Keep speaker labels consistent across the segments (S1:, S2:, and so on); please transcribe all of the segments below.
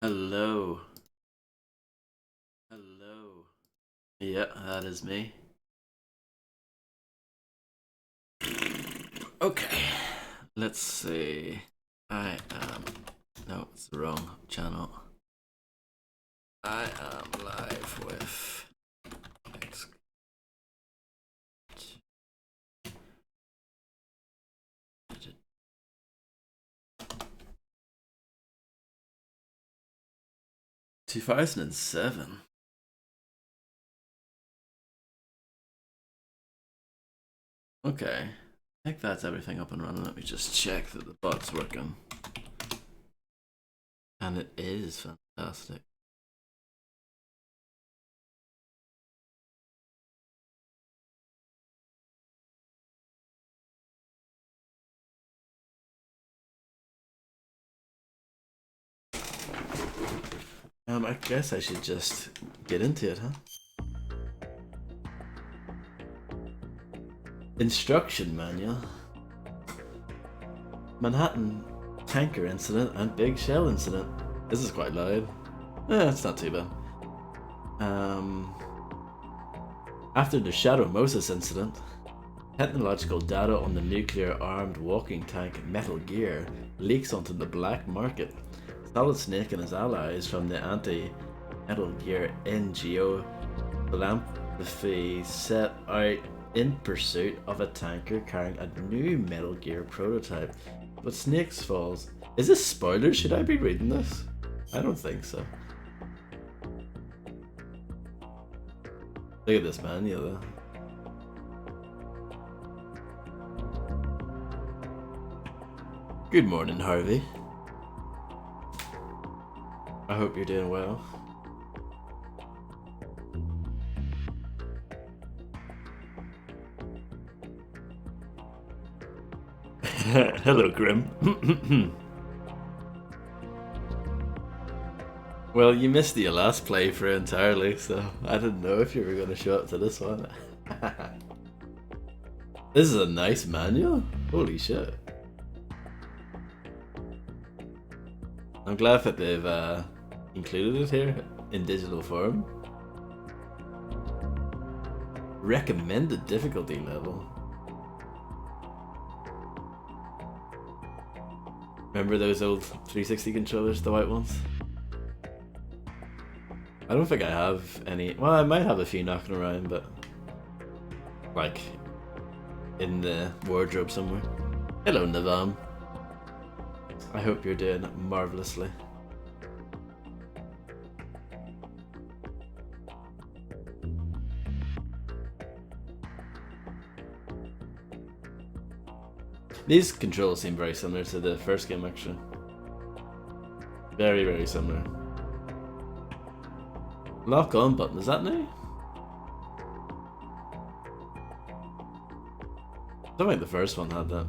S1: Hello. Hello. Yeah, that is me. Okay. Let's see. I am. No, it's the wrong channel. I am live with. 2007. Okay. I think that's everything up and running. Let me just check that the bot's working. And it is fantastic. I guess I should just get into it, huh? Instruction manual. Manhattan tanker incident and big shell incident. This is quite loud. It's not too bad. After the Shadow Moses incident, technological data on the nuclear armed walking tank Metal Gear leaks onto the black market. Solid Snake and his allies from the anti Metal Gear NGO philanthropy set out in pursuit of a tanker carrying a new Metal Gear prototype. But Snake's falls. Is this spoilers? Should I be reading this? I don't think so. Look at this manual though. Good morning, Harvey. I hope you're doing well. Hello, Grim. Well, you missed the last playthrough entirely, so I didn't know if you were going to show up to this one. This is a nice manual. Holy shit. I'm glad that they've included it here in digital form. Recommended difficulty level. Remember those old 360 controllers, the white ones? I don't think I have any. Well, I might have a few knocking around, but like in the wardrobe somewhere. Hello, Navam. I hope you're doing marvelously. These controls seem very similar to the first game, actually. Very, very similar. Lock on button, is that new? I don't think the first one had that.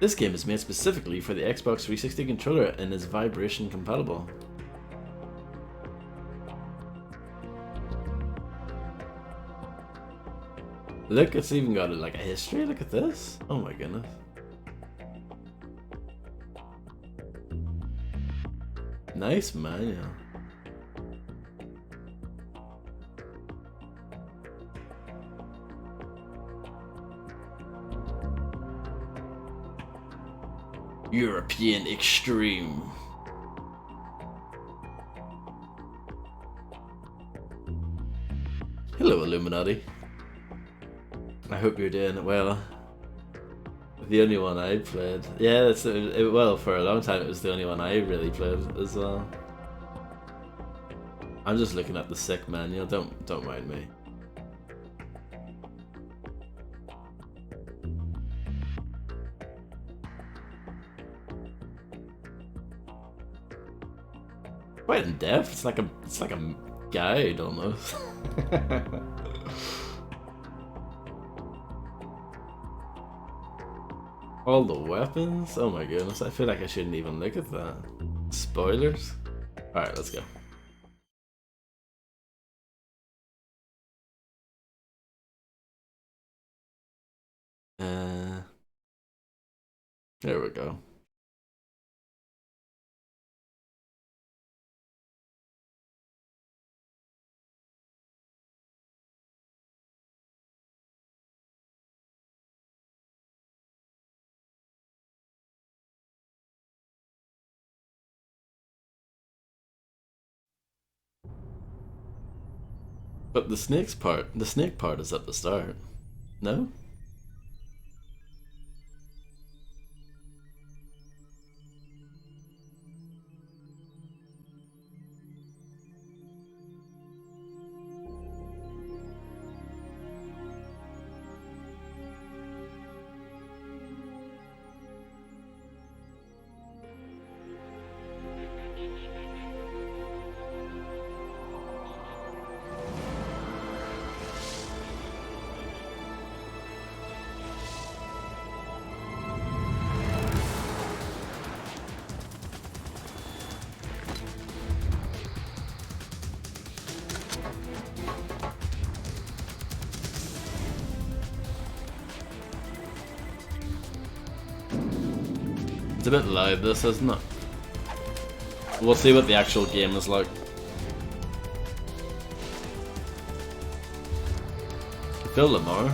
S1: This game is made specifically for the Xbox 360 controller and is vibration compatible. Look, it's even got like a history. Look at this. Oh my goodness. Nice manual. European Extreme. Hello, Illuminati. I hope you're doing well. The only one I played. Yeah, well, for a long time it was the only one I really played as well. I'm just looking at the sick manual. Don't mind me. Quite in depth. It's like a guide almost. All the weapons? Oh my goodness, I feel like I shouldn't even look at that. Spoilers? Alright, let's go. Uh, there we go. But the snake part is at the start. No? It's a bit loud, this, isn't it? We'll see what the actual game is like. Phil Lamar,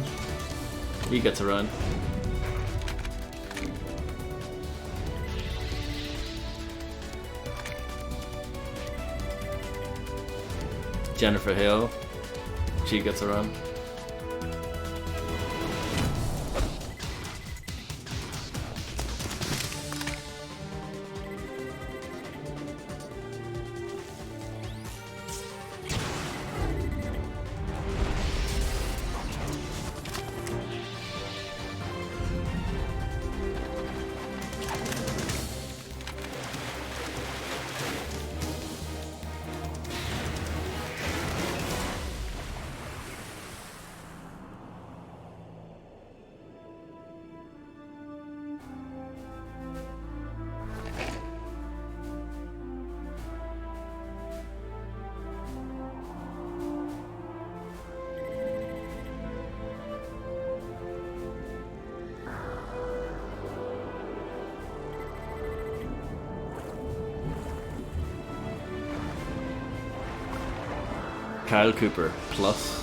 S1: he gets around. Jennifer Hale, she gets around. Kyle Cooper plus.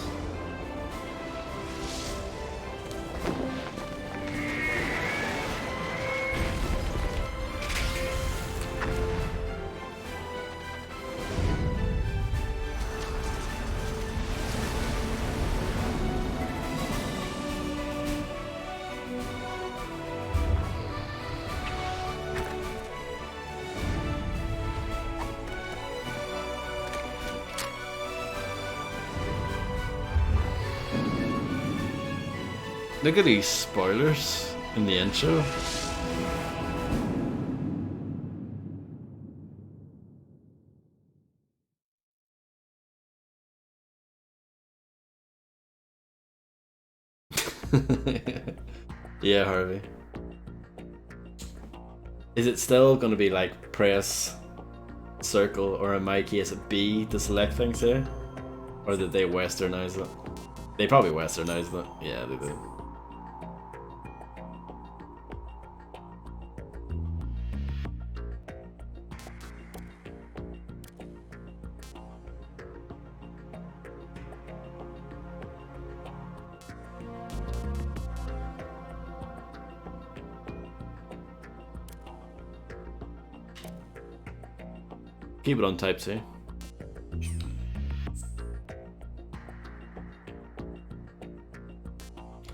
S1: Look at these spoilers in the intro. Yeah, Harvey. Is it still going to be like press circle, or in my case B to select things here? Or did they westernize it? They probably westernized it. Yeah, they did. Keep it on Type C.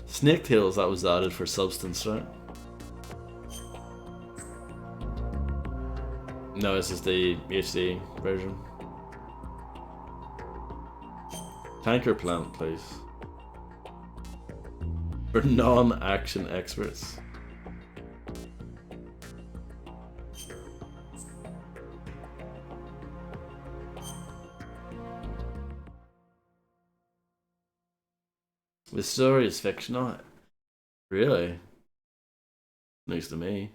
S1: Snaketails, that was added for substance, right? No, this is the HD version. Tanker plant, please. For non-action experts. The story is fictional. Really? News to me.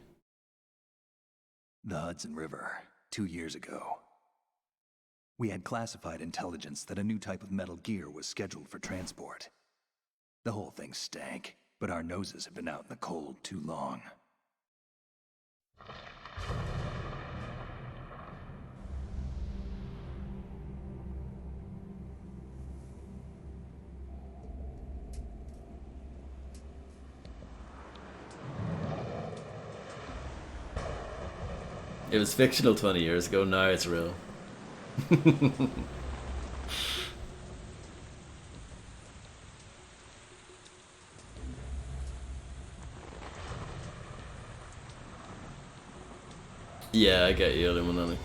S2: The Hudson River, 2 years ago. We had classified intelligence that a new type of metal gear was scheduled for transport. The whole thing stank, but our noses have been out in the cold too long.
S1: It was fictional 20 years ago, now it's real. Yeah, I get you, Illuminati.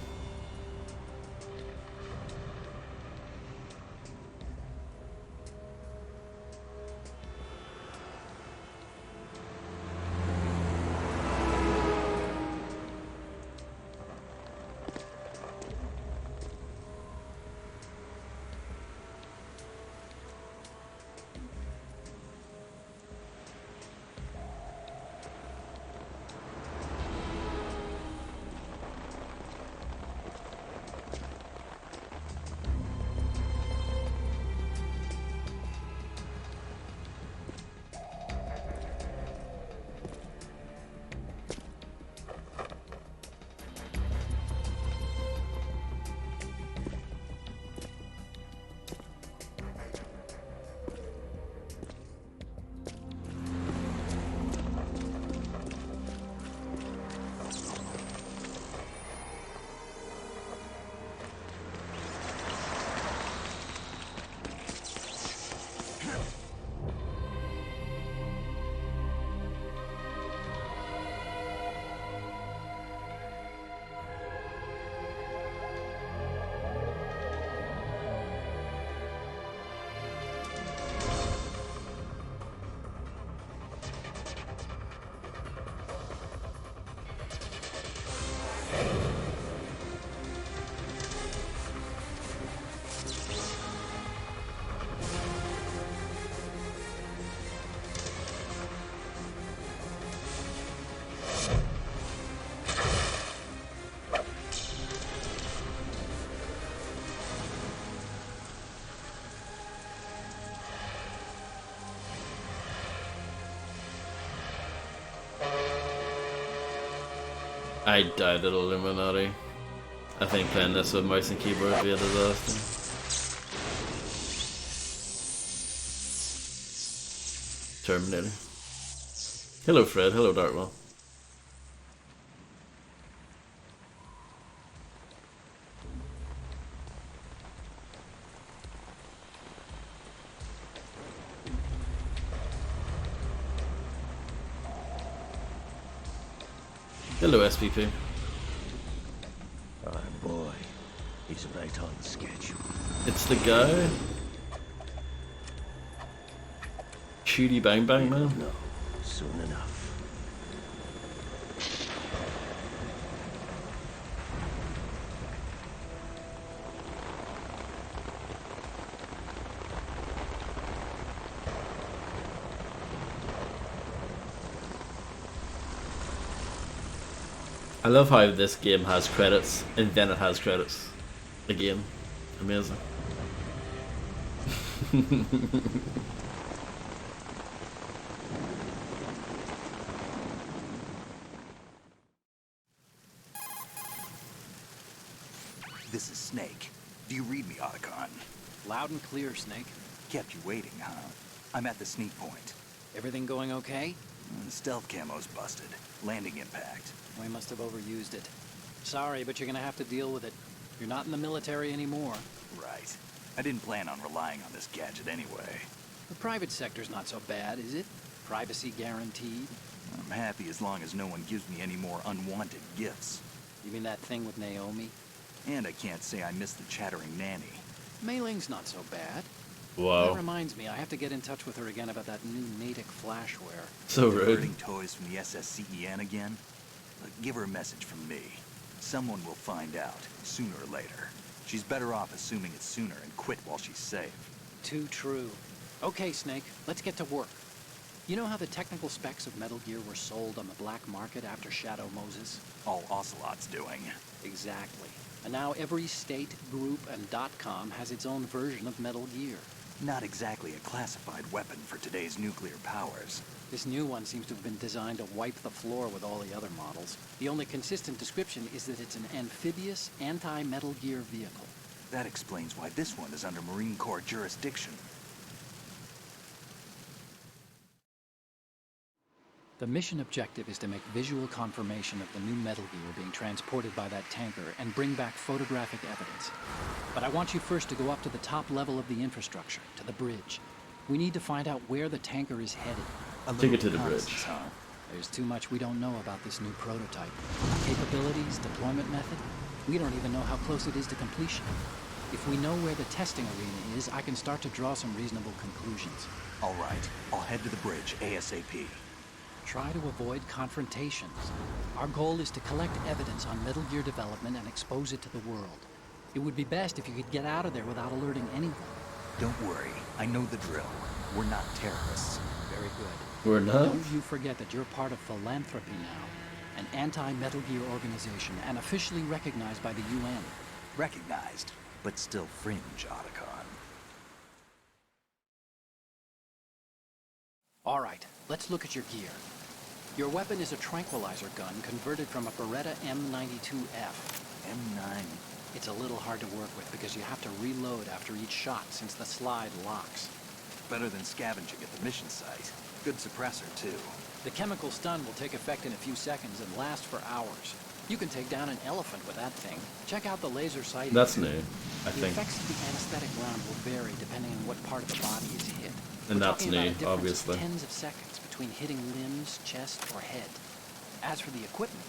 S1: I died at Illuminati. I think playing this with mouse and keyboard would be a disaster. Terminator. Hello Fred, hello Darkwell. Hello SPP.
S3: Oh boy, he's right on schedule.
S1: It's the guy. Shooty Bang Bang Man.
S3: No, soon enough.
S1: I love how this game has credits and then it has credits. Again. Amazing.
S2: This is Snake. Do you read me, Otacon?
S4: Loud and clear, Snake.
S2: Kept you waiting, huh? I'm at the sneak point.
S4: Everything going okay?
S2: Stealth camo's busted. Landing impact.
S4: We must have overused it. Sorry, but you're gonna have to deal with it. You're not in the military anymore.
S2: Right. I didn't plan on relying on this gadget anyway.
S4: The private sector's not so bad, is it? Privacy guaranteed.
S2: I'm happy as long as no one gives me any more unwanted gifts.
S4: You mean that thing with Naomi?
S2: And I can't say I miss the chattering nanny.
S4: Mei Ling's not so bad.
S1: Wow.
S4: That reminds me, I have to get in touch with her again about that new Natick flashware.
S1: So rude.
S2: Diverting toys from the SSCEN again? Look, give her a message from me. Someone will find out, sooner or later. She's better off assuming it's sooner and quit while she's safe.
S4: Too true. Okay, Snake, let's get to work. You know how the technical specs of Metal Gear were sold on the black market after Shadow Moses?
S2: All Ocelot's doing.
S4: Exactly. And now every state, group, and .com has its own version of Metal Gear.
S2: Not exactly a classified weapon for today's nuclear powers.
S4: This new one seems to have been designed to wipe the floor with all the other models. The only consistent description is that it's an amphibious, anti-Metal Gear vehicle.
S2: That explains why this one is under Marine Corps jurisdiction.
S4: The mission objective is to make visual confirmation of the new Metal Gear being transported by that tanker and bring back photographic evidence. But I want you first to go up to the top level of the infrastructure, to the bridge. We need to find out where the tanker is headed.
S2: A
S1: Take
S2: little
S1: it to the
S2: reconnaissance,
S1: bridge.
S2: huh?
S4: There's too much we don't know about this new prototype. Capabilities, deployment method, we don't even know how close it is to completion. If we know where the testing arena is, I can start to draw some reasonable conclusions.
S2: All right, I'll head to the bridge ASAP.
S4: Try to avoid confrontations. Our goal is to collect evidence on Metal Gear development and expose it to the world. It would be best if you could get out of there without alerting anyone.
S2: Don't worry, I know the drill. We're not terrorists.
S4: Very good.
S1: We're not?
S4: Don't you forget that you're part of Philanthropy now, an anti-Metal Gear organization and officially recognized by the UN.
S2: Recognized, but still fringe, Otacon.
S4: All right, let's look at your gear. Your weapon is a tranquilizer gun converted from a Beretta M92F.
S2: M9.
S4: It's a little hard to work with because you have to reload after each shot since the slide locks.
S2: Better than scavenging at the mission site. Good suppressor, too.
S4: The chemical stun will take effect in a few seconds and last for hours. You can take down an elephant with that thing. Check out the laser sight.
S1: That's new, I
S4: The
S1: think.
S4: effects of the anesthetic round will vary depending on what part of the body is hit.
S1: And
S4: We're
S1: that's
S4: talking about
S1: new,
S4: a difference
S1: obviously.
S4: of tens of seconds between hitting limbs, chest, or head. As for the equipment...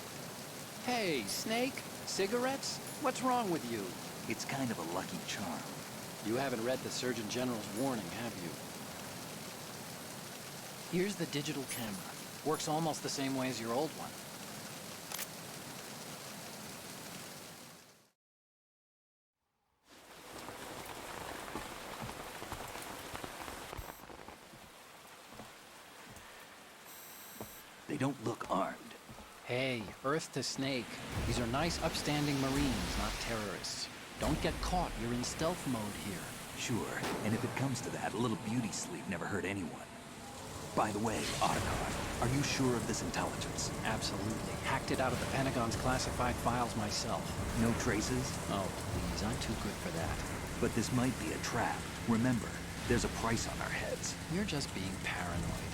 S4: Hey, Snake? Cigarettes? What's wrong with you?
S2: It's kind of a lucky charm.
S4: You haven't read the Surgeon General's warning, have you? Here's the digital camera. Works almost the same way as your old one.
S2: They don't look armed.
S4: Hey, Earth to Snake. These are nice, upstanding Marines, not terrorists. Don't get caught. You're in stealth mode here.
S2: Sure, and if it comes to that, a little beauty sleep never hurt anyone. By the way, Otacon, are you sure of this intelligence?
S4: Absolutely. Hacked it out of the Pentagon's classified files myself.
S2: No traces?
S4: Oh, please, I'm too good for that.
S2: But this might be a trap. Remember, there's a price on our heads.
S4: You're just being paranoid.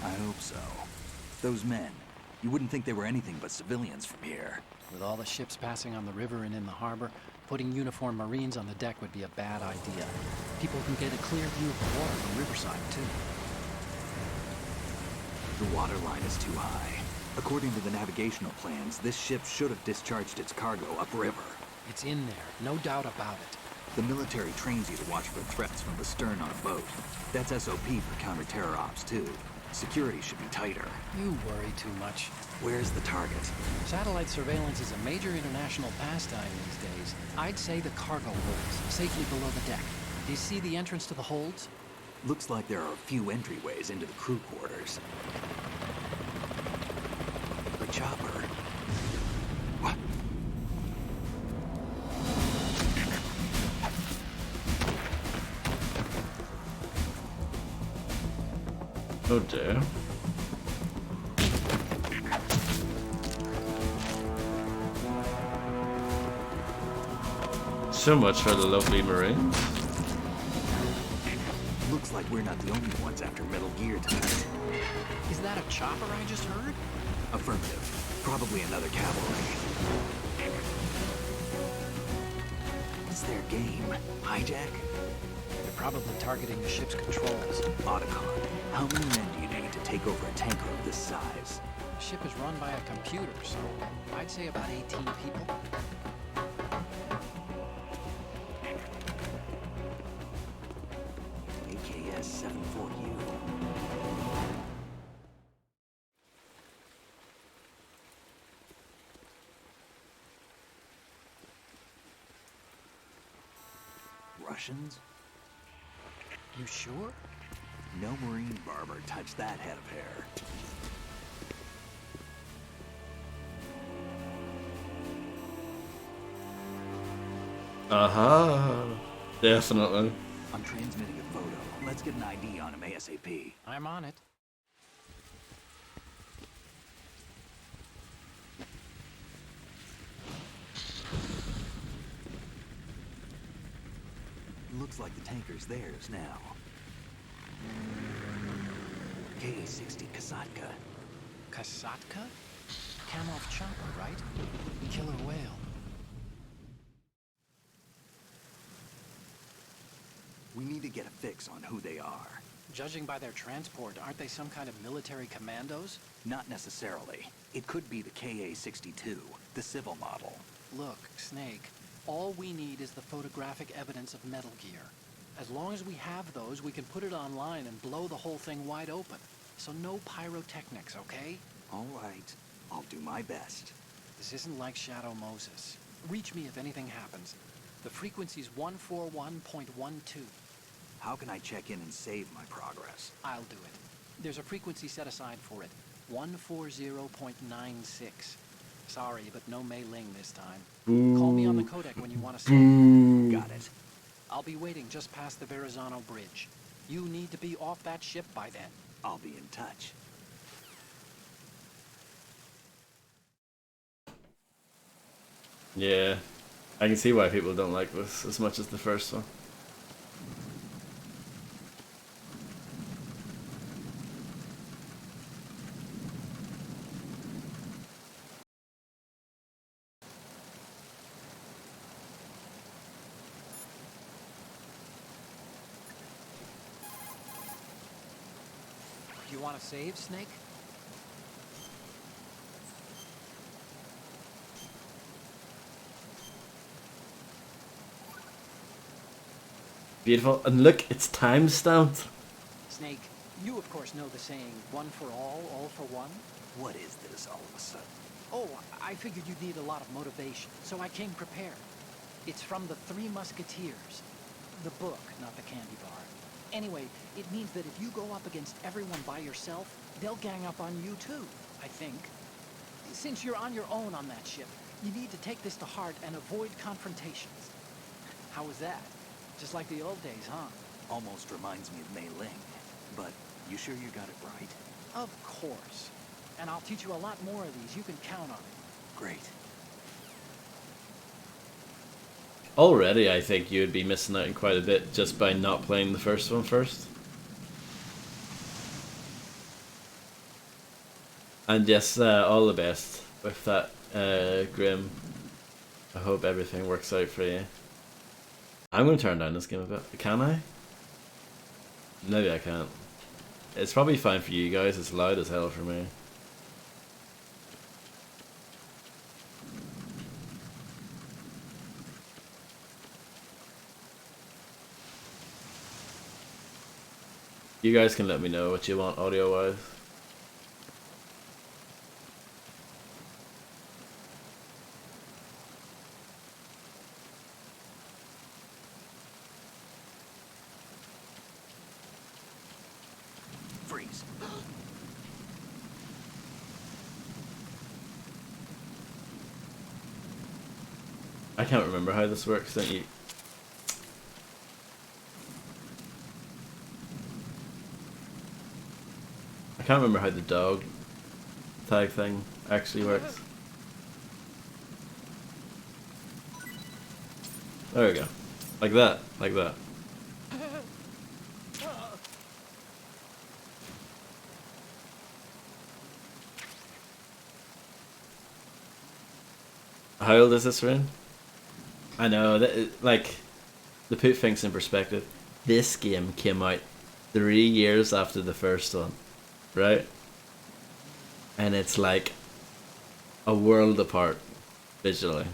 S2: I hope so. Those men, you wouldn't think they were anything but civilians from here.
S4: With all the ships passing on the river and in the harbor, putting uniformed Marines on the deck would be a bad idea. People can get a clear view of the water from Riverside, too.
S2: The water line is too high. According to the navigational plans, this ship should have discharged its cargo upriver.
S4: It's in there, no doubt about it.
S2: The military trains you to watch for threats from the stern on a boat. That's SOP for counter-terror ops, too. Security should be tighter.
S4: You worry too much.
S2: Where's the target?
S4: Satellite surveillance is a major international pastime these days. I'd say the cargo holds, safely below the deck. Do you see the entrance to the holds?
S2: Looks like there are a few entryways into the crew quarters. The chopper. What?
S1: Oh dear. So much for the lovely Marines.
S2: Looks like we're not the only ones after Metal Gear tonight.
S4: Is that a chopper I just heard?
S2: Affirmative. Probably another cavalry. What's their game? Hijack?
S4: They're probably targeting the ship's controls.
S2: Otacon, how many men do you need to take over a tanker of this size?
S4: The ship is run by a computer, so I'd say about 18 people.
S2: AKS-74U. Russians?
S4: You sure?
S2: No Marine barber touched that head of hair.
S1: Aha! Definitely.
S2: I'm transmitting a photo. Let's get an ID on him ASAP.
S4: I'm on it.
S2: Looks like the tanker's theirs now. KA-60 Kasatka.
S4: Kasatka? Kamov chopper, right? Killer whale.
S2: We need to get a fix on who they are.
S4: Judging by their transport, aren't they some kind of military commandos?
S2: Not necessarily. It could be the KA-62, the civil model.
S4: Look, Snake, all we need is the photographic evidence of Metal Gear. As long as we have those, we can put it online and blow the whole thing wide open. So no pyrotechnics, okay?
S2: All right. I'll do my best.
S4: This isn't like Shadow Moses. Reach me if anything happens. The frequency's 141.12.
S2: How can I check in and save my progress?
S4: I'll do it. There's a frequency set aside for it. 140.96. Sorry, but no Mei Ling this time. Call me on the codec when you want to say.
S2: Got it.
S4: I'll be waiting just past the Verrazano Bridge. You need to be off that ship by then.
S2: I'll be in touch.
S1: Yeah, I can see why people don't like this as much as the first one.
S4: You want to save, Snake?
S1: Beautiful, and look, it's time stamped.
S4: Snake, you of course know the saying, one for all for one?
S2: What is this all of a sudden?
S4: Oh, I figured you'd need a lot of motivation, so I came prepared. It's from the Three Musketeers. The book, not the candy bar. Anyway, it means that if you go up against everyone by yourself, they'll gang up on you too, I think. Since you're on your own on that ship, you need to take this to heart and avoid confrontations. How was that? Just like the old days, huh?
S2: Almost reminds me of Mei Ling. But you sure you got it right?
S4: Of course. And I'll teach you a lot more of these. You can count on it.
S2: Great.
S1: Already, I think you would be missing out on quite a bit just by not playing the first one first. And yes, all the best with that, Grim. I hope everything works out for you. I'm going to turn down this game a bit. Can I? Maybe I can't. It's probably fine for you guys. It's loud as hell for me. You guys can let me know what you want audio-wise.
S2: Freeze.
S1: I can't remember how this works, don't you? I can't remember how the dog tag thing actually works. There we go. Like that. Like that. How old is this room? I know, that, like, to put things in perspective, this game came out 3 years after the first one, right? And it's like a world apart visually.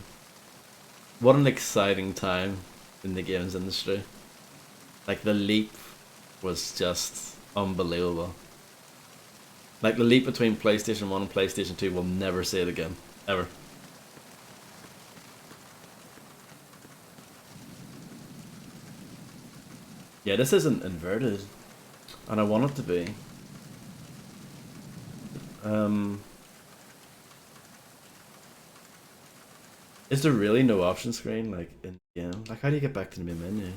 S1: What an exciting time in the games industry. Like, the leap was just unbelievable. Like, the leap between PlayStation 1 and PlayStation 2, we'll never see it again. Ever. Yeah, this isn't inverted, and I want it to be. Is there really no option screen, like, in the game? Like, how do you get back to the main menu?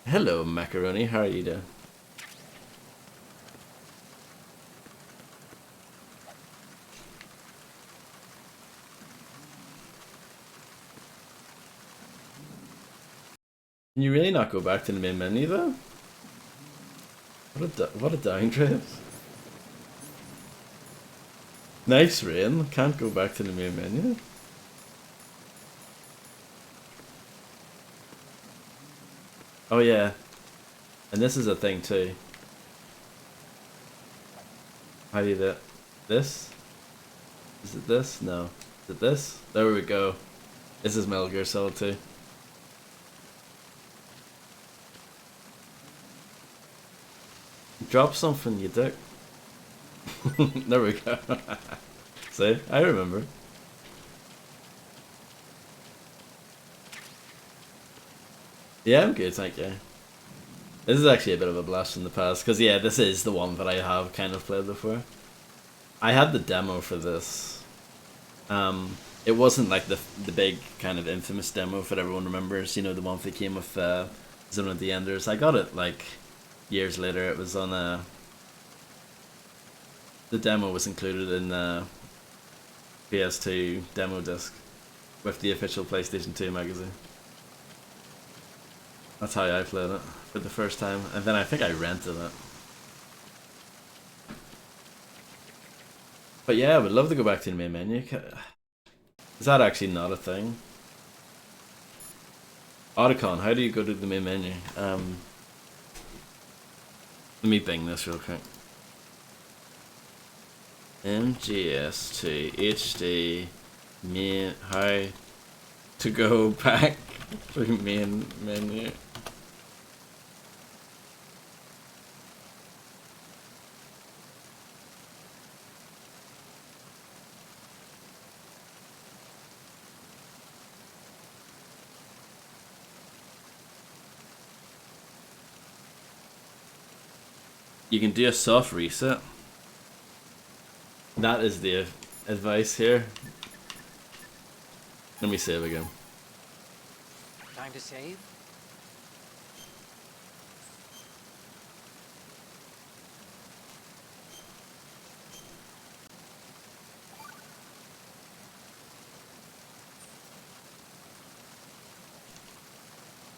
S1: Hello, Macaroni, how are you doing? Can you really not go back to the main menu though? What a downgrade. Nice rain. Can't go back to the main menu. Oh yeah, and this is a thing too. How do you do it? This? Is it this? No. Is it this? There we go. This is Metal Gear Solid 2. Drop something, you dick. There we go. See? I remember. Yeah, I'm good, thank you. This is actually a bit of a blast from the past, because yeah, this is the one that I have kind of played before. I had the demo for this. It wasn't like the big kind of infamous demo that everyone remembers, you know, the one that came with Zone of the Enders. I got it like years later. It was on the demo was included in the PS2 demo disc with the official PlayStation 2 magazine. That's how I played it for the first time, and then I think I rented it. But yeah, I would love to go back to the main menu. Is that actually not a thing? Otacon, how do you go to the main menu? Let me bing this real quick. MGS2 HD main, how to go back to main menu. You can do a soft reset. That is the advice here. Let me save again.
S4: Time to save?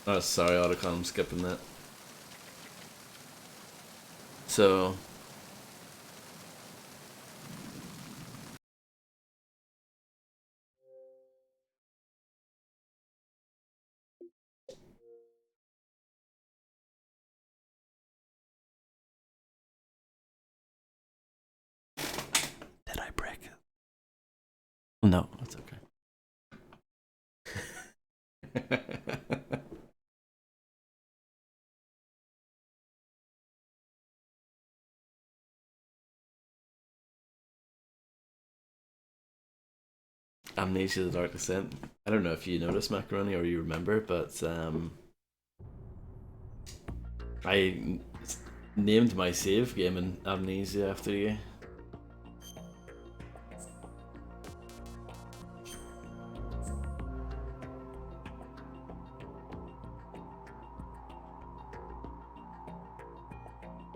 S1: Oh, sorry, Otacon, I'm skipping that. So... Did I break it? No, that's okay. Amnesia: The Dark Descent. I don't know if you noticed, Macaroni, or you remember, but I named my save game in Amnesia after you.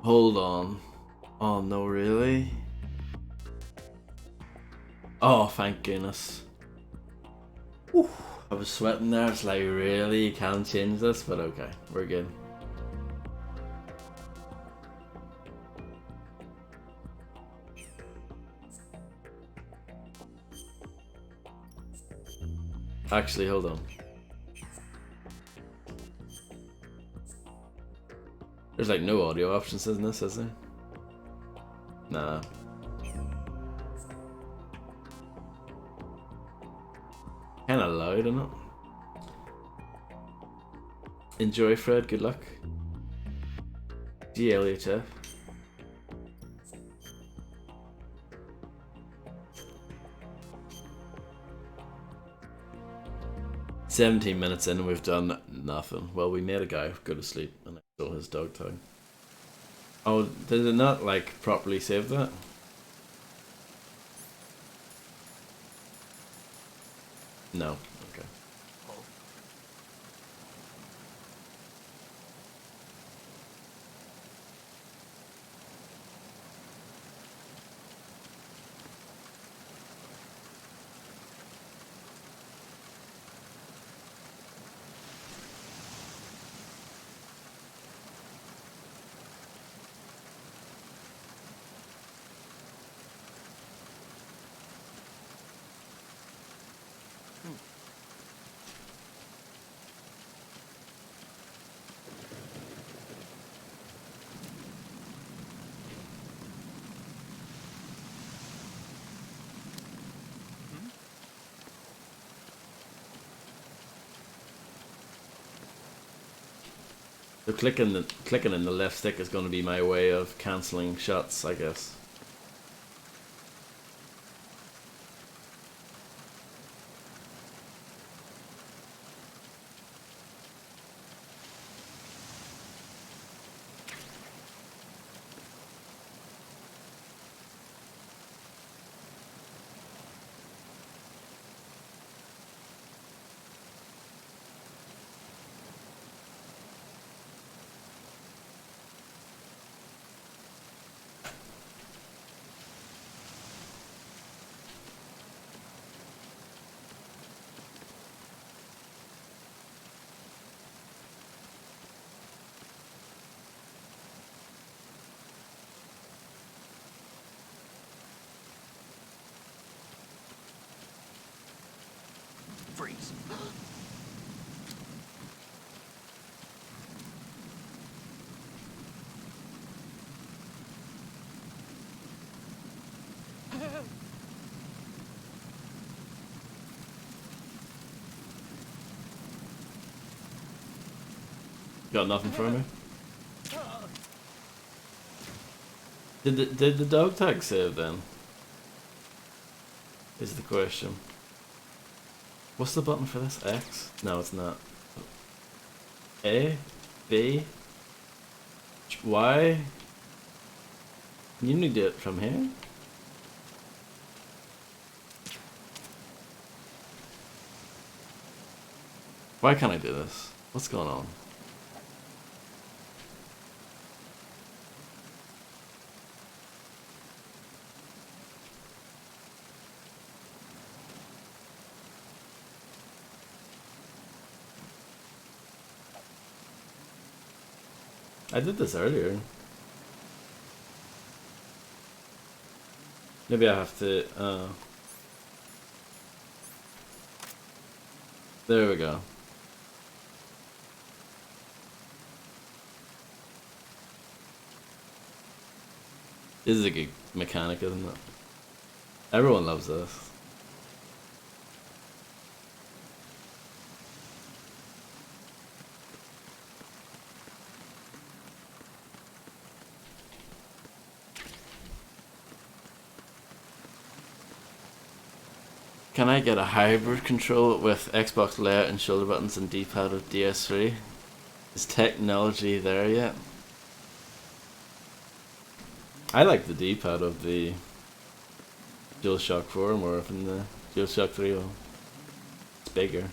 S1: Hold on. Oh no, really? Oh, thank goodness. Whew. I was sweating there. It's like, really? You can't change this? But okay, we're good. Actually, hold on. There's like no audio options in this, is there? Nah. Kinda loud, isn't it? Enjoy, Fred. Good luck. GLHF. "17 minutes in and we've done nothing." Well, we made a guy go to sleep and I stole his dog tag. Oh, did it not like properly save that? No. Okay. So clicking in the left stick is going to be my way of cancelling shots, I guess.
S2: Freeze.
S1: Got nothing for me. Did the dog tag save then? Is the question. What's the button for this? X? No, it's not. A? B? Y? You need to do it from here? Why can't I do this? What's going on? I did this earlier. Maybe I have to, there we go. This is a good mechanic, isn't it? Everyone loves this. Can I get a hybrid control with Xbox layout and shoulder buttons and D-pad of DS3? Is technology there yet? I like the D-pad of the DualShock 4 more than the DualShock 3. It's bigger.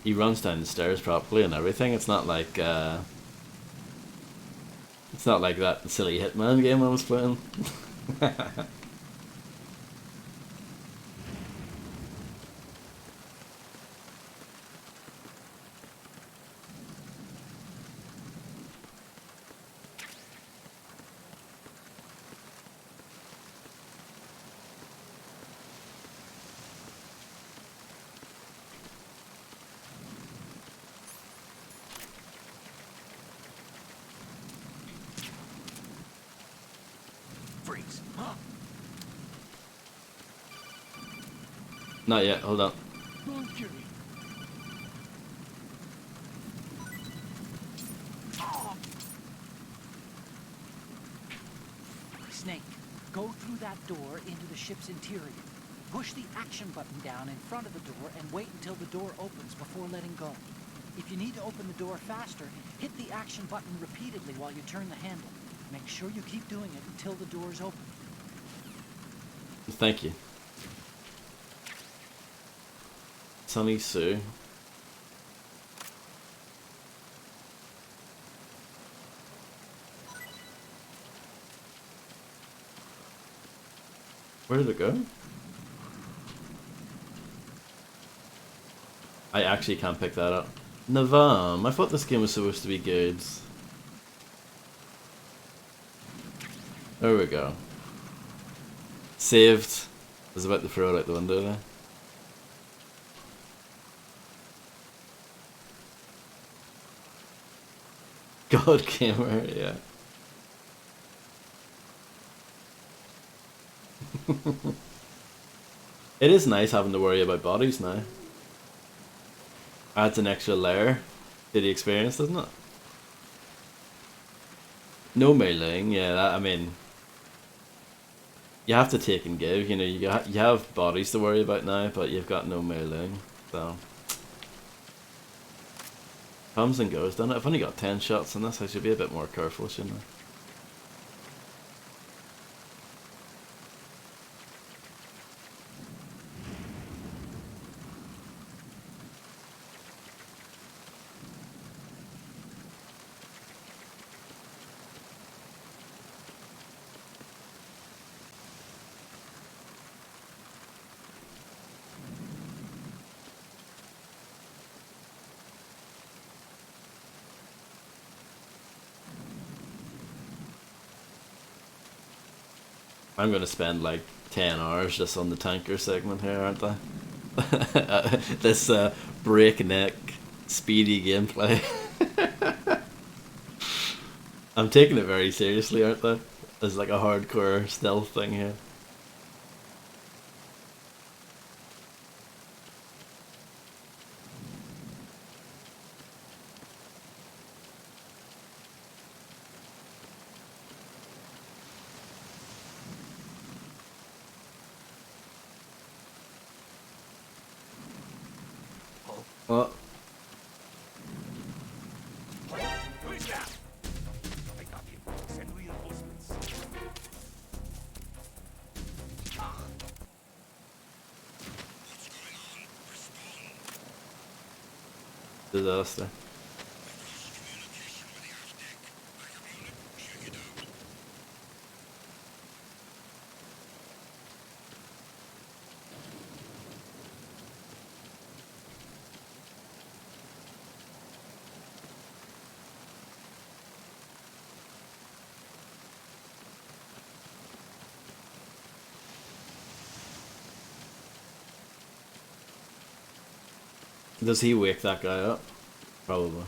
S1: He runs down the stairs properly and everything. It's not like that silly Hitman game I was playing.
S2: Freeze.
S1: Not yet, hold on.
S4: Snake, go through that door into the ship's interior. Push the action button down in front of the door and wait until the door opens before letting go. If you need to open the door faster, hit the action button repeatedly while you turn the handle. Make sure you keep doing it until the door's open.
S1: Thank you. Sunny Sue. Where did it go? I actually can't pick that up. Navam, I thought this game was supposed to be good. There we go. Saved. I was about to throw it out the window there. God Gamer, yeah. It is nice having to worry about bodies now. Adds an extra layer to the experience, doesn't it? No mailing, yeah, that, I mean... You have to take and give, you know, you have bodies to worry about now, but you've got no mailing, so... Comes and goes, doesn't it? I've only got 10 shots in this, I should be a bit more careful, shouldn't I? I'm gonna spend like 10 hours just on the tanker segment here, aren't I? This breakneck, speedy gameplay. I'm taking it very seriously, aren't I? There's like a hardcore stealth thing here. What? Disaster. Does he wake that guy up? Probably.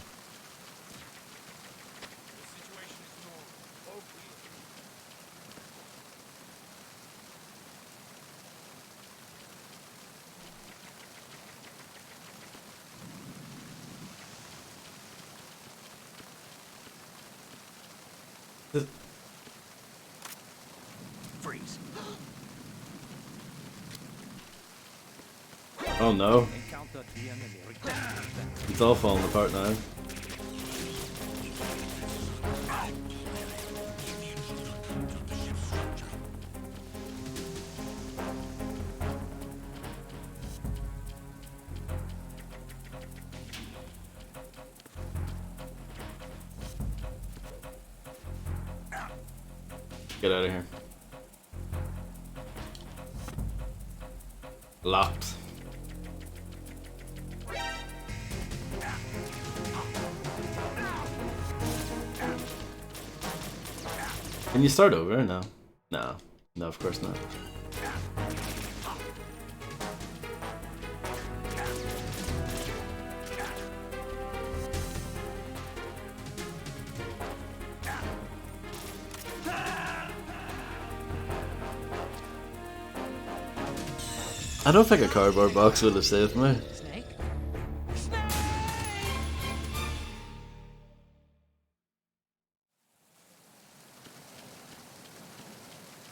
S2: Freeze.
S1: Oh no. It's all falling apart now. Get out of here. Locked. Can you start over? No. No. No, of course not. I don't think a cardboard box would have saved me.
S4: Snake?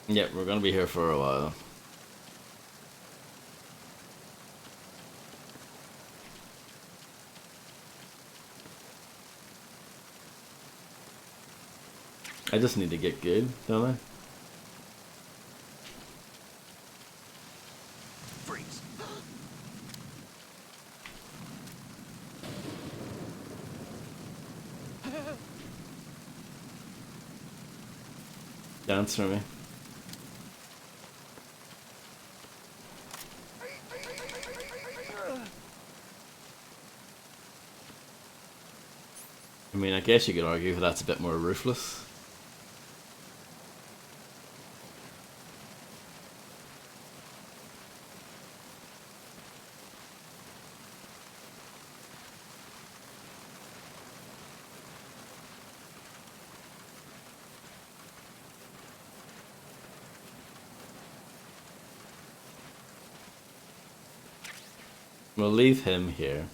S1: Yeah, we're gonna be here for a while. I just need to get good, don't I?
S2: Freeze.
S1: Dance for me. I mean, I guess you could argue that that's a bit more ruthless. We'll leave him here.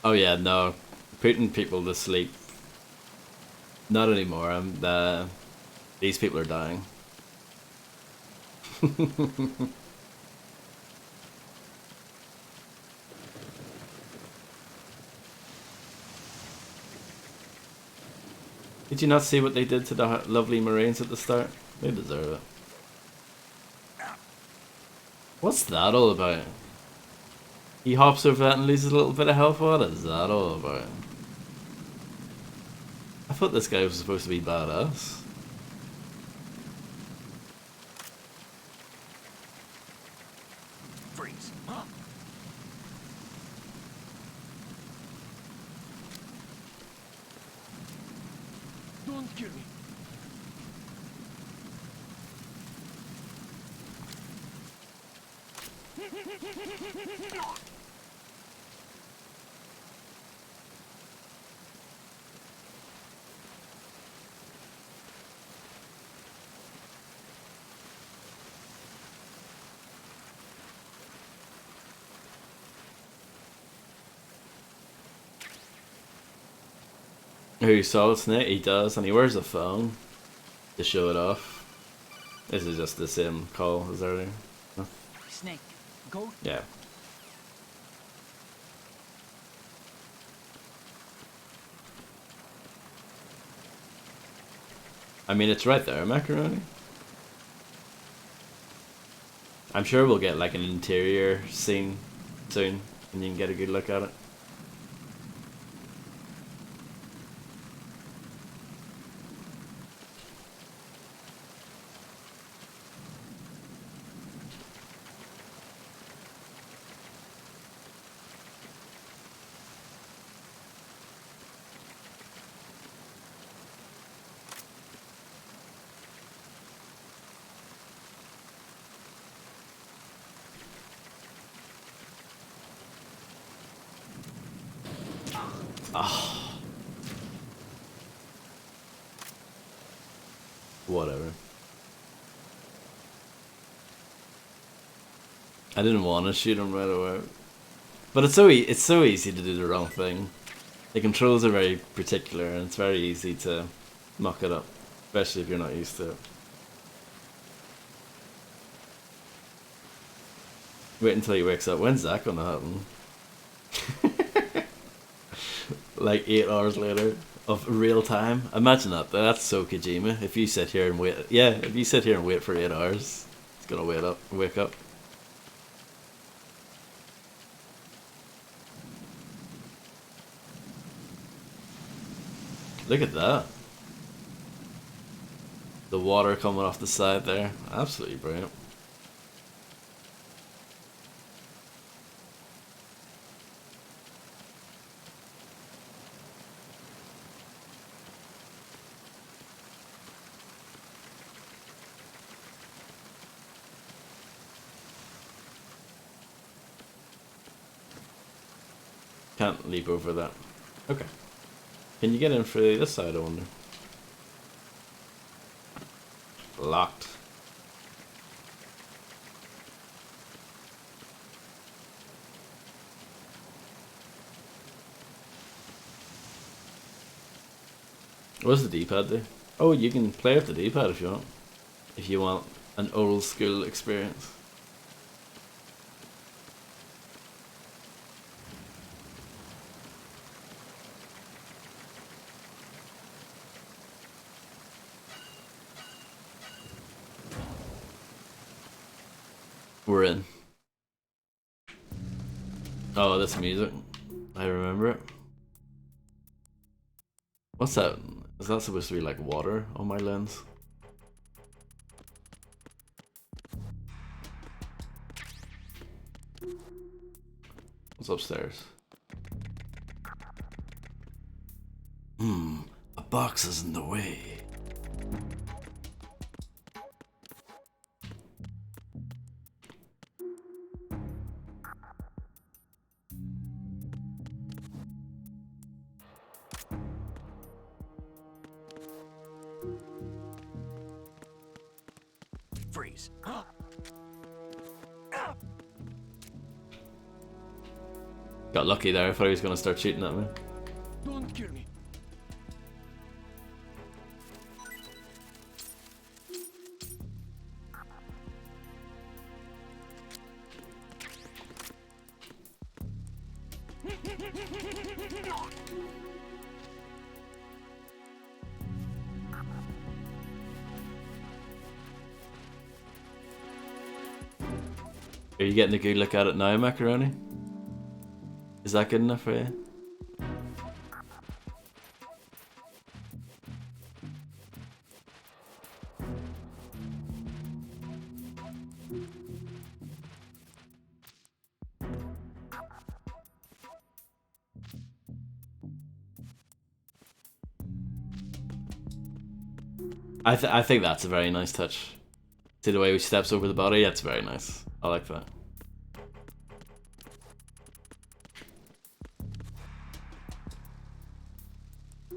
S1: Oh yeah, no. Putting people to sleep. Not anymore. These people are dying. Did you not see what they did to the lovely Marines at the start? They deserve it. What's that all about? He hops over that and loses a little bit of health. What is that all about? I thought this guy was supposed to be badass.
S2: Freeze.
S3: Don't kill me.
S1: Who Solid Snake? He does, and he wears a phone to show it off. This is just the same call as earlier. Huh?
S4: Snake, go.
S1: Yeah. I mean, it's right there, Macaroni. I'm sure we'll get like an interior scene soon, and you can get a good look at it. Oh. Whatever. I didn't want to shoot him right away, but it's so easy to do the wrong thing. The controls are very particular, and it's very easy to muck it up, especially if you're not used to it. Wait until he wakes up. When's that gonna happen? Like 8 hours later of real time. Imagine that. That's so Kojima. If you sit here and wait, yeah, if you sit here and wait for 8 hours, it's gonna wake up. Look at that. The water coming off the side there. Absolutely brilliant. Can't leap over that. Okay. Can you get in through this side, I wonder? Locked. What's the D-pad do? Oh, you can play with the D-pad if you want. If you want an old school experience. We're in. Oh, this music. I remember it. What's that? Is that supposed to be like water on my lens? What's upstairs? A box is in the way.
S2: Freeze.
S1: Got lucky there, I thought he was gonna start shooting at me.
S3: Don't kill me.
S1: Are you getting a good look at it now, Macaroni? Is that good enough for you? I think that's a very nice touch. See the way he steps over the body? That's very nice. I like that.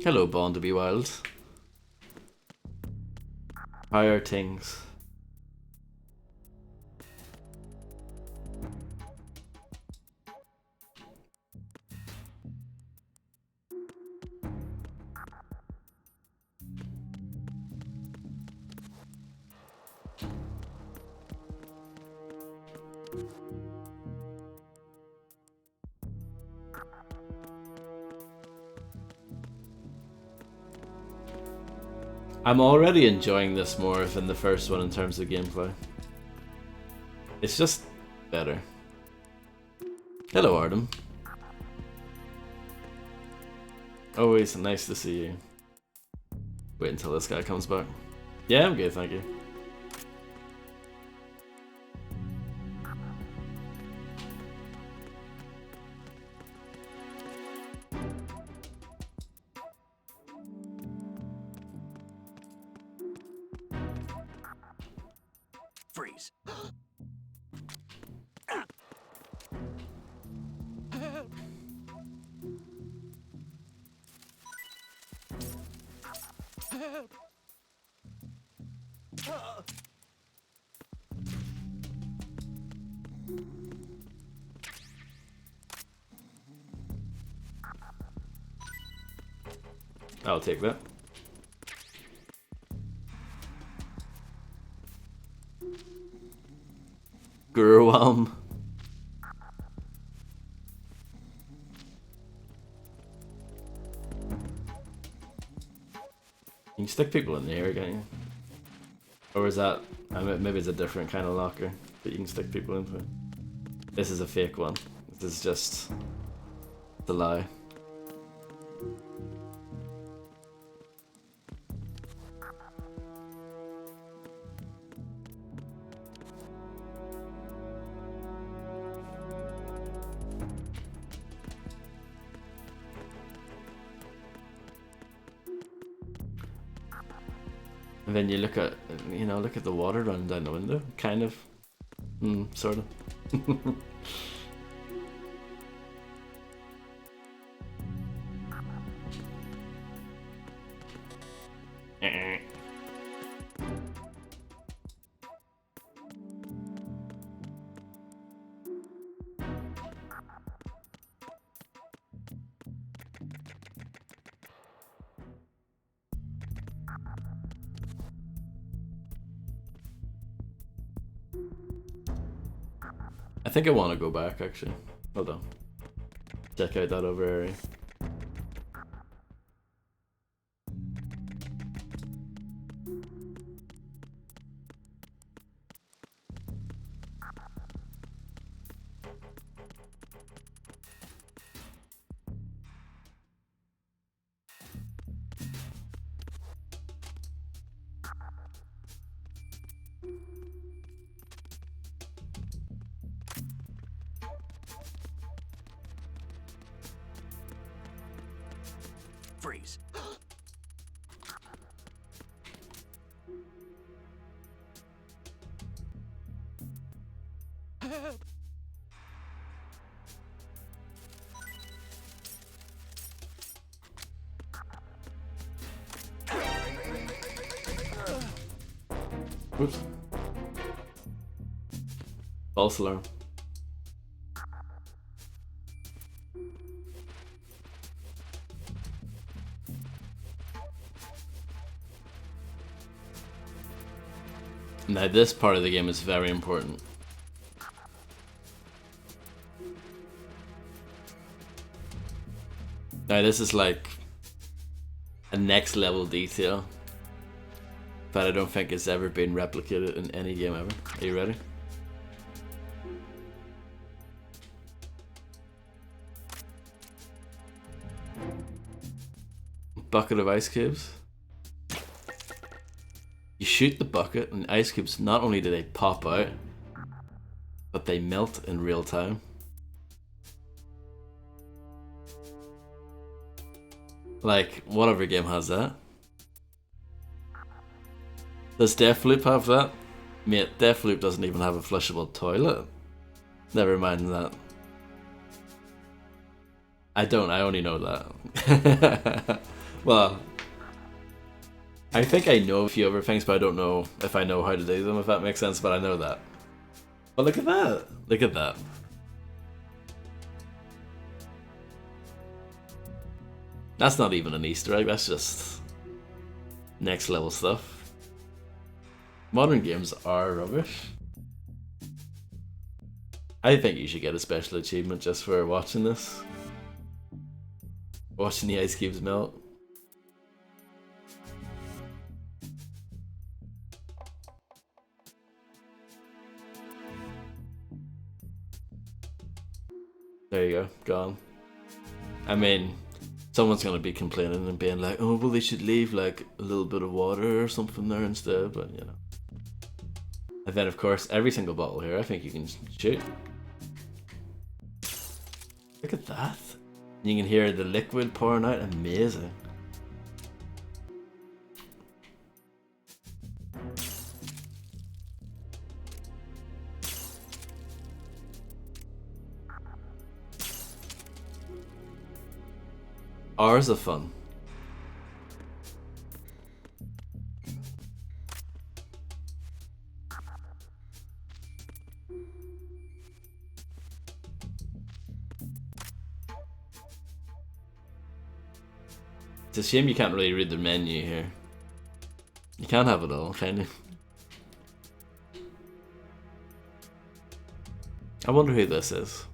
S1: Hello, Bond to be wild. How are things? I'm already enjoying this more than the first one in terms of gameplay. It's just better. Hello, Artem. Always nice to see you. Wait until this guy comes back. Yeah, I'm good, thank you.
S2: Freeze.
S1: I'll take that. Gurwalm. You can stick people in the air, can't you? Or is that... maybe it's a different kind of locker that you can stick people into. This is a fake one. This is just... the lie. And then you look at, look at the water running down the window, kind of, sort of. I think I want to go back, actually. Hold on. Check out that over area.
S2: Freeze.
S1: Oops. False alarm. Now this part of the game is very important. Now this is like a next level detail that I don't think has ever been replicated in any game ever. Are you ready? Bucket of ice cubes. You shoot the bucket and ice cubes, not only do they pop out, but they melt in real time. Like, what other game has that? Does Deathloop have that? Mate, Deathloop doesn't even have a flushable toilet. Never mind that. I only know that. Well, I think I know a few other things, but I don't know if I know how to do them, if that makes sense, but I know that. But look at that! Look at that. That's not even an Easter egg, that's just next level stuff. Modern games are rubbish. I think you should get a special achievement just for watching this. Watching the ice cubes melt. There you go, gone. I mean, someone's gonna be complaining and being like, oh, well, they should leave like a little bit of water or something there instead, but you know. And then, of course, every single bottle here, I think you can shoot. Look at that. You can hear the liquid pouring out, amazing. Hours of fun. It's a shame you can't really read the menu here. You can't have it all, can you? I wonder who this is.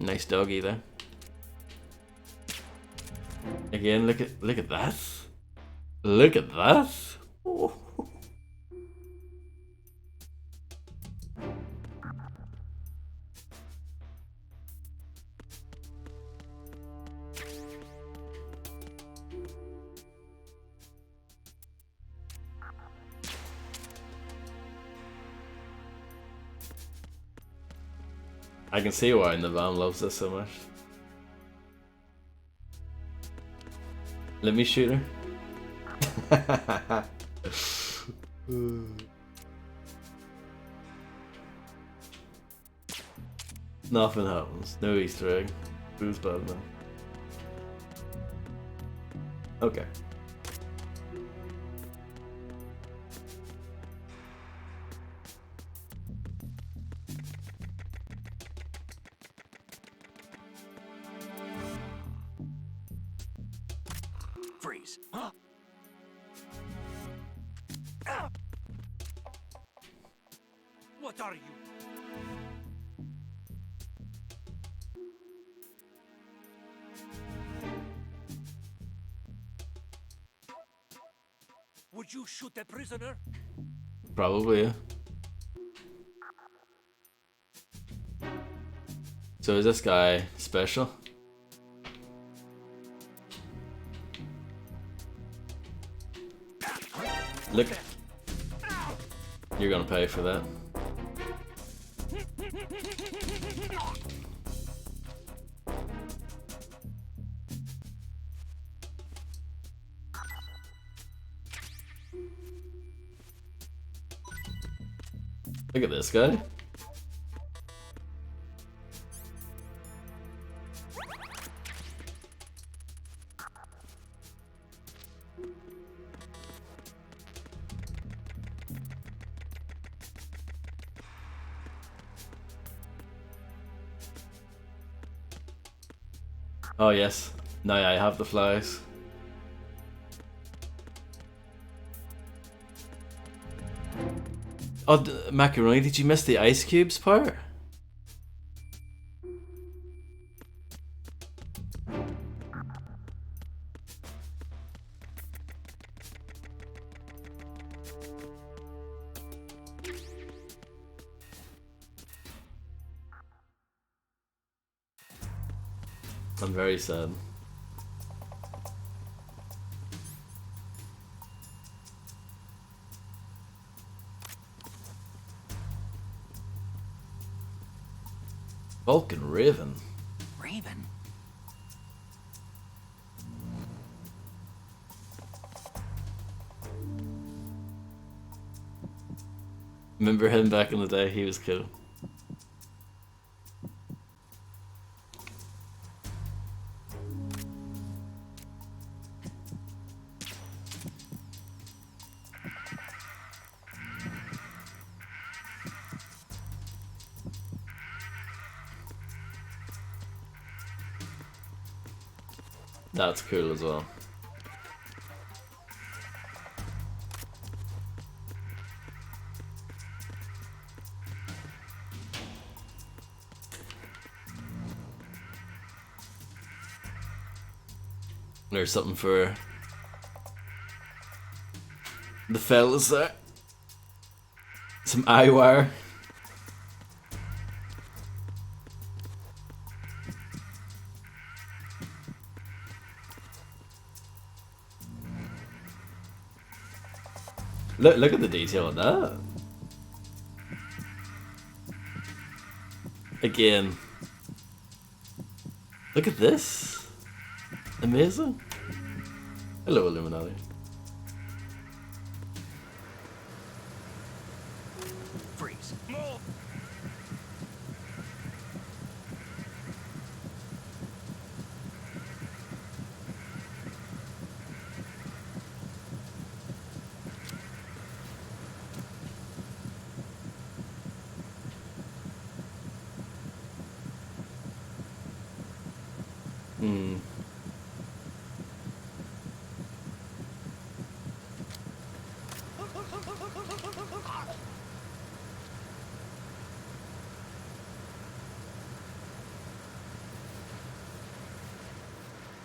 S1: Nice doggy there. Again, look at that. Look at that. Oh. I can see why Navam loves this so much. Let me shoot her. Nothing happens. No Easter egg. Who's bad now? Okay.
S2: Freeze.
S3: What are you? Would you shoot a prisoner?
S1: Probably, yeah. So is this guy special? Look. You're gonna pay for that. Look at this guy. Oh yes, now I have the flies. Oh, Macaroni, did you miss the ice cubes part? I'm very sad. Vulcan Raven.
S4: Raven?
S1: Remember him back in the day? He was cool. That's cool as well. There's something for the fellas there. Some eyewear. Look at the detail on that. Again. Look at this. Amazing. Hello, Illuminati.
S3: Freeze. Move.
S1: Hmm.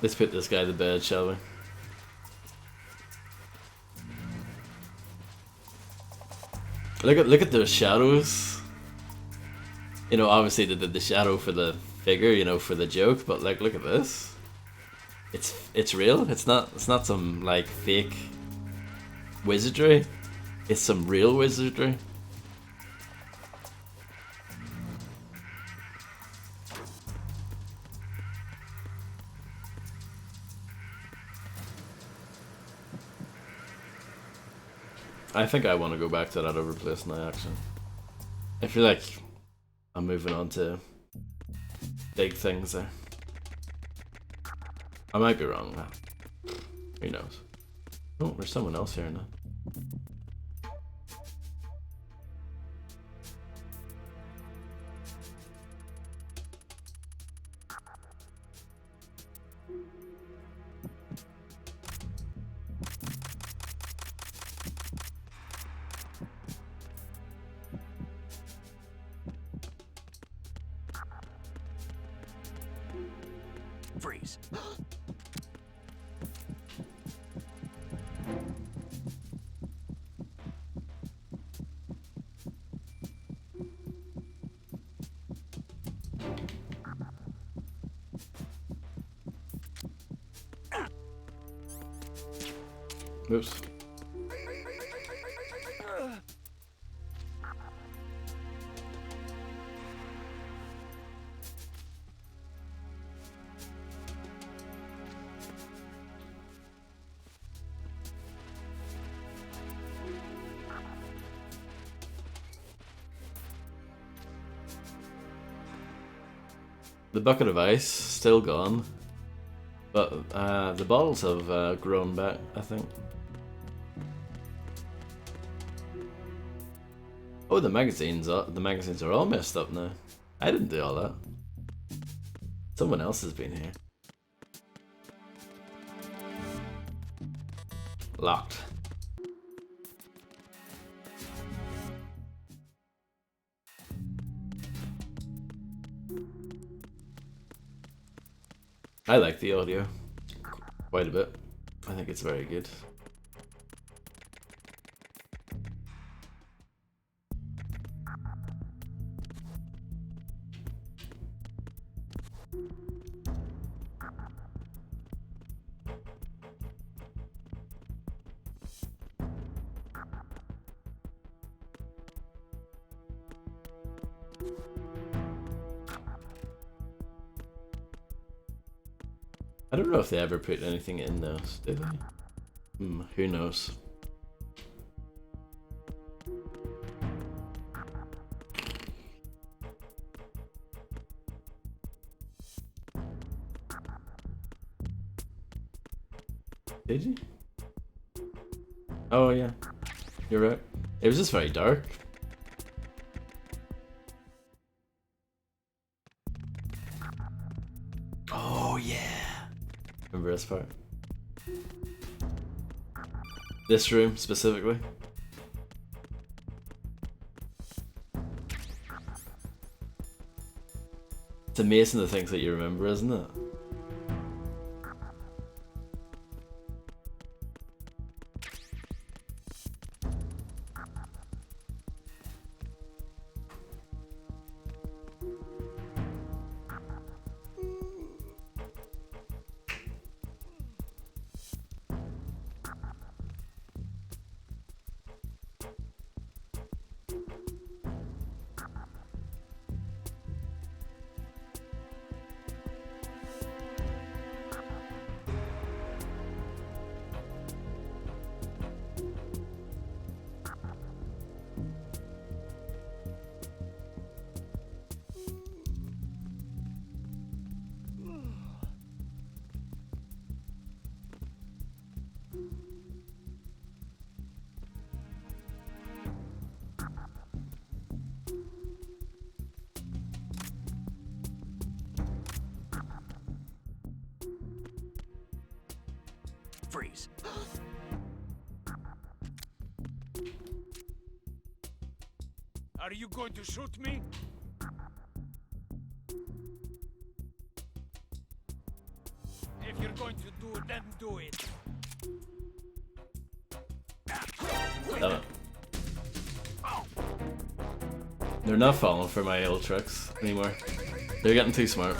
S1: Let's put this guy to bed, shall we? Look at those shadows. You know, obviously they did the shadow for the figure, you know, for the joke, but like look at this. It's real. It's not some like fake wizardry. It's some real wizardry. I think I want to go back to that other place now, actually. I feel like I'm moving on to big things there. I might be wrong. Who knows? Oh, there's someone else here now.
S3: Freeze.
S1: Oops. The bucket of ice still gone, but the bottles have grown back, I think. Oh, the magazines are all messed up now. I didn't do all that. Someone else has been here. Locked. I like the audio quite a bit. I think it's very good. I don't know if they ever put anything in those, did they? Who knows? Did you? Oh yeah, you're right. It was just very dark. Oh yeah. Remember this part? This room specifically. It's amazing the things that you remember, isn't it?
S3: Freeze. Are you going to shoot me? If you're going to do it, then do it.
S1: Damn it. They're not falling for my old tricks anymore. They're getting too smart.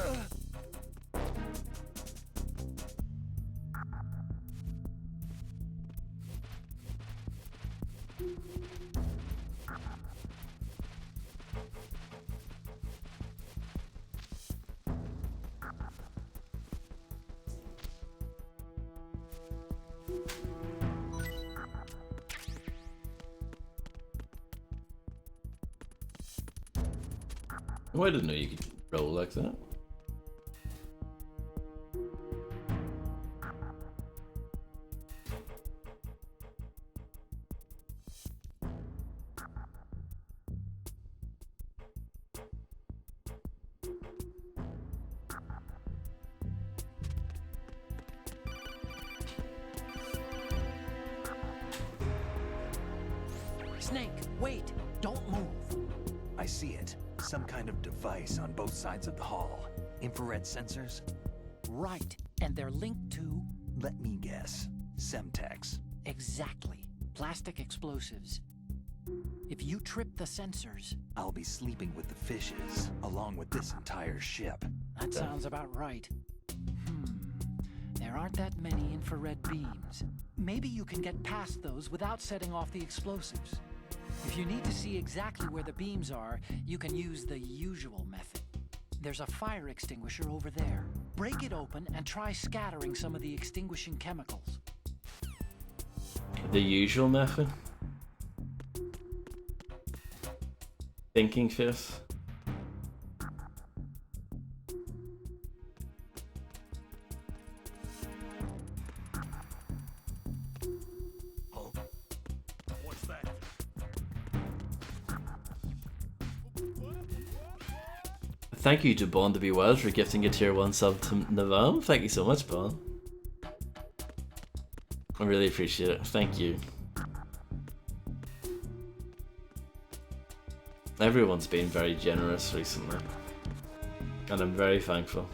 S1: Oh, I didn't know you could roll like that.
S4: Snake, wait! Don't move!
S2: I see it. Some kind of device on both sides of the hall. Infrared sensors?
S4: Right, and they're linked to...
S2: Let me guess. Semtex.
S4: Exactly. Plastic explosives. If you trip the sensors...
S2: I'll be sleeping with the fishes, along with this entire ship.
S4: That sounds about right. There aren't that many infrared beams. Maybe you can get past those without setting off the explosives. If you need to see exactly where the beams are, you can use the usual method. There's a fire extinguisher over there. Break it open and try scattering some of the extinguishing chemicals.
S1: The usual method? Thinking face?
S3: What's that?
S1: Thank you to Bond to Be Wild for gifting a tier 1 sub to Navam. Thank you so much, Bond. I really appreciate it. Thank you. Everyone's been very generous recently, and I'm very thankful.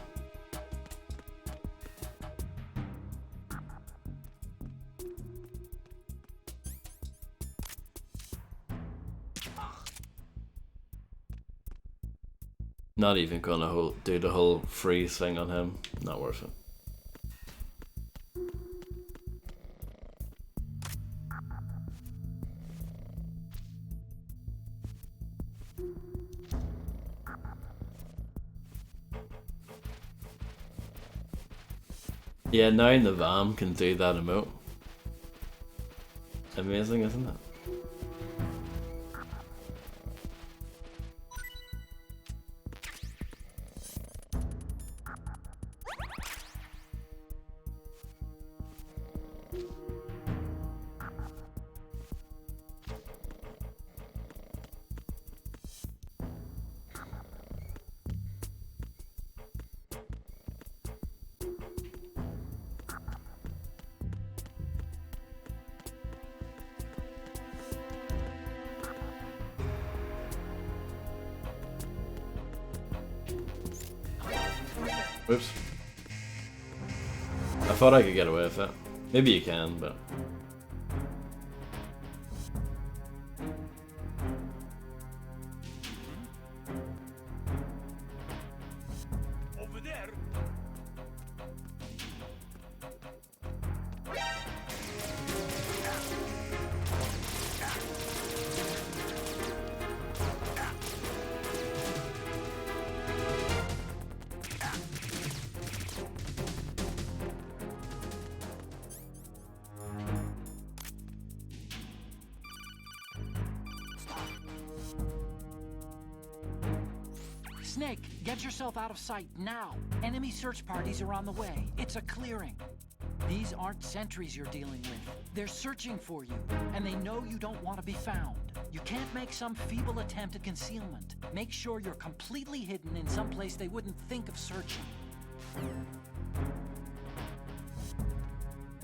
S1: Not even gonna do the whole freeze thing on him. Not worth it. Yeah, now Navam can do that emote. Amazing, isn't it? Oops. I thought I could get away with it. Maybe you can, but...
S3: Over there.
S4: Snake, get yourself out of sight now. Enemy search parties are on the way. It's a clearing. These aren't sentries you're dealing with. They're searching for you, and they know you don't want to be found. You can't make some feeble attempt at concealment. Make sure you're completely hidden in some place they wouldn't think of searching.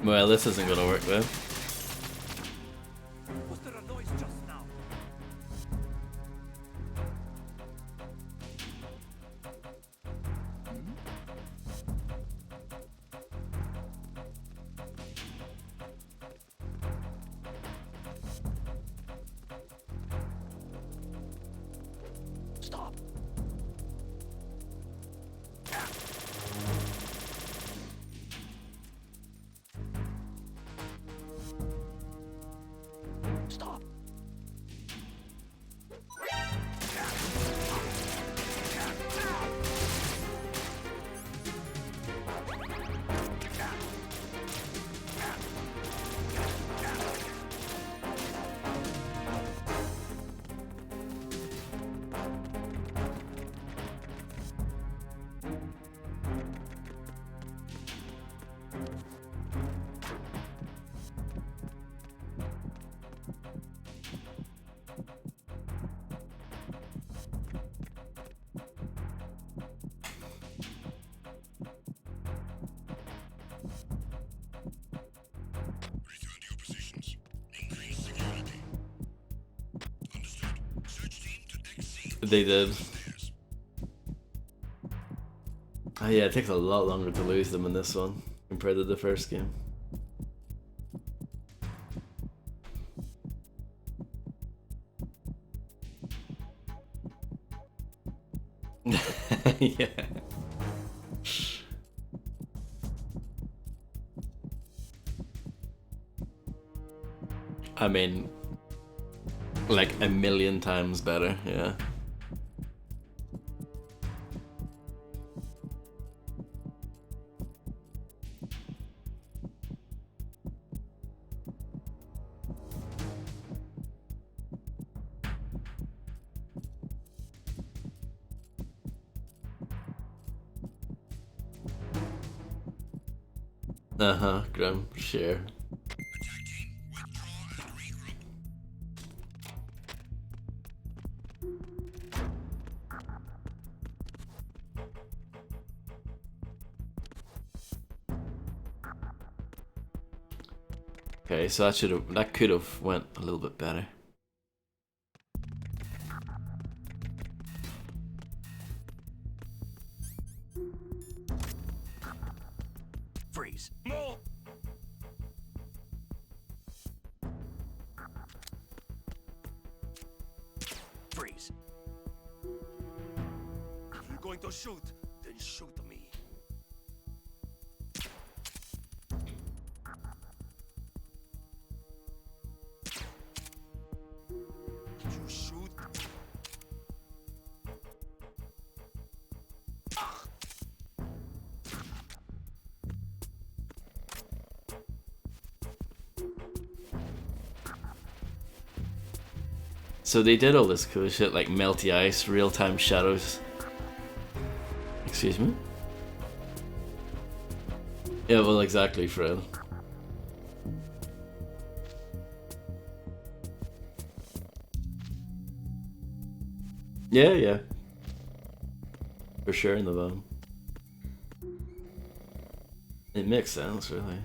S1: Well, this isn't gonna work though.
S3: Was there a noise just now? Stop. Stop.
S1: They did. Oh yeah, it takes a lot longer to lose them in this one compared to the first game. Yeah. I mean, like a million times better, yeah. Grim, sure. Okay, so that could have went a little bit better.
S3: Freeze. More. Freeze. If you're going to shoot, then shoot me. You shoot.
S1: So they did all this cool shit like melty ice, real-time shadows. Excuse me? Yeah, well, exactly, Fred. Yeah, yeah. For sure in the van. It makes sense, really.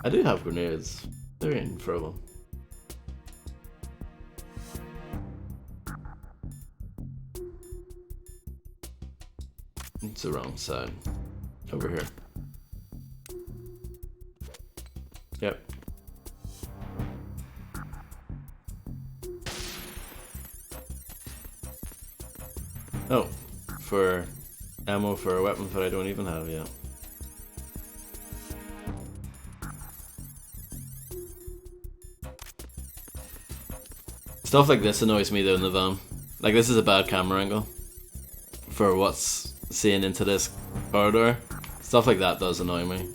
S1: I do have grenades. They're in trouble. It's the wrong side. Over here. Yep. Oh, for ammo for a weapon that I don't even have yet. Stuff like this annoys me though in the van. Like, this is a bad camera angle for what's seeing into this corridor. Stuff like that does annoy me.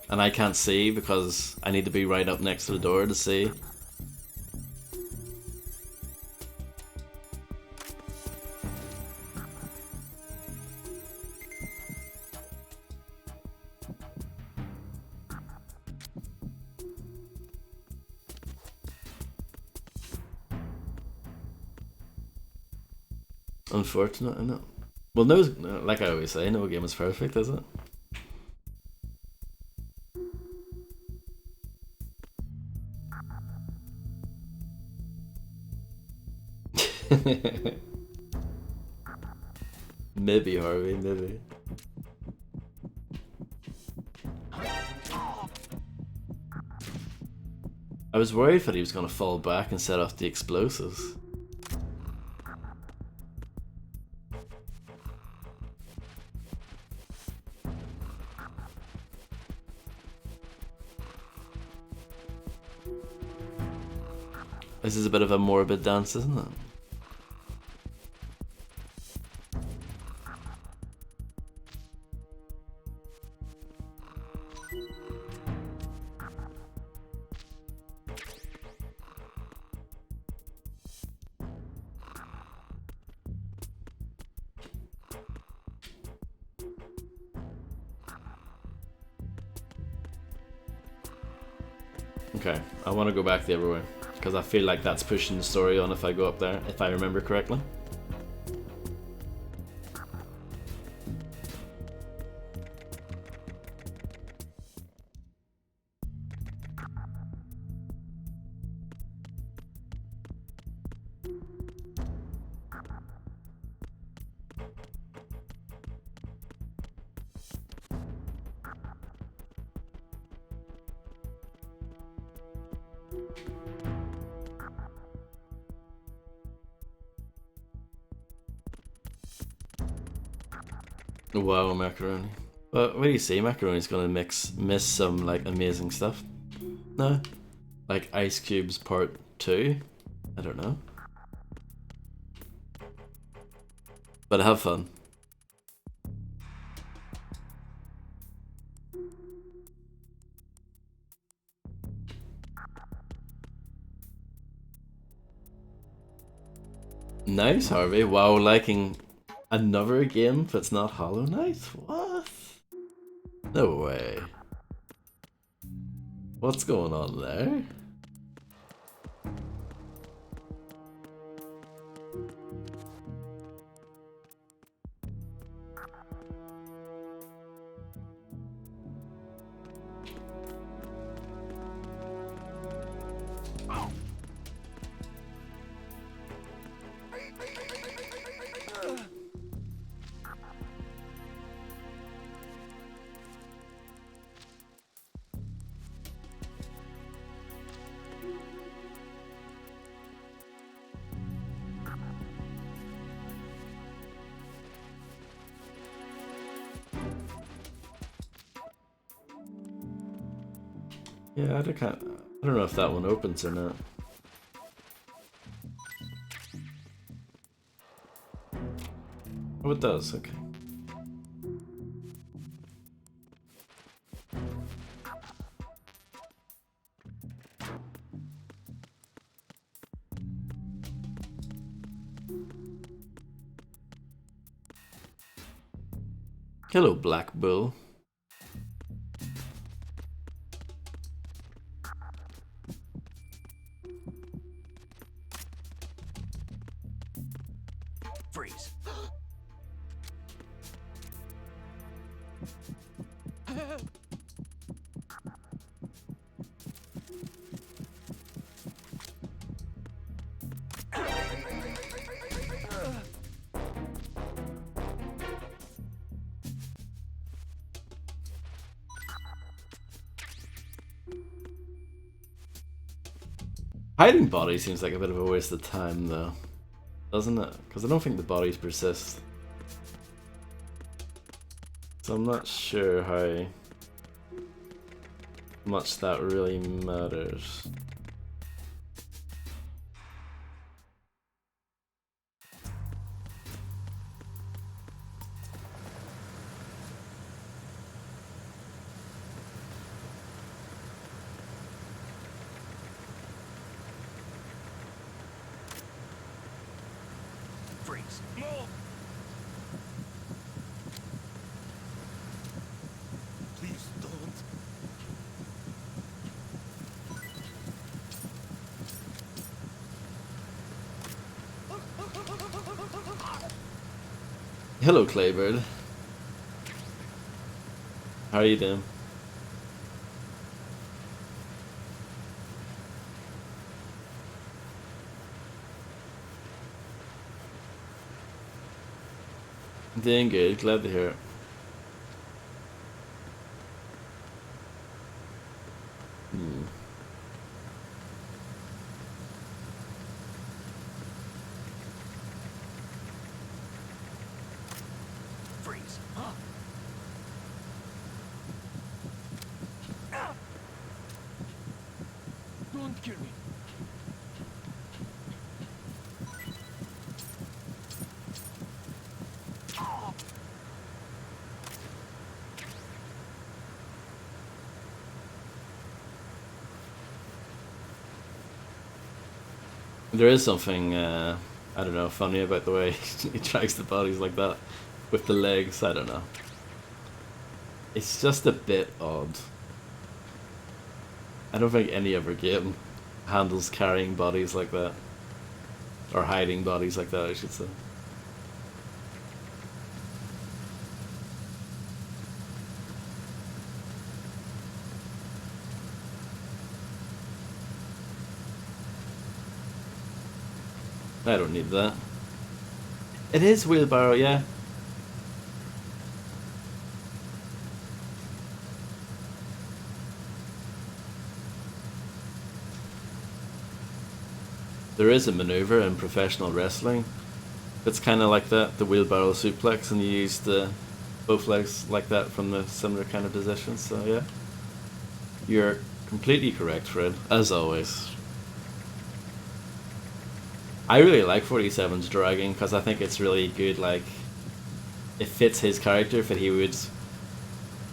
S1: And I can't see because I need to be right up next to the door to see. Unfortunate, I know. Well, no, like I always say, no game is perfect, is it? Maybe, Harvey, maybe. I was worried that he was going to fall back and set off the explosives. This is a bit of a morbid dance, isn't it? Okay, I want to go back the other way, because I feel like that's pushing the story on if I go up there, if I remember correctly. Wow, macaroni. But what do you say? Macaroni's gonna miss some like amazing stuff. No, like Ice Cube's Part 2. I don't know. But have fun. Nice, Harvey. Wow, liking another game that's not Hollow Knight? What? No way. What's going on there? Yeah, I don't know if that one opens or not. Oh, it does, okay. Hello, Black Bull.
S2: Freeze.
S1: Hiding bodies seems like a bit of a waste of time, though. Doesn't it? Because I don't think the bodies persist. So I'm not sure how much that really matters.
S2: Freeze.
S3: Move!
S2: Please don't.
S1: Hello, Claybird. How are you doing? Doing good, glad to hear it.
S2: Freeze.
S3: Don't kill me.
S1: There is something, I don't know, funny about the way he tracks the bodies like that with the legs. I don't know. It's just a bit odd. I don't think any other game handles carrying bodies like that. Or hiding bodies like that, I should say. I don't need that. It is wheelbarrow, yeah. There is a maneuver in professional wrestling that's kind of like that, the wheelbarrow suplex, and you use the both legs like that from the similar kind of positions. So yeah, you're completely correct, Fred, as always. I really like 47's dragging because I think it's really good. Like, it fits his character, but he would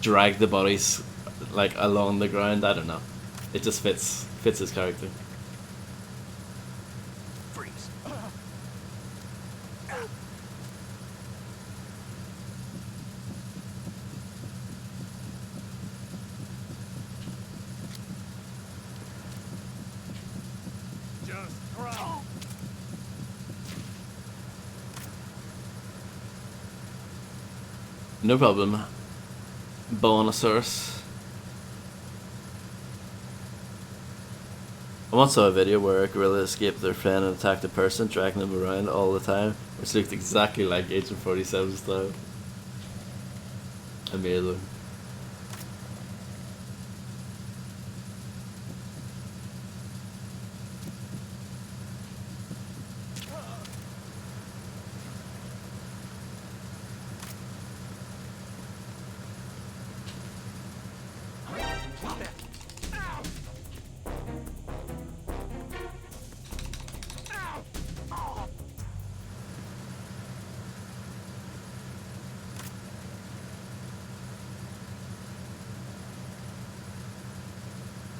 S1: drag the bodies like along the ground. I don't know. It just fits his character.
S2: Freeze.
S3: Just crawl.
S1: No problem. Bonosaurus. I once saw a video where a gorilla escaped their friend and attacked a person, dragging them around all the time, which looked exactly like Agent 47 style. Amazing.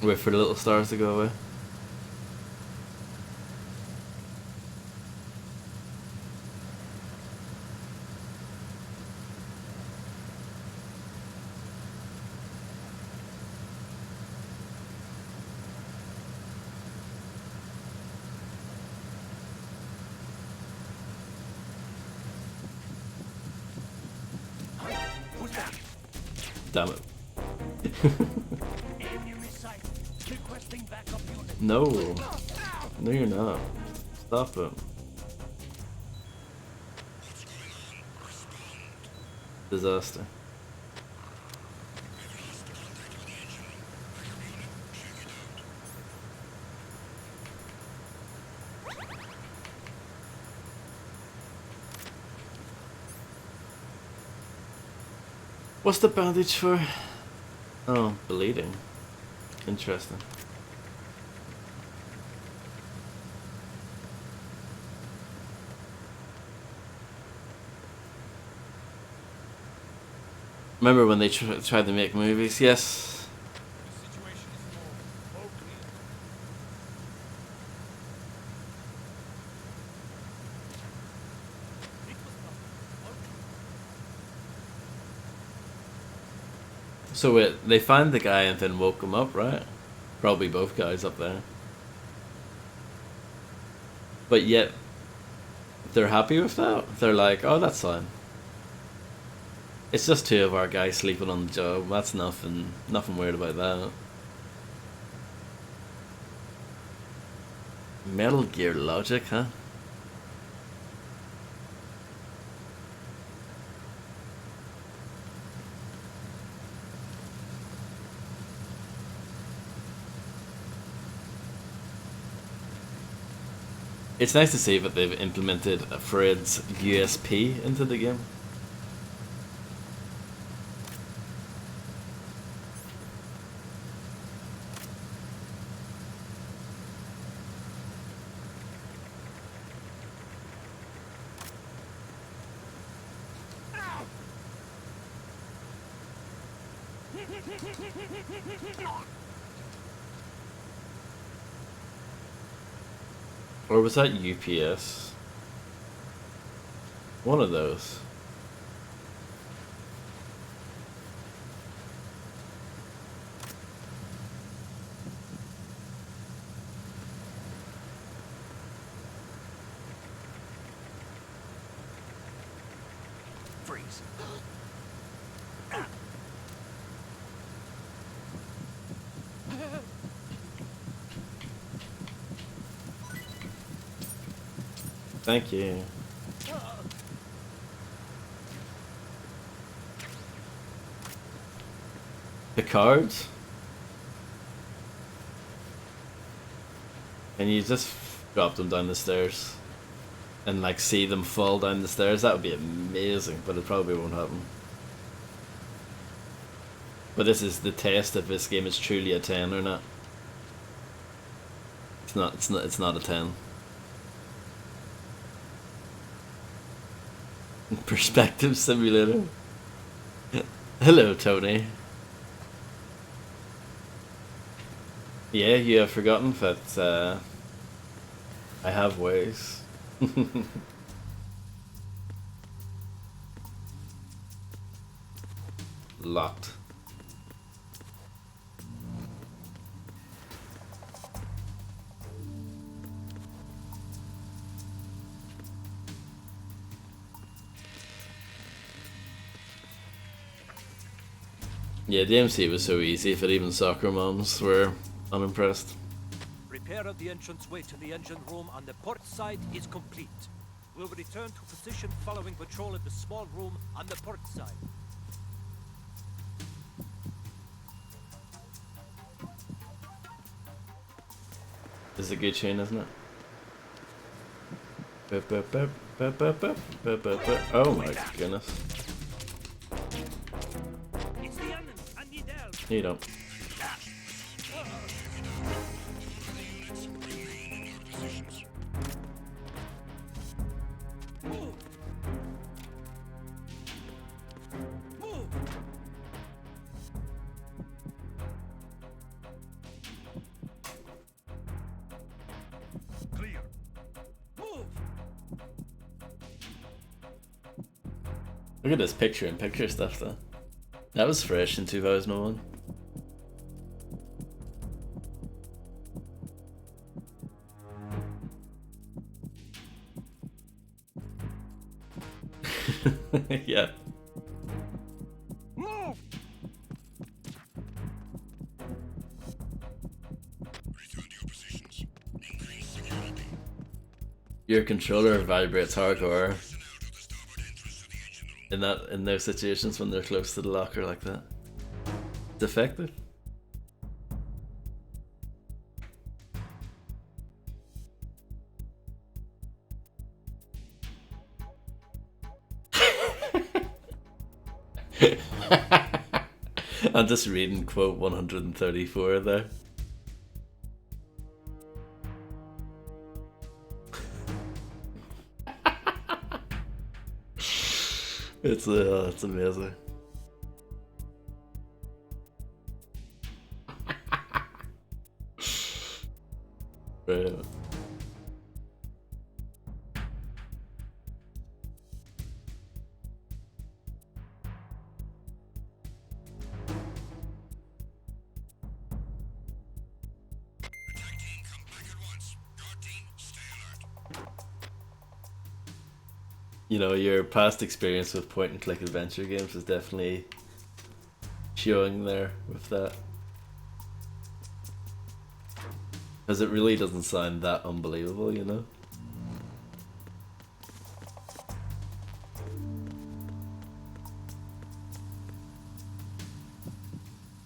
S1: Wait for the little stars to go away. Damn it.
S3: Enemy sight. Requesting backup unit.
S1: No. No, you're not. Stop it. Disaster. What's the bandage for? Oh, bleeding. Interesting. Remember when they tried to make movies? Yes.
S3: The situation is all clear. It was not.
S1: So wait, they found the guy and then woke him up, right? Probably both guys up there. But yet, they're happy with that? They're like, oh, that's fine. It's just two of our guys sleeping on the job. That's nothing weird about that. Metal Gear logic, huh? It's nice to see that they've implemented Fred's USP into the game. Or was that UPS? One of those.
S2: Freeze.
S1: Thank you. Picard? And you just drop them down the stairs and like see them fall down the stairs? That would be amazing, but it probably won't happen. But this is the test if this game is truly a 10 or not. It's not a 10. Perspective simulator. Hello, Tony. Yeah, you have forgotten that I have ways. Locked. Yeah, DMC was so easy that even soccer moms were unimpressed.
S3: Repair of the entranceway to the engine room on the port side is complete. We'll return to position following patrol of the small room on the port side.
S1: This is a good tune, isn't it? Oh my goodness.
S3: It's the enemy. I need help.
S1: You don't.
S3: Move. Move. Clear. Move.
S1: Look at this picture-in-picture stuff though. That was fresh in 2001. Yeah.
S3: Move.
S1: Your controller vibrates hardcore in those situations when they're close to the locker like that. It's effective. I'm just reading quote 134 there. It's amazing. Right. You know, your past experience with point and click adventure games is definitely showing there with that. Because it really doesn't sound that unbelievable, you know?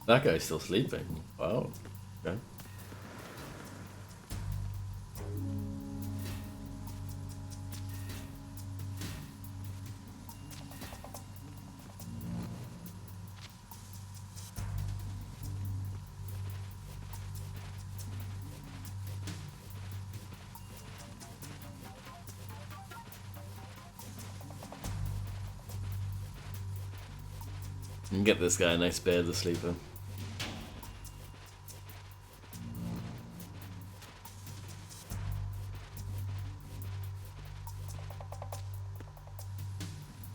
S1: That guy's still sleeping. Wow. Okay. And get this guy a nice bed to sleep in.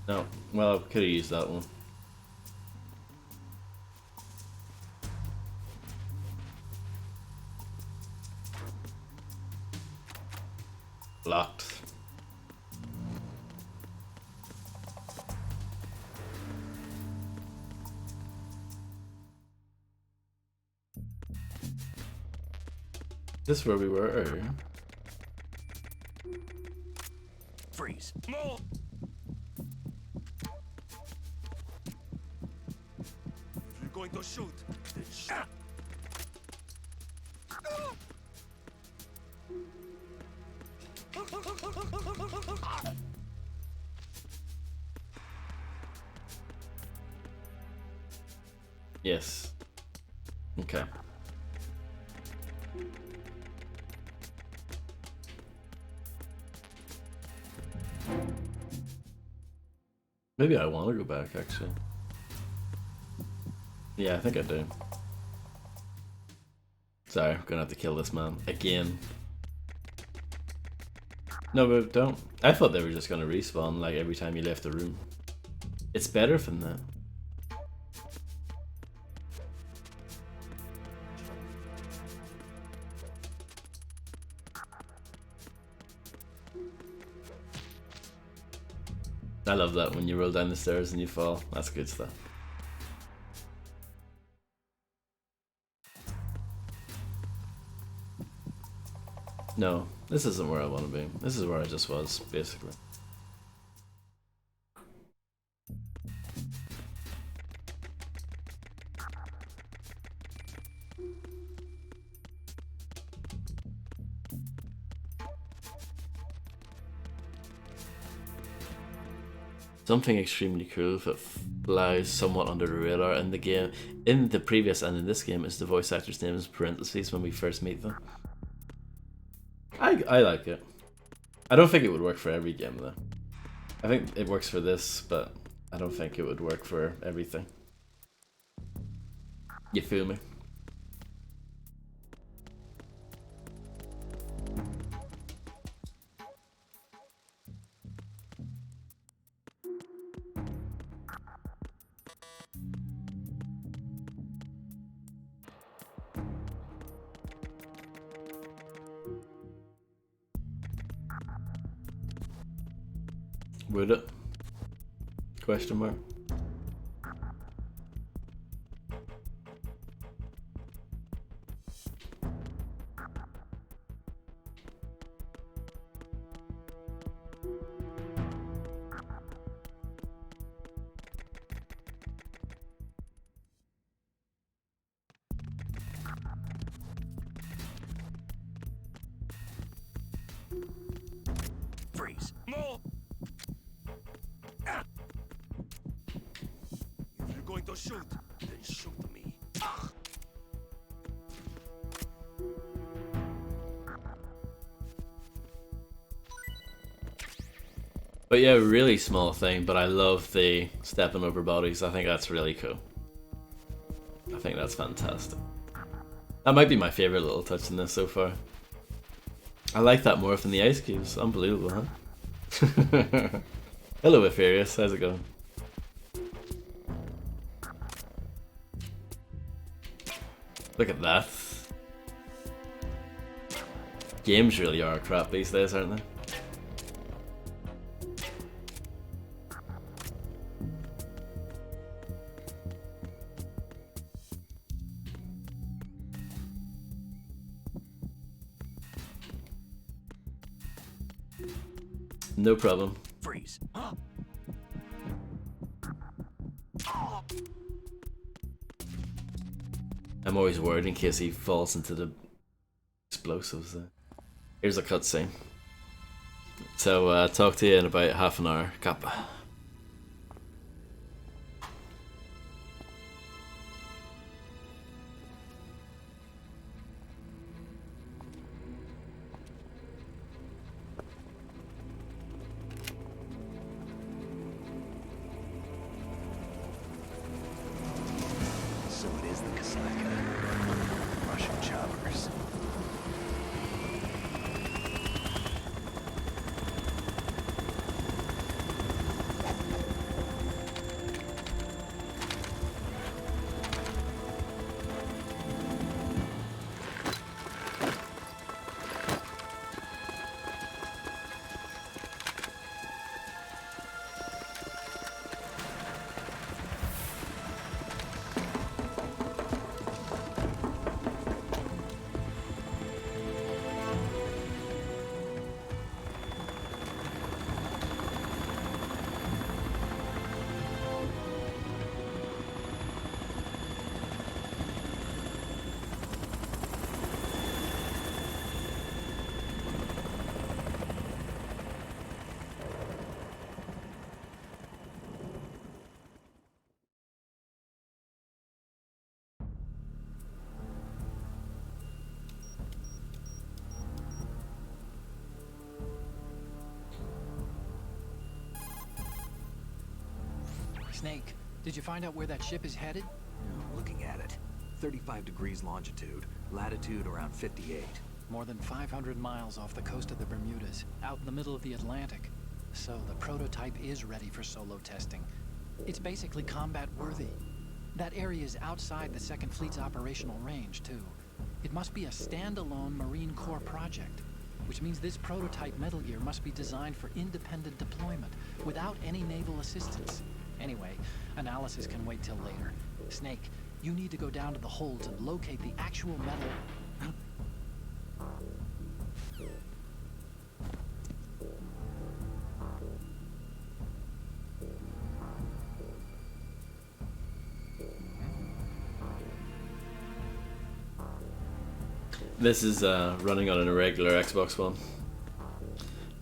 S1: No, well, I could have used that one. Locked. This is where we were earlier.
S3: Freeze. Move. If you're going to shoot, then shoot.
S1: Yes. Okay. Maybe I want to go back, actually. Yeah, I think I do. Sorry, I'm gonna have to kill this man again. No, but don't. I thought they were just gonna respawn like every time you left the room. It's better than that. I love that when you roll down the stairs and you fall. That's good stuff. No, this isn't where I want to be. This is where I just was, basically. Something extremely cool that flies somewhat under the radar in the game, in the previous and in this game, is the voice actor's name is parentheses when we first meet them. I like it. I don't think it would work for every game though. I think it works for this, but I don't think it would work for everything. You feel me? Would it? Question mark.
S3: Freeze! More! If you're going to shoot, then shoot me.
S1: But yeah, really small thing, but I love the stepping over bodies. I think that's really cool. I think that's fantastic. That might be my favorite little touch in this so far. I like that more than the ice cubes. Unbelievable, huh? Hello, Epharius. How's it going? Look at that. Games really are crap these days, aren't they? No problem.
S3: Freeze!
S1: I'm always worried in case he falls into the explosives there. Here's a cutscene. So, talk to you in about half an hour. Kappa.
S2: So it is the Kasaka. Russian choppers.
S4: Snake, did you find out where that ship is headed?
S2: Looking at it. 35 degrees longitude, latitude around 58.
S4: More than 500 miles off the coast of the Bermudas, out in the middle of the Atlantic. So the prototype is ready for solo testing. It's basically combat-worthy. That area is outside the Second Fleet's operational range, too. It must be a standalone Marine Corps project, which means this prototype Metal Gear must be designed for independent deployment, without any naval assistance. Anyway, analysis can wait till later. Snake, you need to go down to the holds and locate the actual metal...
S1: This is running on an irregular Xbox One.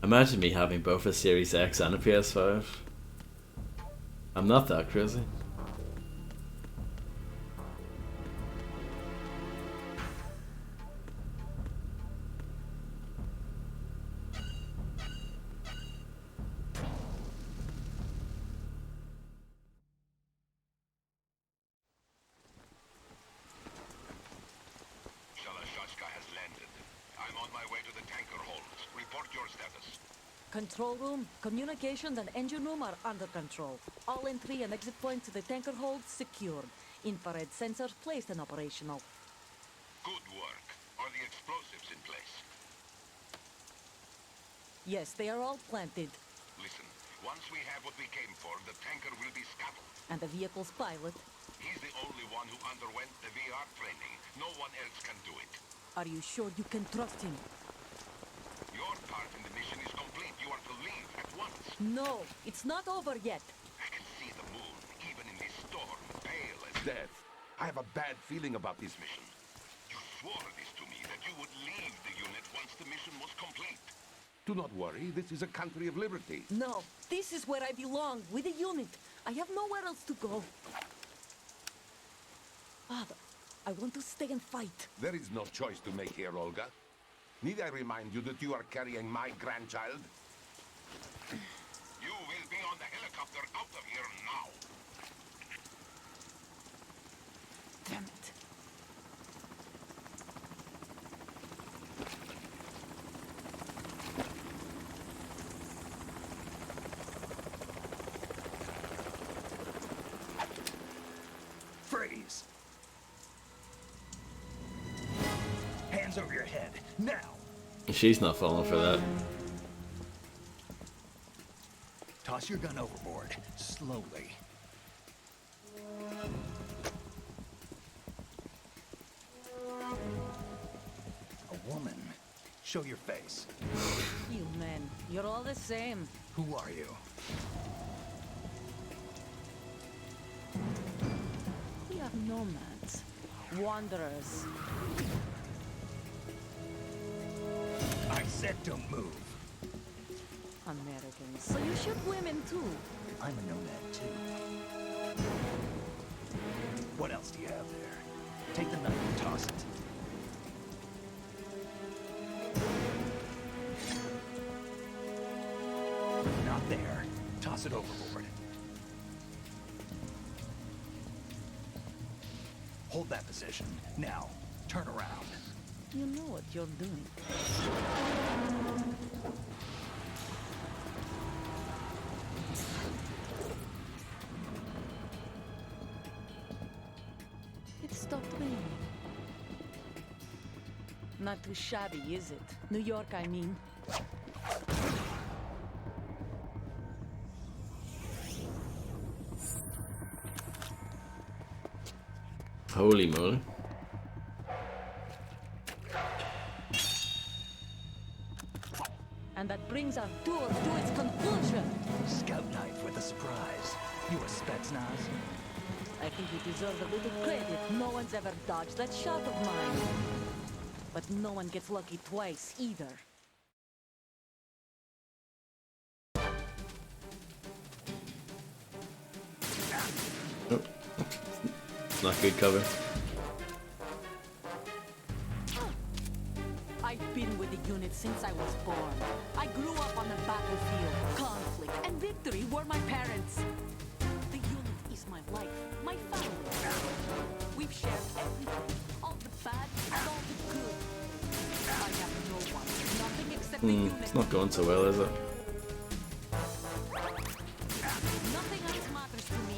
S1: Imagine me having both a Series X and a PS5. I'm not that crazy.
S5: Shalashashka has landed. I'm on my way to the tanker holds. Report your status.
S6: Control room, communications and engine room are under control. All entry and exit points to the tanker hold secured. Infrared sensors placed and operational.
S5: Good work. Are the explosives in place?
S6: Yes, they are all planted.
S5: Listen, once we have what we came for, the tanker will be scuttled.
S6: And the vehicle's pilot.
S5: He's the only one who underwent the VR training. No one else can do it.
S6: Are you sure you can trust him?
S5: Your part in the mission is complete. You are to leave at once.
S6: No, it's not over yet.
S5: I can see the moon, even in this storm, pale as death. I have a bad feeling about this mission. You swore this to me, that you would leave the unit once the mission was complete. Do not worry, this is a country of liberty.
S6: No, this is where I belong, with the unit. I have nowhere else to go. Father, I want to stay and fight.
S5: There is no choice to make here, Olga. Need I remind you that you are carrying my grandchild? You will be on the helicopter out of here now.
S6: Damn it.
S2: Freeze! Hands over your head, now!
S1: She's not falling for that.
S2: Toss your gun overboard, slowly. A woman. Show your face.
S6: You men, you're all the same.
S2: Who are you?
S6: We are nomads, wanderers.
S2: I said don't move.
S6: Americans, so you shoot women too.
S2: I'm a nomad too. What else do you have there? Take the knife and toss it. Not there. Toss it overboard. Hold that position. Now, turn around.
S6: You know what you're doing. It stopped raining. Not too shabby, is it? New York, I mean.
S1: Holy moly.
S6: And that brings our tour to its conclusion.
S2: Scout knife with a surprise. You a Spetsnaz?
S6: I think you deserve a little credit. No one's ever dodged that shot of mine. But no one gets lucky twice, either.
S1: Oh. Not good cover.
S6: I've been with the unit since I was born. I grew up on the battlefield. Conflict and victory were my parents. The unit is my life, my family. We've shared everything, all the bad and all the good. I have no one, nothing except the unit.
S1: It's not going so well, is it?
S6: Nothing else matters to me.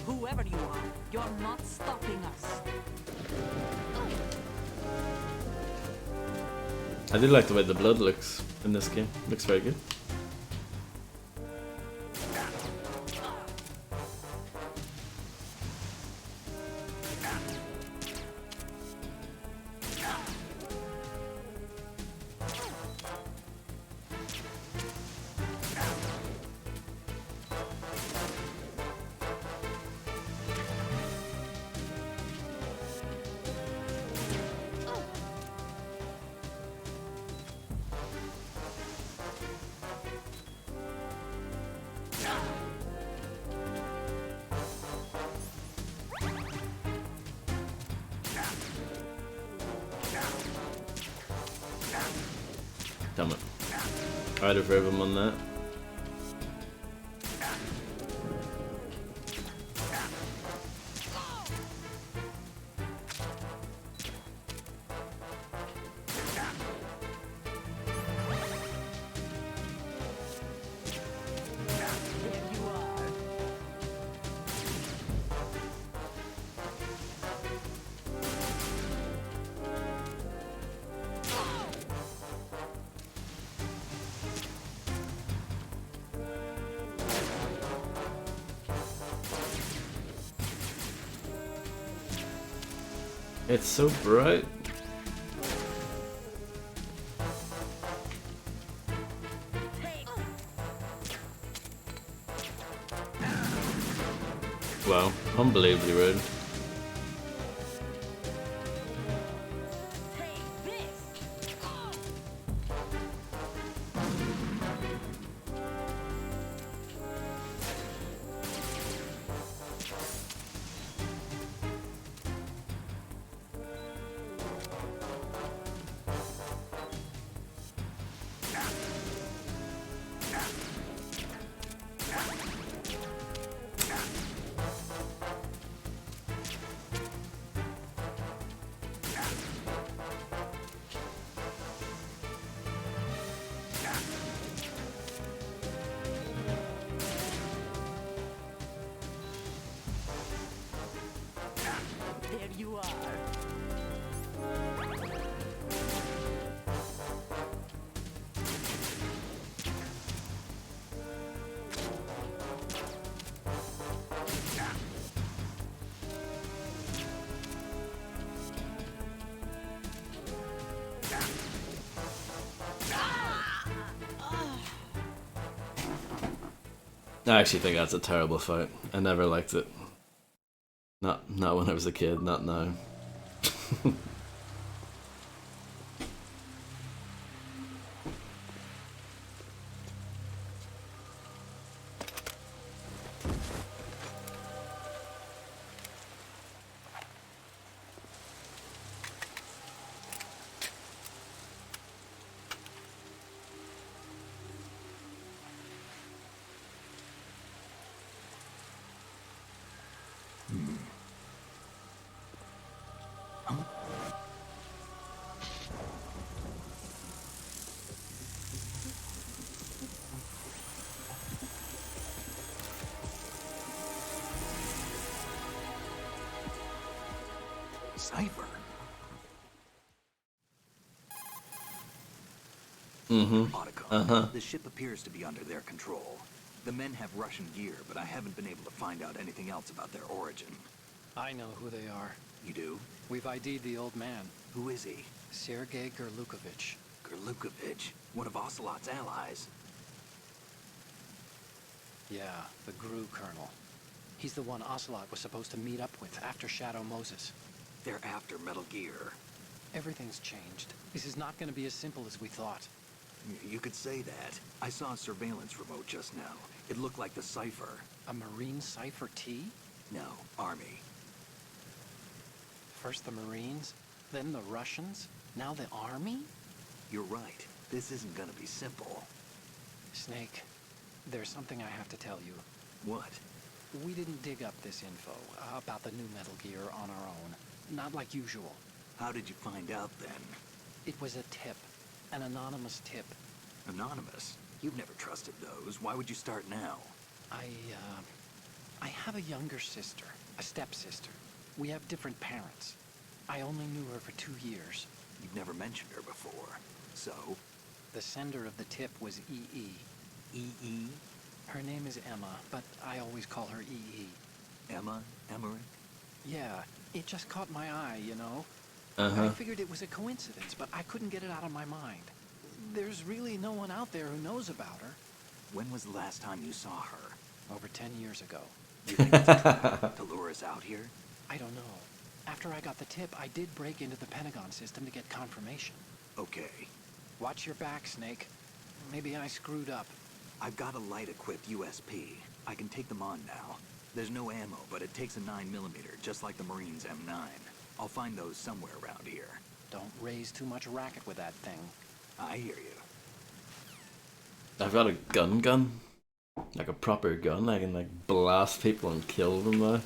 S6: Whoever you are, you're not stopping us.
S1: I do like the way the blood looks in this game. Looks very good. Damn it. I'd have rev him on that. It's so bright. Wow, unbelievably rude.
S6: There you are.
S1: I actually think that's a terrible fight. I never liked it. Not when I was a kid, not now.
S2: Cipher? Otacon, the ship appears to be under their control. The men have Russian gear, but I haven't been able to find out anything else about their origin.
S4: I know who they are.
S2: You do?
S4: We've ID'd the old man,
S2: Who is he?
S4: Sergei Gerlukovich.
S2: Gerlukovich, one of Ocelot's allies.
S4: Yeah, the GRU colonel. He's the one Ocelot was supposed to meet up with after Shadow Moses.
S2: They're after Metal Gear.
S4: Everything's changed. This is not going to be as simple as we thought.
S2: You could say that. I saw a surveillance remote just now. It looked like the Cipher.
S4: A Marine Cipher T?
S2: No, Army.
S4: First the Marines, then the Russians, now the Army?
S2: You're right. This isn't gonna be simple.
S4: Snake, there's something I have to tell you.
S2: What?
S4: We didn't dig up this info about the new Metal Gear on our own. Not like usual.
S2: How did you find out then?
S4: It was a tip. An anonymous tip.
S2: Anonymous? You've never trusted those. Why would you start now?
S4: I have a younger sister, a stepsister. We have different parents. I only knew her for 2 years.
S2: You've never mentioned her before. So?
S4: The sender of the tip was EE.
S2: E.E.?
S4: Her name is Emma, but I always call her EE.
S2: Emma? Emmerich?
S4: Yeah, it just caught my eye, you know?
S1: Uh-huh.
S4: I figured it was a coincidence, but I couldn't get it out of my mind. There's really no one out there who knows about her.
S2: When was the last time you saw her?
S4: Over 10 years ago.
S2: You think it's a trap to lure us out here?
S4: I don't know. After I got the tip, I did break into the Pentagon system to get confirmation.
S2: Okay.
S4: Watch your back, Snake. Maybe I screwed up.
S2: I've got a light-equipped USP. I can take them on now. There's no ammo, but it takes a 9mm, just like the Marines' M9. I'll find those somewhere around here.
S4: Don't raise too much racket with that thing.
S2: I hear you.
S1: I've got a gun. Like a proper gun. I can like blast people and kill them now.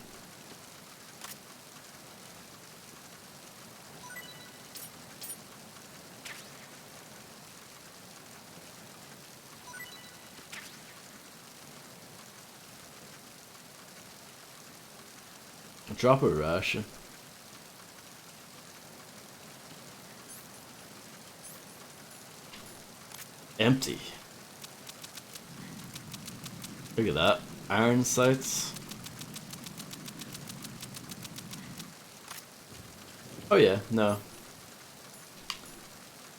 S1: Drop a ration. Empty. Look at that. Iron sights. Oh yeah, no.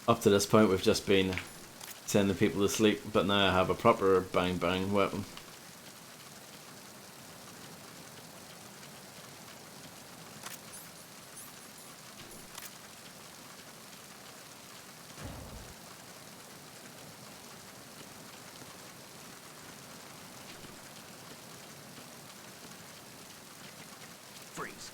S1: Up to this point we've just been sending people to sleep, but now I have a proper bang bang weapon.
S2: Freeze.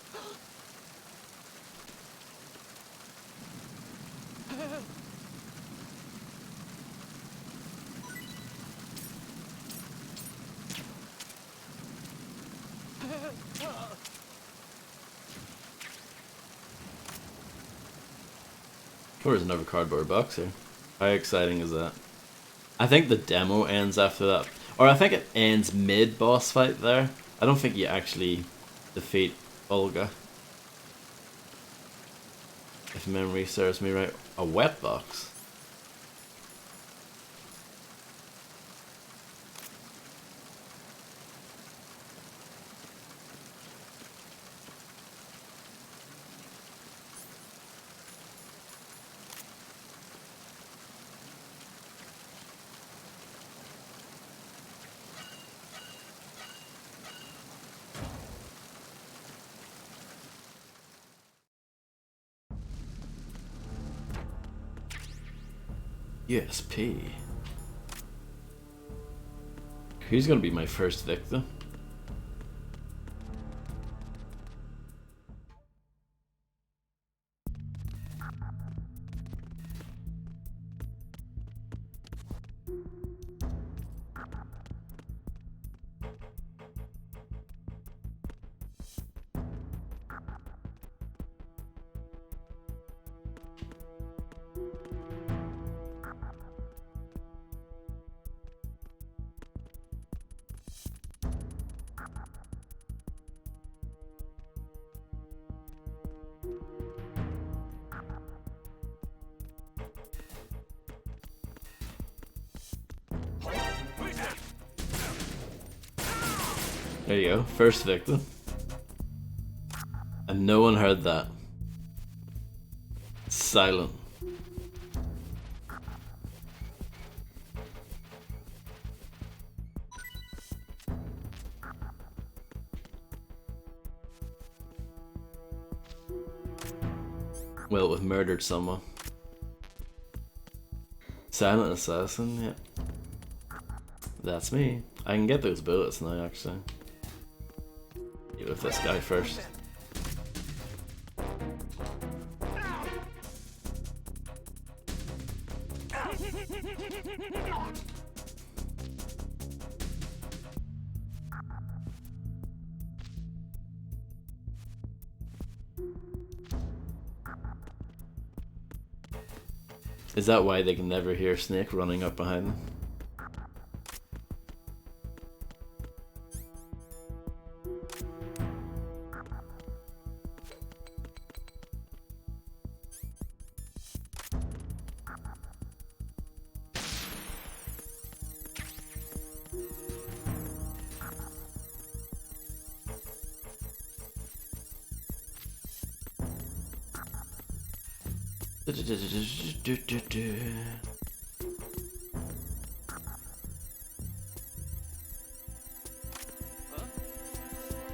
S1: There's another cardboard box here. How exciting is that? I think the demo ends after that. Or I think it ends mid-boss fight there. I don't think you actually defeat Olga. If memory serves me right. A wet box. USP. Who's gonna be my first victim? There you go, first victim. And no one heard that. Silent. Well, we've murdered someone. Silent assassin, yeah. That's me. I can get those bullets now, actually. Deal with this guy first. Is that why they can never hear Snake running up behind them?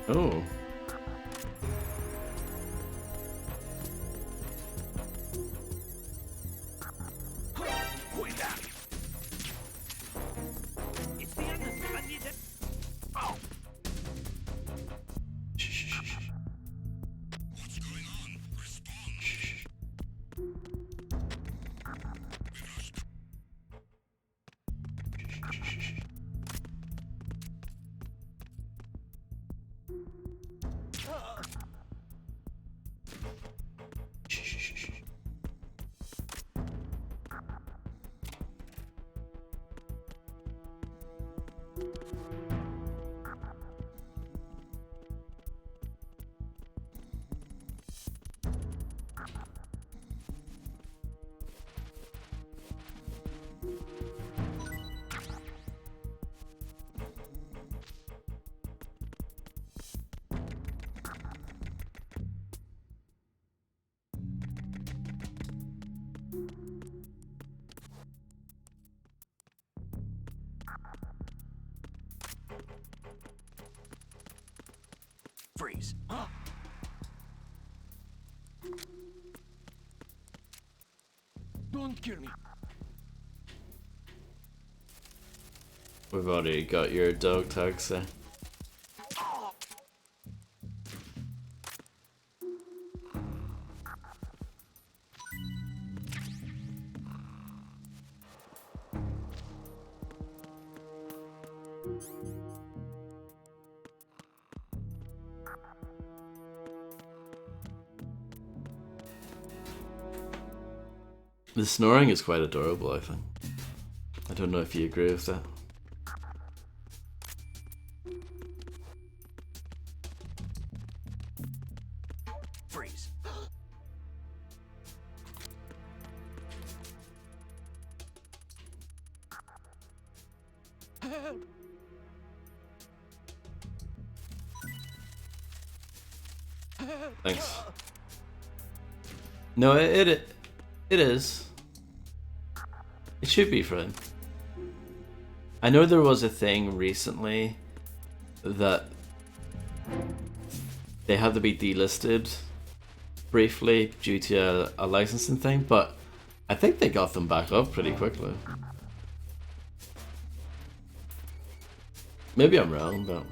S1: Oh.
S3: It's the end. I need it. Oh.
S5: What's going on? Respond.
S2: Freeze.
S5: Don't kill me.
S1: We've already got your dog tags there. The snoring is quite adorable, I think. I don't know if you agree with that.
S2: Freeze.
S1: Thanks. No, it is. It should be fine. I know there was a thing recently that they had to be delisted briefly due to a licensing thing, but I think they got them back up pretty quickly. Maybe I'm wrong, but...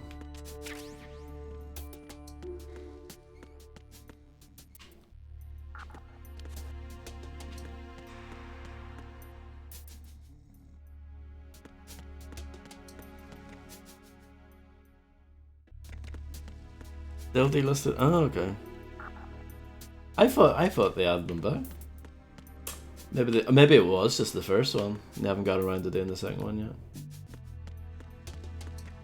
S1: They'll delist it? Oh, okay. I thought they added them back. Maybe it was just the first one. They haven't got around to doing the second one yet.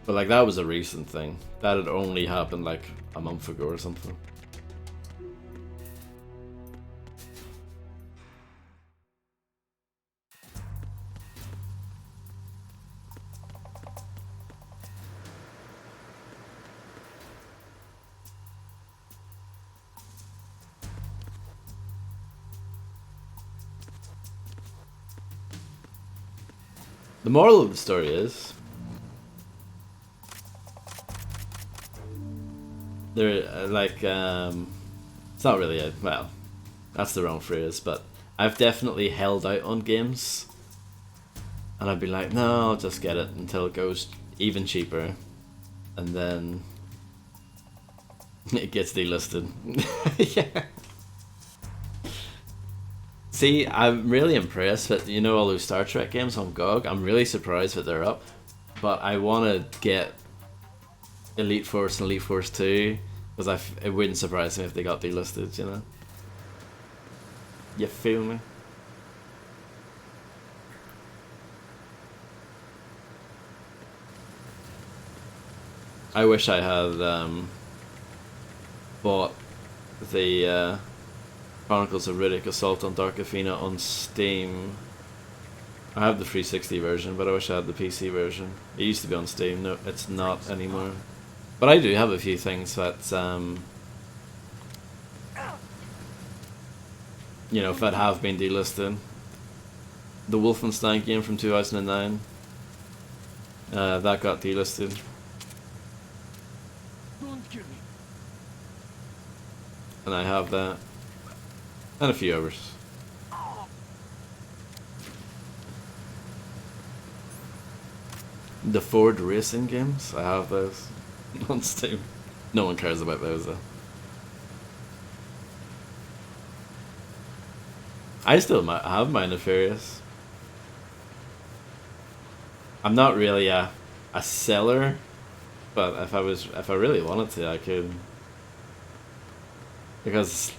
S1: But like that was a recent thing. That had only happened like a month ago or something. The moral of the story is there, it's not really a, well, that's the wrong phrase, but I've definitely held out on games and I'd be like, no, I'll just get it until it goes even cheaper, and then it gets delisted. Yeah. See, I'm really impressed that, you know, all those Star Trek games on GOG. I'm really surprised that they're up, but I want to get Elite Force and Elite Force 2 because it wouldn't surprise me if they got delisted. You know, you feel me? I wish I had bought the Chronicles of Riddick Assault on Dark Athena on Steam. I have the 360 version, but I wish I had the PC version. It used to be on Steam. No, it's not anymore. But I do have a few things that, you know, that have been delisted. The Wolfenstein game from 2009, that got delisted. And I have that. And a few others. The Ford racing games, I have those on Steam. No one cares about those though. I still have my Nefarious. I'm not really a seller, but if I really wanted to, I could. Because,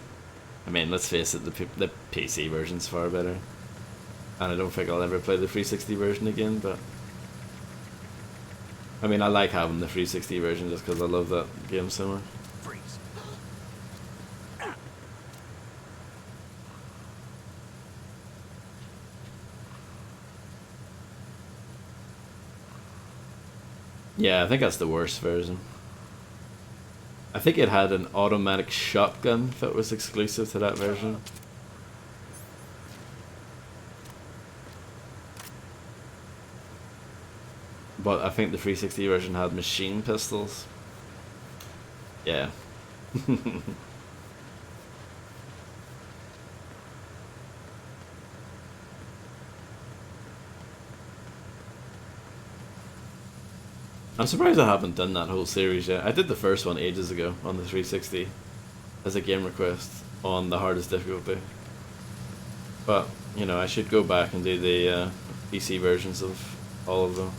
S1: I mean, let's face it, the PC version's far better. And I don't think I'll ever play the 360 version again, but... I mean, I like having the 360 version just because I love that game so much. Yeah, I think that's the worst version. I think it had an automatic shotgun that was exclusive to that version. But I think the 360 version had machine pistols. Yeah. I'm surprised I haven't done that whole series yet. I did the first one ages ago on the 360 as a game request on the hardest difficulty. But, you know, I should go back and do the PC versions of all of them.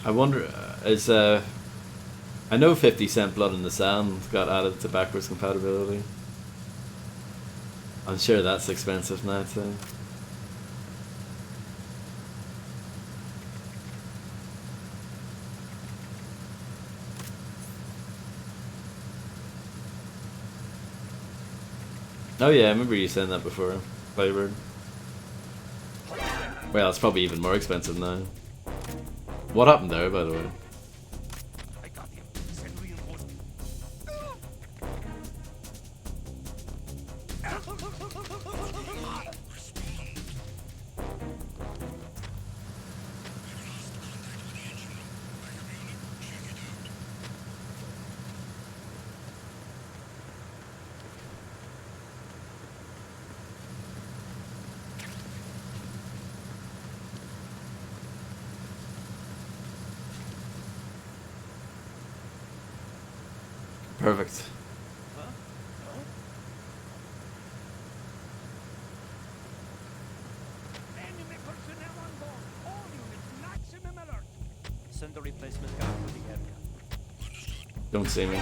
S1: I wonder, I know 50 Cent Blood in the Sand got added to backwards compatibility. I'm sure that's expensive now too. Oh yeah, I remember you saying that before, Flavored. Well, it's probably even more expensive now. What happened there, by the way? Perfect.
S3: Enemy personnel on board. All units, maximum alert. Send a replacement car for the area.
S1: Don't see me.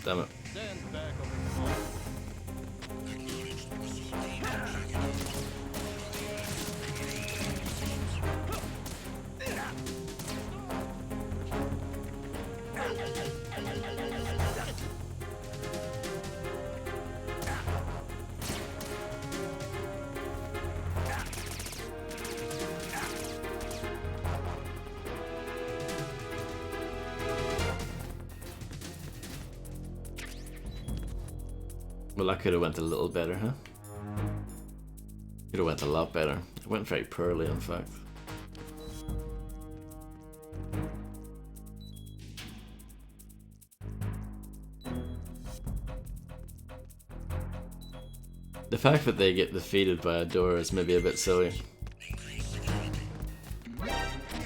S1: Damn it.
S3: Stand back on the floor.
S1: Well, that could have went a little better, huh? Could have went a lot better. It went very poorly, in fact. The fact that they get defeated by a door is maybe a bit silly.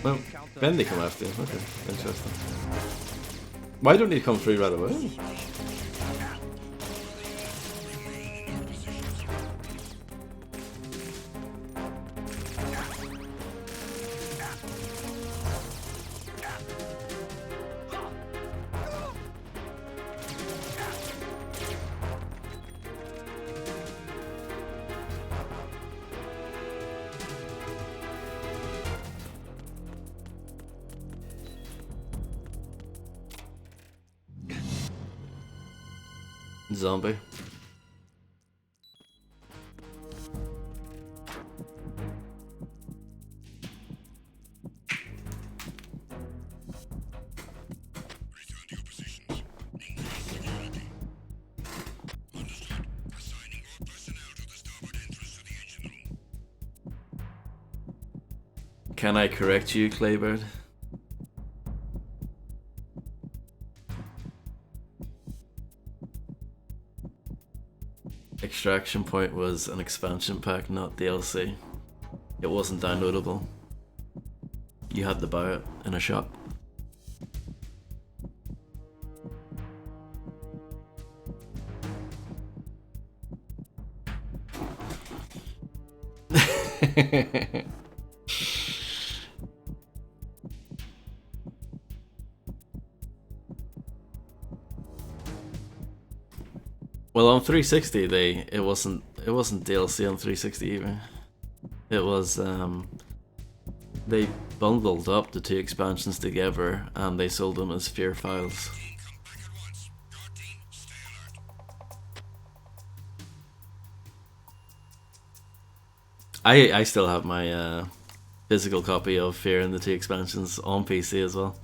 S1: Well, then they come after you. Okay, interesting. Why don't they come through right away? Zombie. Can I correct you, Claybird? Extraction Point was an expansion pack, not DLC. It wasn't downloadable. You had to buy it in a shop. Well, on 360 it wasn't DLC on 360 either. It was they bundled up the two expansions together and they sold them as Fear files. I still have my physical copy of Fear and the two expansions on PC as well.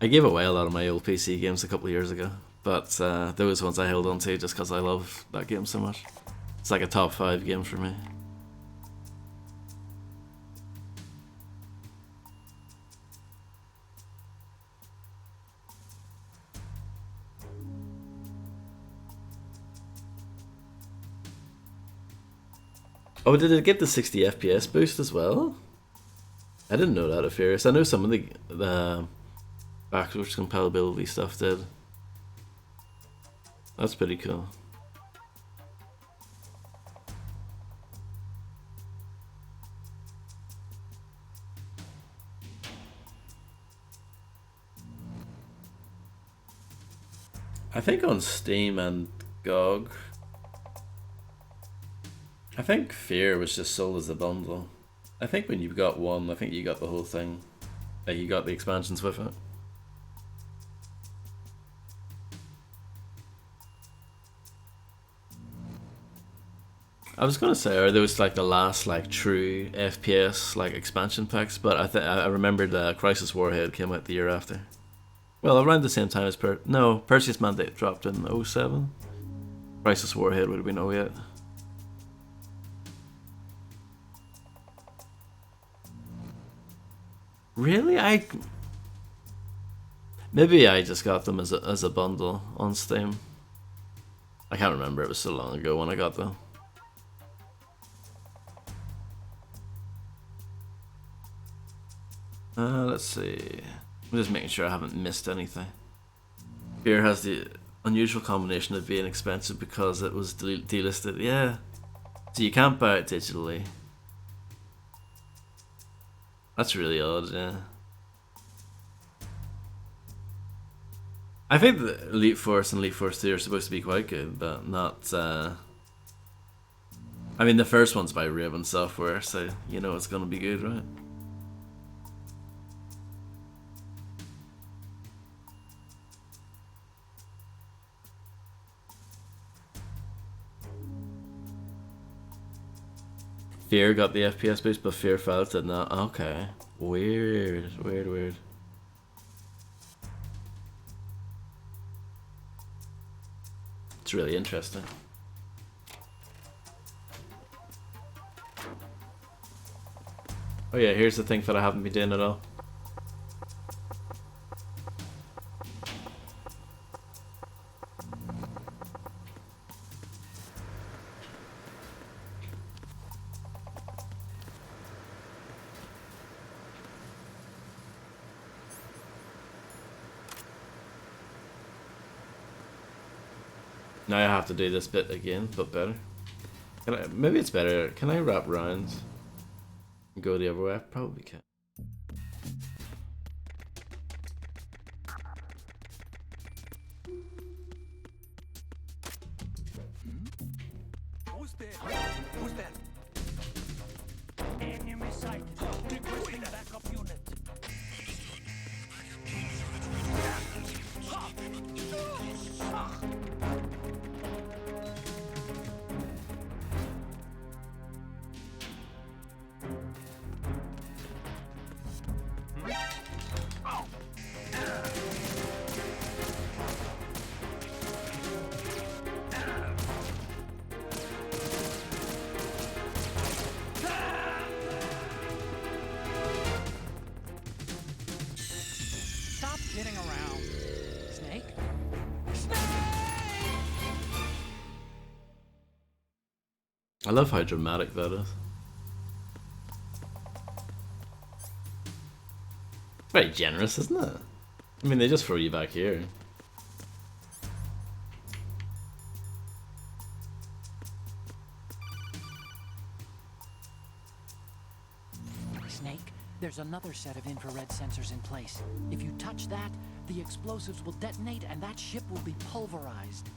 S1: I gave away a lot of my old PC games a couple of years ago, but those ones I held on to just because I love that game so much. It's like a top 5 game for me. Oh, did it get the 60 FPS boost as well? I didn't know that at Furious. I know some of the backwards compatibility stuff did. That's pretty cool. I think on Steam and GOG, I think Fear was just sold as a bundle. I think when you got one, I think you got the whole thing. Like you got the expansions with it. I was gonna say, are those like the last like true FPS like expansion packs? But I remembered Crisis Warhead came out the year after. Well, around the same time as Perseus Mandate dropped in 07. Crisis Warhead would have been 08. Really? Maybe I just got them as a bundle on Steam. I can't remember, it was so long ago when I got them. Let's see. I'm just making sure I haven't missed anything. Fear has the unusual combination of being expensive because it was delisted. Yeah. So you can't buy it digitally. That's really odd, yeah. I think that Elite Force and Elite Force 2 are supposed to be quite good, but not... I mean, the first one's by Raven Software, so you know it's gonna be good, right? Fear got the FPS boost, but Fear Files did not. Okay. Weird. It's really interesting. Oh yeah, here's the thing that I haven't been doing at all. Now I have to do this bit again, but better. Maybe it's better. Can I wrap round and go the other way? I probably can.
S3: Who's there? Who's there? Enemy sighted. Requesting backup unit.
S4: Stop kidding around. Snake?
S1: I love how dramatic that is. Very generous, isn't it? I mean, they just throw you back here.
S4: Snake, there's another set of infrared sensors in place. If you touch that, the explosives will detonate and that ship will be pulverized.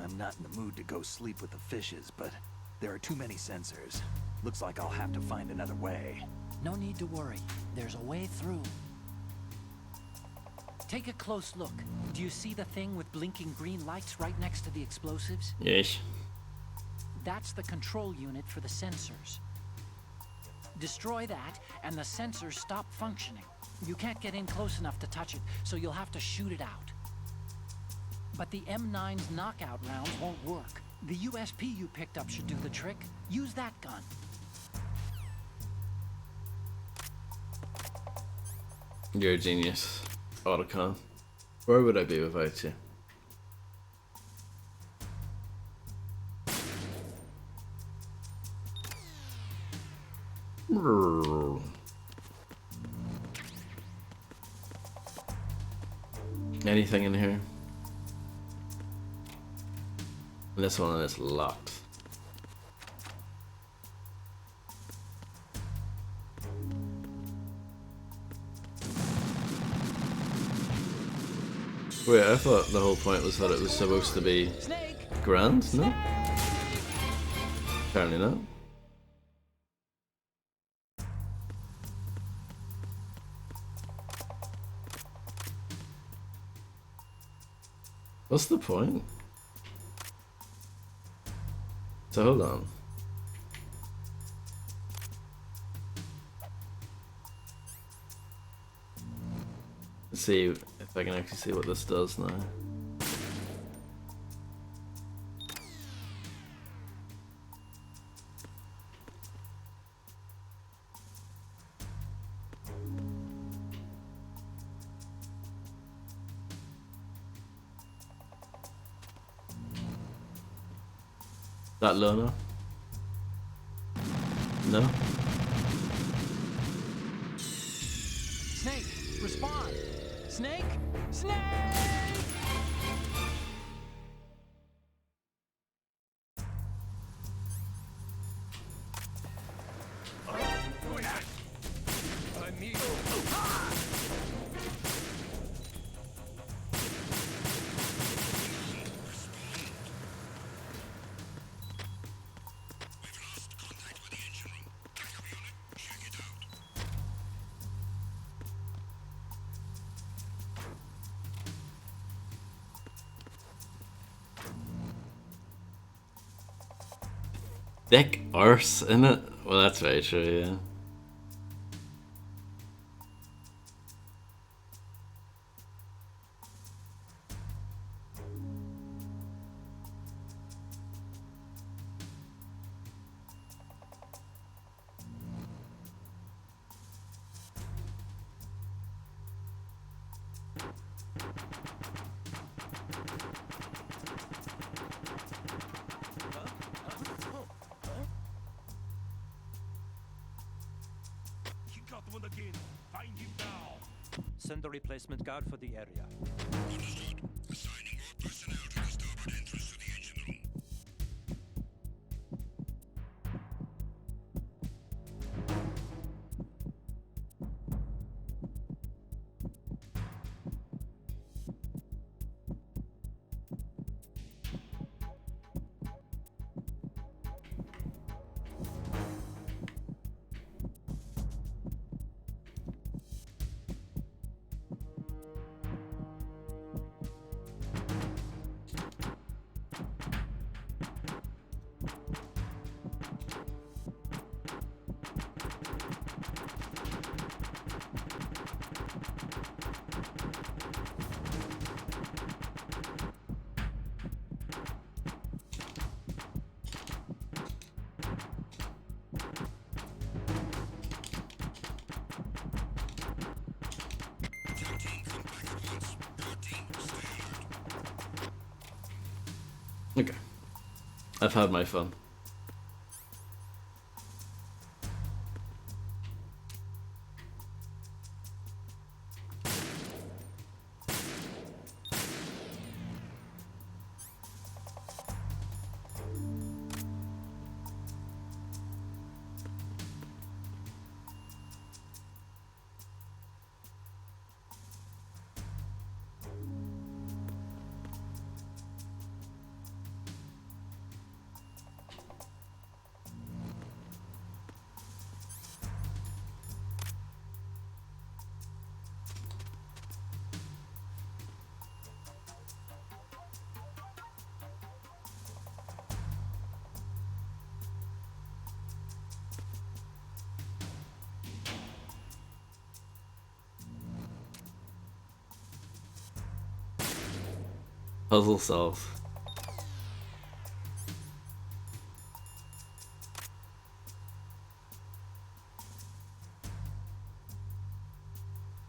S2: I'm not in the mood to go sleep with the fishes, but there are too many sensors. Looks like I'll have to find another way.
S4: No need to worry. There's a way through. Take a close look. Do you see the thing with blinking green lights right next to the explosives?
S1: Yes.
S4: That's the control unit for the sensors. Destroy that, and the sensors stop functioning. You can't get in close enough to touch it, so you'll have to shoot it out. But the M9's knockout rounds won't work. The USP you picked up should do the trick. Use that gun.
S1: You're a genius, Otacon. Where would I be without you? Anything in here? This one is locked. Wait, I thought the whole point was that it was supposed to be grand, no? Apparently not. What's the point? So hold on. Let's see if I can actually see what this does now. That Lona? No?
S4: Snake, respond! Snake? Snake!
S1: Thick arse in it? Well, that's very true, yeah.
S3: Again. Find him now. Send a replacement guard for the area.
S5: Understood. Assigning more personnel to the starboard entrance to the
S1: Okay. I've had my fun. Puzzle solve.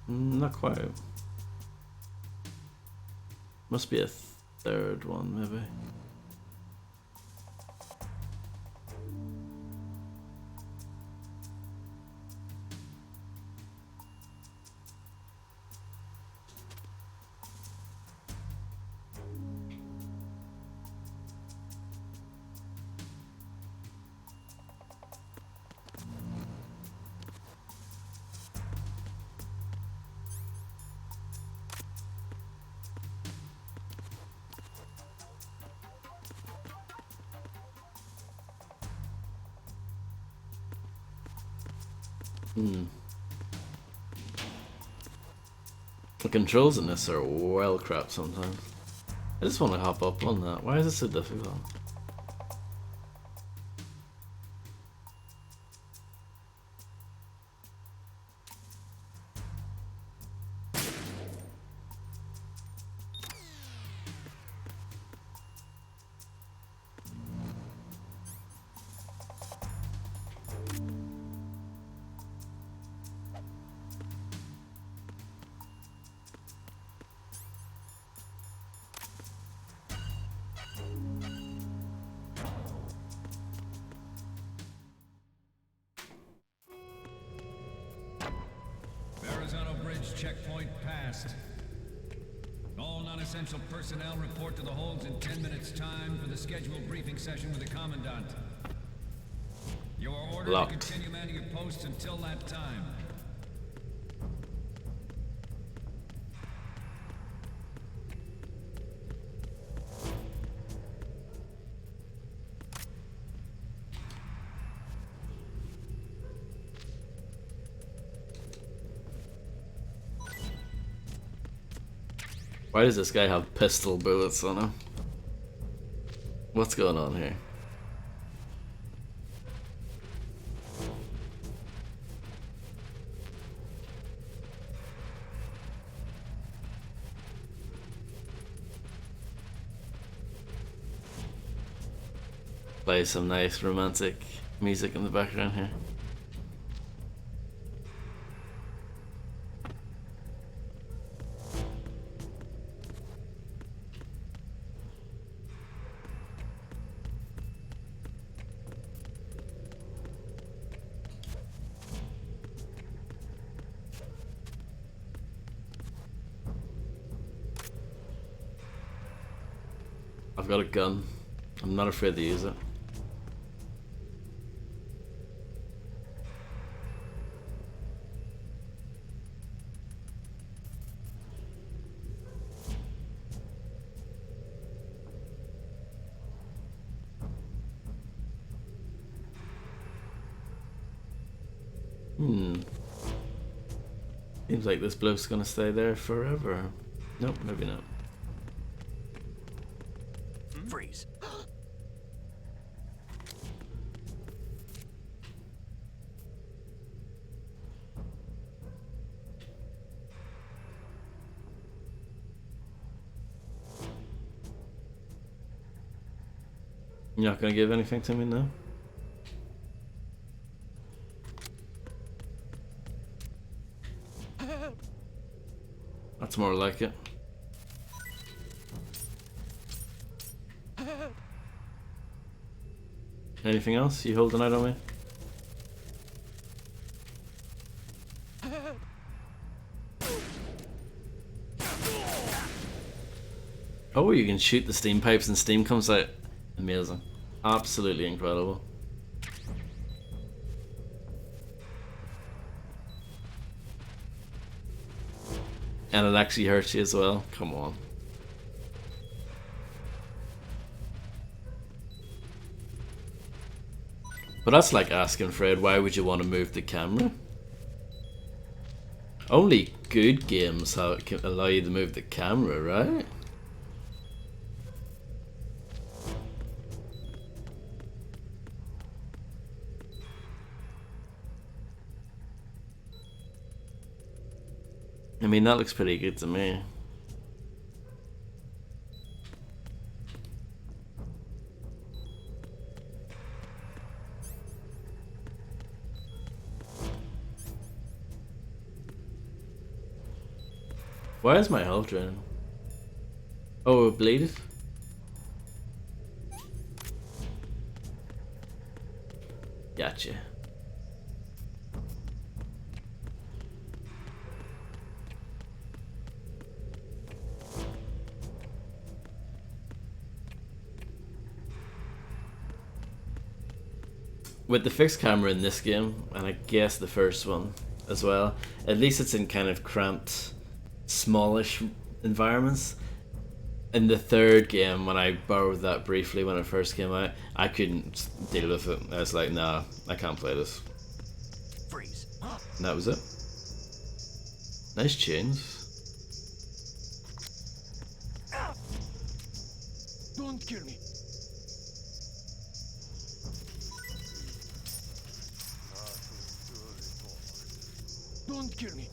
S1: Not quite. Must be a third one, maybe. The controls in this are well crap sometimes. I just want to hop up on that. Why is it so difficult?
S7: Verrazano Bridge checkpoint passed. All non-essential personnel report to the holds in 10 minutes' time for the scheduled briefing session with the Commandant. You are ordered
S1: Locked.
S7: to continue manning your posts until that time.
S1: Why does this guy have pistol bullets on him? What's going on here? Play some nice romantic music in the background here. I've got a gun. I'm not afraid to use it. Seems like this bloke's gonna stay there forever. Nope, maybe not.
S3: Freeze.
S1: You're not gonna give anything to me now? That's more like it. Anything else? You holding out on me? Oh, you can shoot the steam pipes and steam comes out. Amazing. Absolutely incredible. And it actually hurts you as well. Come on. But that's like asking Fred, why would you want to move the camera? Only good games can allow you to move the camera, right? I mean, that looks pretty good to me. Why is my health draining? Oh, it bleeded? Gotcha. With the fixed camera in this game, and I guess the first one as well, at least it's in kind of cramped, smallish environments. In the third game, when I borrowed that briefly when it first came out, I couldn't deal with it. I was like, nah, I can't play this.
S3: Freeze.
S1: And that was it. Nice chains.
S3: Don't kill me. Don't kill me.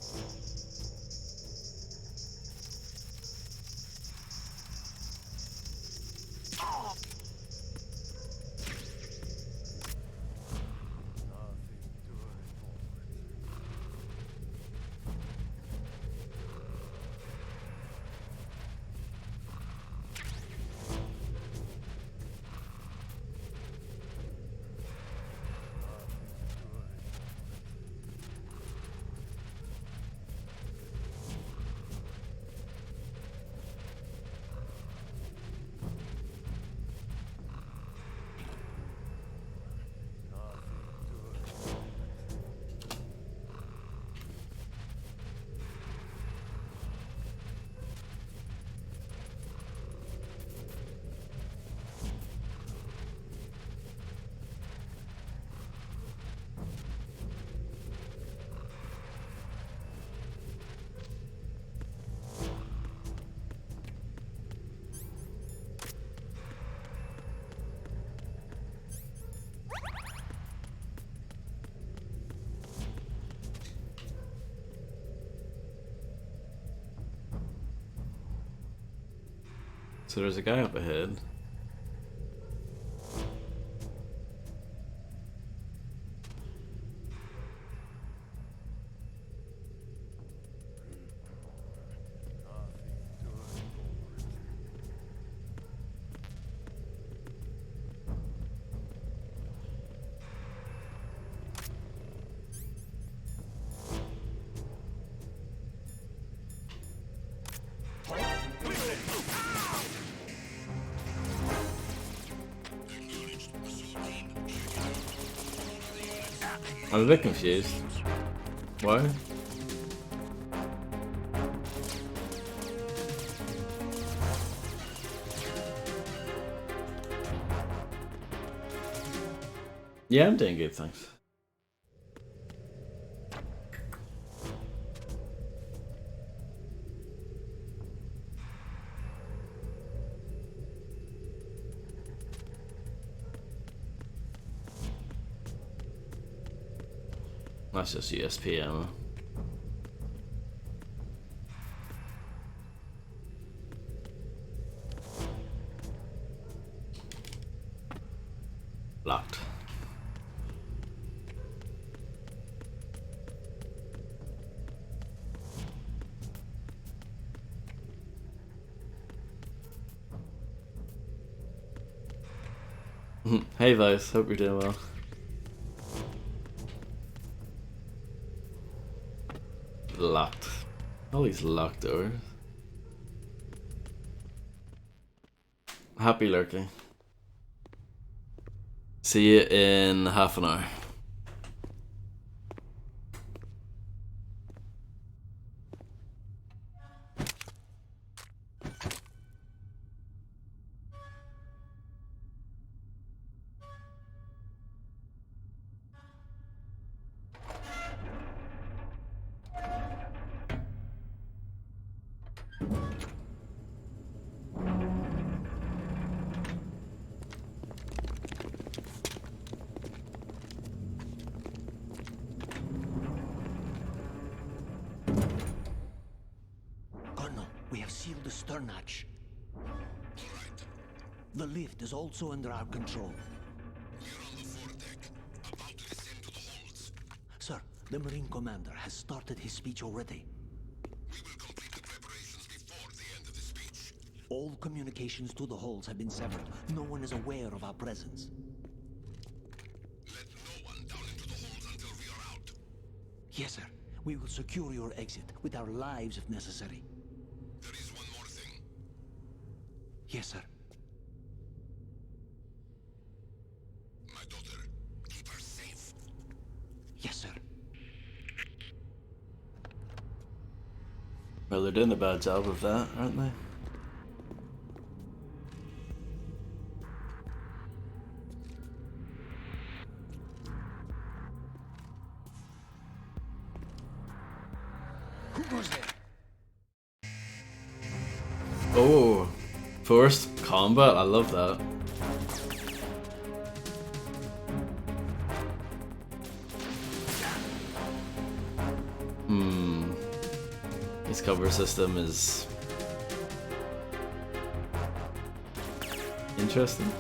S1: So there's a guy up ahead. I'm a bit confused. Why? Yeah, I'm doing good, thanks. That's just USP ammo. Locked. Hey Vice, hope you're doing well. Locked. All these locked doors. Happy lurking. See you in half an hour.
S8: Colonel, we have sealed the stern hatch. The lift is also under our control. Sir, the Marine Commander has started his speech already.
S5: We will complete the preparations before the end of the speech.
S8: All communications to the holds have been severed. No one is aware of our presence.
S5: Let no one down into the holes until we are out.
S8: Yes, sir. We will secure your exit with our lives if necessary.
S5: There is one more thing.
S8: Yes, sir.
S5: My daughter, keep her safe.
S8: Yes, sir.
S1: Well, they're doing a bad job of that, aren't they?
S8: Who goes there?
S1: Oh, forced combat. I love that. His cover system is interesting.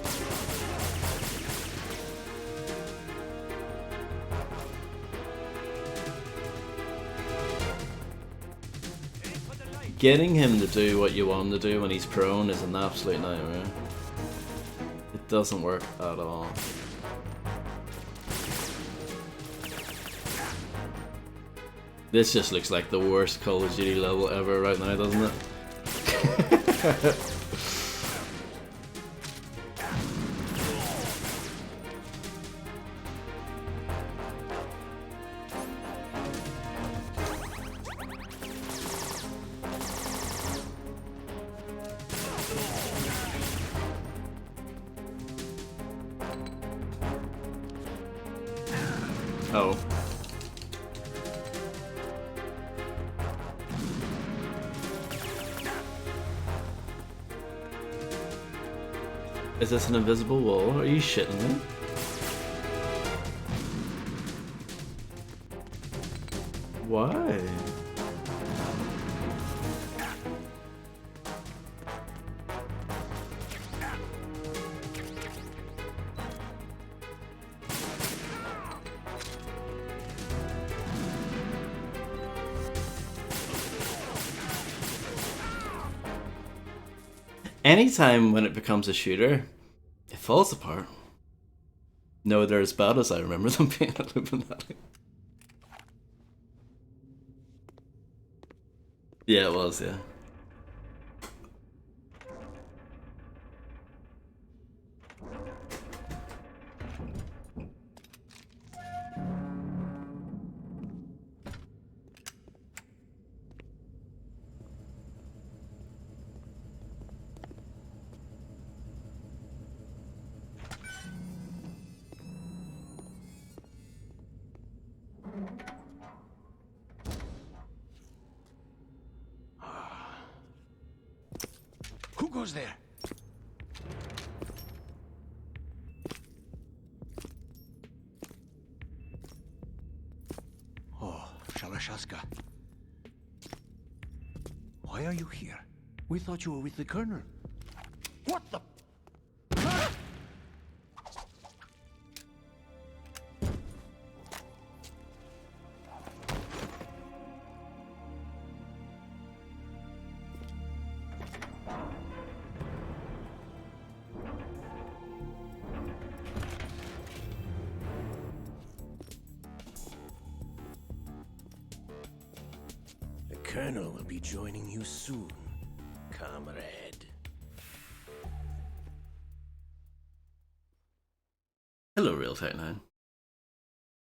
S1: Getting him to do what you want him to do when he's prone is an absolute nightmare. It doesn't work at all. This just looks like the worst Call of Duty level ever right now, doesn't it? Oh. Is this an invisible wall? Are you shitting me? Why? Anytime when it becomes a shooter, it falls apart. No, they're as bad as I remember them being at Illuminati. Yeah, it was, yeah.
S8: Who goes there? Oh, Shalashaska. Why are you here? We thought you were with the Colonel. What the?
S9: Colonel will be joining you soon, comrade.
S1: Hello, Real Tech 9.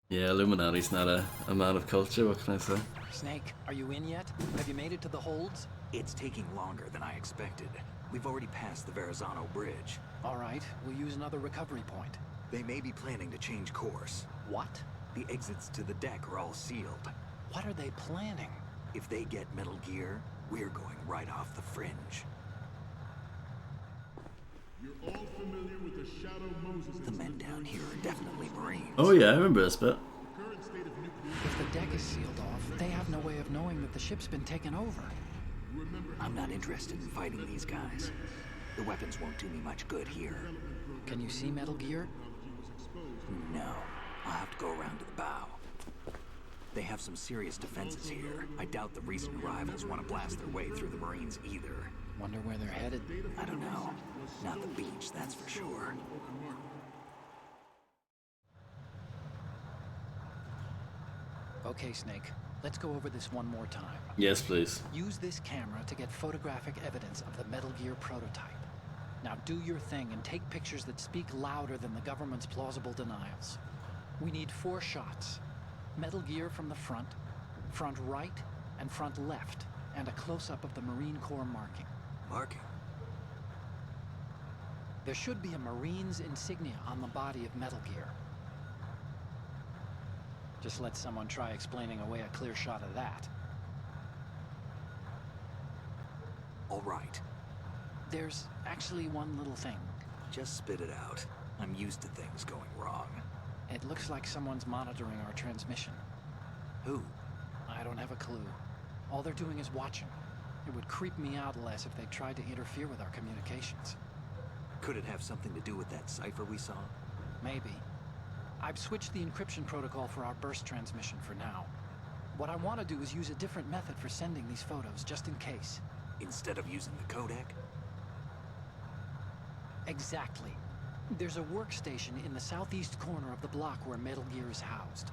S1: Yeah, Illuminati's not a man of culture, what can I say?
S4: Snake, are you in yet? Have you made it to the holds?
S2: It's taking longer than I expected. We've already passed the Verrazano Bridge.
S4: All right, we'll use another recovery point.
S2: They may be planning to change course.
S4: What?
S2: The exits to the deck are all sealed.
S4: What are they planning?
S2: If they get Metal Gear, we're going right off the fringe.
S10: You're all familiar with the Shadow Moses.
S2: The men down here are definitely Marines.
S1: Oh yeah, I remember this bit.
S10: Current state of nuclear.
S4: If the deck is sealed off, they have no way of knowing that the ship's been taken over.
S2: I'm not interested in fighting these guys. The weapons won't do me much good here.
S4: Can you see Metal Gear?
S2: No. I'll have to go around to the bow. They have some serious defenses here. I doubt the recent arrivals want to blast their way through the Marines either.
S4: Wonder where they're headed?
S2: I don't know. Not the beach, that's for sure.
S4: Okay, Snake. Let's go over this one more time.
S1: Yes, please.
S4: Use this camera to get photographic evidence of the Metal Gear prototype. Now do your thing and take pictures that speak louder than the government's plausible denials. We need 4 shots. Metal Gear from the front right, and front left, and a close-up of the Marine Corps marking.
S2: Marking?
S4: There should be a Marine's insignia on the body of Metal Gear. Just let someone try explaining away a clear shot of that.
S2: All right.
S4: There's actually one little thing.
S2: Just spit it out. I'm used to things going wrong.
S4: It looks like someone's monitoring our transmission.
S2: Who?
S4: I don't have a clue. All they're doing is watching. It would creep me out less if they tried to interfere with our communications.
S2: Could it have something to do with that cipher we saw?
S4: Maybe. I've switched the encryption protocol for our burst transmission for now. What I want to do is use a different method for sending these photos, just in case.
S2: Instead of using the codec?
S4: Exactly. There's a workstation in the southeast corner of the block where Metal Gear is housed.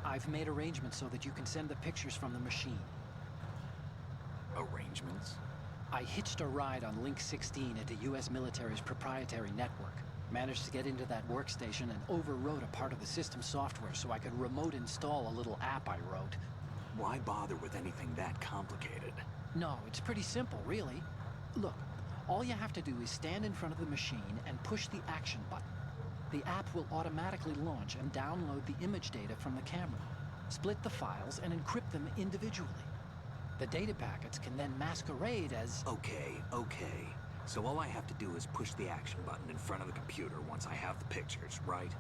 S4: I've made arrangements so that you can send the pictures from the machine.
S2: Arrangements?
S4: I hitched a ride on Link 16 into US military's proprietary network. Managed to get into that workstation and overwrote a part of the system software so I could remote install a little app I wrote.
S2: Why bother with anything that complicated?
S4: No, it's pretty simple, really. Look, all you have to do is stand in front of the machine and push the action button. The app will automatically launch and download the image data from the camera, split the files, and encrypt them individually. The data packets can then masquerade as...
S2: Okay. So all I have to do is push the action button in front of the computer once I have the pictures, right?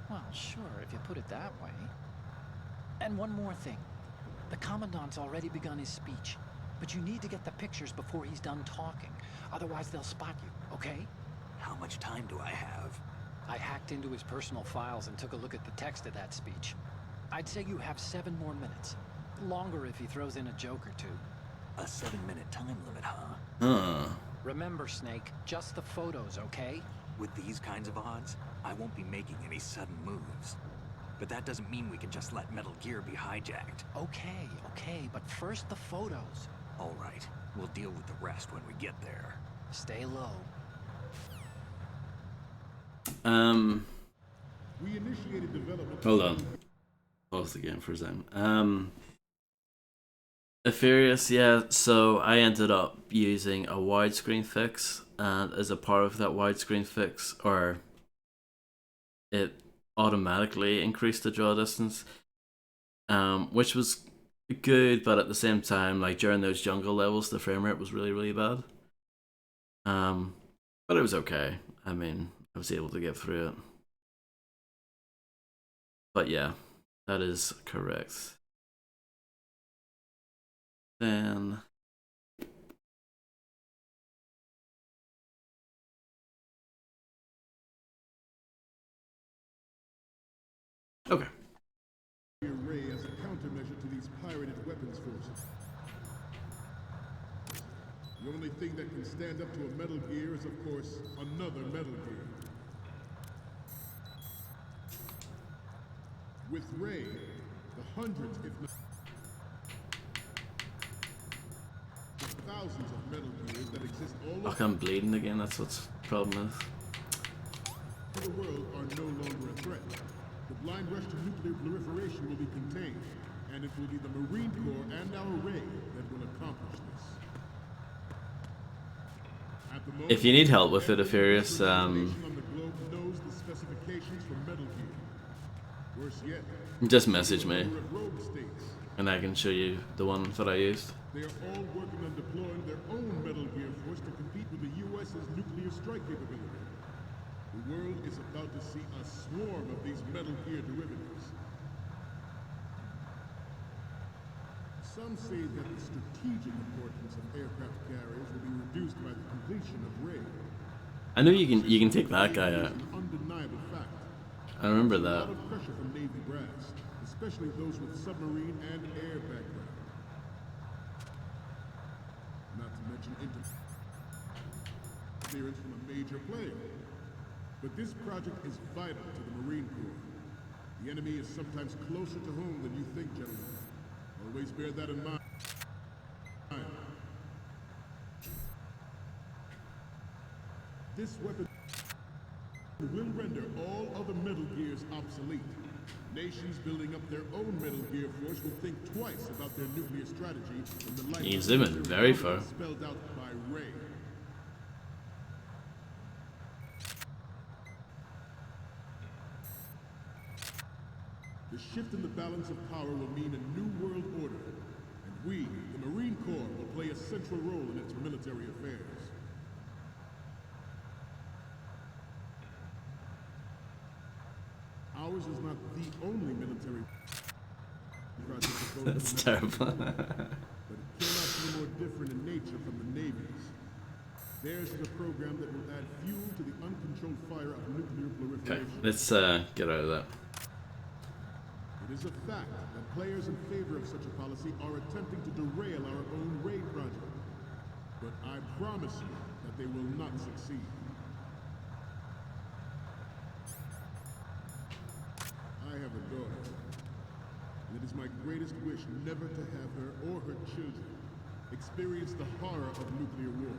S4: Well, sure, if you put it that way. And one more thing. The Commandant's already begun his speech, but you need to get the pictures before he's done talking. Otherwise, they'll spot you, okay?
S2: How much time do I have?
S4: I hacked into his personal files and took a look at the text of that speech. I'd say you have 7 more minutes. Longer if he throws in a joke or two.
S2: A 7-minute time limit, huh?
S1: Huh.
S4: Remember, Snake, just the photos, okay?
S2: With these kinds of odds, I won't be making any sudden moves. But that doesn't mean we can just let Metal Gear be hijacked.
S4: Okay, but first the photos.
S2: All right, we'll deal with the rest when we get there.
S4: Stay low.
S10: We initiated development.
S1: Hold on. Pause the game for a second. Ephirius, yeah, so I ended up using a widescreen fix, and as a part of that widescreen fix, it automatically increased the draw distance, which was good, but at the same time, like during those jungle levels, the frame rate was really, really bad. But it was okay. I mean, I was able to get through it. But yeah, that is correct. Then okay.
S10: Ray as a countermeasure to these pirated weapons forces. The only thing that can stand up to a Metal Gear is, of course, another Metal Gear. With Ray, the hundreds, if not... thousands of Metal Gears that exist all
S1: Fuck, I'm bleeding again. That's what's the problem is.
S10: over the world are no longer a threat. The blind rush to nuclear proliferation will be contained, and it will be the Marine Corps and our Ray that will accomplish this. At the moment,
S1: If you need help with it, if you're
S10: every on the globe knows the specifications for Metal Gear. Worse yet,
S1: just message me,
S10: number of rogue states.
S1: and I can show you the one that I used.
S10: They are all working on deploying their own Metal Gear force to compete with the U.S.'s nuclear strike capability. The world is about to see a swarm of these Metal Gear derivatives. Some say that the strategic importance of aircraft carriers will be reduced by the completion of Ray.
S1: I know you can take that guy out.
S10: An undeniable fact.
S1: I remember
S10: A
S1: that.
S10: lot of pressure from Navy brass, especially those with submarine and air background. Not to mention interference from a major player. But this project is vital to the Marine Corps. The enemy is sometimes closer to home than you think, gentlemen. Always bear that in mind. This weapon will render all other Metal Gears obsolete. Nations building up their own Metal Gear force will think twice about their nuclear strategy in the light
S1: He's
S10: of
S1: zooming
S10: the
S1: very far.
S10: spelled out by Ray. The shift in the balance of power will mean a new world order, and we, the Marine Corps, will play a central role in its military affairs. Ours is not the only military project that goes
S1: That's
S10: to
S1: terrible.
S10: but it cannot be more different in nature from the Navy's. Theirs is a program that will add fuel to the uncontrolled fire of nuclear
S1: Okay,
S10: proliferation.
S1: let's get out of that.
S10: It is a fact that players in favor of such a policy are attempting to derail our own raid project. But I promise you that they will not succeed. I have a daughter, and it is my greatest wish never to have her or her children experience the horror of nuclear war.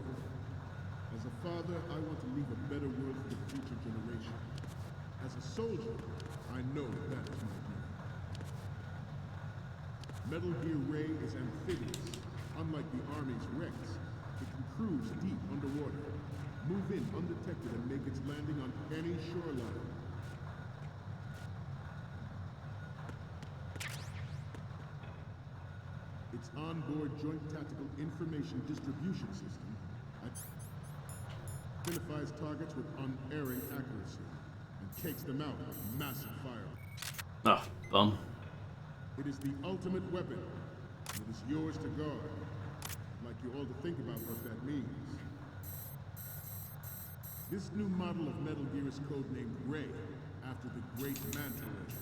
S10: As a father, I want to leave a better world for the future generation. As a soldier, I know that is my duty. Metal Gear Ray is amphibious. Unlike the Army's Rex, it can cruise deep underwater, move in undetected and make its landing on any shoreline. Its onboard Joint Tactical Information Distribution System identifies targets with unerring accuracy and takes them out with massive fire.
S1: Oh, bum.
S10: It is the ultimate weapon, and it is yours to guard. I'd like you all to think about what that means. This new model of Metal Gear is codenamed Ray, after the great Manta Ray.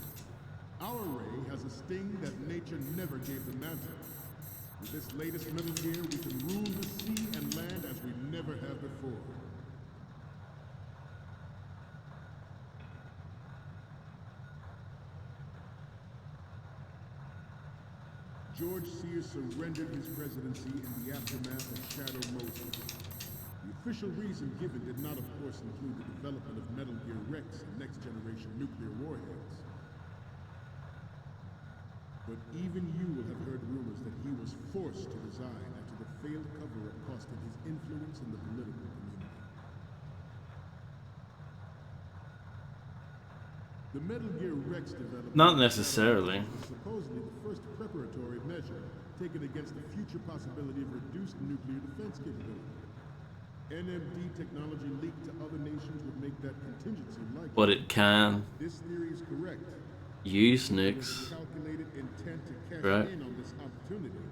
S10: Our Ray has a sting that nature never gave the Manta. With this latest Metal Gear, we can rule the sea and land as we never have before. George Sears surrendered his presidency in the aftermath of Shadow Moses. The official reason given did not, of course, include the development of Metal Gear Rex and next-generation nuclear warheads. But even you will have heard rumors that he was forced to resign after the failed cover-up cost him his influence in the political community. The Metal Gear Rex development
S1: Not necessarily.
S10: was supposedly the first preparatory measure taken against the future possibility of reduced nuclear defense capability. NMD technology leaked to other nations would make that contingency likely.
S1: But it can
S10: This theory is correct.
S1: use
S10: There was a
S1: nukes.
S10: calculated intent to cash
S1: Right.
S10: in on this opportunity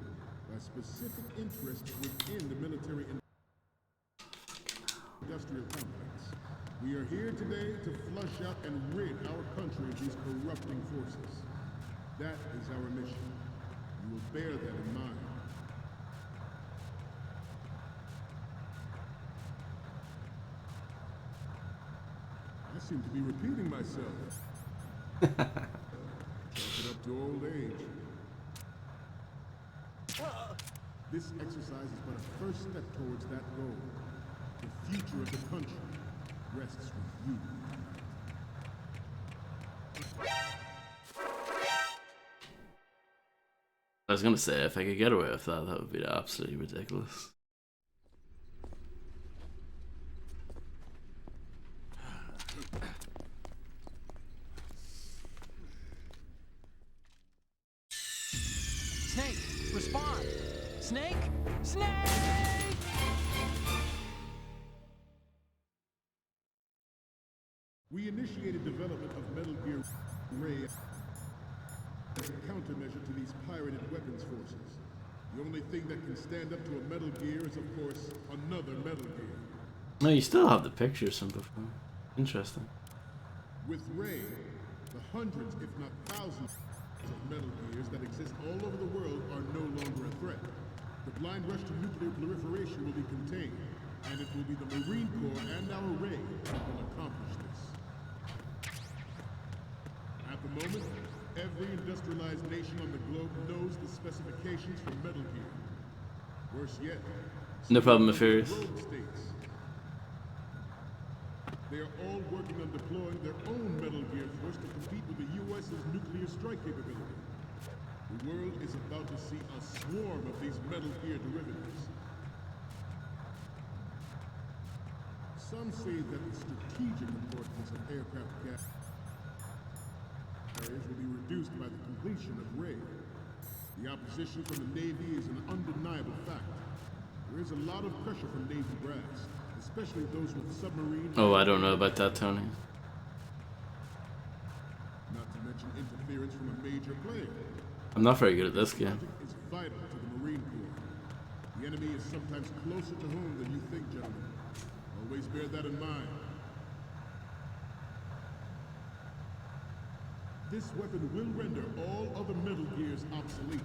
S10: by specific interests within the military industrial complex. We are here today to flush out and rid our country of these corrupting forces. That is our mission. You will bear that in mind. I seem to be repeating myself. Chalk it up to old age. This exercise is but a first step towards that goal. The future of the country rests with you.
S1: I was gonna say, if I could get away with that, that would be absolutely ridiculous.
S4: Snake, respond! Snake! Snake!
S10: We initiated development of Metal Gear Ray as a countermeasure to these pirated weapons forces. The only thing that can stand up to a Metal Gear is, of course, another Metal Gear.
S1: No, you still have the pictures from before. Interesting.
S10: With Ray, the hundreds, if not thousands, of Metal Gears that exist all over the world are no longer a threat. The blind rush to nuclear proliferation will be contained, and it will be the Marine Corps and our Ray that will accomplish this. At the moment, every industrialized nation on the globe knows the specifications for Metal Gear. Worse yet,
S1: No problem, Furious.
S10: rogue states. They are all working on deploying their own Metal Gear force to compete with the U.S.'s nuclear strike capability. The world is about to see a swarm of these Metal Gear derivatives. Some say that the strategic importance of aircraft carriers will be reduced by the completion of Ray. The opposition from the Navy is an undeniable fact. There is a lot of pressure from Navy brass, especially those with submarine...
S1: Oh, I don't know about that, Tony.
S10: Not to mention interference from a major player.
S1: I'm not very good at this game.
S10: Is vital to the Marine Corps. The enemy is sometimes closer to home than you think, gentlemen. Always bear that in mind. This weapon will render all other Metal Gears obsolete.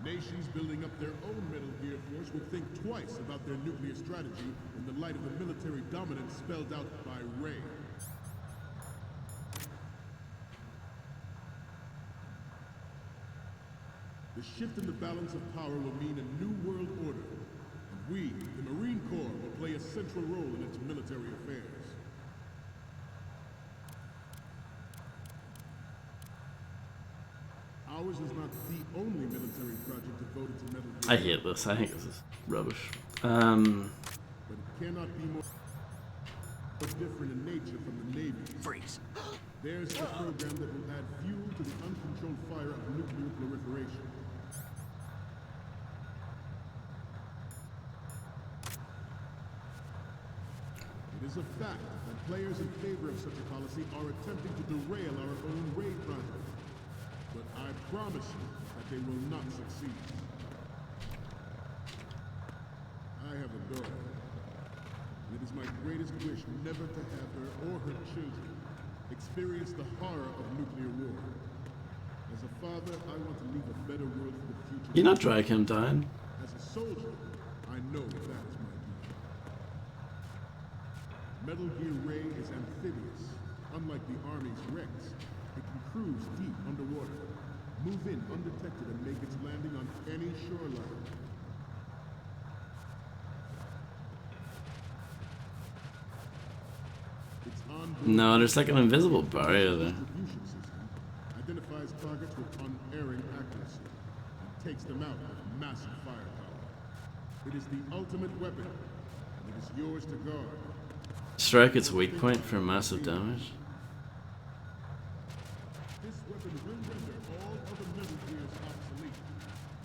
S10: Nations building up their own Metal Gear force will think twice about their nuclear strategy in the light of the military dominance spelled out by Ray. The shift in the balance of power will mean a new world order, and we, the Marine Corps, will play a central role in its military affairs. Ours is not the only military project devoted to Metal Gear.
S1: I hate this. I think this is rubbish.
S10: But it cannot be more different in nature from the Navy.
S8: Freeze.
S10: There's a program that will add fuel to the uncontrolled fire of nuclear proliferation. It is a fact that players in favor of such a policy are attempting to derail our own Ray project. But I promise you that they will not succeed. I have a daughter. And it is my greatest wish never to have her or her children experience the horror of nuclear war. As a father, I want to leave a better world for the future.
S1: You're not drag him down.
S10: As a soldier, I know that is my duty. Metal Gear Ray is amphibious. Unlike the Army's Rex, it can cruise deep underwater, move in undetected and make its landing on any shoreline. Its onboard
S1: No, there's like an invisible barrier there.
S10: distribution system identifies targets with unerring accuracy and takes them out with massive firepower. It is the ultimate weapon, and it is yours to guard.
S1: Strike its weak point for massive damage.
S10: This weapon will render all other Metal Gears obsolete.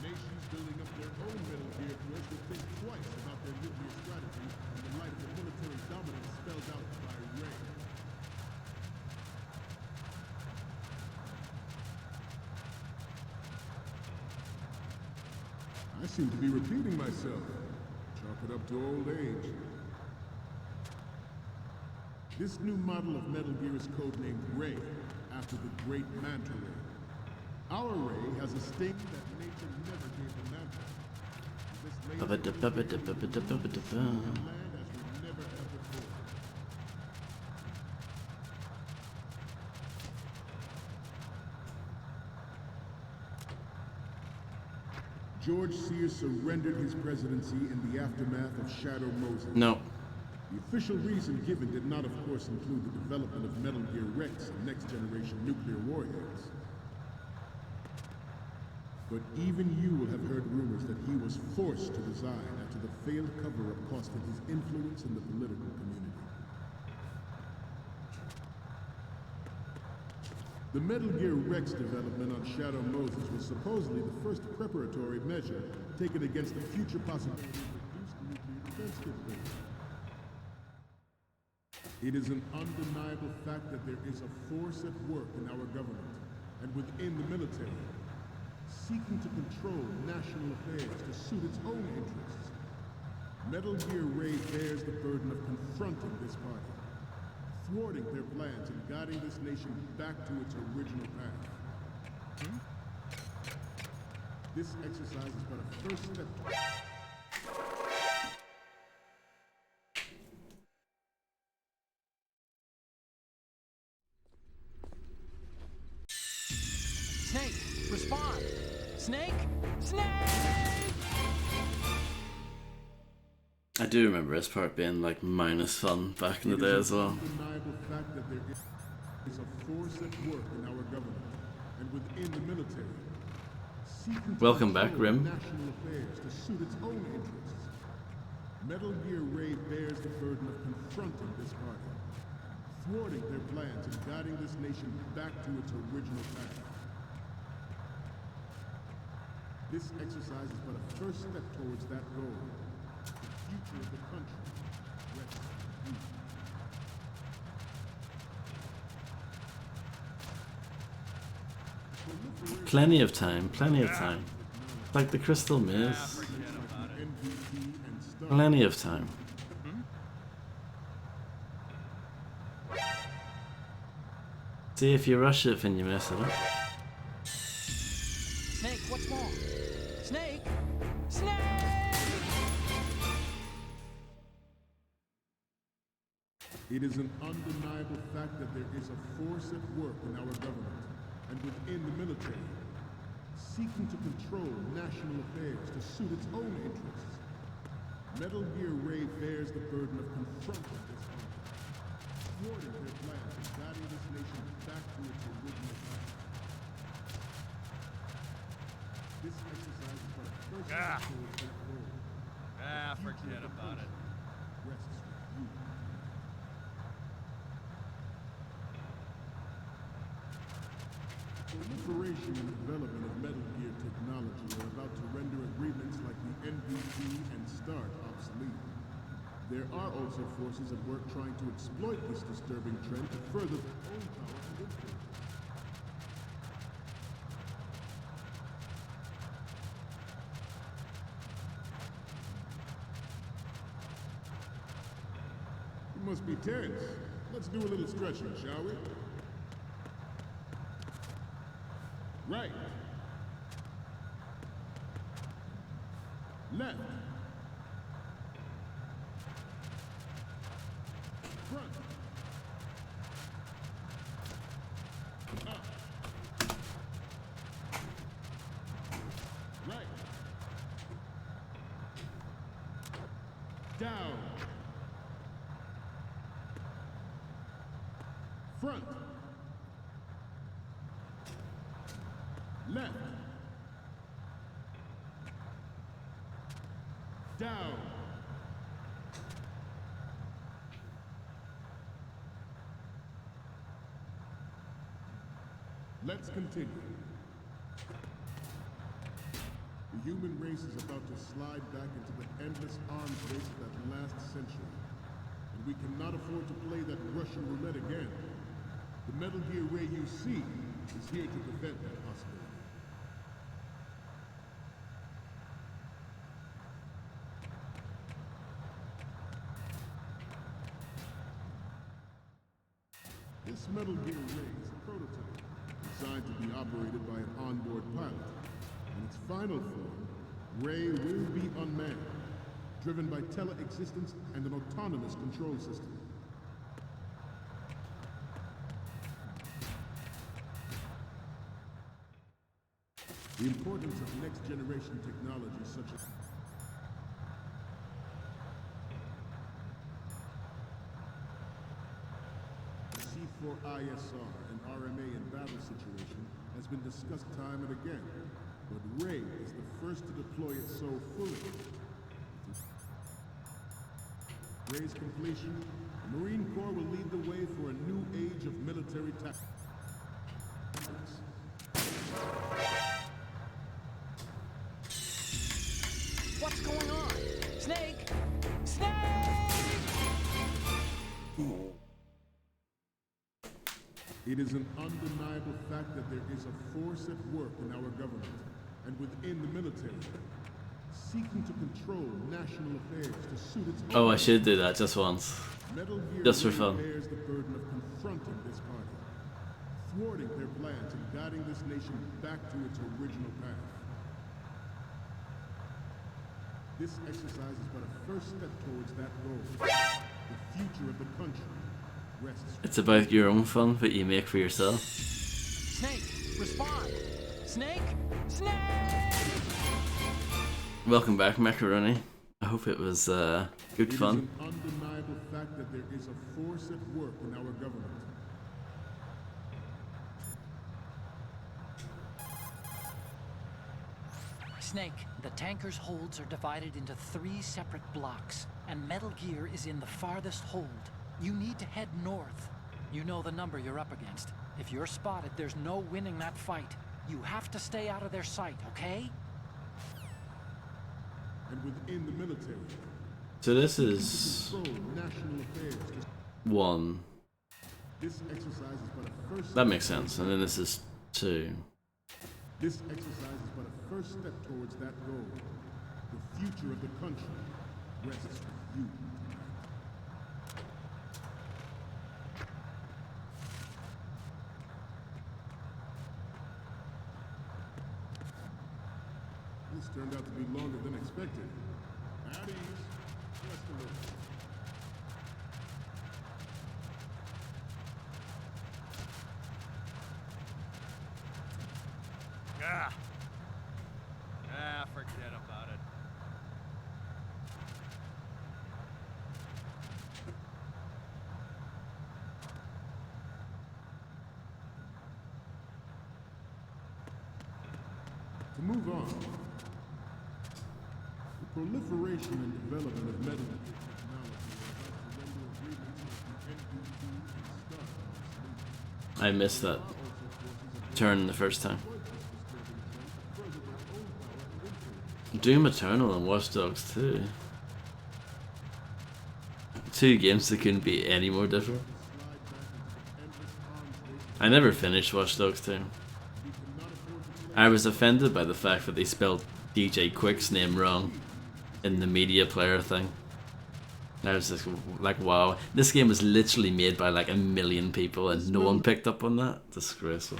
S10: Nations building up their own Metal Gear force will think twice about their nuclear strategy in the light of the military dominance spelled out by Ray. I seem to be repeating myself. Chalk it up to old age. This new model of Metal Gear is codenamed Ray, after the great Manta Ray. Our Ray has a sting that nature never gave the Manta. This laser will land as we never have before. George Sears surrendered his presidency in the aftermath of Shadow Moses.
S1: No.
S10: The official reason given did not, of course, include the development of Metal Gear Rex and next-generation nuclear warheads. But even you will have heard rumors that he was forced to resign after the failed cover-up cost him his influence in the political community. The Metal Gear Rex development on Shadow Moses was supposedly the first preparatory measure taken against the future possibility of reduced nuclear defense capability. It is an undeniable fact that there is a force at work in our government and within the military, seeking to control national affairs to suit its own interests. Metal Gear Ray bears the burden of confronting this party, thwarting their plans and guiding this nation back to its original path. This exercise is but a first step.
S4: Snake, respond! Snake? Snake!
S1: I do remember this part being like minus fun back in the day as well.
S10: It is an undeniable fact that there is a force at work in our government and within the military, seeking to
S1: Welcome back,
S10: control
S1: Rim.
S10: national affairs to suit its own interests. Metal Gear Ray bears the burden of confronting this party, thwarting their plans and guiding this nation back to its original path. This exercise is but a first step towards that goal. The future of the country rests with you.
S1: Plenty of time, plenty of time. Like the Crystal Maze. Plenty of time. See, if you rush it, then you mess it up.
S4: Snake, what's wrong? Snake? Snake!
S10: It is an undeniable fact that there is a force at work in our government and within the military, seeking to control national affairs to suit its own interests. Metal Gear Ray bears the burden of confronting this party, thwarting their plans and guiding this nation back to its original path. This exercise is but a first step towards that goal.
S11: Forget about it.
S10: Rests with you. Proliferation and development of Metal Gear technology are about to render agreements like the NVC and START obsolete. There are also forces at work trying to exploit this disturbing trend to further their own power and influence. You must be tense. Let's do a little stretching, shall we? Right. Left. Front. Up. Right. Down. Front. Left. Down. Let's continue. The human race is about to slide back into the endless arms race of that last century. And we cannot afford to play that Russian roulette again. The Metal Gear Ray you see is here to prevent that possibility. This Metal Gear Ray is a prototype, designed to be operated by an onboard pilot. In its final form, Ray will be unmanned, driven by tele-existence and an autonomous control system. The importance of next-generation technology such as C4ISR and RMA in battle situation has been discussed time and again, but Ray is the first to deploy it so fully. Ray's completion, the Marine Corps will lead the way for a new age of military tactics.
S4: What's going on? Snake! Snake!
S10: It is an undeniable fact that there is a force at work in our government and within the military, seeking to control national affairs to suit its own.
S1: Oh, I should do that just once.
S10: Metal Gear
S1: Just for fun.
S10: bears the burden of confronting this party, thwarting their plans and guiding this nation back to its original path. This exercise is but a first step towards that goal. The future of the country rests.
S1: It's about your own fun that you make for yourself.
S4: Snake, respond! Snake! Snake!
S1: Welcome back, Macaroni. I hope it was good fun.
S10: It is an undeniable fact that there is a force at work in our government.
S4: Snake, the tanker's holds are divided into 3 separate blocks, and Metal Gear is in the farthest hold. You need to head north. You know the number you're up against. If you're spotted, there's no winning that fight. You have to stay out of their sight, okay?
S10: And within the military.
S1: So this is
S10: National affairs.
S1: 1.
S10: This exercise is but a first.
S1: That makes sense. And then this is 2.
S10: This exercise is but a first step towards that goal. The future of the country rests with you. This turned out to be longer than expected. At ease. Rest a little.
S11: Forget about it.
S10: To move on, the proliferation and development of metal technology are about to render agreements with the NUC and STAR.
S1: I missed that turn the first time. Doom Eternal and Watch Dogs 2. 2 games that couldn't be any more different. I never finished Watch Dogs 2. I was offended by the fact that they spelled DJ Quick's name wrong in the media player thing. I was just like, wow, this game was literally made by like 1 million people and no one picked up on that. Disgraceful.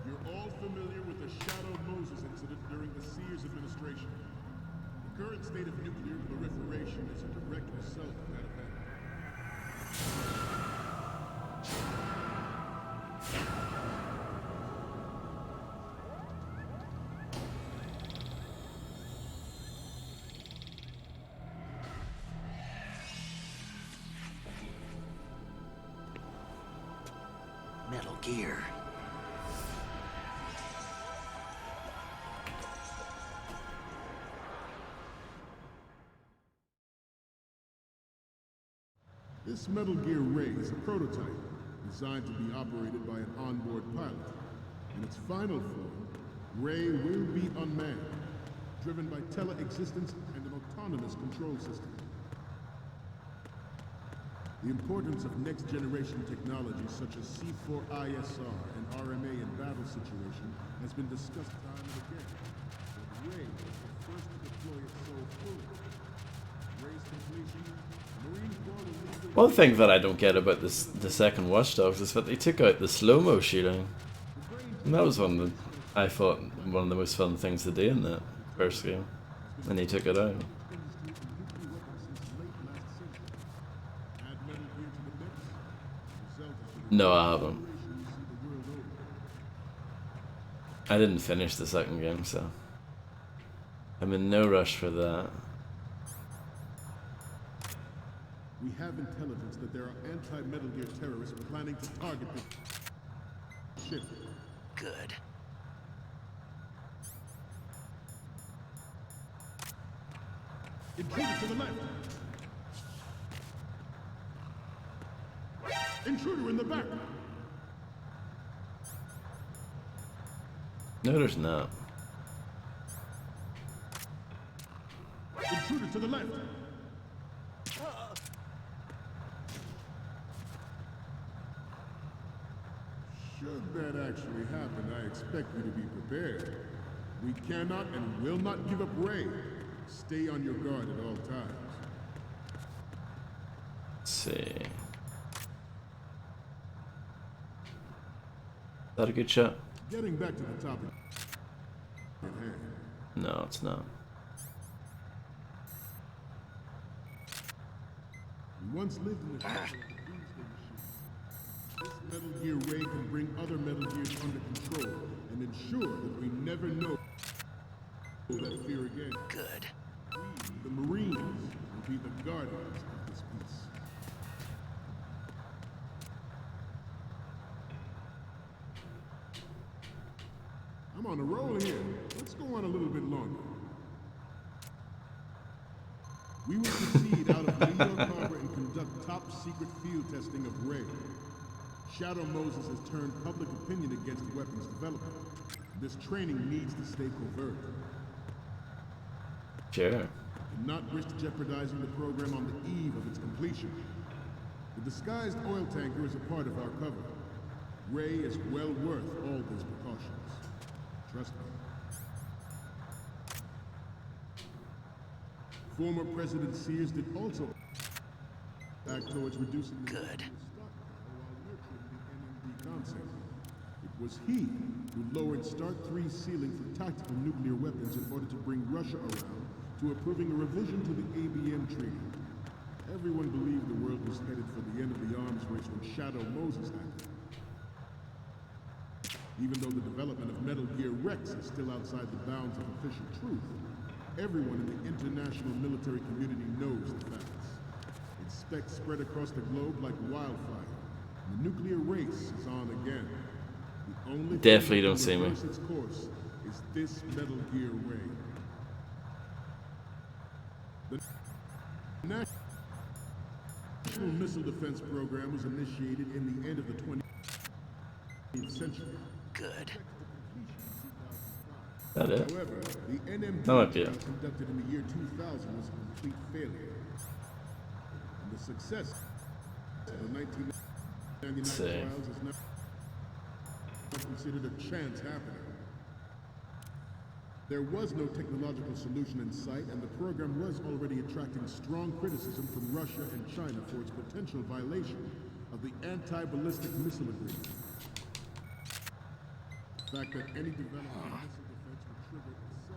S10: You're all familiar with the Shadow Moses incident during the Sears administration. The current state of nuclear proliferation is a direct result of that event.
S8: Metal Gear.
S10: This Metal Gear Ray is a prototype designed to be operated by an onboard pilot. In its final form, Ray will be unmanned, driven by tele-existence and an autonomous control system. The importance of next-generation technologies such as C4ISR and RMA in battle situation has been discussed time and again. But Ray was the first to deploy it so fully. Ray's completion, Marine Corps will lead the
S1: One thing that I don't get about the second Watch Dogs is that they took out the slow-mo shooting. And that was one that I thought one of the most fun things to do in that first game. And they took it out. No, I haven't. I didn't finish the second game, so I'm in no rush for that.
S10: We have intelligence that there are anti-Metal Gear terrorists planning to target the ship.
S8: Good.
S10: Intruder to the left! Intruder in the back!
S1: No, there's not.
S10: Intruder to the left! Should that actually happen, I expect you to be prepared. We cannot and will not give up Ray. Stay on your guard at all times.
S1: Let's see. Is that a good shot?
S10: Getting back to the topic at hand.
S1: No, it's not.
S10: We once lived in the shadow of the Doomsday Machine. This Metal Gear Ray can bring other Metal Gears under control and ensure that we never know that fear again.
S8: Good.
S10: We, the Marines, will be the guardians of this peace. I'm on a roll here. Let's go on a little bit longer. We will proceed out of New York Harbor and conduct top-secret field testing of Ray. Shadow Moses has turned public opinion against weapons development. This training needs to stay covert.
S1: Sure.
S10: Not risk jeopardizing the program on the eve of its completion. The disguised oil tanker is a part of our cover. Ray is well worth all these precautions. Trust me. Former President Sears did also act towards reducing the
S8: Good.
S10: while nurturing the NMD concept. It was he who lowered Start 3's ceiling for tactical nuclear weapons in order to bring Russia around to approving a revision to the ABM Treaty. Everyone believed the world was headed for the end of the arms race when Shadow Moses happened. Even though the development of Metal Gear Rex is still outside the bounds of official truth, everyone in the international military community knows the facts. Its specs spread across the globe like wildfire. The nuclear race is on again. The only
S1: Definitely
S10: thing
S1: don't
S10: that
S1: see
S10: can
S1: me.
S10: reverse its course is this Metal Gear Ray. The National Missile Defense Program was initiated in the end of the 20th century.
S8: Good.
S1: That it?
S10: However, the NMD
S1: That might be it.
S10: trial conducted in the year 2000 was a complete failure. And the success of the 1999
S1: See.
S10: trials is now considered a chance happening. There was no technological solution in sight, and the program was already attracting strong criticism from Russia and China for its potential violation of the anti-ballistic missile agreement. The fact that any development in missile defense would trigger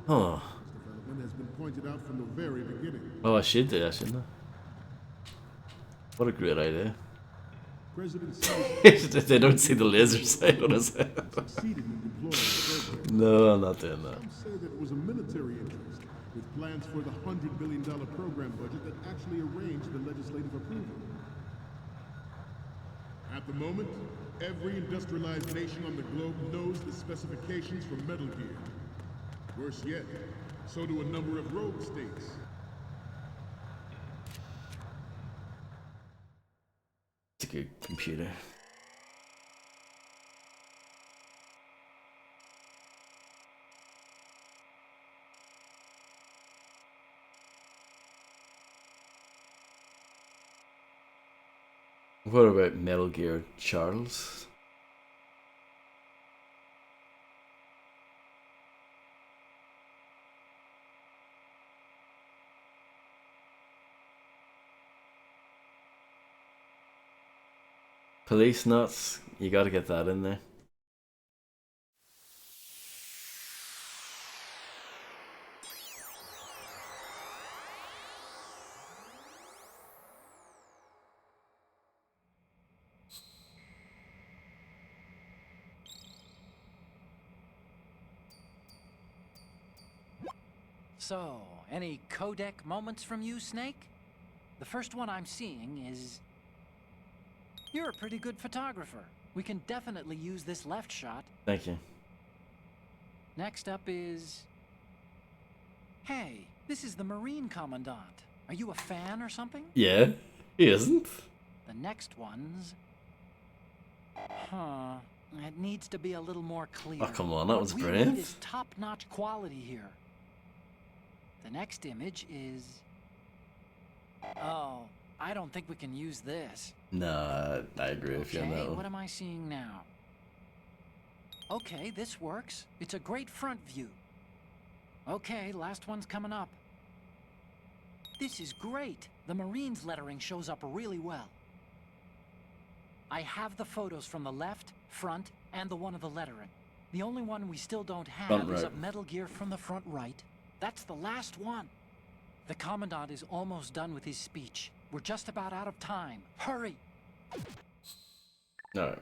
S1: Oh.
S10: development has been pointed out from the very beginning.
S1: Oh, I should do that, shouldn't I? What a great idea.
S10: President Sears
S1: They don't see the laser sight on his head.
S10: succeeded in deploying the program.
S1: No, I'm not doing that.
S10: Some say that it was a military interest, with plans for the $100 billion program budget that actually arranged the legislative approval. At the moment, every industrialized nation on the globe knows the specifications for Metal Gear. Worse yet, so do a number of rogue states.
S1: It's a good computer. What about Metal Gear Charles? Police nuts, you gotta get that in there.
S4: So, any codec moments from you, Snake? The first one I'm seeing is... You're a pretty good photographer. We can definitely use this left shot.
S1: Thank you.
S4: Next up is... Hey, this is the Marine Commandant. Are you a fan or something?
S1: Yeah, he isn't.
S4: The next one's... Huh. It needs to be a little more clear.
S1: Oh, come on, that was
S4: What we
S1: brilliant.
S4: need is top-notch quality here. The next image is... Oh, I don't think we can use this.
S1: Nah, I agree with you on that
S4: Okay,
S1: one.
S4: what am I seeing now? Okay, this works. It's a great front view. Okay, last one's coming up. This is great. The Marines lettering shows up really well. I have the photos from the left, front, and the one of the lettering. The only one we still don't have
S1: Front
S4: is
S1: right.
S4: of Metal Gear from the front right. That's the last one. The Commandant is almost done with his speech. We're just about out of time. Hurry!
S1: Alright.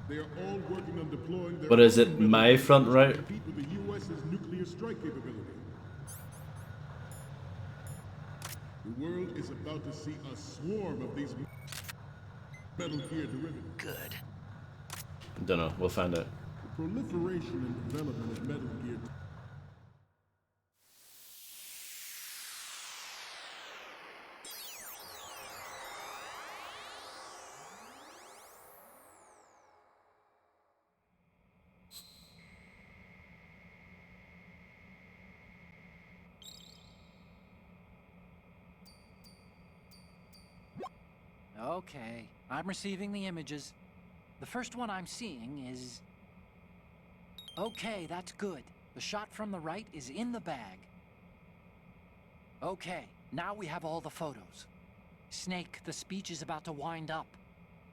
S10: They are all working on deploying their
S1: But is
S10: own
S1: it
S10: metal
S1: my
S10: gear
S1: front
S10: to
S1: right?
S10: compete with the US's nuclear strike capability. The world is about to see a swarm of these Metal Gear derivatives.
S9: Good.
S1: Don't know. We'll find out.
S10: The proliferation and development of Metal Gear
S4: Okay, I'm receiving the images. The first one I'm seeing is... Okay, that's good. The shot from the right is in the bag. Okay, now we have all the photos. Snake, the speech is about to wind up.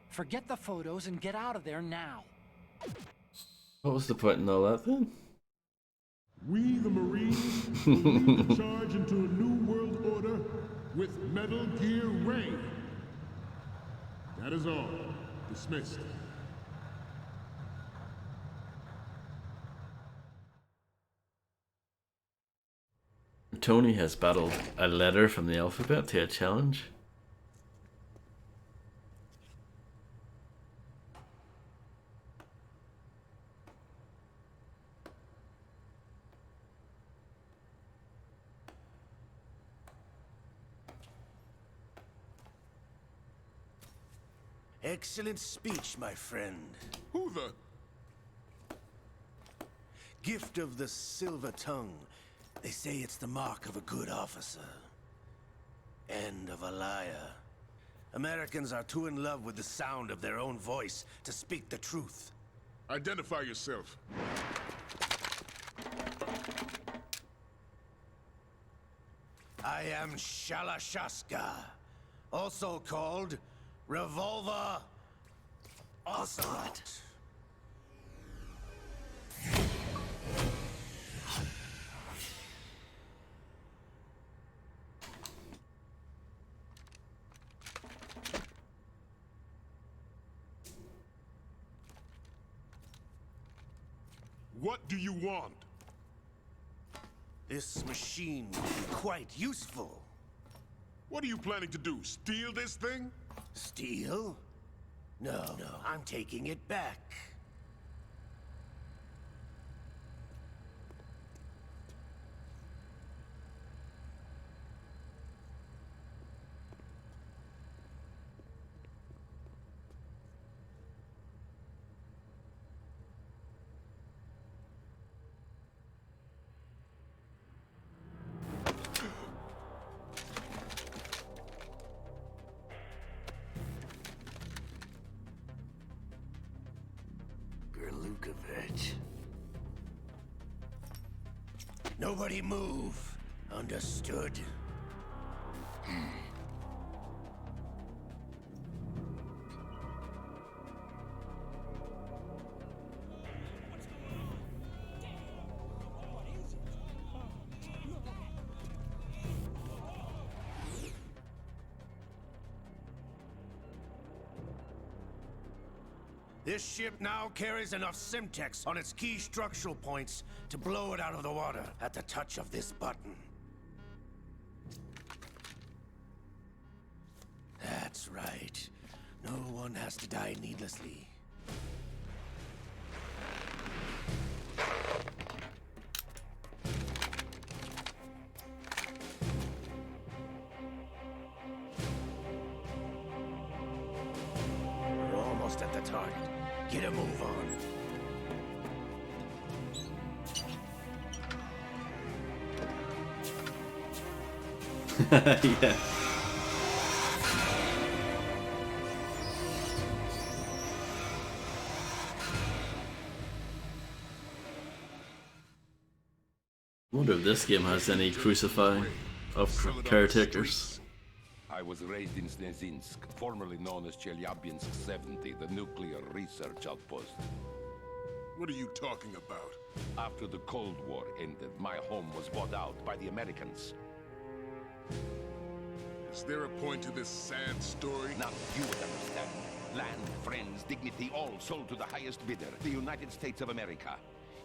S4: Forget the photos and get out of there now.
S1: What was the point in all that then?
S10: We, the Marines, will lead the charge into a new world order with Metal Gear Ray. That is all. Dismissed.
S1: Tony has battled a letter from the alphabet to a challenge.
S9: Excellent speech, my friend.
S5: Who the?
S9: Gift of the silver tongue. They say it's the mark of a good officer. And of a liar. Americans are too in love with the sound of their own voice to speak the truth.
S5: Identify yourself.
S9: I am Shalashaska, also called Revolver Ocelot.
S5: What do you want?
S9: This machine will be quite useful.
S5: What are you planning to do? Steal this thing?
S9: Steal? No, I'm taking it back. Gerlukovich. Nobody move. Understood? This ship now carries enough Simtex on its key structural points to blow it out of the water at the touch of this button. That's right. No one has to die needlessly. We're almost at the target. Get a move on.
S1: Yeah. I wonder if this game has any crucifying of caretakers.
S5: I was raised in Snezinsk, formerly known as Chelyabinsk 70, the nuclear research outpost.
S10: What are you talking about?
S5: After the Cold War ended, my home was bought out by the Americans.
S10: Is there a point to this sad story?
S5: Now you would understand. Land, friends, dignity, all sold to the highest bidder, the United States of America.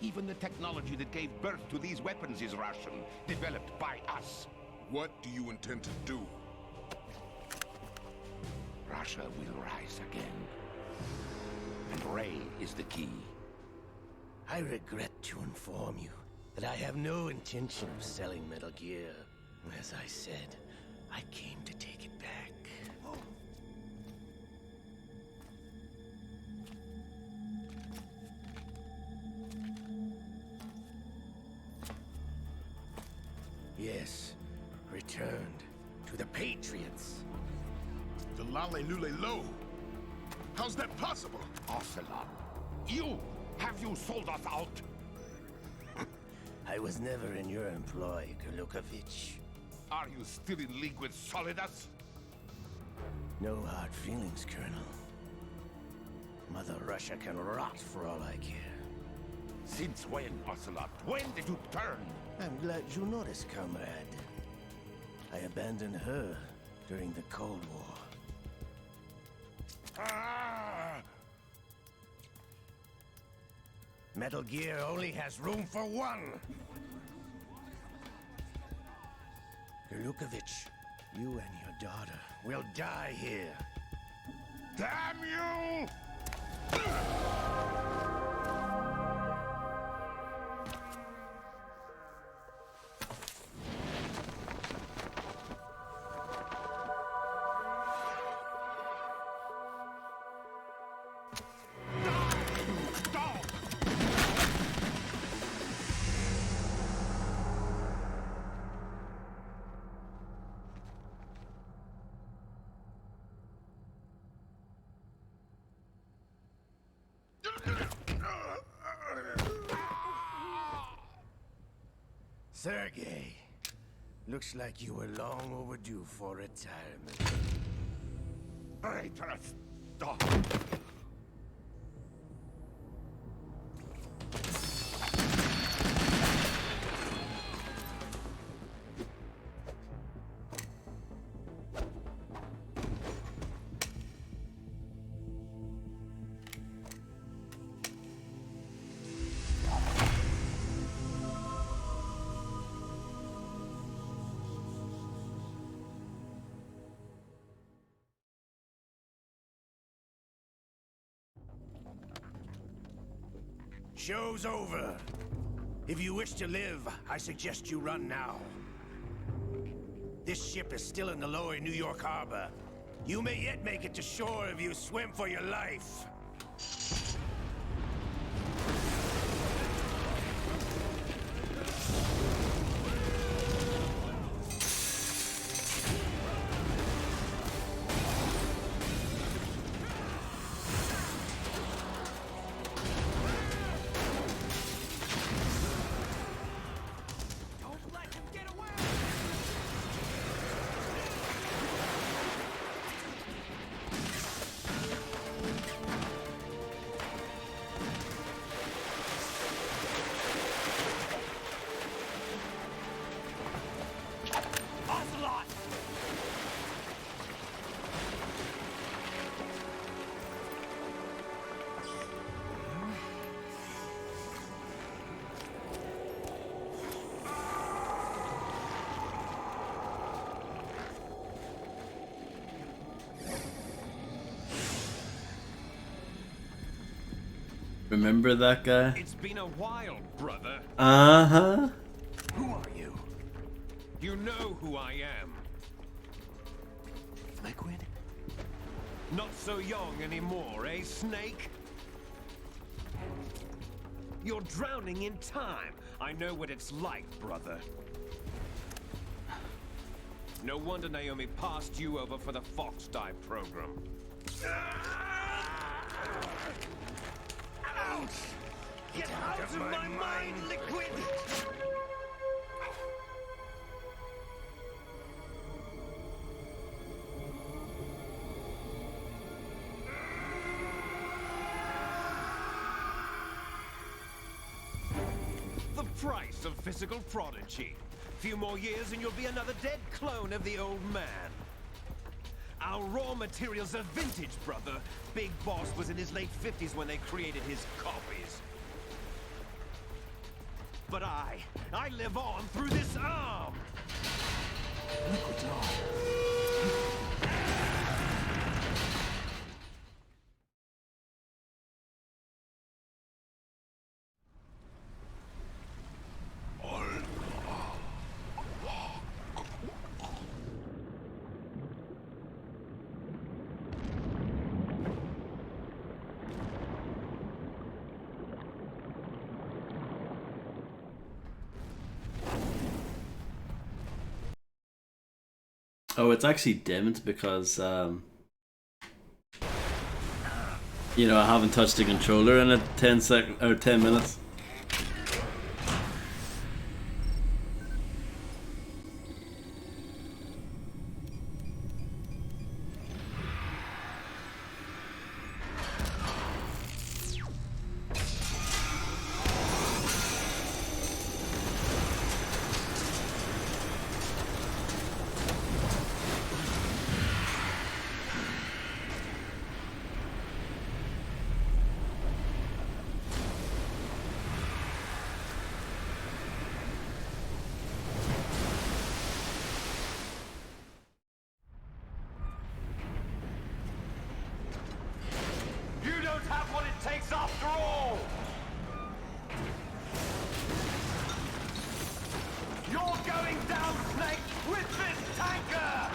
S5: Even the technology that gave birth to these weapons is Russian, developed by us.
S10: What do you intend to do?
S5: Russia will rise again. And Ray is the key.
S9: I regret to inform you that I have no intention of selling Metal Gear. As I said, I came to take it back. Yes, returned to the Patriots.
S10: The Lale Lule Lo? How's that possible?
S5: Ocelot, have you sold us out?
S9: I was never in your employ, Kurlukovich.
S5: Are you still in league with Solidus?
S9: No hard feelings, Colonel. Mother Russia can rot for all I care.
S5: Since when, Ocelot? When did you turn?
S9: I'm glad you noticed, comrade. I abandoned her during the Cold War.
S5: Ah!
S9: Metal Gear only has room for one! Kurlukovich, you and your daughter will die here.
S5: Damn you!
S9: Sergei, looks like you were long overdue for retirement.
S5: Traitorous dog!
S9: Show's over. If you wish to live, I suggest you run now. This ship is still in the lower New York harbor. You may yet make it to shore if you swim for your life.
S1: Remember that guy?
S5: It's been a while, brother.
S1: Uh-huh.
S5: Who are you? You know who I am.
S2: Liquid?
S5: Not so young anymore, eh, Snake? You're drowning in time. I know what it's like, brother. No wonder Naomi passed you over for the Fox Die program. Ouch! Get out of my mind, Liquid! The price of physical prodigy. Few more years and you'll be another dead clone of the old man. Our raw materials are vintage, brother. Big Boss was in his late 50s when they created his copies. But I live on through this arm!
S2: Liquid's on.
S1: Oh, it's actually dimmed because, you know, I haven't touched the controller in 10 minutes.
S5: You don't have what it takes after all! You're going down, Snake, with this tanker!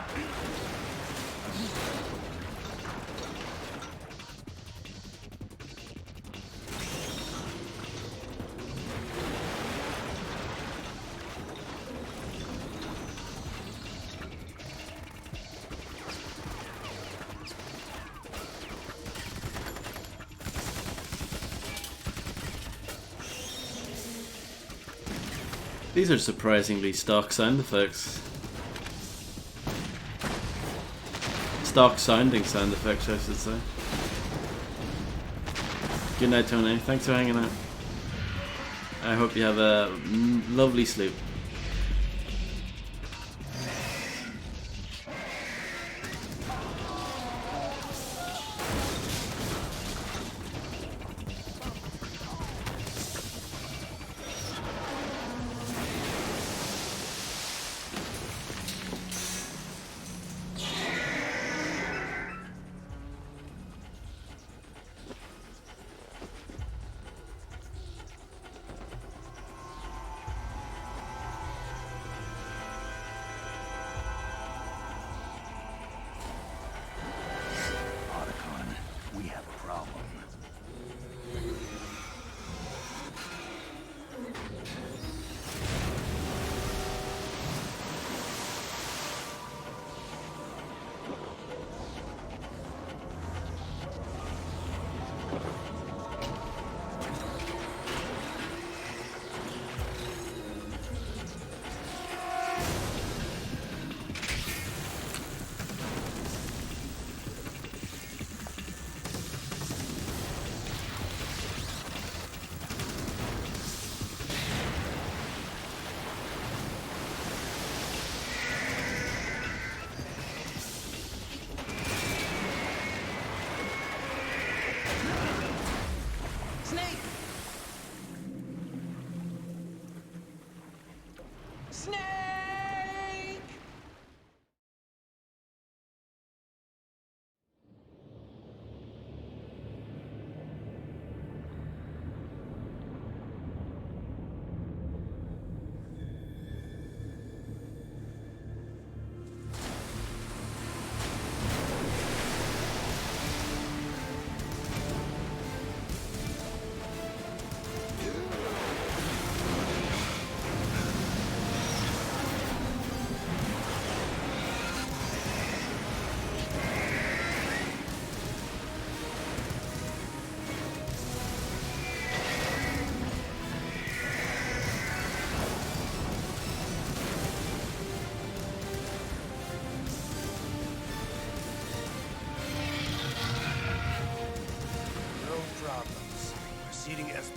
S1: These are surprisingly stock sound effects. Stock sounding sound effects, I should say. Good night, Tony. Thanks for hanging out. I hope you have a lovely sleep.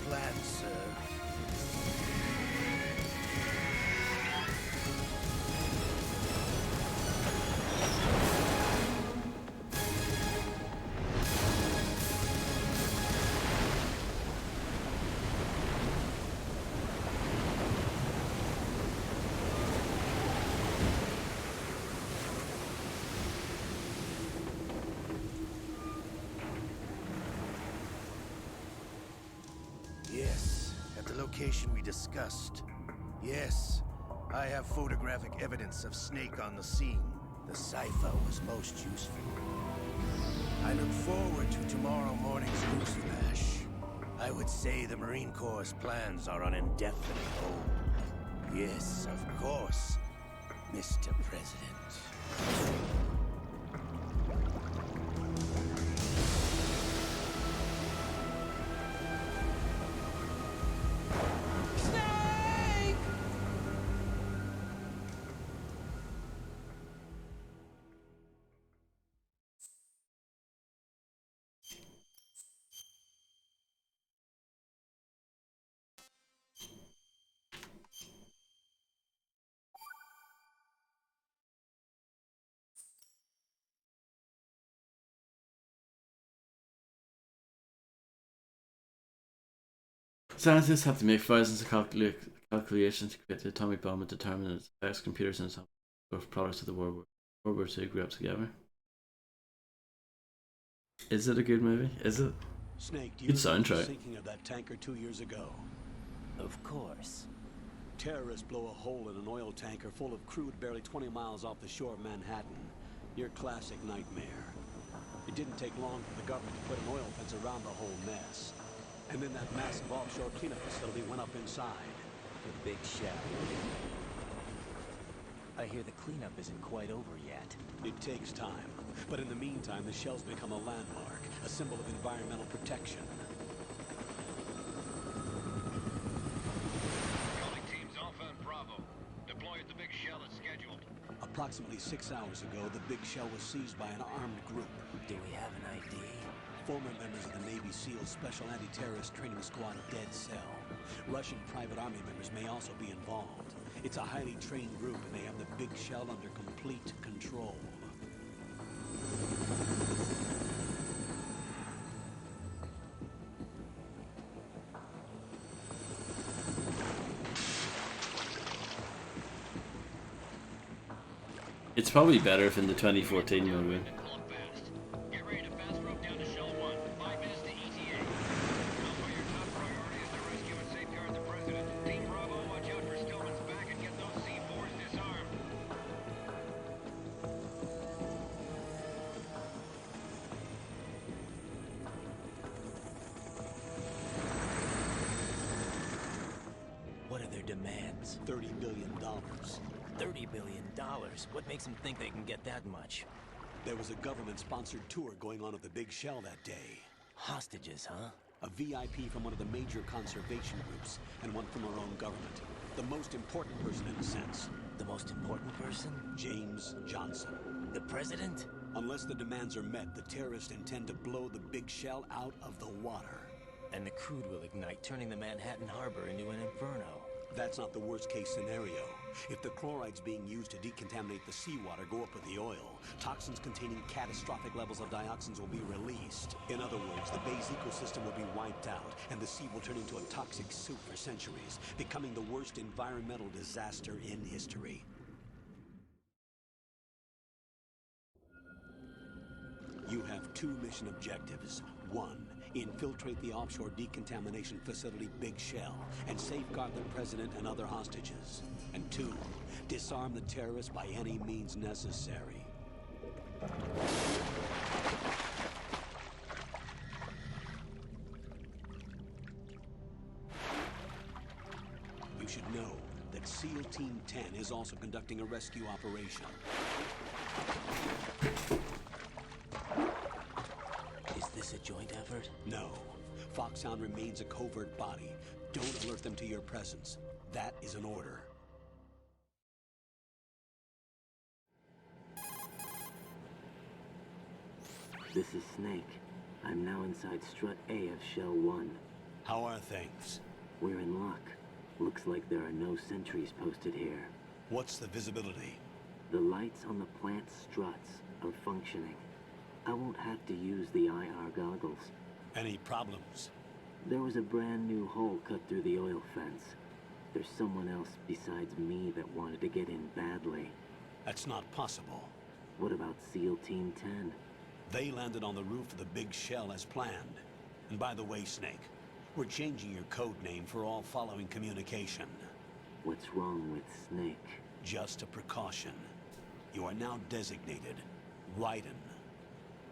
S9: plan, sir. Yes, at the location we discussed. Yes, I have photographic evidence of Snake on the scene. The cipher was most useful. I look forward to tomorrow morning's news flash. I would say the Marine Corps' plans are on indefinite hold. Yes, of course, Mr. President.
S1: Scientists have to make thousands of calculations to create the atomic bomb and determine its effects. Computers and software products of the World War II grew up together. Is it a good movie? Is it?
S12: Snake, do you
S1: Good soundtrack.
S12: sinking of that tanker 2 years ago?
S8: Of course.
S12: Terrorists blow a hole in an oil tanker full of crude barely 20 miles off the shore of Manhattan. Your classic nightmare. It didn't take long for the government to put an oil fence around the whole mess. And then that massive offshore cleanup facility went up inside.
S8: The Big Shell. I hear the cleanup isn't quite over yet.
S12: It takes time. But in the meantime, the shell's become a landmark, a symbol of environmental protection.
S7: Calling teams Alpha and Bravo. Deploy at the Big Shell as scheduled.
S12: Approximately 6 hours ago, the Big Shell was seized by an armed group.
S8: Do we have an ID?
S12: Former members of the Navy SEALs Special Anti-Terrorist Training Squad Dead Cell. Russian private army members may also be involved. It's a highly trained group and they have the Big Shell under complete control.
S1: It's probably better if in the 2014 movie.
S7: Get ready to fast rope down to Shell 1. 5 minutes to ETA. Alpha, your top priority is to rescue and safeguard the President. Team Bravo, watch out for Stillman's back and get those C4s disarmed.
S8: What are their demands?
S12: $30 billion.
S8: $30 billion? What makes them think they can get that much?
S12: There was a government-sponsored tour going on at the Big Shell that day.
S8: Hostages, huh?
S12: A VIP from one of the major conservation groups, and one from our own government. The most important person in a sense.
S8: The most important person?
S12: James Johnson.
S8: The President?
S12: Unless the demands are met, the terrorists intend to blow the Big Shell out of the water.
S8: And the crude will ignite, turning the Manhattan Harbor into an inferno.
S12: That's not the worst-case scenario. If the chlorides being used to decontaminate the seawater go up with the oil, toxins containing catastrophic levels of dioxins will be released. In other words, the bay's ecosystem will be wiped out, and the sea will turn into a toxic soup for centuries, becoming the worst environmental disaster in history. You have 2 mission objectives. 1, infiltrate the offshore decontamination facility Big Shell and safeguard the President and other hostages. And 2, disarm the terrorists by any means necessary. You should know that SEAL Team 10 is also conducting a rescue operation.
S8: Is this a joint effort?
S12: No. Foxhound remains a covert body. Don't alert them to your presence. That is an order.
S13: This is Snake. I'm now inside Strut A of Shell 1.
S12: How are things?
S13: We're in luck. Looks like there are no sentries posted here.
S12: What's the visibility?
S13: The lights on the plant struts are functioning. I won't have to use the IR goggles.
S12: Any problems?
S13: There was a brand new hole cut through the oil fence. There's someone else besides me that wanted to get in badly.
S12: That's not possible.
S13: What about SEAL Team 10?
S12: They landed on the roof of the big shell as planned. And by the way, Snake, we're changing your code name for all following communication.
S13: What's wrong with Snake?
S12: Just a precaution. You are now designated Raiden.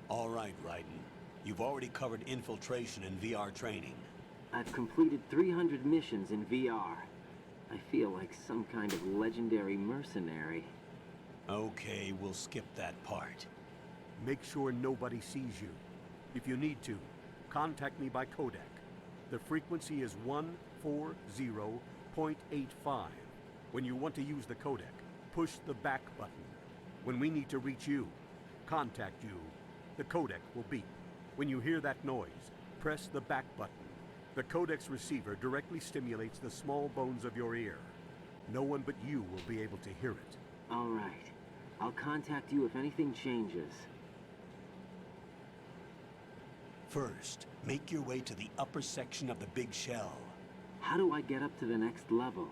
S12: All right, Raiden. You've already covered infiltration and VR training.
S13: I've completed 300 missions in VR. I feel like some kind of legendary mercenary.
S12: Okay, we'll skip that part.
S14: Make sure nobody sees you. If you need to, contact me by codec. The frequency is 140.85. When you want to use the codec, push the back button. When we need to reach you, contact you, the codec will beep. When you hear that noise, press the back button. The codec's receiver directly stimulates the small bones of your ear. No one but you will be able to hear it.
S13: All right. I'll contact you if anything changes.
S12: First, make your way to the upper section of the big shell.
S13: How do I get up to the next level?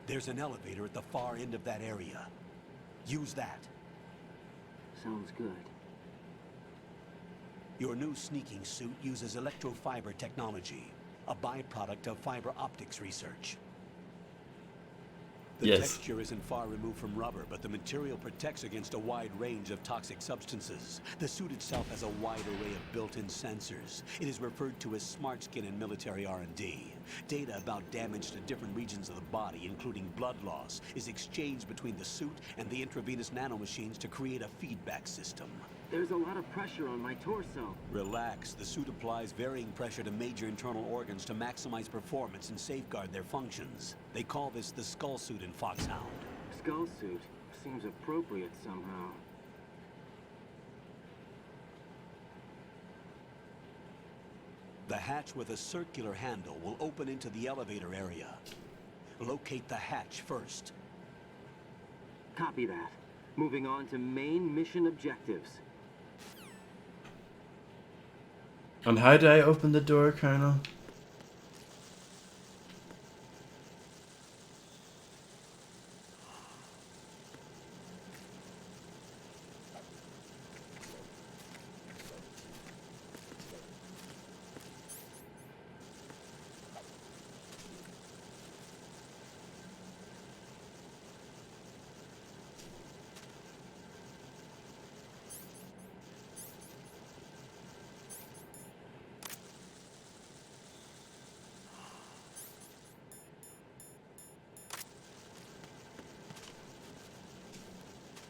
S12: There's an elevator at the far end of that area. Use that.
S13: Sounds good.
S12: Your new sneaking suit uses electrofiber technology, a byproduct of fiber optics research. The texture isn't far removed from rubber, but the material protects against a wide range of toxic substances. The suit itself has a wide array of built-in sensors. It is referred to as smart skin in military R&D. Data about damage to different regions of the body, including blood loss, is exchanged between the suit and the intravenous nanomachines to create a feedback system.
S13: There's a lot of pressure on my torso.
S12: Relax. The suit applies varying pressure to major internal organs to maximize performance and safeguard their functions. They call this the skull suit in Foxhound.
S13: Skull suit? Seems appropriate somehow.
S12: The hatch with a circular handle will open into the elevator area. Locate the hatch first.
S13: Copy that. Moving on to main mission objectives.
S1: And how do I open the door, Colonel?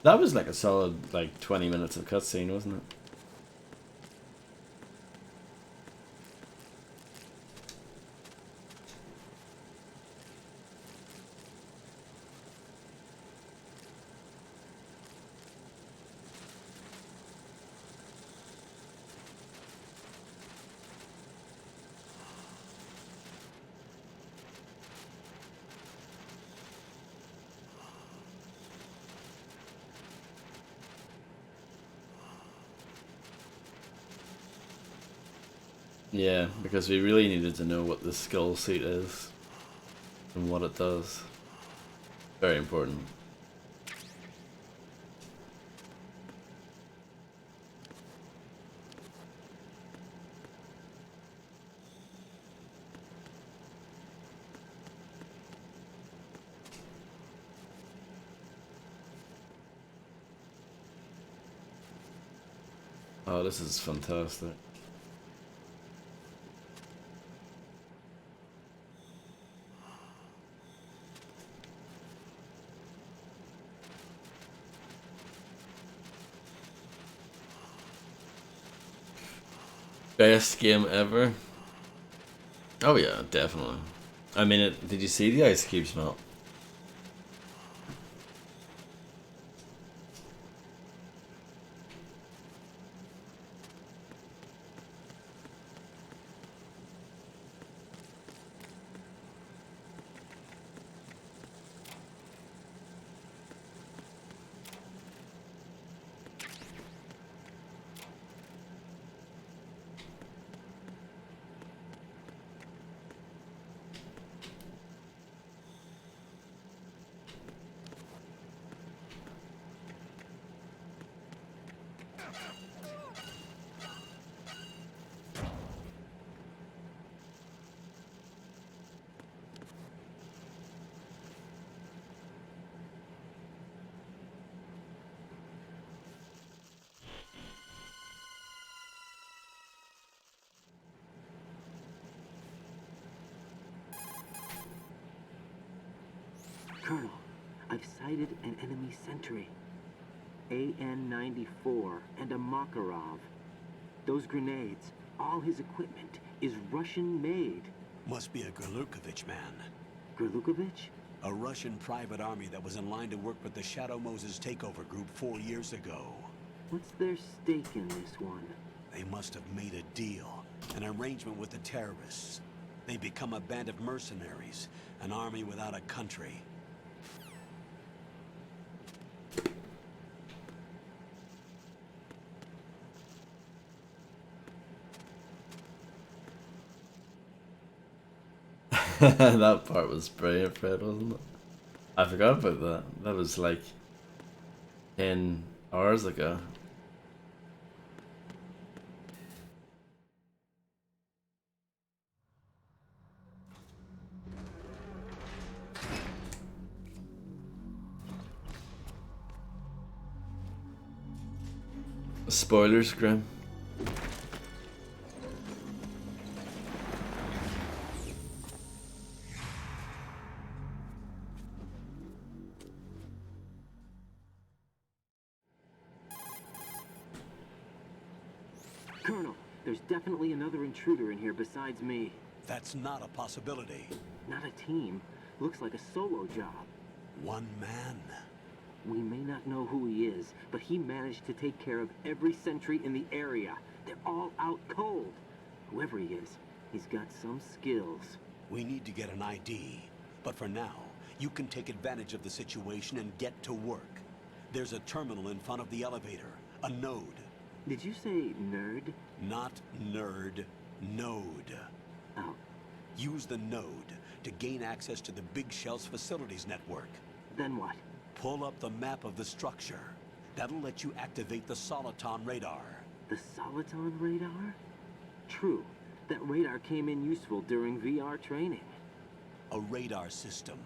S1: That was like a solid, 20 minutes of cutscene, wasn't it? Yeah, because we really needed to know what the skull suit is and what it does. Very important. Oh, this is fantastic. Best game ever? Oh yeah, definitely. I mean, did you see the ice cubes melt?
S13: sighted an enemy sentry. AN-94 and a Makarov. Those grenades, all his equipment, is Russian-made.
S12: Must be a Gerlukovich man.
S13: Gerlukovich?
S12: A Russian private army that was in line to work with the Shadow Moses takeover group 4 years ago.
S13: What's their stake in this one?
S12: They must have made a deal, an arrangement with the terrorists. They become a band of mercenaries, an army without a country.
S1: That part was brilliant, Fred, wasn't it? I forgot about that. That was like 10 hours ago. Spoilers, Grim.
S13: Colonel, there's definitely another intruder in here besides me.
S12: That's not a possibility.
S13: Not a team. Looks like a solo job.
S12: One man.
S13: We may not know who he is, but he managed to take care of every sentry in the area. They're all out cold. Whoever he is, he's got some skills.
S12: We need to get an ID. But for now, you can take advantage of the situation and get to work. There's a terminal in front of the elevator. A node.
S13: Did you say nerd?
S12: Not nerd. Node.
S13: Oh.
S12: Use the node to gain access to the Big Shell's facilities network.
S13: Then what?
S12: Pull up the map of the structure. That'll let you activate the Soliton radar.
S13: The Soliton radar? True. That radar came in useful during VR training.
S12: A radar system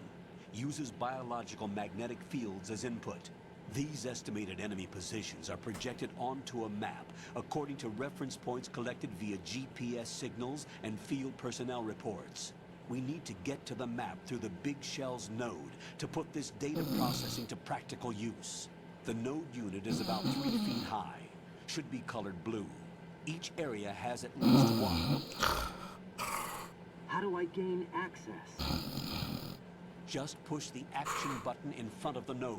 S12: uses biological magnetic fields as input. These estimated enemy positions are projected onto a map according to reference points collected via GPS signals and field personnel reports. We need to get to the map through the Big Shell's node to put this data processing to practical use. The node unit is about 3 feet high, should be colored blue. Each area has at least one.
S13: How do I gain access?
S12: Just push the action button in front of the node.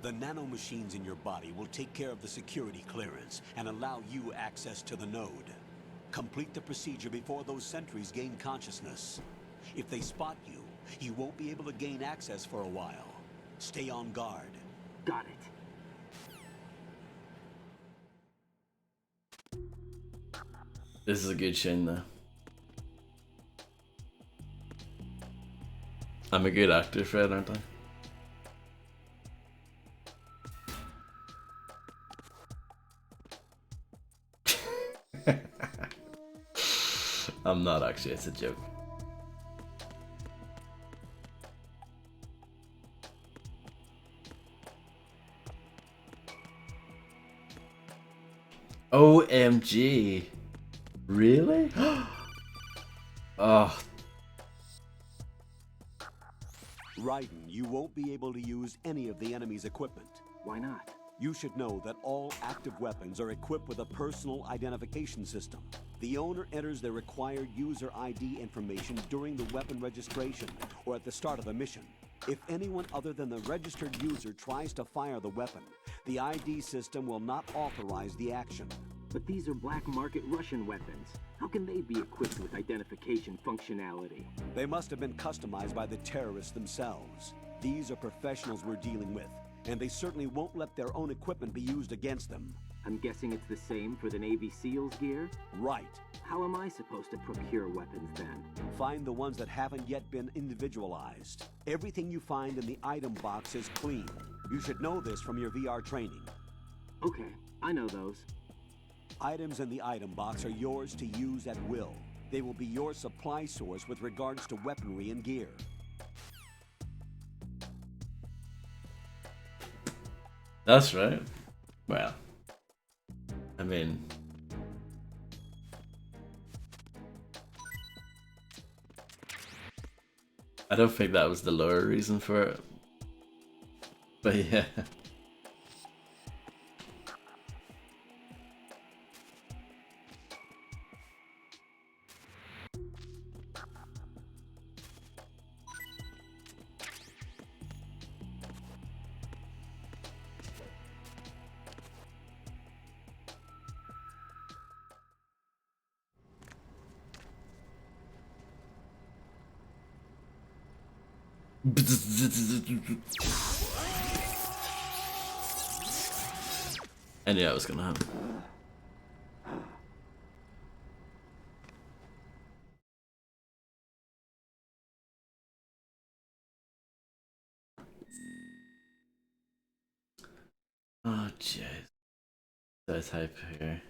S12: The nanomachines in your body will take care of the security clearance and allow you access to the node. Complete the procedure before those sentries gain consciousness. If they spot you, you won't be able to gain access for a while. Stay on guard.
S13: Got it.
S1: This is a good shine though. I'm a good actor, Fred, aren't I? I'm not actually, it's a joke. OMG. Really? Oh.
S12: Raiden, you won't be able to use any of the enemy's equipment.
S13: Why not?
S12: You should know that all active weapons are equipped with a personal identification system. The owner enters their required user ID information during the weapon registration or at the start of the mission. If anyone other than the registered user tries to fire the weapon, the ID system will not authorize the action.
S13: But these are black market Russian weapons. How can they be equipped with identification functionality?
S12: They must have been customized by the terrorists themselves. These are professionals we're dealing with, and they certainly won't let their own equipment be used against them.
S13: I'm guessing it's the same for the Navy SEALs gear?
S12: Right.
S13: How am I supposed to procure weapons then?
S12: Find the ones that haven't yet been individualized. Everything you find in the item box is clean. You should know this from your VR training.
S13: Okay, I know those.
S12: Items in the item box are yours to use at will. They will be your supply source with regards to weaponry and gear.
S1: That's right. Well, I mean, I don't think that was the lore reason for it. But yeah. I knew that was gonna happen. Oh jeez. So type here.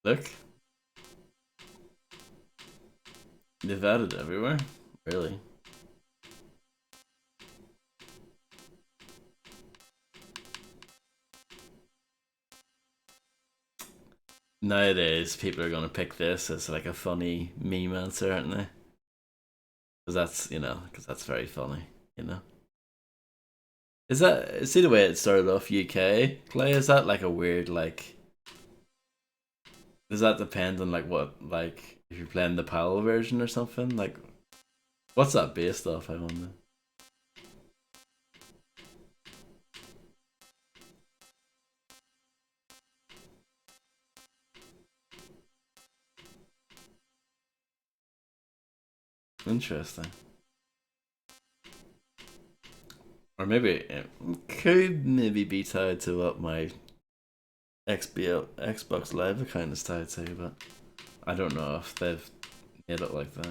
S1: Look. They've added everywhere? Really? Nowadays, people are gonna pick this as like a funny meme answer, aren't they? Because that's, you know, because that's very funny, you know? Is that, see the way it started off UK? Clay, is that like a weird, like... Does that depend on like what, like, if you're playing the PAL version or something? Like, what's that based off, I wonder? Interesting. Or maybe it could maybe be tied to what my Xbox Live account is tied to, but I don't know if they've made it like that.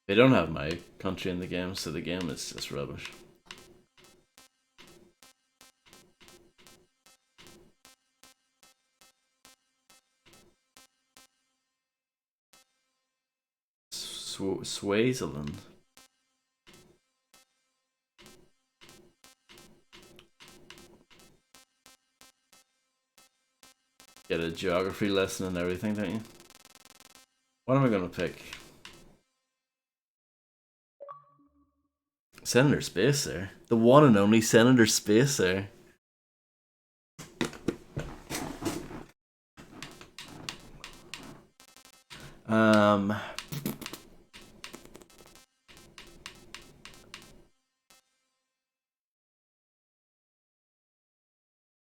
S1: They don't have my country in the game, so the game is just rubbish. Swaziland. Get a geography lesson and everything, don't you? What am I gonna pick? Senator Spacer? The one and only Senator Spacer.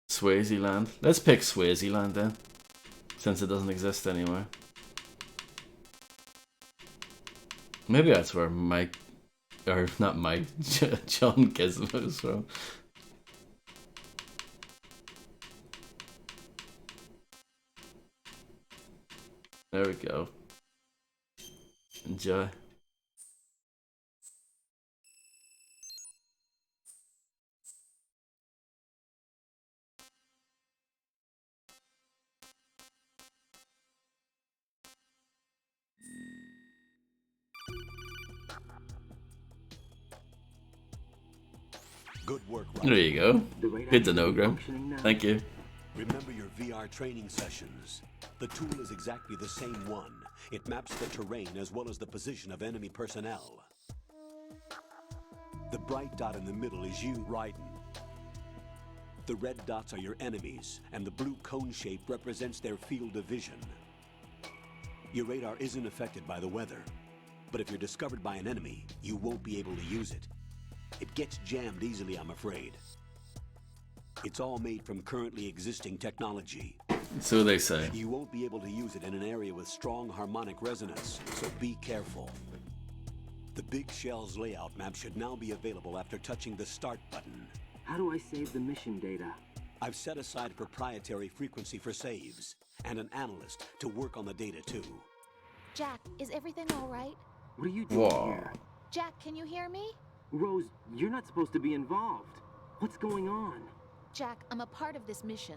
S1: Swaziland. Let's pick Swaziland then, since it doesn't exist anymore. Maybe that's where Mike, or not Mike, John Gizmo's from. There we go. Enjoy.
S12: Good work, Roger.
S1: There you go. Good to know, Graham. Thank you.
S12: Remember your VR training sessions. The tool is exactly the same one, It maps the terrain as well as the position of enemy personnel. The bright dot in the middle is you, Raiden. The red dots are your enemies, and the blue cone shape represents their field of vision. Your radar isn't affected by the weather, but if you're discovered by an enemy, you won't be able to use it. It gets jammed easily, I'm afraid. It's all made from currently existing technology.
S1: So they say.
S12: You won't be able to use it in an area with strong harmonic resonance, so be careful. The Big Shell's layout map should now be available after touching the Start button.
S13: How do I save the mission data?
S12: I've set aside proprietary frequency for saves, and an analyst to work on the data too.
S15: Jack, is everything all right?
S13: What are you doing here?
S15: Jack, can you hear me?
S13: Rose, you're not supposed to be involved. What's going on?
S15: Jack, I'm a part of this mission.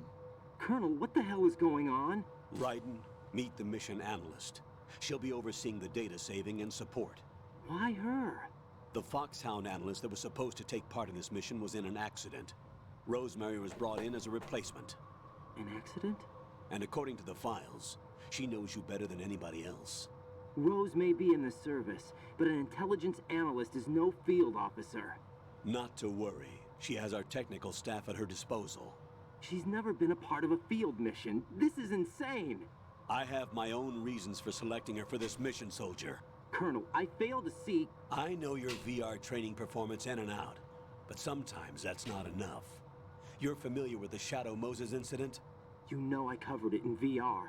S13: Colonel, what the hell is going on?
S12: Raiden, meet the mission analyst. She'll be overseeing the data saving and support.
S13: Why her?
S12: The Foxhound analyst that was supposed to take part in this mission was in an accident. Rosemary was brought in as a replacement.
S13: An accident?
S12: And according to the files, she knows you better than anybody else.
S13: Rose may be in the service, but an intelligence analyst is no field officer.
S12: Not to worry. She has our technical staff at her disposal.
S13: She's never been a part of a field mission. This is insane.
S12: I have my own reasons for selecting her for this mission, soldier.
S13: Colonel, I fail to see...
S12: I know your VR training performance in and out, but sometimes that's not enough. You're familiar with the Shadow Moses incident?
S13: You know I covered it in VR.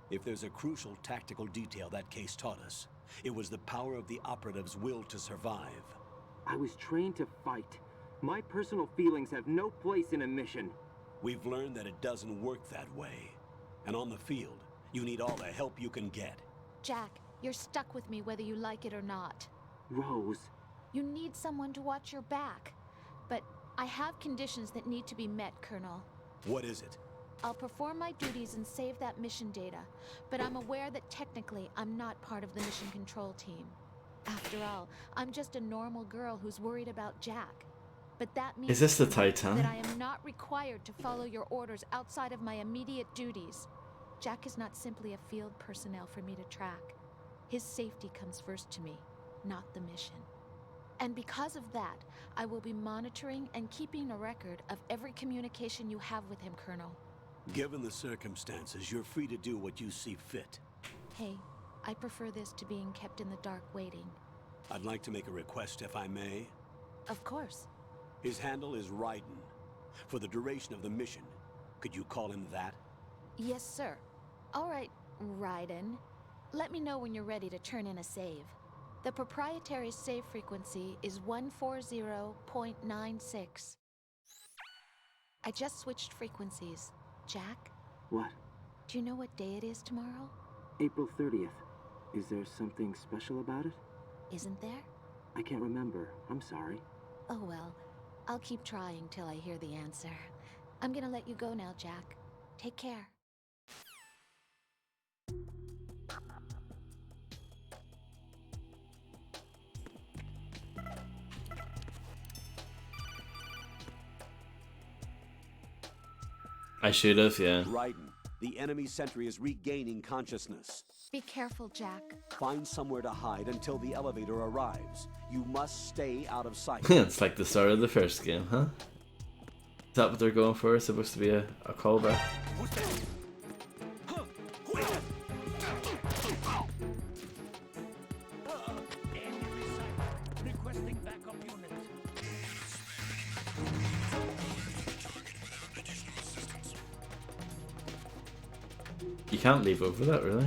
S12: If there's a crucial tactical detail that case taught us, it was the power of the operative's will to survive.
S13: I was trained to fight. My personal feelings have no place in a mission.
S12: We've learned that it doesn't work that way. And on the field, you need all the help you can get.
S15: Jack, you're stuck with me whether you like it or not.
S13: Rose.
S15: You need someone to watch your back. But I have conditions that need to be met, Colonel.
S12: What is it?
S15: I'll perform my duties and save that mission data, but I'm aware that technically I'm not part of the mission control team. After all, I'm just a normal girl who's worried about Jack. But that means
S1: Is this the Titan?
S15: that I am not required to follow your orders outside of my immediate duties. Jack is not simply a field personnel for me to track. His safety comes first to me, not the mission. And because of that, I will be monitoring and keeping a record of every communication you have with him, Colonel.
S12: Given the circumstances, you're free to do what you see fit.
S15: Hey, I prefer this to being kept in the dark waiting.
S12: I'd like to make a request, if I may.
S15: Of course.
S12: His handle is Raiden. For the duration of the mission, could you call him that?
S15: Yes, sir. All right, Raiden. Let me know when you're ready to turn in a save. The proprietary save frequency is 140.96. I just switched frequencies. Jack?
S13: What?
S15: Do you know what day it is tomorrow?
S13: April 30th. Is there something special about it?
S15: Isn't there?
S13: I can't remember. I'm sorry.
S15: Oh well. I'll keep trying till I hear the answer. I'm gonna let you go now, Jack. Take care.
S1: I should have, yeah.
S12: Raiden, the enemy sentry is regaining consciousness.
S15: Be careful, Jack.
S12: Find somewhere to hide until the elevator arrives. You must stay out of sight.
S1: It's like the start of the first game, huh? Is that what they're going for? It's supposed to be a callback?
S3: Requesting backup unit.
S1: You can't leave over that, really.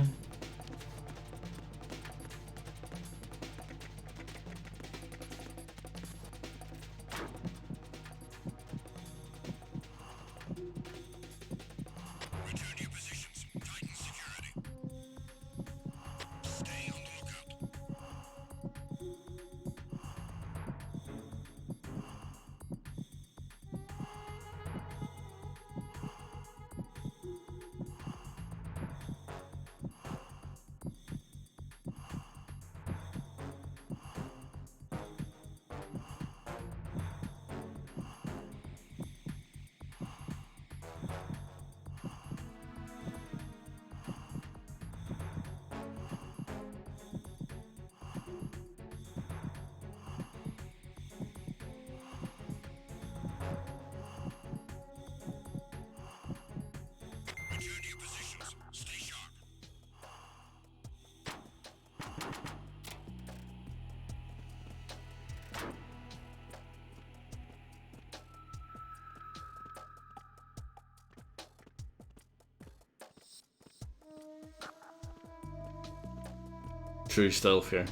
S1: true stealth here.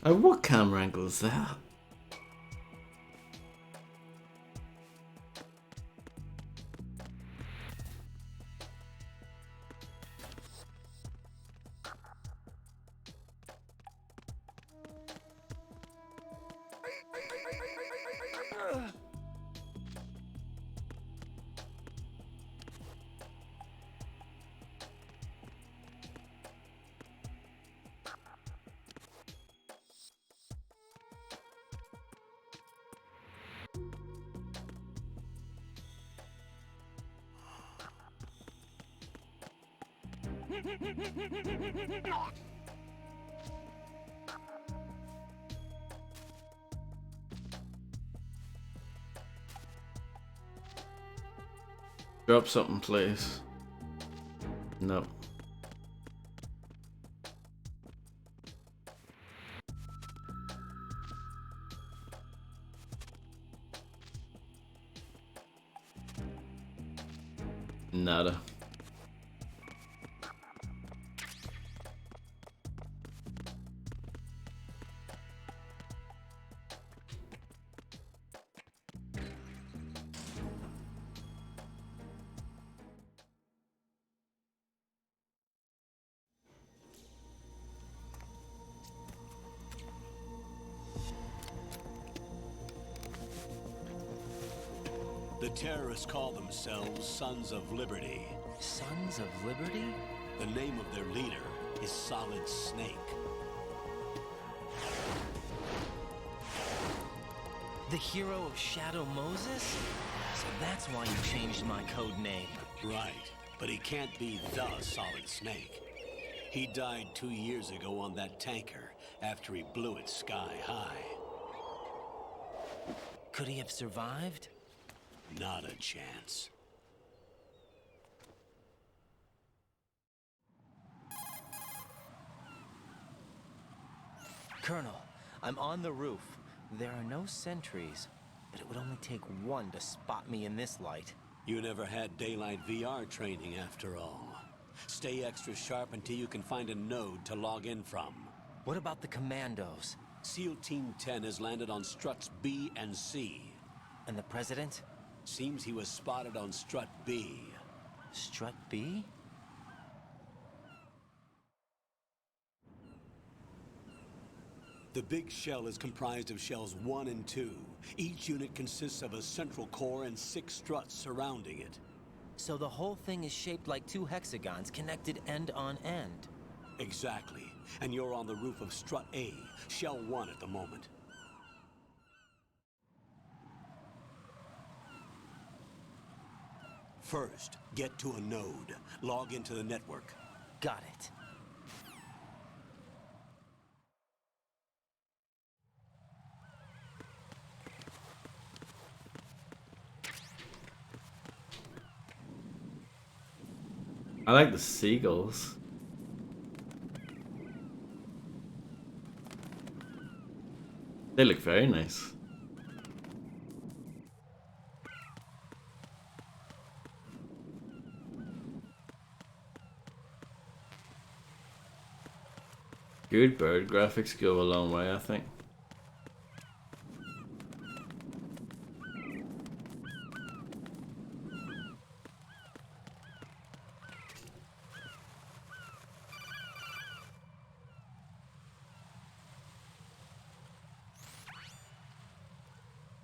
S1: What camera angle is that? Drop something, please. No. Nada.
S12: The terrorists call themselves Sons of Liberty.
S16: Sons of Liberty?
S12: The name of their leader is Solid Snake.
S16: The hero of Shadow Moses? So that's why you changed my code name.
S12: Right, but he can't be the Solid Snake. He died 2 years ago on that tanker after he blew it sky high.
S16: Could he have survived?
S12: Not a chance.
S16: Colonel, I'm on the roof. There are no sentries, but it would only take one to spot me in this light.
S12: You never had daylight VR training after all. Stay extra sharp until you can find a node to log in from.
S16: What about the commandos?
S12: SEAL Team 10 has landed on struts B and C.
S16: And the President?
S12: Seems he was spotted on strut B.
S16: Strut B?
S12: The big shell is comprised of shells 1 and 2. Each unit consists of a central core and 6 struts surrounding it.
S16: So the whole thing is shaped like 2 hexagons connected end on end.
S12: Exactly. And you're on the roof of strut A, shell 1 at the moment. First, get to a node. Log into the network.
S16: Got it.
S1: I like the seagulls. They look very nice. Good bird graphics go a long way, I think.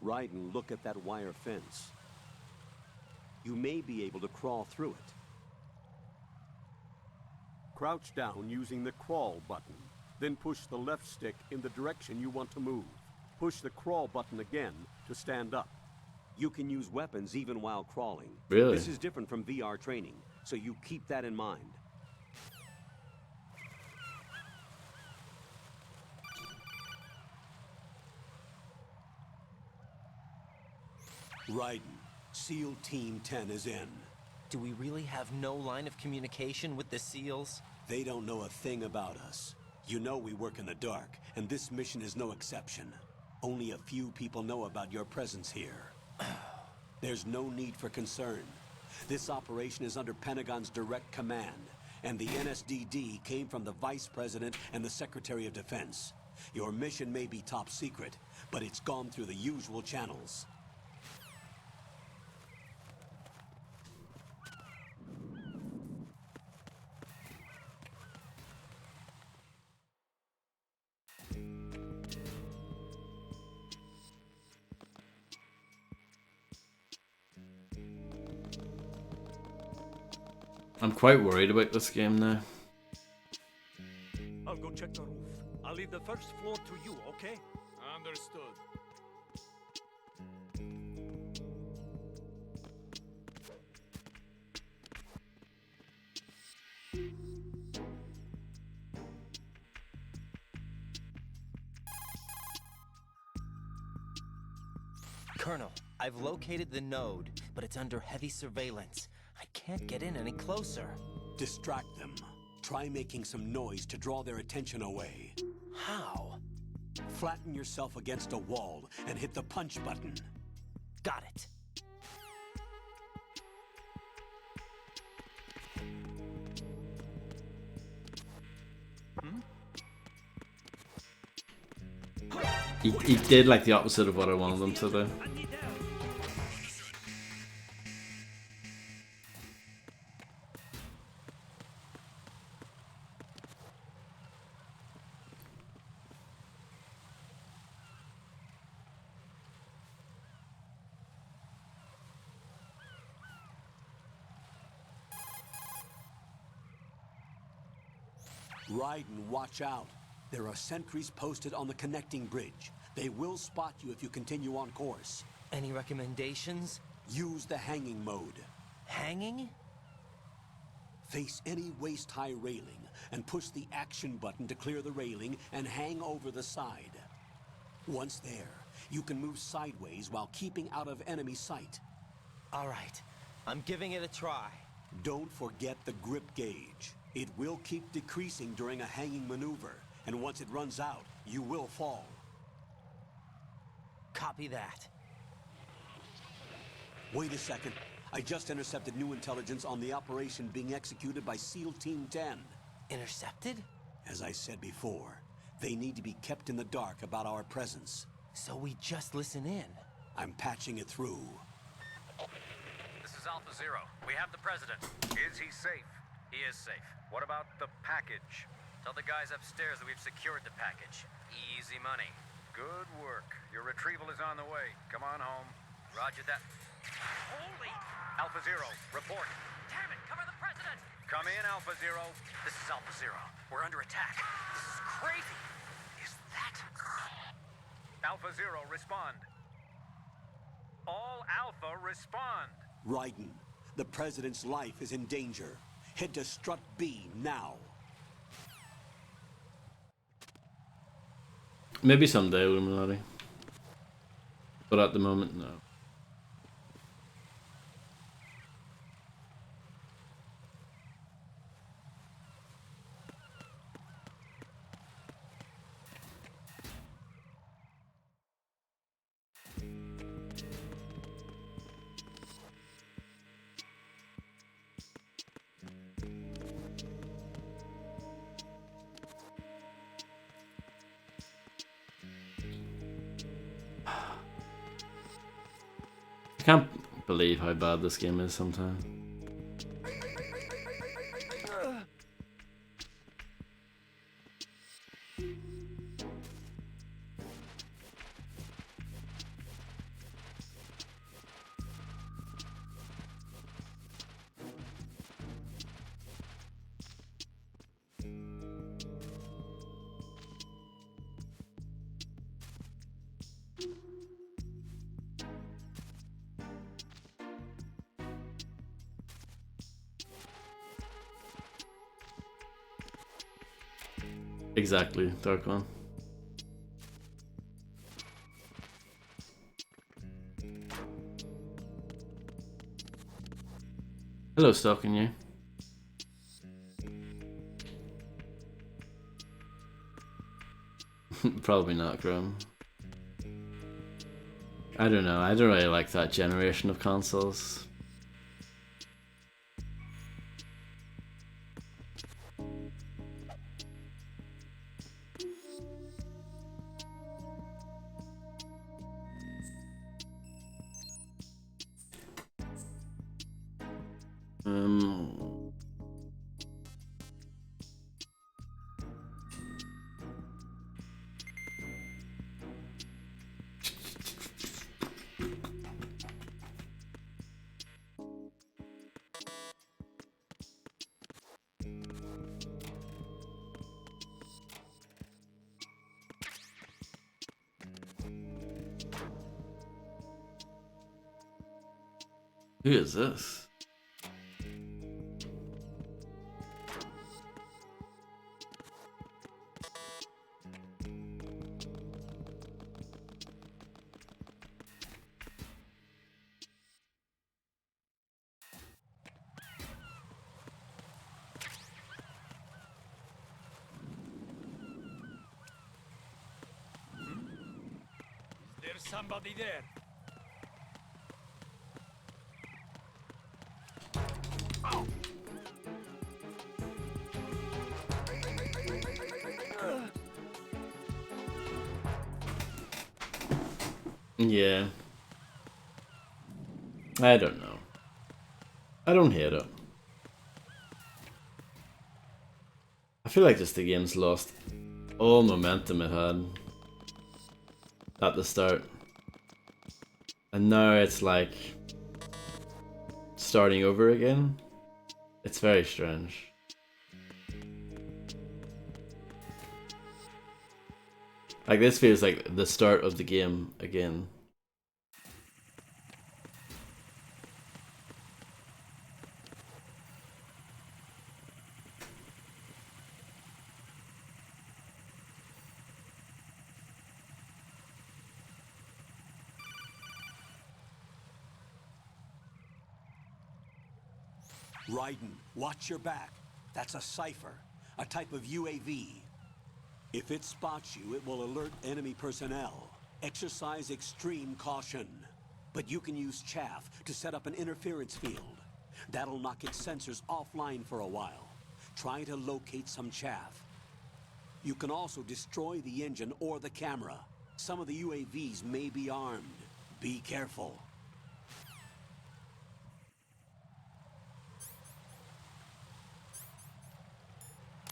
S14: Ride and look at that wire fence. You may be able to crawl through it. Crouch down using the crawl button. Then push the left stick in the direction you want to move. Push the crawl button again to stand up. You can use weapons even while crawling.
S1: Really?
S14: This is different from VR training, so you keep that in mind.
S12: Raiden, SEAL Team 10 is in.
S16: Do we really have no line of communication with the SEALs?
S12: They don't know a thing about us. You know we work in the dark, and this mission is no exception. Only a few people know about your presence here. There's no need for concern. This operation is under Pentagon's direct command, and the NSDD came from the Vice President and the Secretary of Defense. Your mission may be top secret, but it's gone through the usual channels.
S1: I'm quite worried about this game now.
S3: I'll go check the roof. I'll leave the first floor to you, okay?
S11: Understood.
S16: Colonel, I've located the node, but it's under heavy surveillance. I can't get in any closer.
S12: Distract them. Try making some noise to draw their attention away.
S16: How?
S12: Flatten yourself against a wall and hit the punch button.
S16: Got it.
S1: He did like the opposite of what I wanted him to do.
S12: Raiden, watch out. There are sentries posted on the connecting bridge. They will spot you if you continue on course.
S16: Any recommendations?
S12: Use the hanging mode.
S16: Hanging?
S12: Face any waist-high railing and push the action button to clear the railing and hang over the side. Once there, you can move sideways while keeping out of enemy sight.
S16: All right, I'm giving it a try.
S12: Don't forget the grip gauge. It will keep decreasing during a hanging maneuver, and once it runs out, you will fall.
S16: Copy that.
S12: Wait a second. I just intercepted new intelligence on the operation being executed by SEAL Team 10.
S16: Intercepted?
S12: As I said before, they need to be kept in the dark about our presence.
S16: So we just listen in.
S12: I'm patching it through.
S17: This is Alpha Zero. We have the President. Is he safe? He is safe. What about the package? Tell the guys upstairs that we've secured the package. Easy money. Good work. Your retrieval is on the way. Come on home. Roger that. Holy! Alpha Zero, report. Damn it, cover the President! Come in, Alpha Zero. This is Alpha Zero. We're under attack. This is crazy. Is that... Alpha Zero, respond. All Alpha, respond.
S12: Raiden, the President's life is in danger. Head to Strut B now.
S1: Maybe someday, Illuminati. But at the moment, no. I can't believe how bad this game is sometimes. Exactly, Dark One. Hello, stalking you. Probably not, Chrome. I don't know, I don't really like that generation of consoles. Who is this?
S3: There's somebody there.
S1: Yeah. I don't know. I don't hate it. I feel like just the game's lost all momentum it had at the start. And now it's like starting over again. It's very strange. Like this feels like the start of the game again.
S12: Raiden, watch your back. That's a cipher, a type of UAV. If it spots you, it will alert enemy personnel. Exercise extreme caution. But you can use chaff to set up an interference field. That'll knock its sensors offline for a while. Try to locate some chaff. You can also destroy the engine or the camera. Some of the UAVs may be armed. Be careful.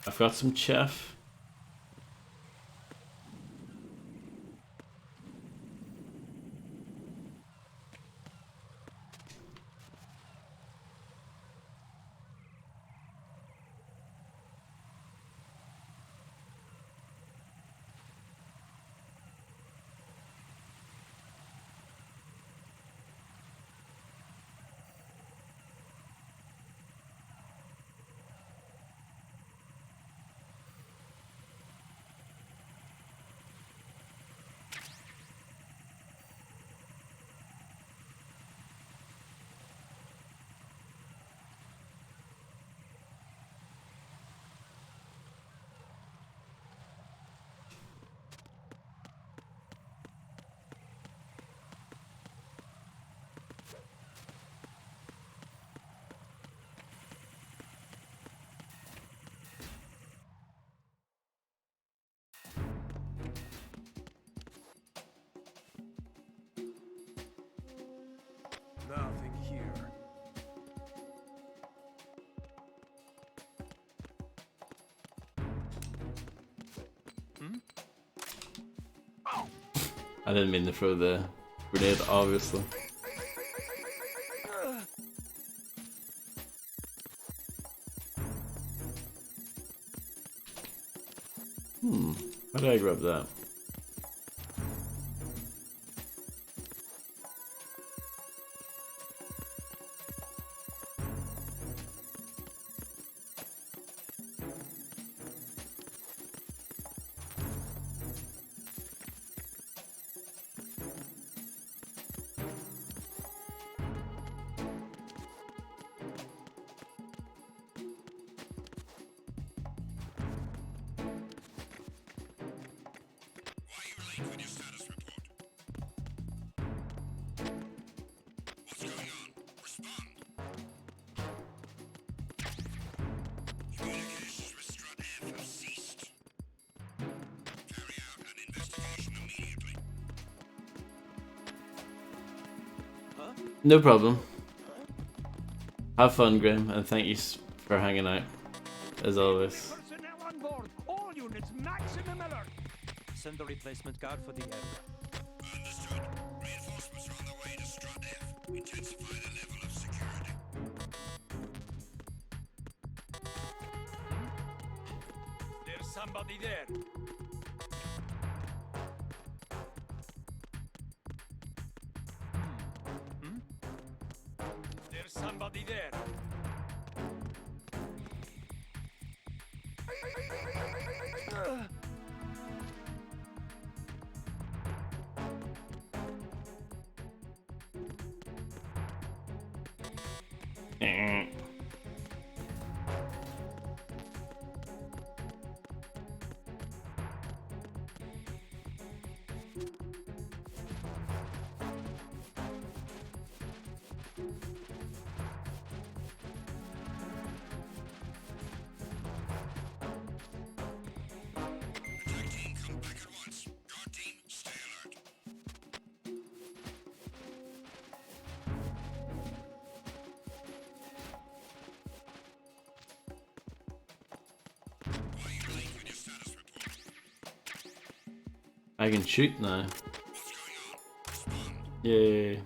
S1: I've got some chaff.
S9: Nothing here.
S1: I didn't mean to throw the grenade, obviously. How did I grab that? No problem. Have fun, Grim, and thank you for hanging out, as always.
S3: Personnel on board. All units, maximum alert. Send the replacement guard for the area.
S5: Understood. Reinforcements are on the way to Strut F. Intensify the level of security.
S3: There's somebody there. There's somebody there.
S1: I can shoot now. Yay.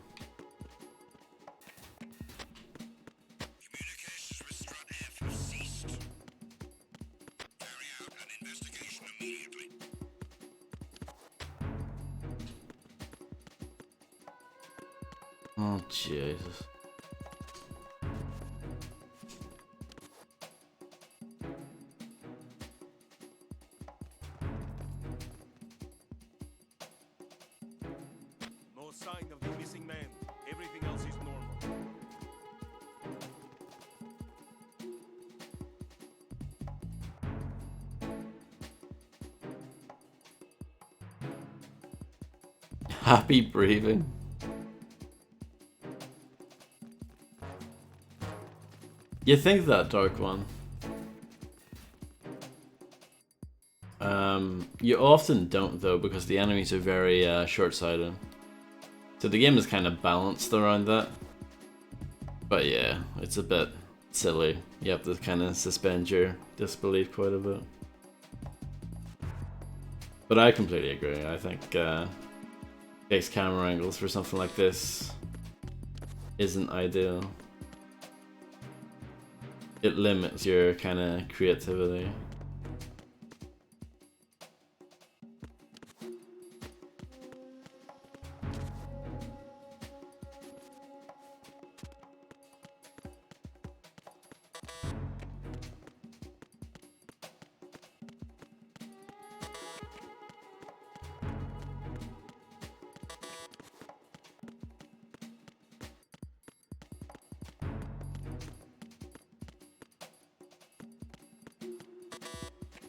S5: Communications with Strut F have ceased. Carry out an investigation immediately.
S1: Oh, Jesus.
S9: No sign of the missing man. Everything else is normal.
S1: Happy breathing. You think that, Dark One? You often don't though, because the enemies are very short-sighted. So the game is kind of balanced around that. But yeah, it's a bit silly. You have to kind of suspend your disbelief quite a bit. But I completely agree. I think fixed camera angles for something like this isn't ideal. It limits your kind of creativity.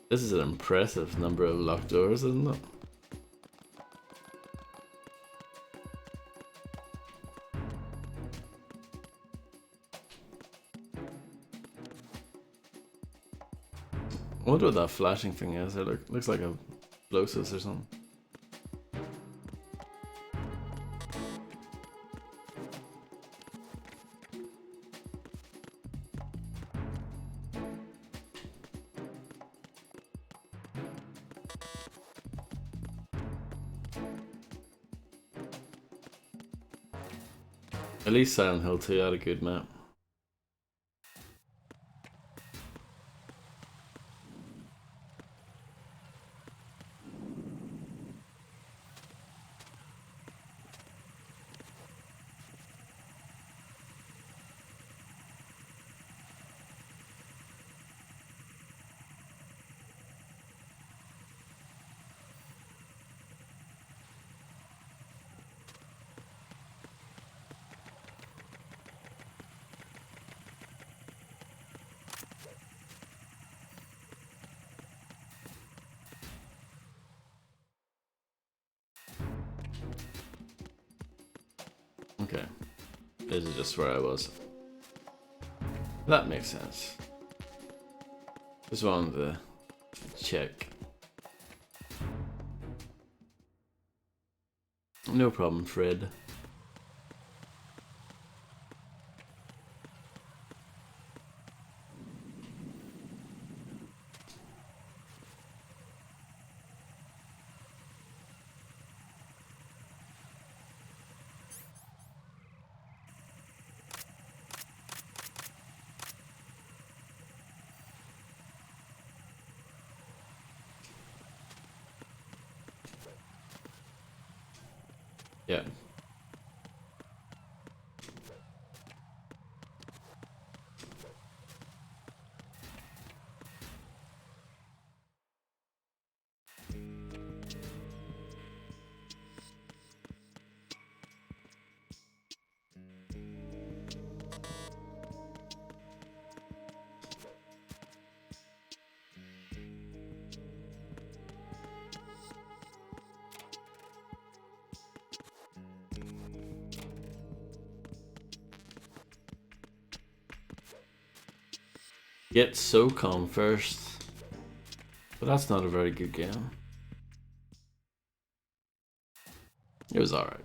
S1: This is an impressive number of locked doors, isn't it? I wonder what that flashing thing is. It looks like a explosives or something. At least Silent Hill 2 had a good map. Okay, this is just where I was. That makes sense. Just wanted to check. No problem, Fred. Yeah. Get SOCOM first, but that's not a very good game. It was alright.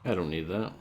S1: I don't need that.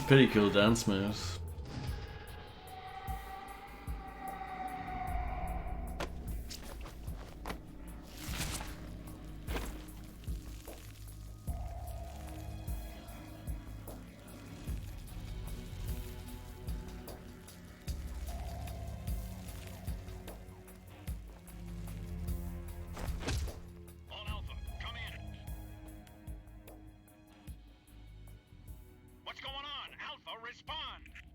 S1: Pretty cool dance moves.
S5: What's going on? Alpha, respond!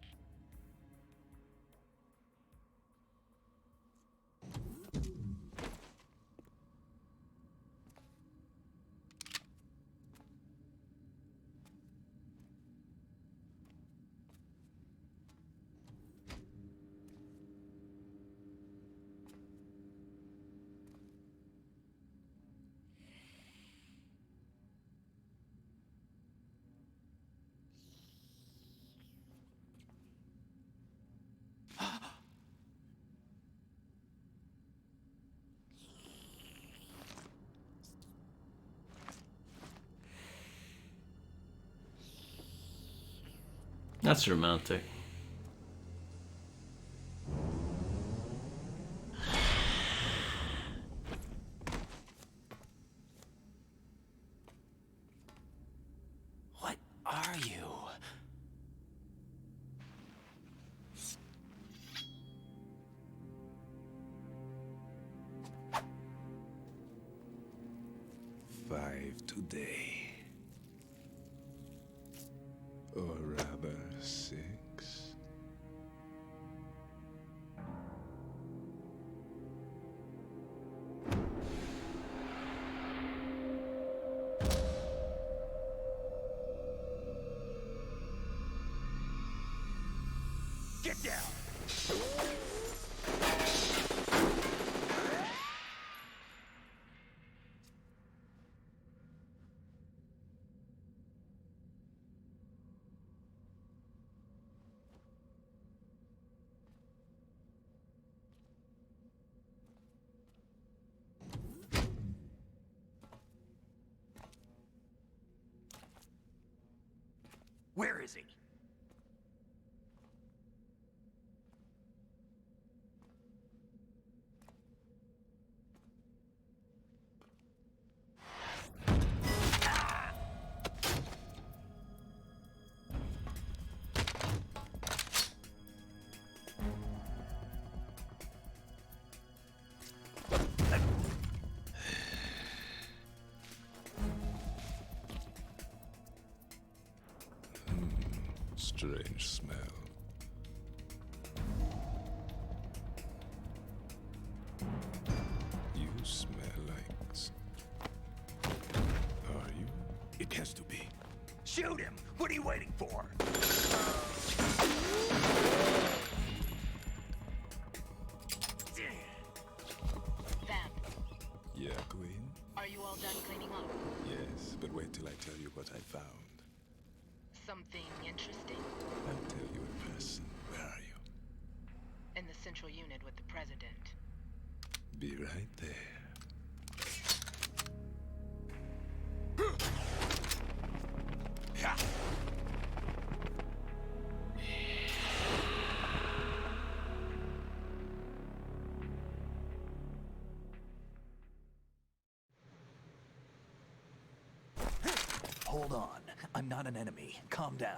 S1: That's romantic.
S16: What are you?
S18: Five today. Or rather, 6.
S5: Get down! Where is he?
S18: Strange smell. You smell like... Are you?
S5: It has to be. Shoot him! What are you waiting for?
S19: Vamp,
S18: Yeah, Queen?
S19: are you all done cleaning up?
S18: Yes, but wait till I tell you what I found.
S19: Something interesting?
S18: I'll tell you in person. Where are you?
S19: In the central unit with the president.
S18: Be right there.
S2: Hold on. I'm not an enemy. Calm down.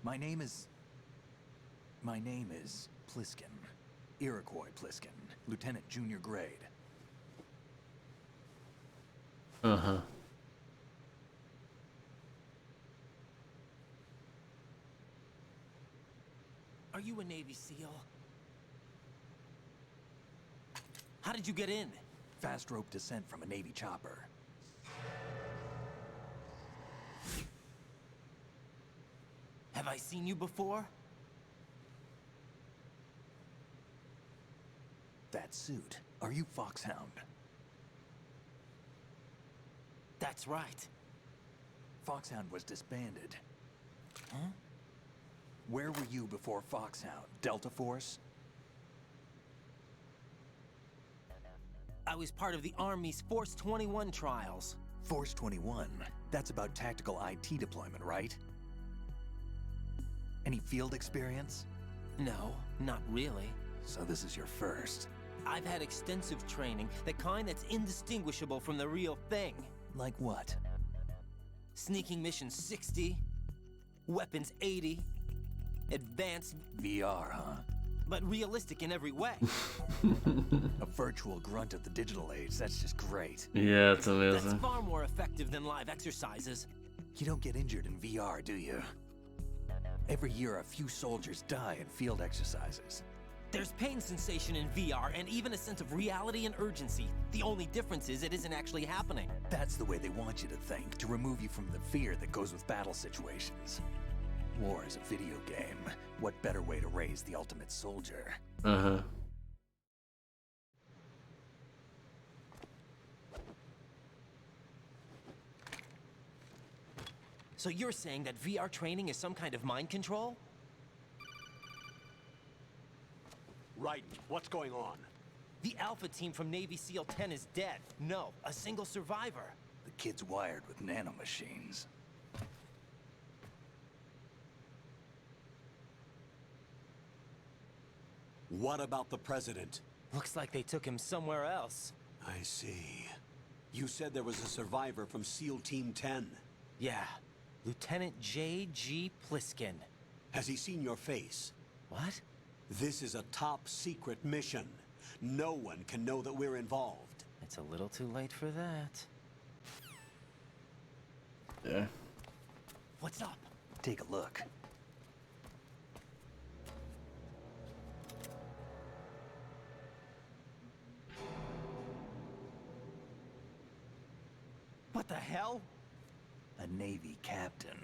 S2: My name is Pliskin. Iroquois Pliskin. Lieutenant Junior Grade.
S1: Uh-huh.
S16: Are you a Navy SEAL? How did you get in?
S2: Fast rope descent from a Navy chopper.
S16: Have I seen you before?
S2: That suit. Are you Foxhound?
S16: That's right.
S2: Foxhound was disbanded. Huh? Where were you before Foxhound? Delta Force?
S16: I was part of the Army's Force 21 trials.
S2: Force 21? That's about tactical IT deployment, right? Any field experience?
S16: No, not really.
S2: So this is your first.
S16: I've had extensive training, the kind that's indistinguishable from the real thing.
S2: Like what?
S16: Sneaking mission 60, weapons 80, advanced...
S2: VR, huh?
S16: But realistic in every way.
S2: A virtual grunt of the digital age, that's just great.
S1: Yeah, it's amazing.
S16: That's far more effective than live exercises.
S2: You don't get injured in VR, do you? Every year, a few soldiers die in field exercises.
S16: There's pain sensation in VR and even a sense of reality and urgency. The only difference is it isn't actually happening.
S2: That's the way they want you to think, to remove you from the fear that goes with battle situations. War is a video game. What better way to raise the ultimate soldier?
S1: Uh-huh.
S16: So you're saying that VR training is some kind of mind control?
S14: Right. What's going on?
S16: The Alpha team from Navy SEAL 10 is dead. No, a single survivor.
S2: kid's wired with nanomachines.
S12: What about the president?
S16: Looks like they took him somewhere else.
S12: I see. You said there was a survivor from SEAL Team 10.
S16: Yeah. Lieutenant J.G. Pliskin.
S12: Has he seen your face?
S16: What?
S12: This is a top-secret mission. No one can know that we're involved.
S16: It's a little too late for that.
S1: Yeah.
S16: What's up?
S2: Take a look.
S16: What the hell?
S2: A Navy captain.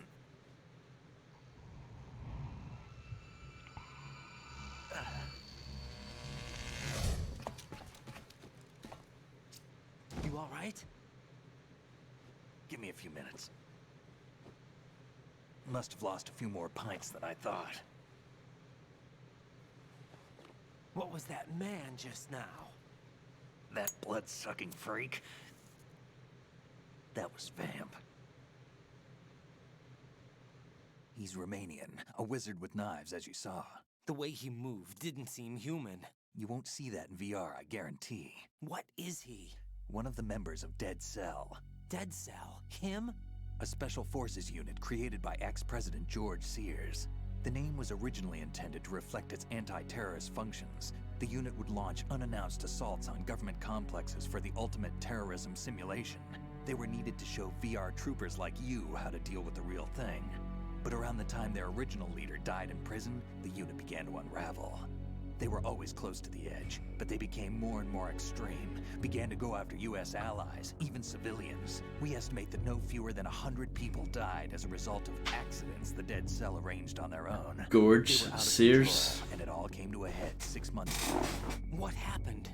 S16: You all right?
S2: Give me a few minutes. Must have lost a few more pints than I thought.
S16: What was that man just now?
S2: That blood-sucking freak? That was Vamp. He's Romanian, a wizard with knives, as you saw.
S16: The way he moved didn't seem human.
S2: You won't see that in VR, I guarantee.
S16: What is he?
S2: One of the members of Dead Cell.
S16: Dead Cell? Him?
S2: A special forces unit created by ex-President George Sears. The name was originally intended to reflect its anti-terrorist functions. The unit would launch unannounced assaults on government complexes for the ultimate terrorism simulation. They were needed to show VR troopers like you how to deal with the real thing. But around the time their original leader died in prison, the unit began to unravel. They were always close to the edge, but they became more and more extreme, began to go after US allies, even civilians. We estimate that no fewer than 100 people died as a result of accidents the Dead Cell arranged on their own.
S1: George
S2: They were out of
S1: Sears.
S2: control, and it all came to a head 6 months ago.
S16: What happened?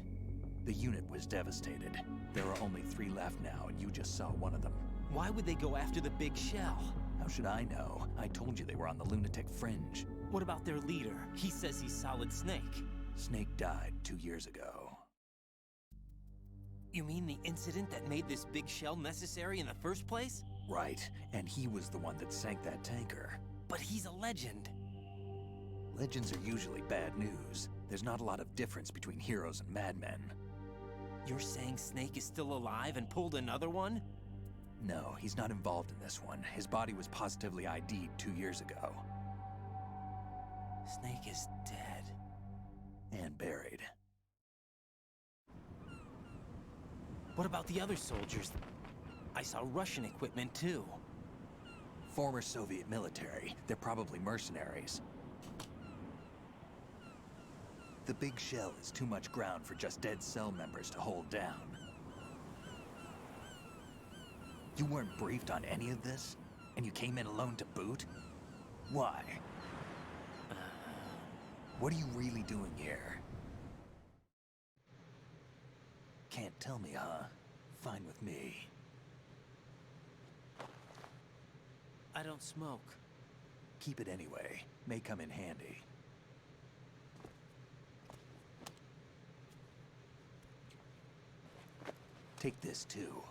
S2: The unit was devastated. There are only 3 left now, and you just saw one of them.
S16: Why would they go after the big shell?
S2: How should I know? I told you they were on the lunatic fringe.
S16: What about their leader? He says he's Solid Snake.
S2: Snake died 2 years ago.
S16: You mean the incident that made this big shell necessary in the first place?
S2: Right, and he was the one that sank that tanker.
S16: But he's a legend.
S2: Legends are usually bad news. There's not a lot of difference between heroes and madmen.
S16: You're saying Snake is still alive and pulled another one?
S2: No, he's not involved in this one. His body was positively ID'd 2 years ago.
S16: Snake is dead.
S2: And buried.
S16: What about the other soldiers? I saw Russian equipment too.
S2: Former Soviet military. They're probably mercenaries. The big shell is too much ground for just Dead Cell members to hold down. You weren't briefed on any of this? And you came in alone to boot? Why? What are you really doing here? Can't tell me, huh? Fine with me.
S16: I don't smoke.
S2: Keep it anyway. May come in handy. Take this too.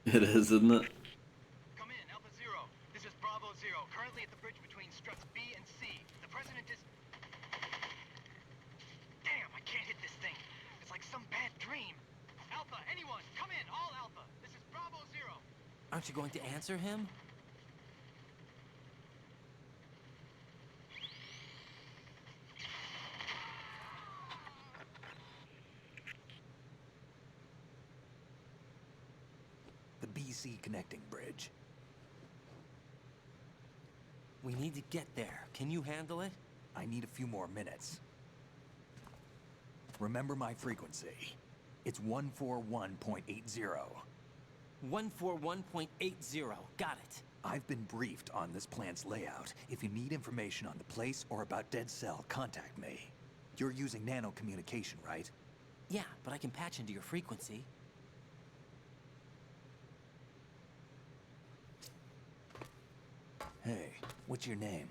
S1: It is, isn't it?
S20: Come in, Alpha Zero. This is Bravo Zero, currently at the bridge between struts B and C. The President is... Damn, I can't hit this thing. It's like some bad dream. Alpha, anyone, come in, all Alpha. This is Bravo Zero.
S16: Aren't you going to answer him?
S2: The BC connecting bridge.
S16: We need to get there. Can you handle it?
S2: I need a few more minutes. Remember my frequency. It's 141.80.
S16: 141.80. Got it.
S2: I've been briefed on this plant's layout. If you need information on the place or about Dead Cell, contact me. You're using nano communication, right?
S16: Yeah, but I can patch into your frequency.
S2: Hey, what's your name?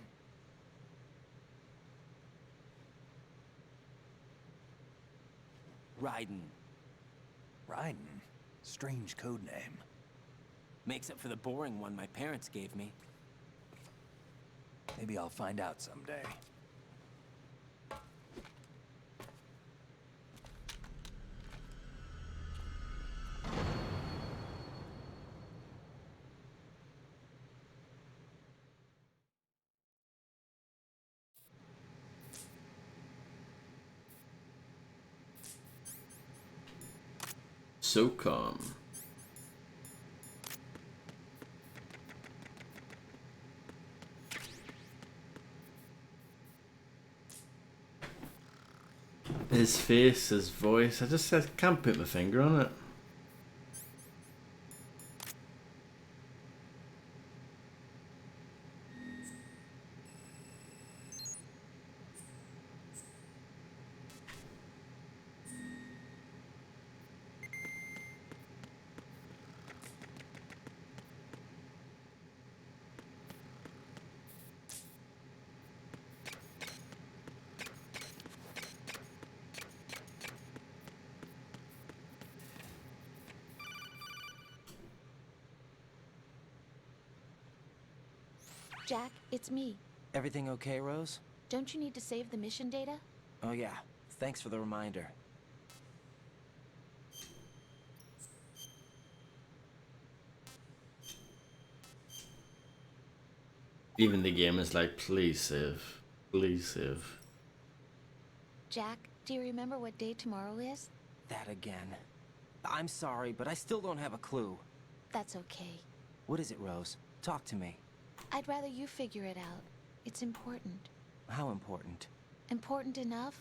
S16: Raiden.
S2: Raiden. Strange code name.
S16: Makes up for the boring one my parents gave me.
S2: Maybe I'll find out someday.
S1: SOCOM. His face, his voice, I can't put my finger on it.
S15: Jack, it's me.
S16: Everything okay, Rose?
S15: Don't you need to save the mission data?
S16: Oh yeah, thanks for the reminder.
S1: Even the game is like, please save. Please save.
S15: Jack, do you remember what day tomorrow is?
S16: That again. I'm sorry, but I still don't have a clue.
S15: That's okay.
S16: What is it, Rose? Talk to me.
S15: I'd rather you figure it out. It's important.
S16: How important?
S15: Important enough?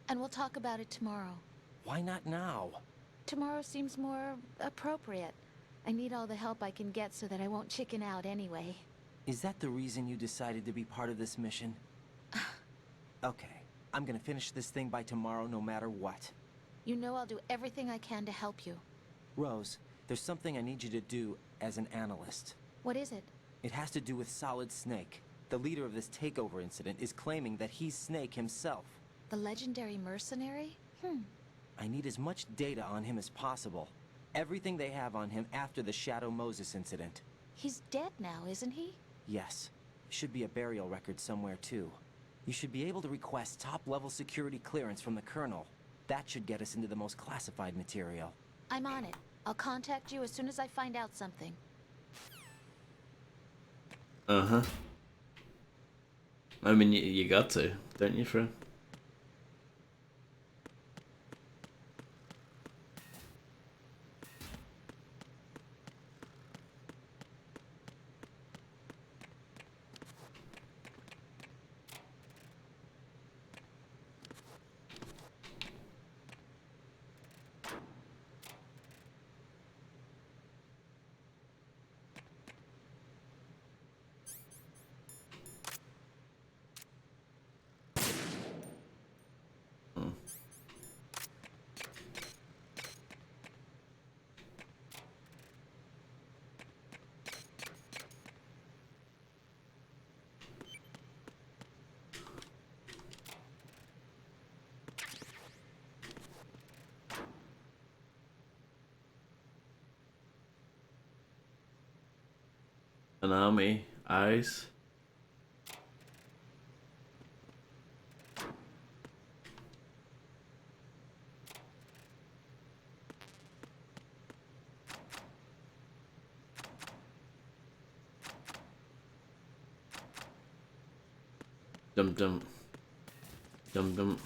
S15: And we'll talk about it tomorrow.
S16: Why not now?
S15: Tomorrow seems more appropriate. I need all the help I can get so that I won't chicken out anyway.
S16: Is that the reason you decided to be part of this mission? Okay, I'm gonna finish this thing by tomorrow no matter what.
S15: You know I'll do everything I can to help you.
S16: Rose, there's something I need you to do as an analyst.
S15: What is it?
S16: It has to do with Solid Snake. The leader of this takeover incident is claiming that he's Snake himself.
S15: The legendary mercenary?
S16: I need as much data on him as possible. Everything they have on him after the Shadow Moses incident.
S15: He's dead now, isn't he?
S16: Yes. Should be a burial record somewhere too. You should be able to request top-level security clearance from the Colonel. That should get us into the most classified material.
S15: I'm on it. I'll contact you as soon as I find out something.
S1: Uh-huh. I mean, you got to, don't you, friend? Konami, eyes. Dum dum. Dum dum.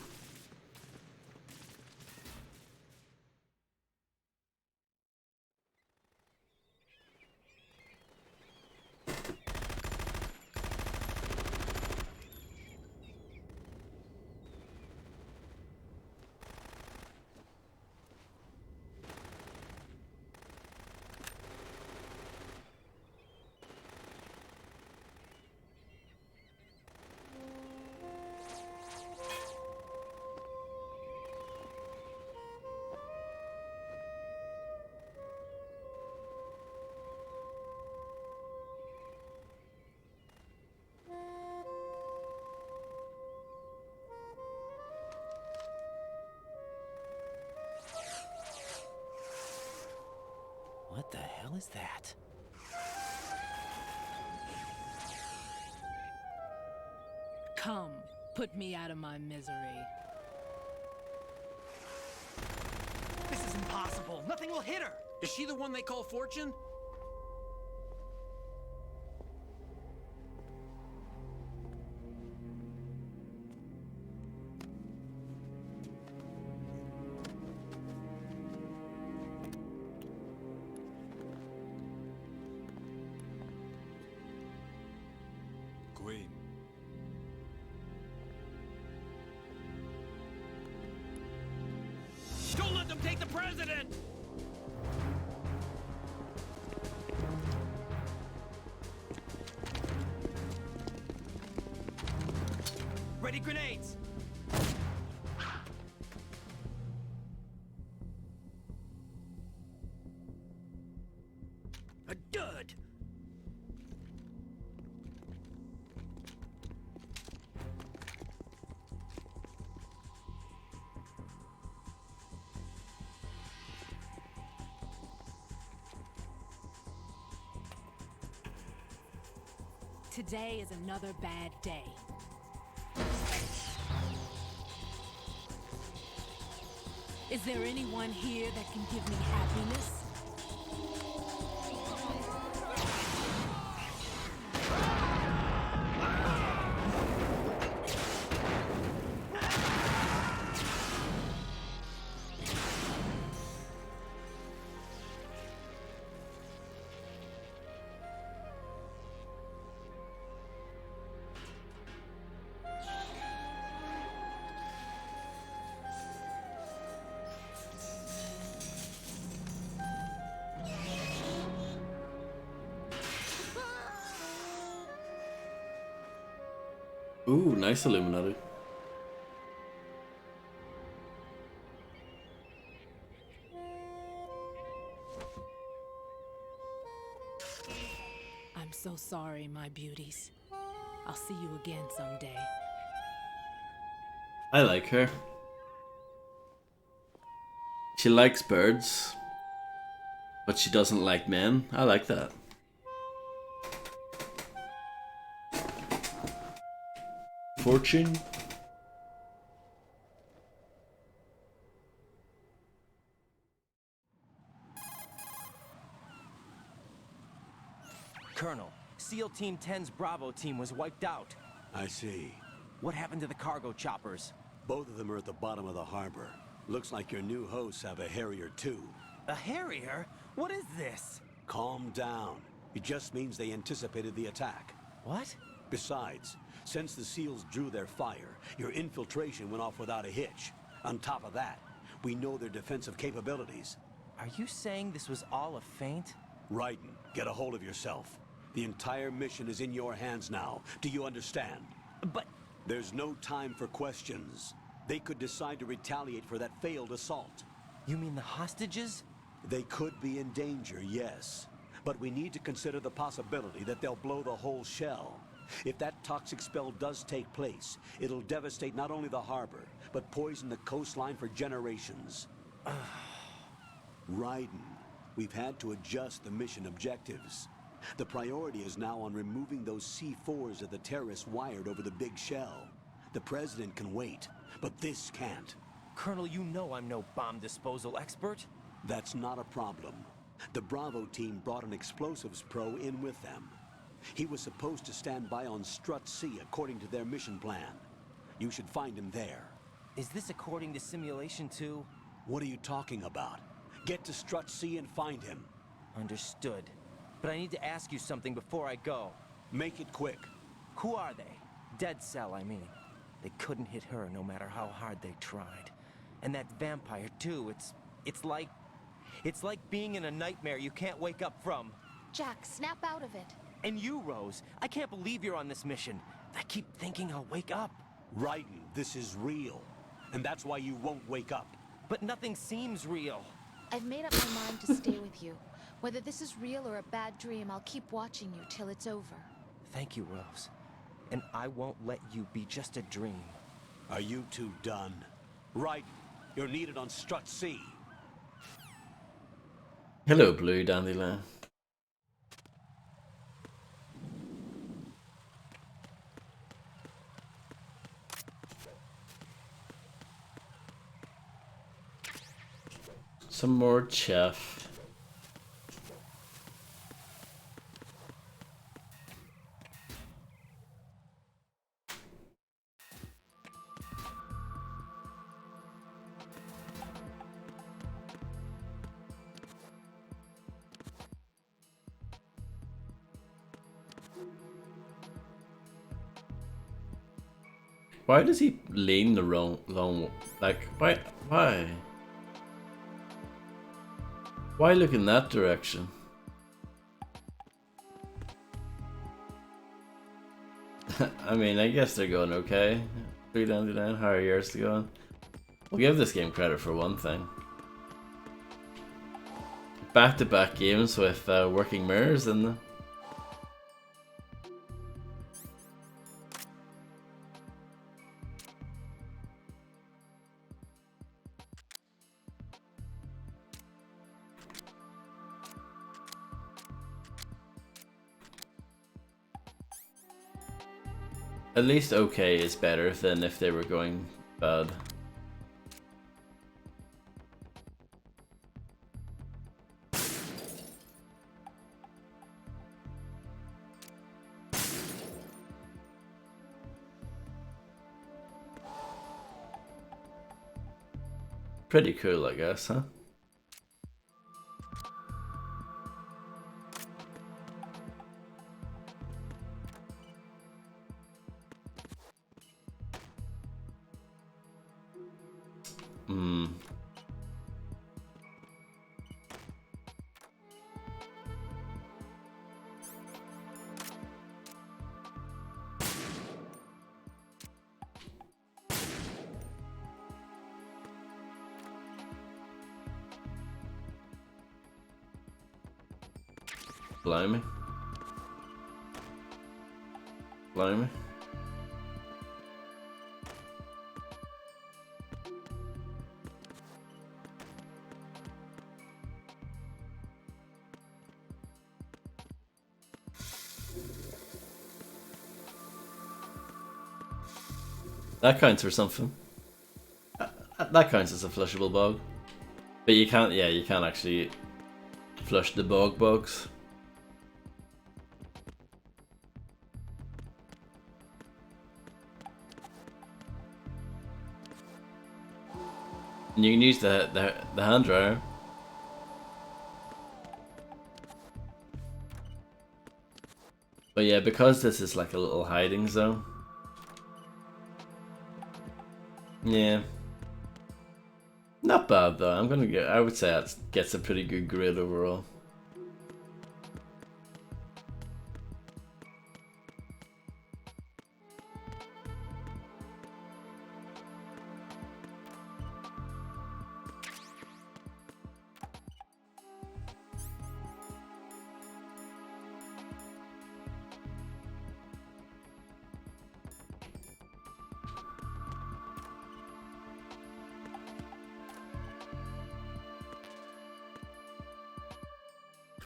S16: What the hell is that?
S21: Come, put me out of my misery.
S22: This is impossible. Nothing will hit her.
S23: Is she the one they call Fortune?
S18: Queen.
S23: Don't let them take the president!
S22: Ready grenades!
S23: A dud!
S21: Today is another bad day. Is there anyone here that can give me happiness?
S1: Ooh, nice Illuminati.
S21: I'm so sorry, my beauties. I'll see you again someday.
S1: I like her. She likes birds, but she doesn't like men. I like that. Fortune.
S16: Colonel, SEAL Team 10's Bravo team was wiped out.
S12: I see.
S16: What happened to the cargo choppers?
S12: Both of them are at the bottom of the harbor. Looks like your new hosts have a Harrier too.
S16: A Harrier? What is this?
S12: Calm down. It just means they anticipated the attack.
S16: What?
S12: Besides, since the SEALs drew their fire, your infiltration went off without a hitch. On top of that, we know their defensive capabilities.
S16: Are you saying this was all a feint?
S12: Raiden, get a hold of yourself. The entire mission is in your hands now. Do you understand?
S16: But...
S12: There's no time for questions. They could decide to retaliate for that failed assault.
S16: You mean the hostages?
S12: They could be in danger, yes. But we need to consider the possibility that they'll blow the whole shell. If that toxic spell does take place, it'll devastate not only the harbor, but poison the coastline for generations. Raiden, we've had to adjust the mission objectives. The priority is now on removing those C4s that the terrorists wired over the big shell. The President can wait, but this can't.
S16: Colonel, you know I'm no bomb disposal expert.
S12: That's not a problem. The Bravo team brought an explosives pro in with them. He was supposed to stand by on Strut C according to their mission plan. You should find him there.
S16: Is this according to simulation too?
S12: What are you talking about? Get to Strut C and find him.
S16: Understood. But I need to ask you something before I go.
S12: Make it quick.
S16: Who are they? Dead Cell, I mean. They couldn't hit her no matter how hard they tried. And that vampire too, it's like being in a nightmare you can't wake up from.
S15: Jack, snap out of it.
S16: And you, Rose, I can't believe you're on this mission. I keep thinking I'll wake up.
S12: Raiden, this is real. And that's why you won't wake up.
S16: But nothing seems real.
S15: I've made up my mind to stay with you. Whether this is real or a bad dream, I'll keep watching you till it's over.
S16: Thank you, Rose. And I won't let you be just a dream.
S12: Are you two done? Raiden, you're needed on Strut C.
S1: Hello, Blue Dandelion. Some more chaff. Why does he lean the wrong like why? Why look in that direction? I mean, I guess they're going okay. 3 down to 9, how are yours to go? We'll give this game credit for one thing. Back-to-back games with working mirrors in them. At least okay is better than if they were going bad. Pretty cool, I guess, huh? Blimey. Blimey. That counts for something. That counts as a flushable bug. But you can't, yeah, you can't actually flush the bugs. And you can use the hand dryer. But yeah, because this is like a little hiding zone. Yeah. Not bad though. I would say that gets a pretty good grade overall.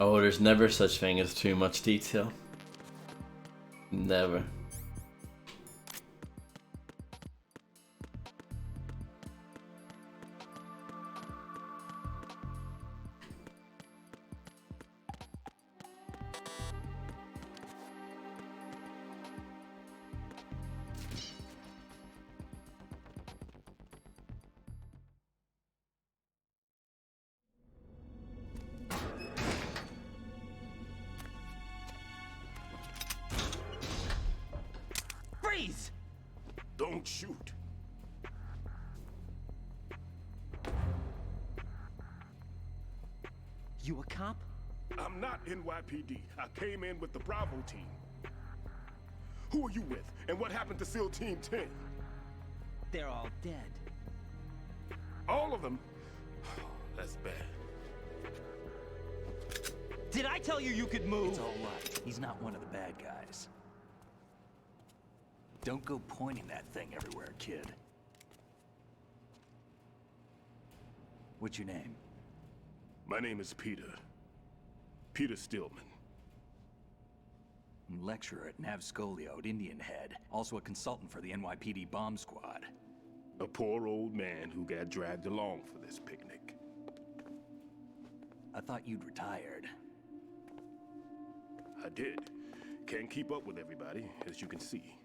S1: Oh, there's never such thing as too much detail. Never.
S5: Don't shoot.
S16: You a cop?
S5: I'm not NYPD. I came in with the Bravo team. Who are you with? And what happened to SEAL Team 10?
S16: They're all dead.
S5: All of them? That's bad.
S16: Did I tell you you could move?
S2: It's all right. He's not one of the bad guys. Don't go pointing that thing everywhere, kid. What's your name?
S5: My name is Peter. Peter Stillman.
S2: Lecturer at Navscolio at Indian Head. Also a consultant for the NYPD bomb squad.
S5: A poor old man who got dragged along for this picnic.
S2: I thought you'd retired.
S5: I did. Can't keep up with everybody, as you can see.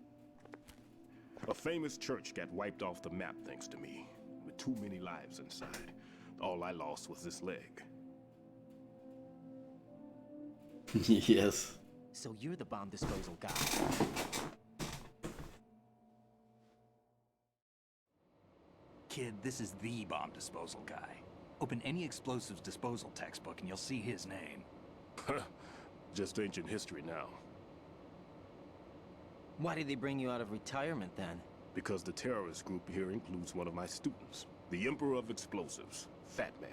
S5: A famous church got wiped off the map thanks to me, with too many lives inside. All I lost was this leg.
S1: Yes.
S16: So you're the bomb disposal guy.
S2: Kid, this is the bomb disposal guy. Open any explosives disposal textbook and you'll see his name.
S5: Just ancient history now.
S16: Why did they bring you out of retirement then?
S5: Because the terrorist group here includes one of my students, the Emperor of Explosives, Fat Man.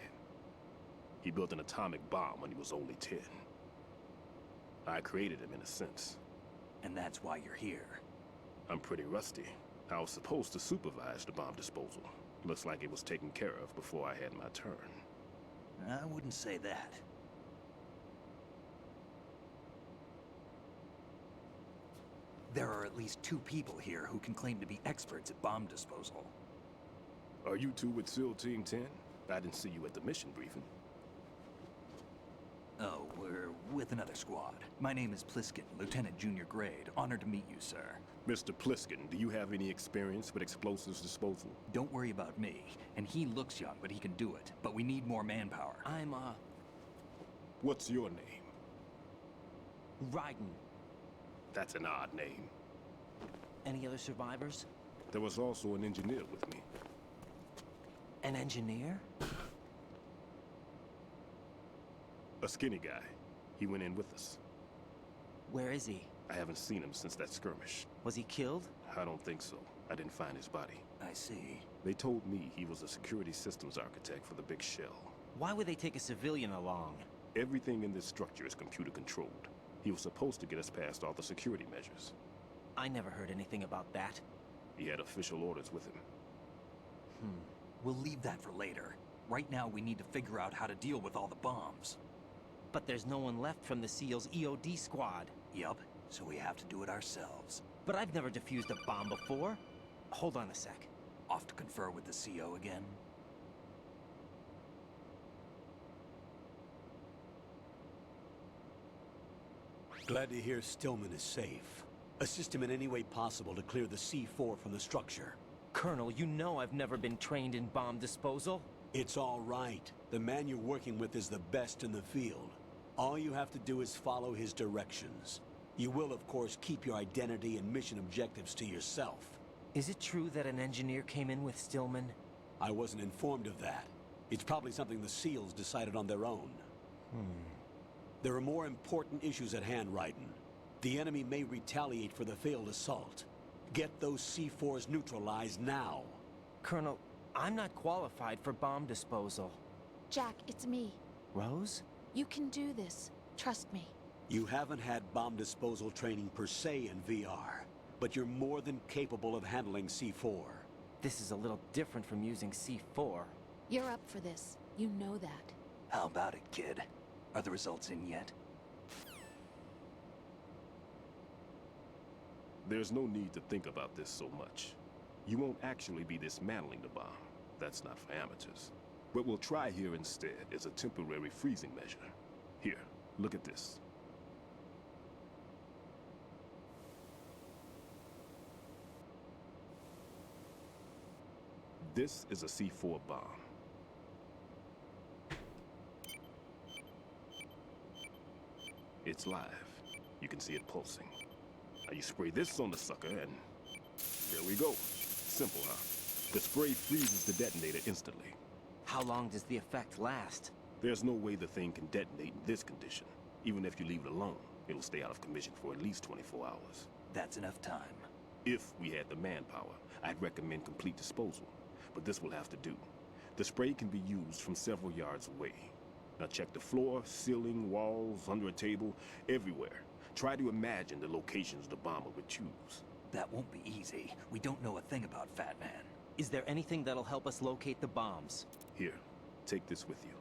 S5: He built an atomic bomb when he was only 10. I created him in a sense.
S2: And that's why you're here.
S5: I'm pretty rusty. I was supposed to supervise the bomb disposal. Looks like it was taken care of before I had my turn.
S2: I wouldn't say that. There are at least 2 people here who can claim to be experts at bomb disposal.
S5: Are you two with SEAL Team 10? I didn't see you at the mission briefing.
S2: Oh, we're with another squad. My name is Pliskin, Lieutenant Junior Grade. Honored to meet you, sir.
S5: Mr. Pliskin, do you have any experience with explosives disposal?
S2: Don't worry about me. And he looks young, but he can do it. But we need more manpower.
S16: I'm,
S5: What's your name?
S16: Raiden.
S5: That's an odd name.
S16: Any other survivors?
S5: There was also an engineer with me.
S16: An engineer?
S5: A skinny guy. He went in with us.
S16: Where is he?
S5: I haven't seen him since that skirmish.
S16: Was he killed?
S5: I don't think so. I didn't find his body.
S2: I see.
S5: They told me he was a security systems architect for the big shell.
S16: Why would they take a civilian along?
S5: Everything in this structure is computer controlled. He was supposed to get us past all the security measures.
S16: I never heard anything about that.
S5: He had official orders with him.
S2: We'll leave that for later. Right now, we need to figure out how to deal with all the bombs.
S16: But there's no one left from the SEAL's EOD squad.
S2: Yup, so we have to do it ourselves.
S16: But I've never defused a bomb before. Hold on a sec.
S2: Off to confer with the CO again?
S12: Glad to hear Stillman is safe. Assist him in any way possible to clear the C4 from the structure.
S16: Colonel, you know I've never been trained in bomb disposal.
S12: It's all right. The man you're working with is the best in the field. All you have to do is follow his directions. You will, of course, keep your identity and mission objectives to yourself.
S16: Is it true that an engineer came in with Stillman?
S12: I wasn't informed of that. It's probably something the SEALs decided on their own. There are more important issues at hand, Raiden. The enemy may retaliate for the failed assault. Get those C4s neutralized now.
S16: Colonel, I'm not qualified for bomb disposal.
S15: Jack, it's me.
S16: Rose?
S15: You can do this. Trust me.
S12: You haven't had bomb disposal training per se in VR, but you're more than capable of handling C4.
S16: This is a little different from using C4.
S15: You're up for this. You know that.
S2: How about it, kid? Are the results in yet?
S5: There's no need to think about this so much. You won't actually be dismantling the bomb. That's not for amateurs. What we'll try here instead is a temporary freezing measure. Here, look at this. This is a C4 bomb. It's live. You can see it pulsing. Now you spray this on the sucker and there we go. Simple, huh? The spray freezes the detonator instantly.
S16: How long does the effect last?
S5: There's no way the thing can detonate in this condition. Even if you leave it alone, it'll stay out of commission for at least 24 hours.
S2: That's enough time.
S5: If we had the manpower, I'd recommend complete disposal. But this will have to do. The spray can be used from several yards away. Now check the floor, ceiling, walls, under a table, everywhere. Try to imagine the locations the bomber would choose.
S2: That won't be easy. We don't know a thing about Fat Man.
S16: Is there anything that'll help us locate the bombs?
S5: Here, take this with you.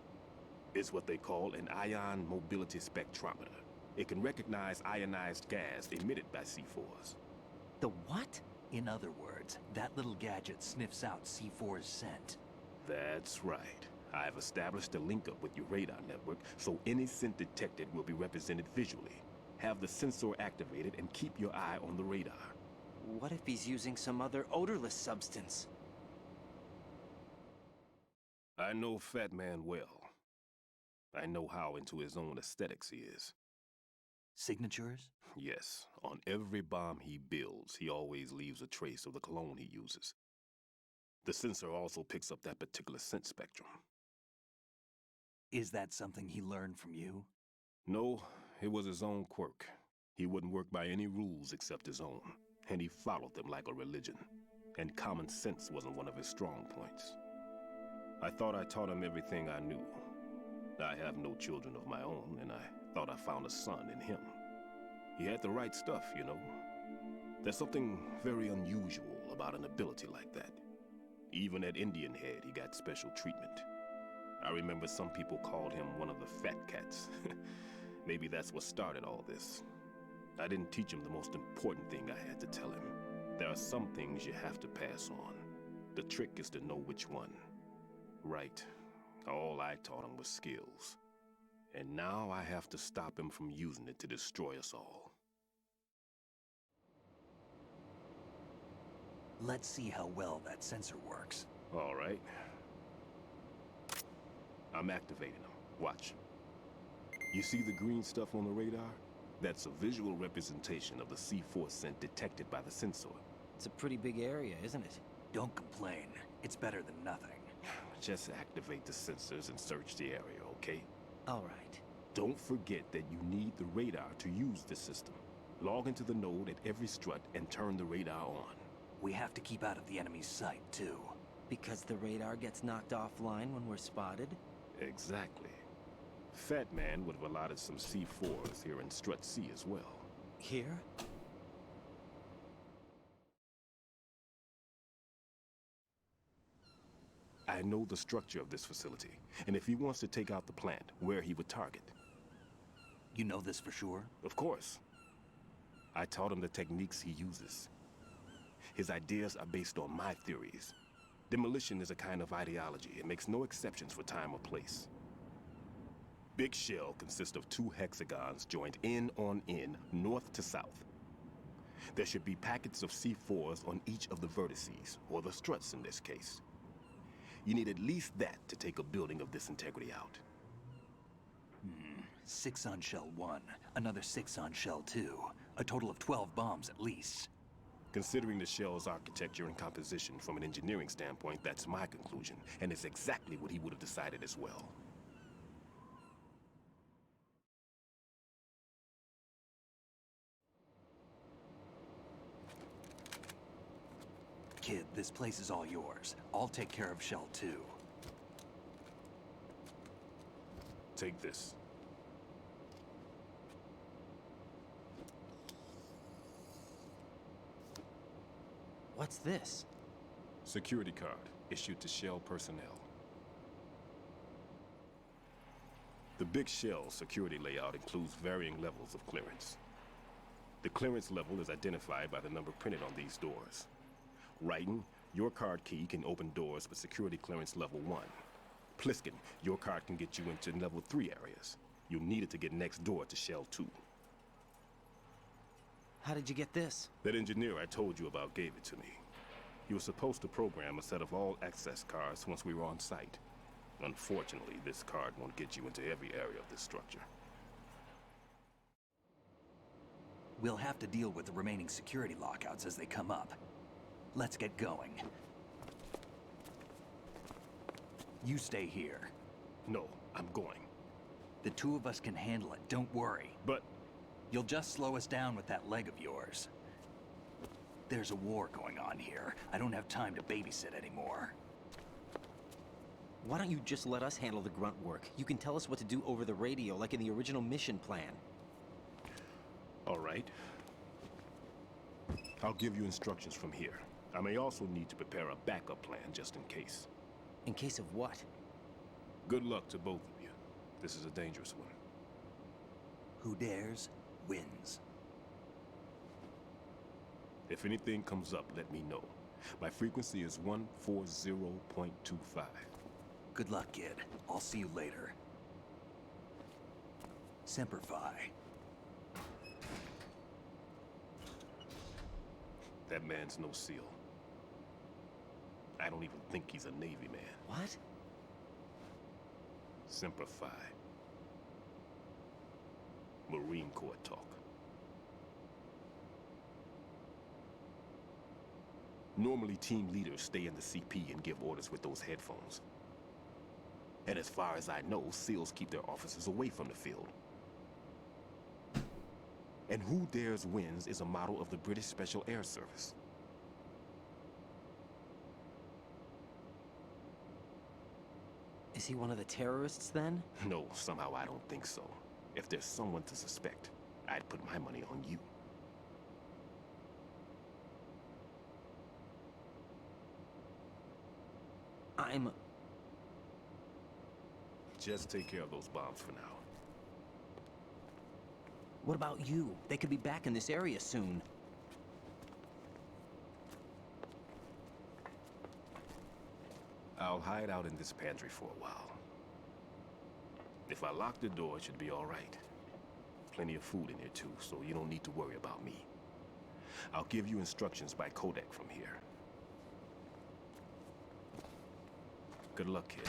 S5: It's what they call an ion mobility spectrometer. It can recognize ionized gas emitted by C4s.
S16: The what?
S2: In other words, that little gadget sniffs out C4's scent.
S5: That's right. I've established a link-up with your radar network, so any scent detected will be represented visually. Have the sensor activated and keep your eye on the radar.
S16: What if he's using some other odorless substance?
S5: I know Fat Man well. I know how into his own aesthetics he is.
S2: Signatures?
S5: Yes. On every bomb he builds, he always leaves a trace of the cologne he uses. The sensor also picks up that particular scent spectrum.
S2: Is that something he learned from you?
S5: No, it was his own quirk. He wouldn't work by any rules except his own, and he followed them like a religion. And common sense wasn't one of his strong points. I thought I taught him everything I knew. I have no children of my own, and I thought I found a son in him. He had the right stuff, you know. There's something very unusual about an ability like that. Even at Indian Head, he got special treatment. I remember some people called him one of the fat cats. Maybe that's what started all this. I didn't teach him the most important thing I had to tell him. There are some things you have to pass on. The trick is to know which one. Right. All I taught him was skills. And now I have to stop him from using it to destroy us all.
S2: Let's see how well that sensor works.
S5: All right. I'm activating them. Watch. You see the green stuff on the radar? That's a visual representation of the C4 scent detected by the sensor.
S16: It's a pretty big area, isn't it?
S2: Don't complain. It's better than nothing.
S5: Just activate the sensors and search the area, okay?
S16: All right.
S5: Don't forget that you need the radar to use the system. Log into the node at every strut and turn the radar on.
S2: We have to keep out of the enemy's sight, too.
S16: Because the radar gets knocked offline when we're spotted?
S5: Exactly. Fat Man would have allotted some C4s here in Strut C as well.
S16: Here?
S5: I know the structure of this facility, and if he wants to take out the plant, where he would target.
S2: You know this for sure?
S5: Of course. I taught him the techniques he uses. His ideas are based on my theories. Demolition is a kind of ideology. It makes no exceptions for time or place. Big Shell consists of 2 hexagons joined end on end, north to south. There should be packets of C4s on each of the vertices, or the struts in this case. You need at least that to take a building of this integrity out.
S2: 6 on Shell 1, another 6 on Shell 2. A total of 12 bombs at least.
S5: Considering the shell's architecture and composition from an engineering standpoint, that's my conclusion, and it's exactly what he would have decided as well.
S2: Kid, this place is all yours. I'll take care of Shell 2.
S5: Take this.
S16: What's this?
S5: Security card, issued to Shell personnel. The Big Shell security layout includes varying levels of clearance. The clearance level is identified by the number printed on these doors. Raiden, your card key can open doors with security clearance level 1. Pliskin, your card can get you into level 3 areas. You'll need it to get next door to Shell 2.
S16: How did you get this?
S5: That engineer I told you about gave it to me. He was supposed to program a set of all access cards once we were on site. Unfortunately, this card won't get you into every area of this structure.
S2: We'll have to deal with the remaining security lockouts as they come up. Let's get going. You stay here.
S5: No, I'm going.
S2: The 2 of us can handle it, don't worry.
S5: But...
S2: You'll just slow us down with that leg of yours. There's a war going on here. I don't have time to babysit anymore.
S16: Why don't you just let us handle the grunt work? You can tell us what to do over the radio, like in the original mission plan.
S5: All right. I'll give you instructions from here. I may also need to prepare a backup plan just in case.
S16: In case of what?
S5: Good luck to both of you.
S18: This is a dangerous one.
S2: Who dares, wins.
S18: If anything comes up, let me know. My frequency is 140.25.
S2: Good luck, kid. I'll see you later. Semper Fi.
S18: That man's no SEAL. I don't even think he's a Navy man.
S16: What?
S18: Semper Fi. Marine Corps talk. Normally, team leaders stay in the CP and give orders with those headphones. And as far as I know, SEALs keep their officers away from the field. And Who Dares Wins is a model of the British Special Air Service.
S16: Is he one of the terrorists then?
S18: No, somehow I don't think so. If there's someone to suspect, I'd put my money on you. Just take care of those bombs for now.
S16: What about you? They could be back in this area soon.
S18: I'll hide out in this pantry for a while. If I lock the door, it should be all right. Plenty of food in here too, so you don't need to worry about me. I'll give you instructions by codec from here. Good luck, kid.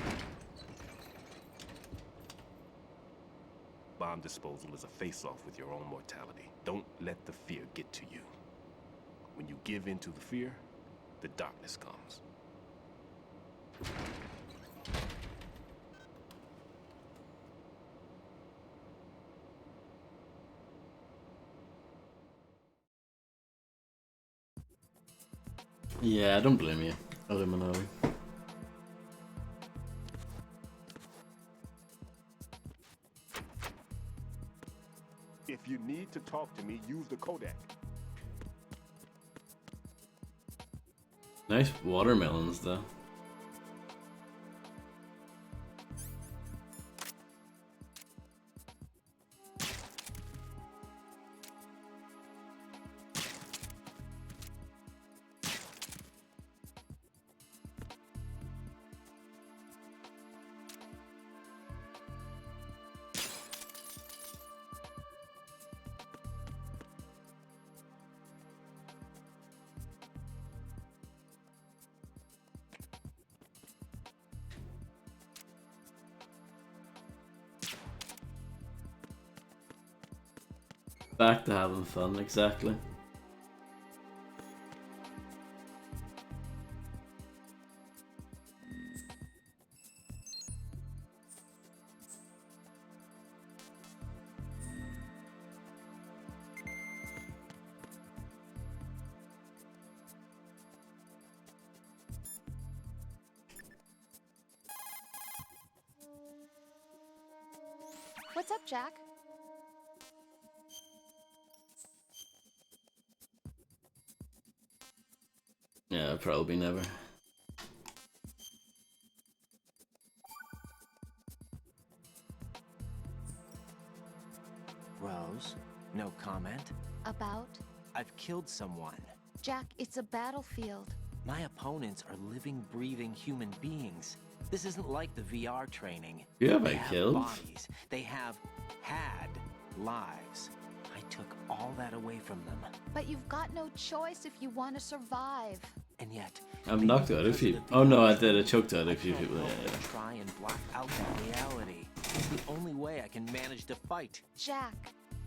S18: Bomb disposal is a face-off with your own mortality. Don't let the fear get to you. When you give in to the fear, the darkness comes.
S1: Yeah, I don't blame you, Illuminati.
S18: If you need to talk to me, use the codec.
S1: Nice watermelons, though. Back to having fun, exactly.
S15: What's up, Jack?
S1: Yeah, probably never.
S16: Rose, no comment?
S15: About?
S16: I've killed someone.
S15: Jack, it's a battlefield.
S16: My opponents are living, breathing human beings. This isn't like the VR training.
S1: You have
S16: They
S1: been
S16: have
S1: killed?
S16: bodies. They have had lives. I took all that away from them.
S15: But you've got no choice if you want to survive.
S16: And yet,
S1: I've knocked out a few. Oh no, I did. I choked out a few people. Yeah, yeah.
S16: try and block out that reality. It's the only way I can manage to fight.
S15: Jack.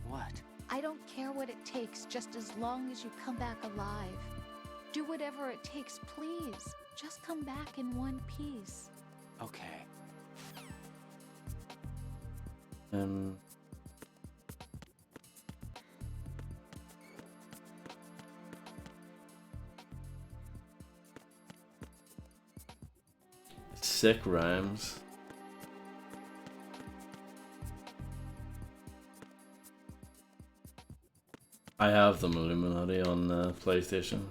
S16: What?
S15: I don't care what it takes, just as long as you come back alive. Do whatever it takes, please. Just come back in one piece.
S16: Okay.
S1: Sick rhymes. I have them Illuminati on PlayStation.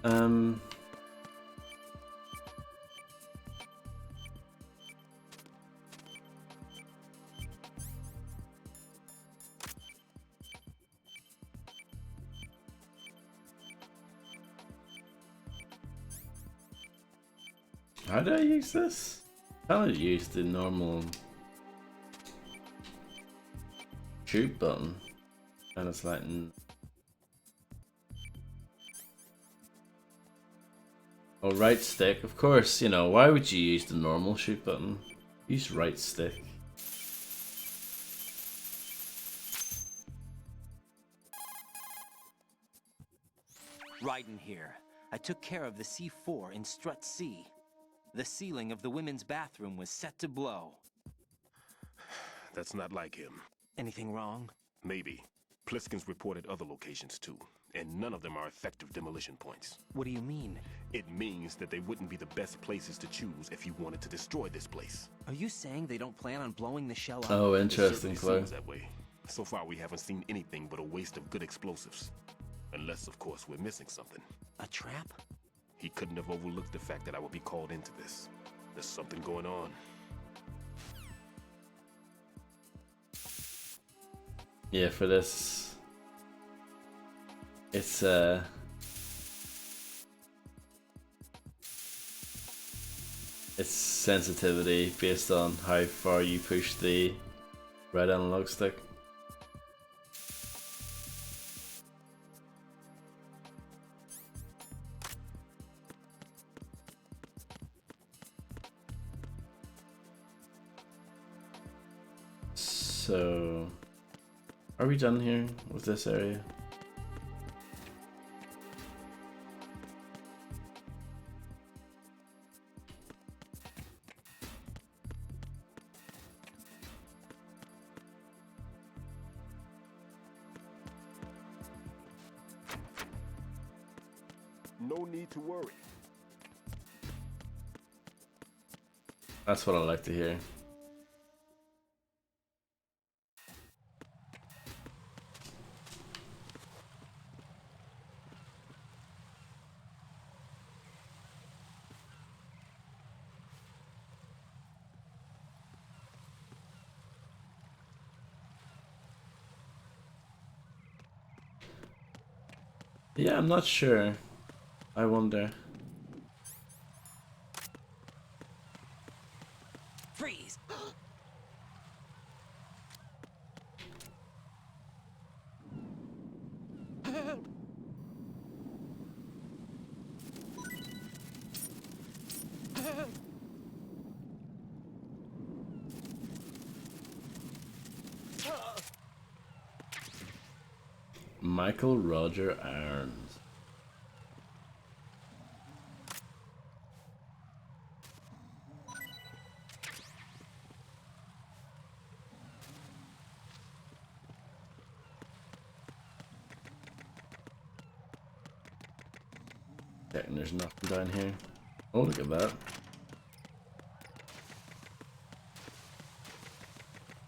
S1: How do I use this? How do I use the normal shoot button? And it's like oh, right stick. Of course, you know, why would you use the normal shoot button? Use right stick.
S16: Raiden here. I took care of the C4 in Strut C. The ceiling of the women's bathroom was set to blow.
S18: That's not like him.
S16: Anything wrong?
S18: Maybe. Pliskin's reported other locations too, and none of them are effective demolition points.
S16: What do you mean?
S18: It means that they wouldn't be the best places to choose if you wanted to destroy this place.
S16: Are you saying they don't plan on blowing the shell up?
S1: Oh, interesting,
S18: It
S1: Chloe.
S18: seems that way. So far, we haven't seen anything but a waste of good explosives. Unless, of course, we're missing something.
S16: A trap?
S18: He couldn't have overlooked the fact that I would be called into this. There's something going on.
S1: Yeah, for this, it's sensitivity based on how far you push the right analog stick. So, are we done here with this area?
S18: No need to worry.
S1: That's what I like to hear. Yeah, I'm not sure. I wonder.
S16: Freeze!
S1: Michael Roger Irons. Checking there's nothing down here. Oh, look at that.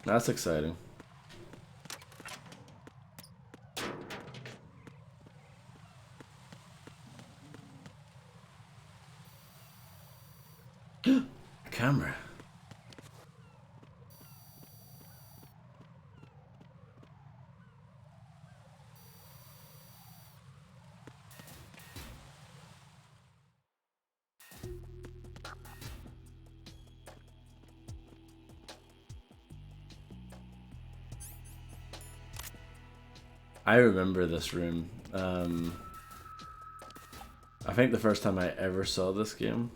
S1: That's exciting. Camera. I remember this room. I think the first time I ever saw this game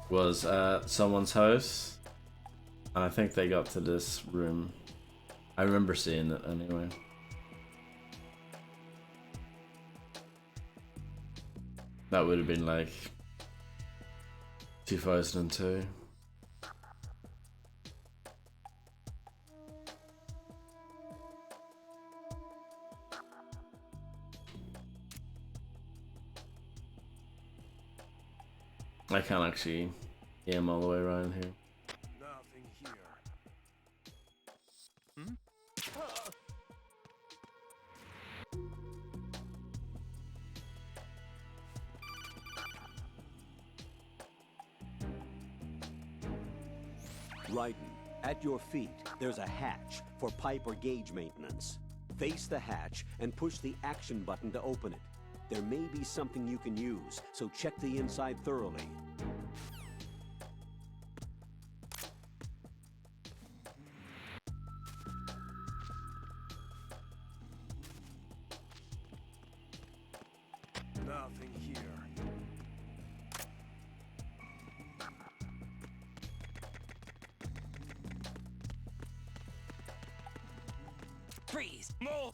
S1: was at someone's house, and I think they got to this room. I remember seeing it anyway. That would have been like 2002. I can't actually aim all the way around here.
S9: Nothing here.
S12: Raiden, at your feet, there's a hatch for pipe or gauge maintenance. Face the hatch and push the action button to open it. There may be something you can use, so check the inside thoroughly.
S9: Nothing here.
S22: Freeze! Move!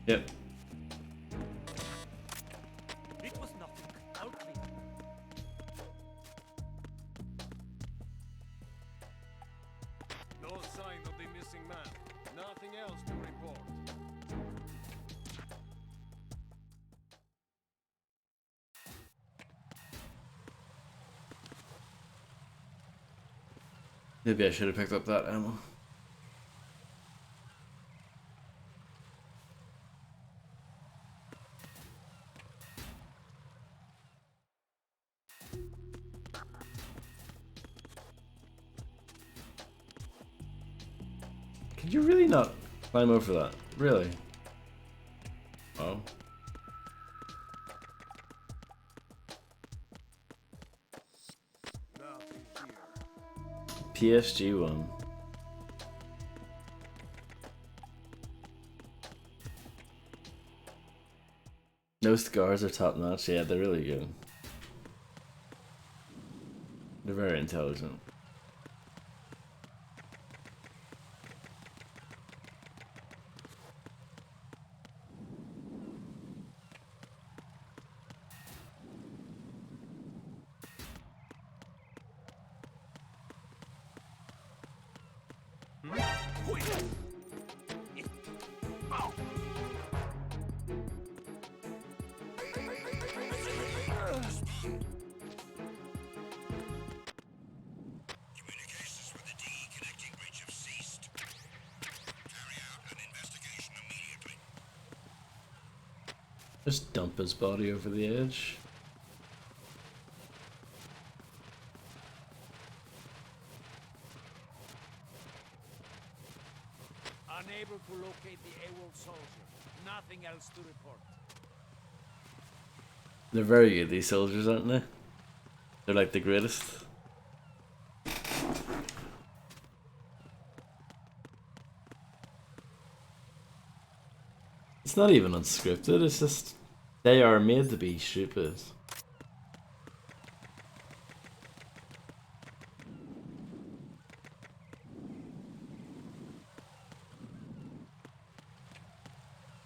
S1: Yep.
S3: It was nothing. I'll clean.
S23: No sign of the missing man. Nothing else to report.
S1: Maybe I should have picked up that ammo. Could you really not climb over that? Really? Oh. PSG one. No scars are top notch. Yeah, they're really good. They're very intelligent. Just dump his body over the edge.
S3: Unable to locate the AWOL soldier. Nothing else to report.
S1: They're very good, these soldiers, aren't they? They're like the greatest. It's not even unscripted, it's just they are made to be stupid.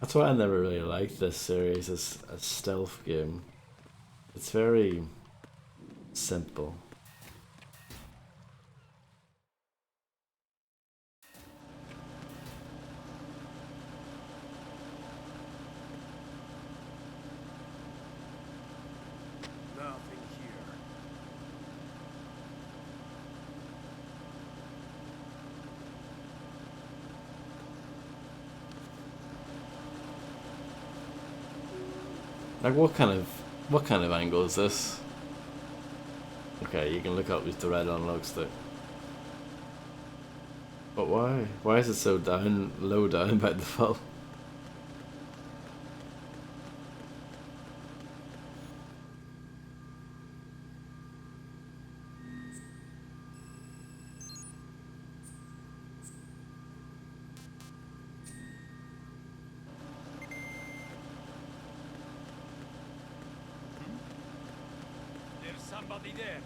S1: That's why I never really liked this series as a stealth game. It's very simple.
S9: Nothing here.
S1: Like what kind of angle is this? Okay, you can look up with the red unlock stick. But why? Why is it so low down by default?
S3: There's somebody there.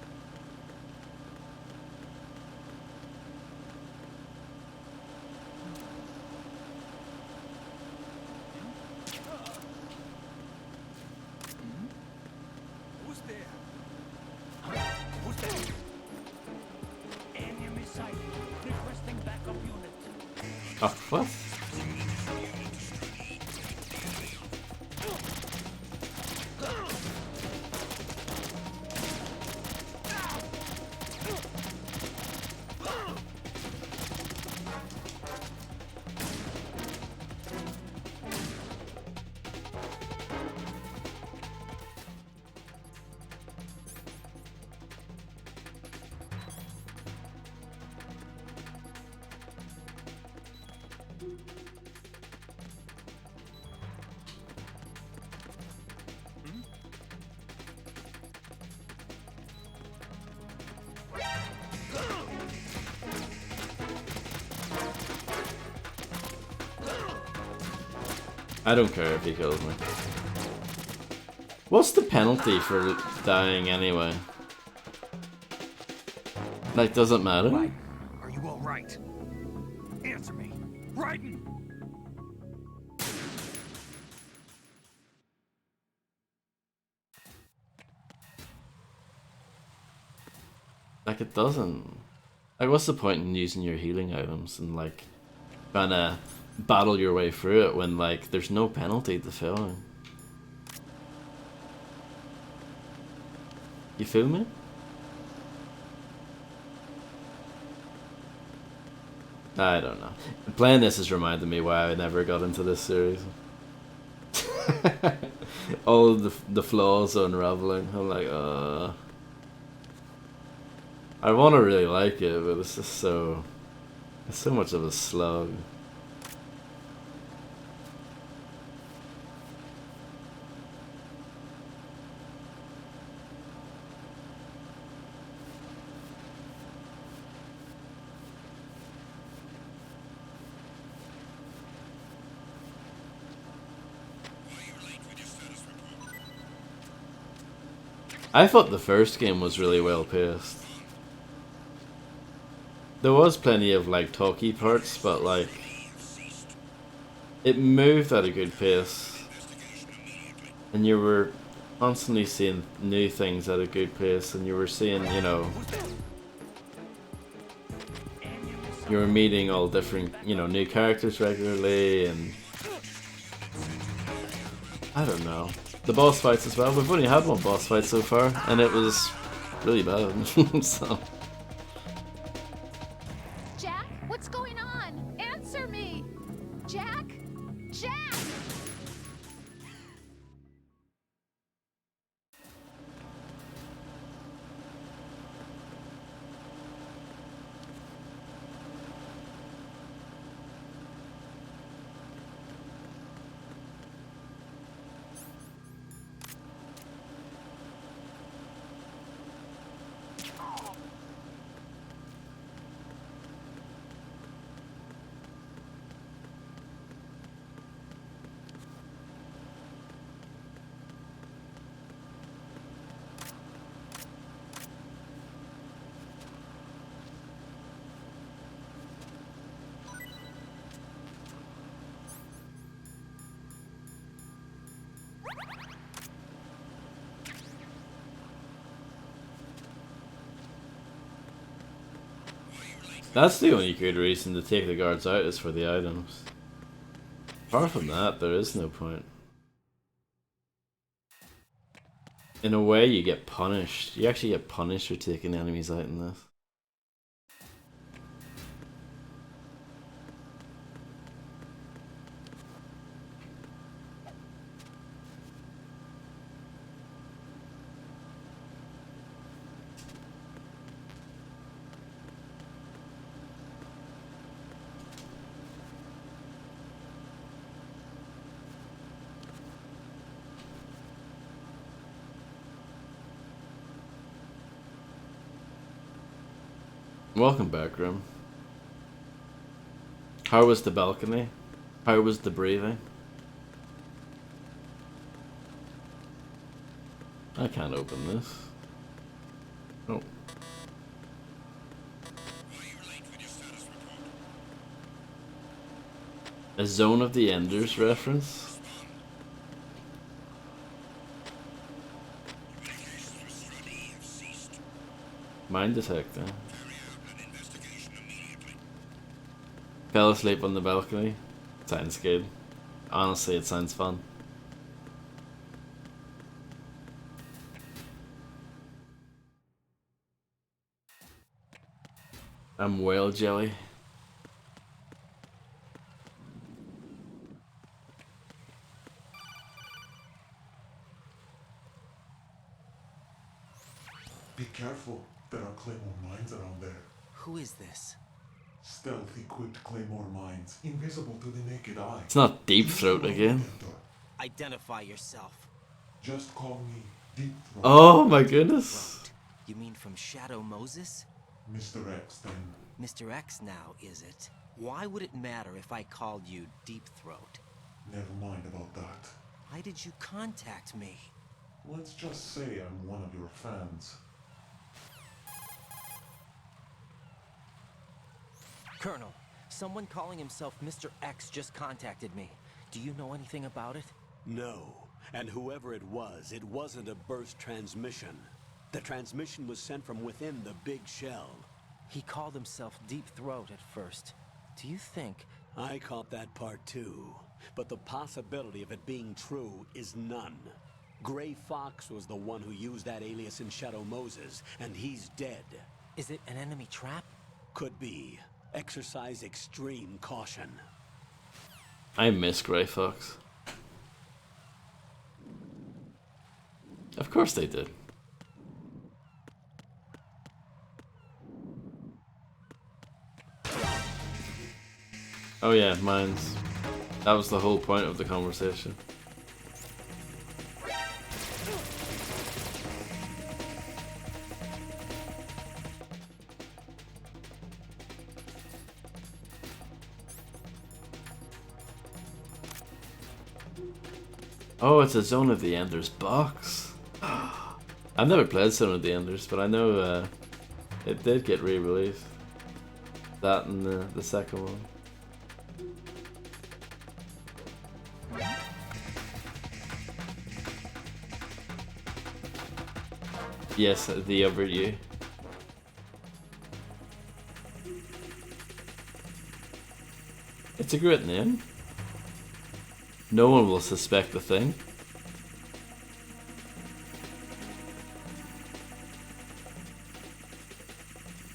S3: Who's there? Who's there? Enemy sighted. Requesting backup unit.
S1: Oh, what? I don't care if he kills me. What's the penalty for dying anyway? Like, does it matter?
S5: Are you all right? Answer me. Raiden!
S1: Like, it doesn't. Like, what's the point in using your healing items and, like, trying to battle your way through it when, like, there's no penalty to failing? You feel me? I don't know. Playing this has reminded me why I never got into this series. All of the flaws unraveling. I'm like, I want to really like it, but it's just so... It's so much of a slug. I thought the first game was really well paced. There was plenty of like talky parts, but like it moved at a good pace, and you were constantly seeing new things at a good pace, and you were seeing, you know, you were meeting all different, you know, new characters regularly, and I don't know. The boss fights as well. We've only had one boss fight so far, and it was really bad. So.
S15: Jack, what's going on? Answer me! Jack? Jack!
S1: That's the only good reason to take the guards out is for the items. Apart from that, there is no point. In a way, you get punished. You actually get punished for taking enemies out in this. Welcome back, Grim. How was the balcony? How was the breathing? I can't open this. Oh. A Zone of the Enders reference? Mine detector. Fell asleep on the balcony. Sounds good. Honestly, it sounds fun. I'm whale jelly.
S4: Be careful. There are Claymore mines around there.
S16: Who is this?
S4: Stealth-equipped Claymore mines, invisible to the naked eye.
S1: It's not Deep Throat again.
S16: Identify yourself.
S4: Just call me Deep Throat.
S1: Oh my goodness.
S16: You mean from Shadow Moses?
S4: Mr. X, then.
S16: Mr. X now, is it? Why would it matter if I called you Deep Throat?
S4: Never mind about that.
S16: Why did you contact me?
S4: Let's just say I'm one of your fans.
S16: Colonel, someone calling himself Mr. X just contacted me. Do you know anything about it?
S12: No. And whoever it wasn't a burst transmission. The transmission was sent from within the big shell.
S16: He called himself Deep Throat at first. Do you think...
S12: I caught that part too. But the possibility of it being true is none. Gray Fox was the one who used that alias in Shadow Moses, and he's dead.
S16: Is it an enemy trap?
S12: Could be. Exercise extreme caution.
S1: I miss Gray Fox. Of course they did. Oh yeah, mines. That was the whole point of the conversation. Oh, it's a Zone of the Enders box. I've never played Zone of the Enders, but I know it did get re-released. That and the second one. Yes, the Over You. It's a great name. No one will suspect a thing.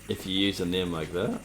S1: If you use a name like that.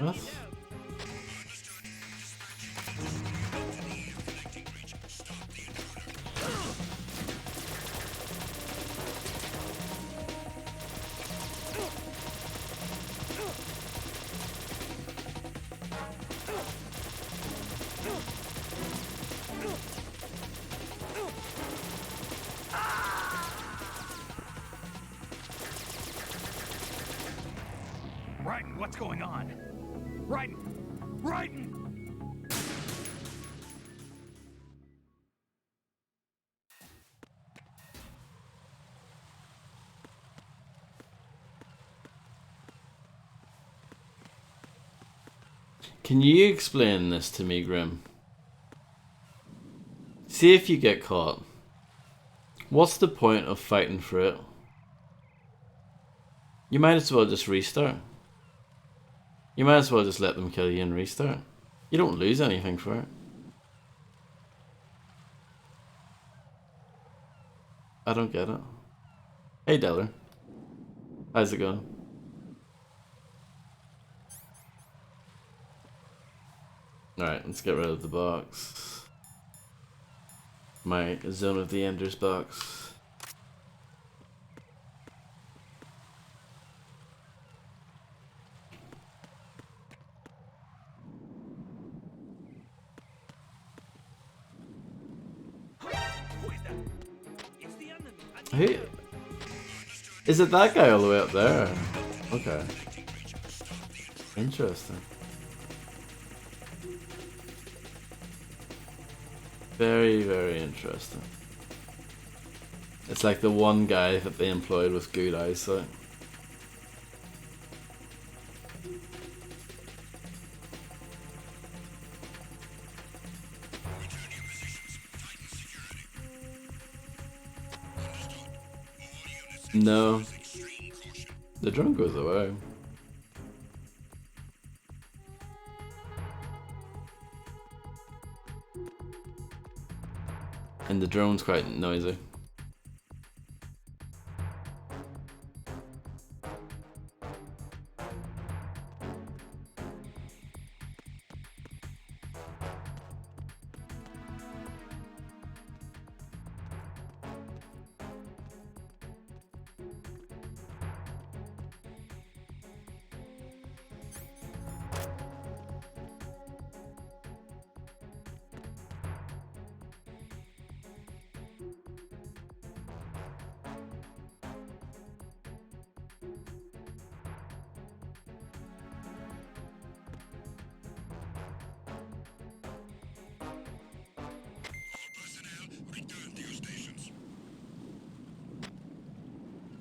S1: What?
S22: Raiden, what's going on? Raiden!
S9: Raiden!
S1: Can you explain this to me, Grim? See if you get caught. What's the point of fighting for it? You might as well just restart. You might as well just let them kill you and restart. You don't lose anything for it. I don't get it. Hey Deller. How's it going? Alright, let's get rid of the box. My Zone of the Enders box. Who? Is it that guy all the way up there? Okay. Interesting. Very, very interesting. It's like the one guy that they employed with good eyesight. No. The drone goes away. And the drone's quite noisy.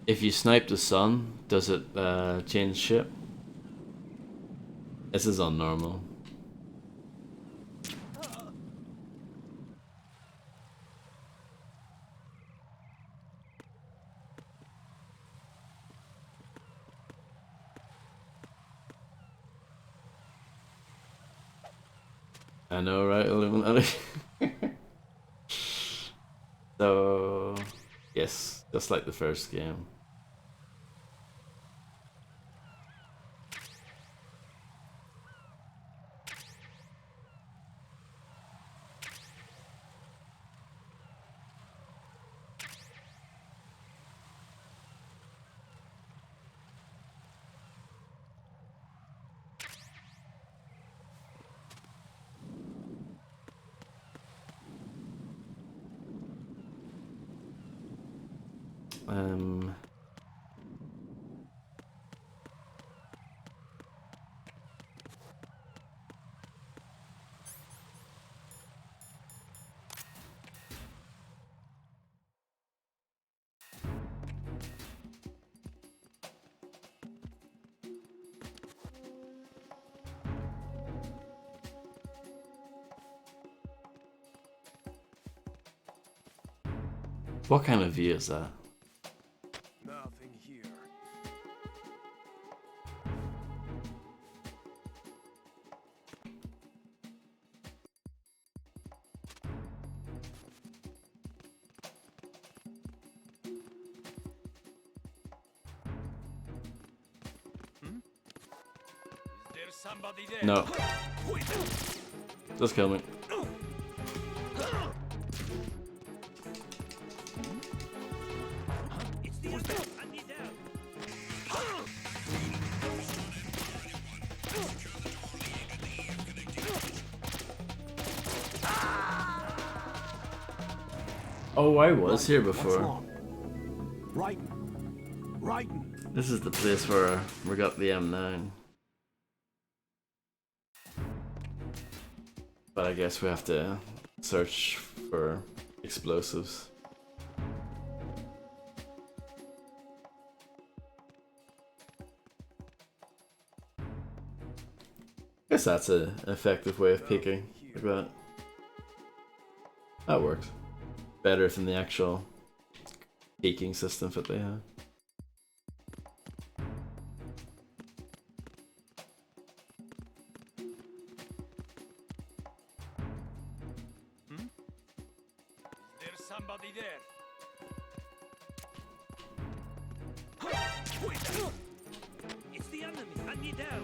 S1: If you snipe the sun, does it change ship? This is on normal. I know, right, Illuminati? So, yes, just like the first game. What kind of view is that?
S9: Nothing here.
S23: Is there somebody there?
S1: No. Just kill me. Oh, I was here before.
S9: Raiden.
S1: This is the place where we got the M9. But I guess we have to search for explosives. I guess that's an effective way of peeking like that. That works. Better than the actual peeking system that they have.
S3: There's somebody there. It's the enemy. I need help.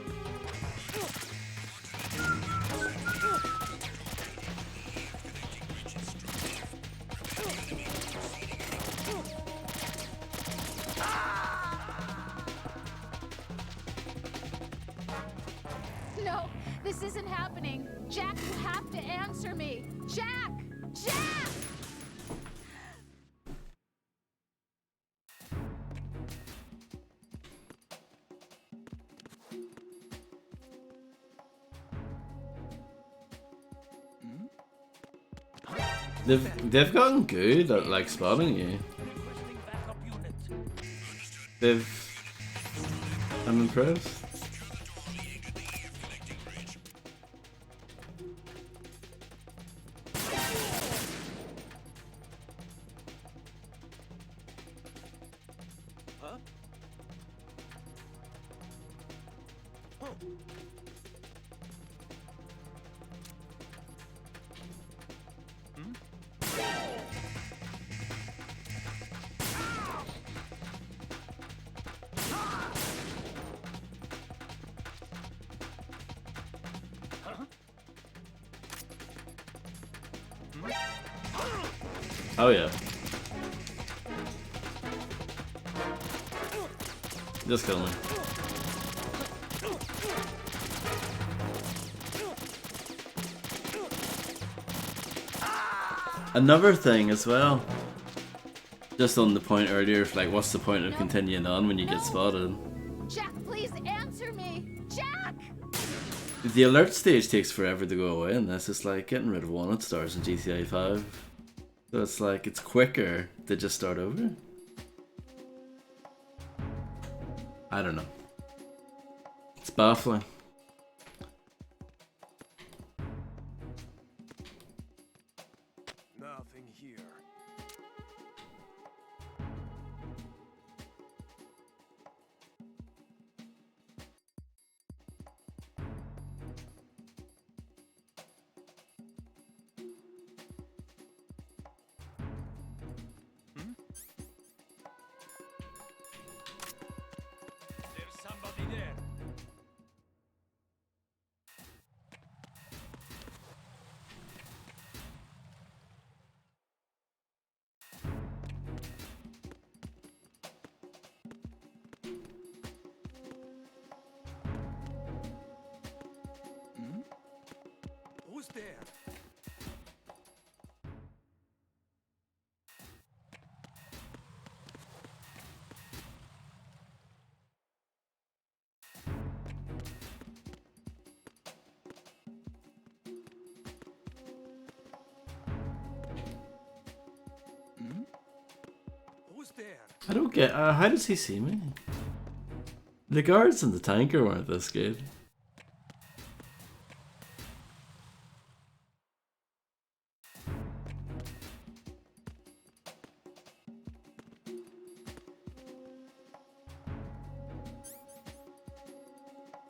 S15: No, this isn't happening. Jack, you have to answer me. Jack! Jack!
S1: They've gotten good at like spotting you. I'm impressed. Oh yeah. Just kill me. Another thing as well. Just on the point earlier, like what's the point of continuing on when you get spotted?
S15: Jack, please answer me! Jack!
S1: The alert stage takes forever to go away, and this is like getting rid of wanted stars in GTA 5. So it's like, it's quicker to just start over. I don't know. It's baffling.
S9: Nothing here.
S3: There's somebody there. Who's there? Who's there?
S1: I don't get, how does he see me? The guards and the tanker weren't this good.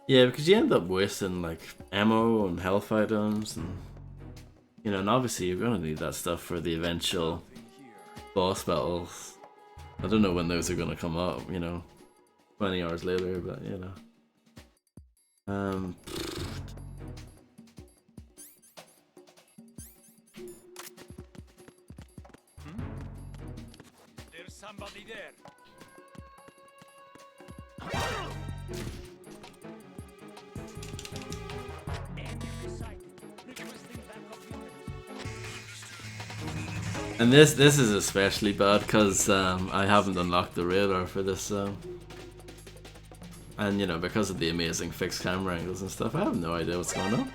S1: Yeah, because you end up wasting like ammo and health items, and you know, and obviously you're gonna need that stuff for the eventual boss battles. I don't know when those are gonna come up, you know, 20 hours later, but you know.
S3: There's somebody there.
S1: And this is especially bad because I haven't unlocked the radar for this, and you know, because of the amazing fixed camera angles and stuff, I have no idea what's going on.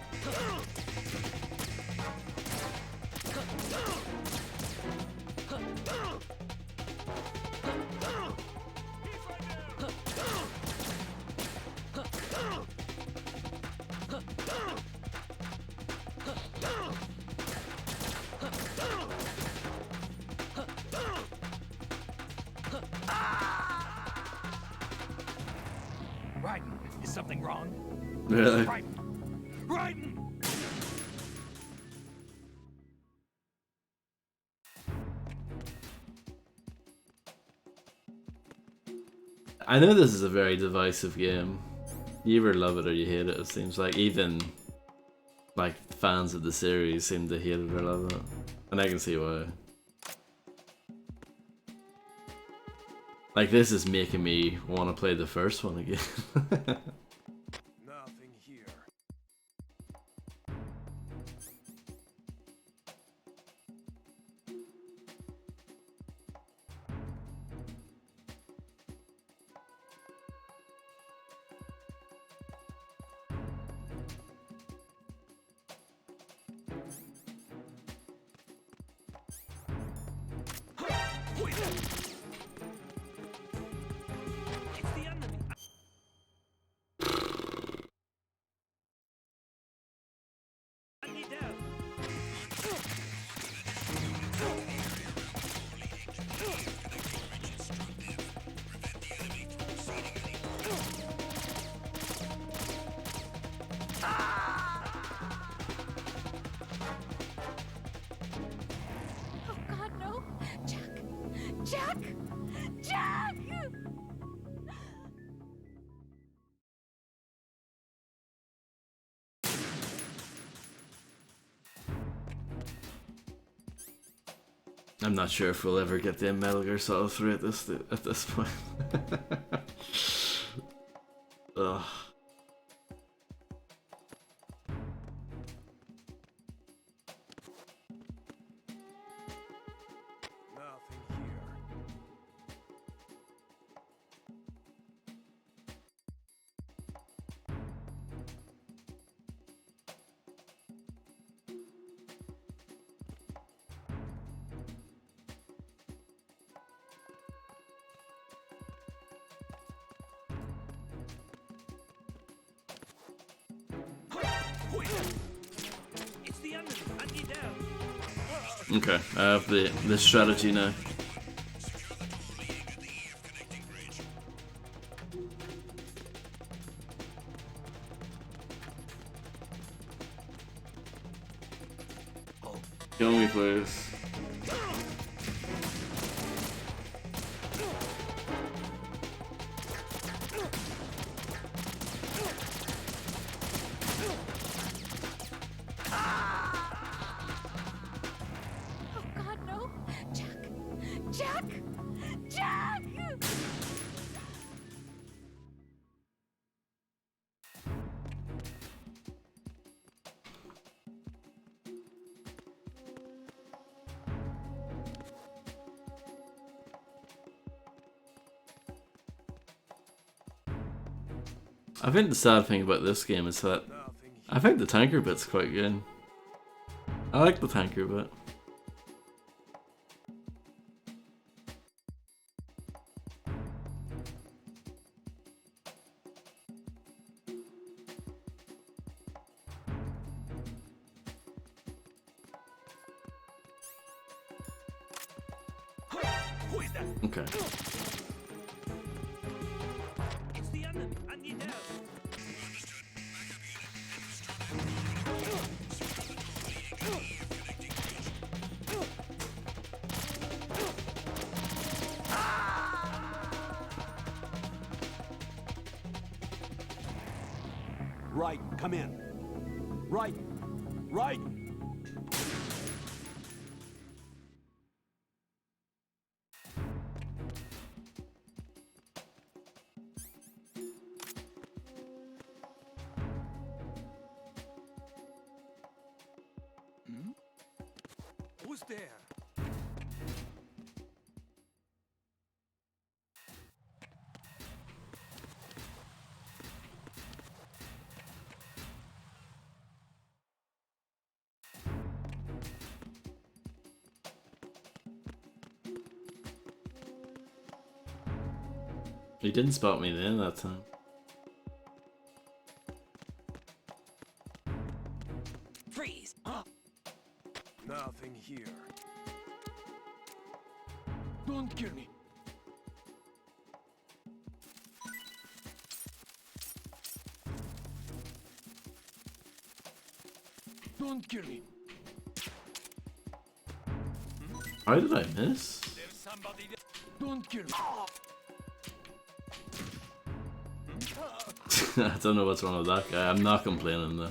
S22: something wrong.
S1: Really?
S22: Raiden!
S1: I know this is a very divisive game. You either love it or you hate it, it seems like. Even like fans of the series seem to hate it or love it. And I can see why. Like, this is making me want to play the first one again.
S23: Nothing here.
S15: Oh God, no! Jack! Jack! Jack!
S1: I'm not sure if we'll ever get the Metal Gear Solid 3 at this point. Ugh.
S22: It's the enemy. Anti-down.
S1: Okay, I have the strategy now. Kill me, please.
S15: Oh God, no! Jack! Jack! Jack!
S1: I think the sad thing about this game is that I think the tanker bit's quite good. I like the tanker bit.
S22: Who is that?
S1: Okay.
S22: It's the enemy. Anti-down.
S14: Right, come in. Right, right.
S22: Who's there?
S1: He didn't spot me then that time.
S22: Freeze!
S23: Nothing here.
S22: Don't kill me.
S6: Don't kill him.
S1: How did I miss?
S6: Don't kill him.
S1: I don't know what's wrong with that guy. I'm not complaining though.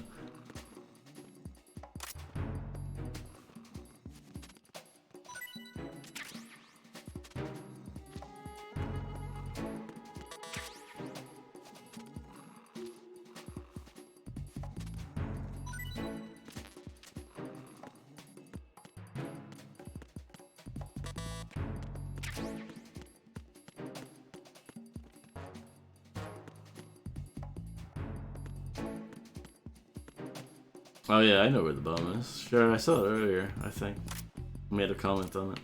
S1: Oh yeah, I know where the bomb is. Sure, I saw it earlier, I think. Made a comment on it.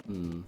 S1: Hmm.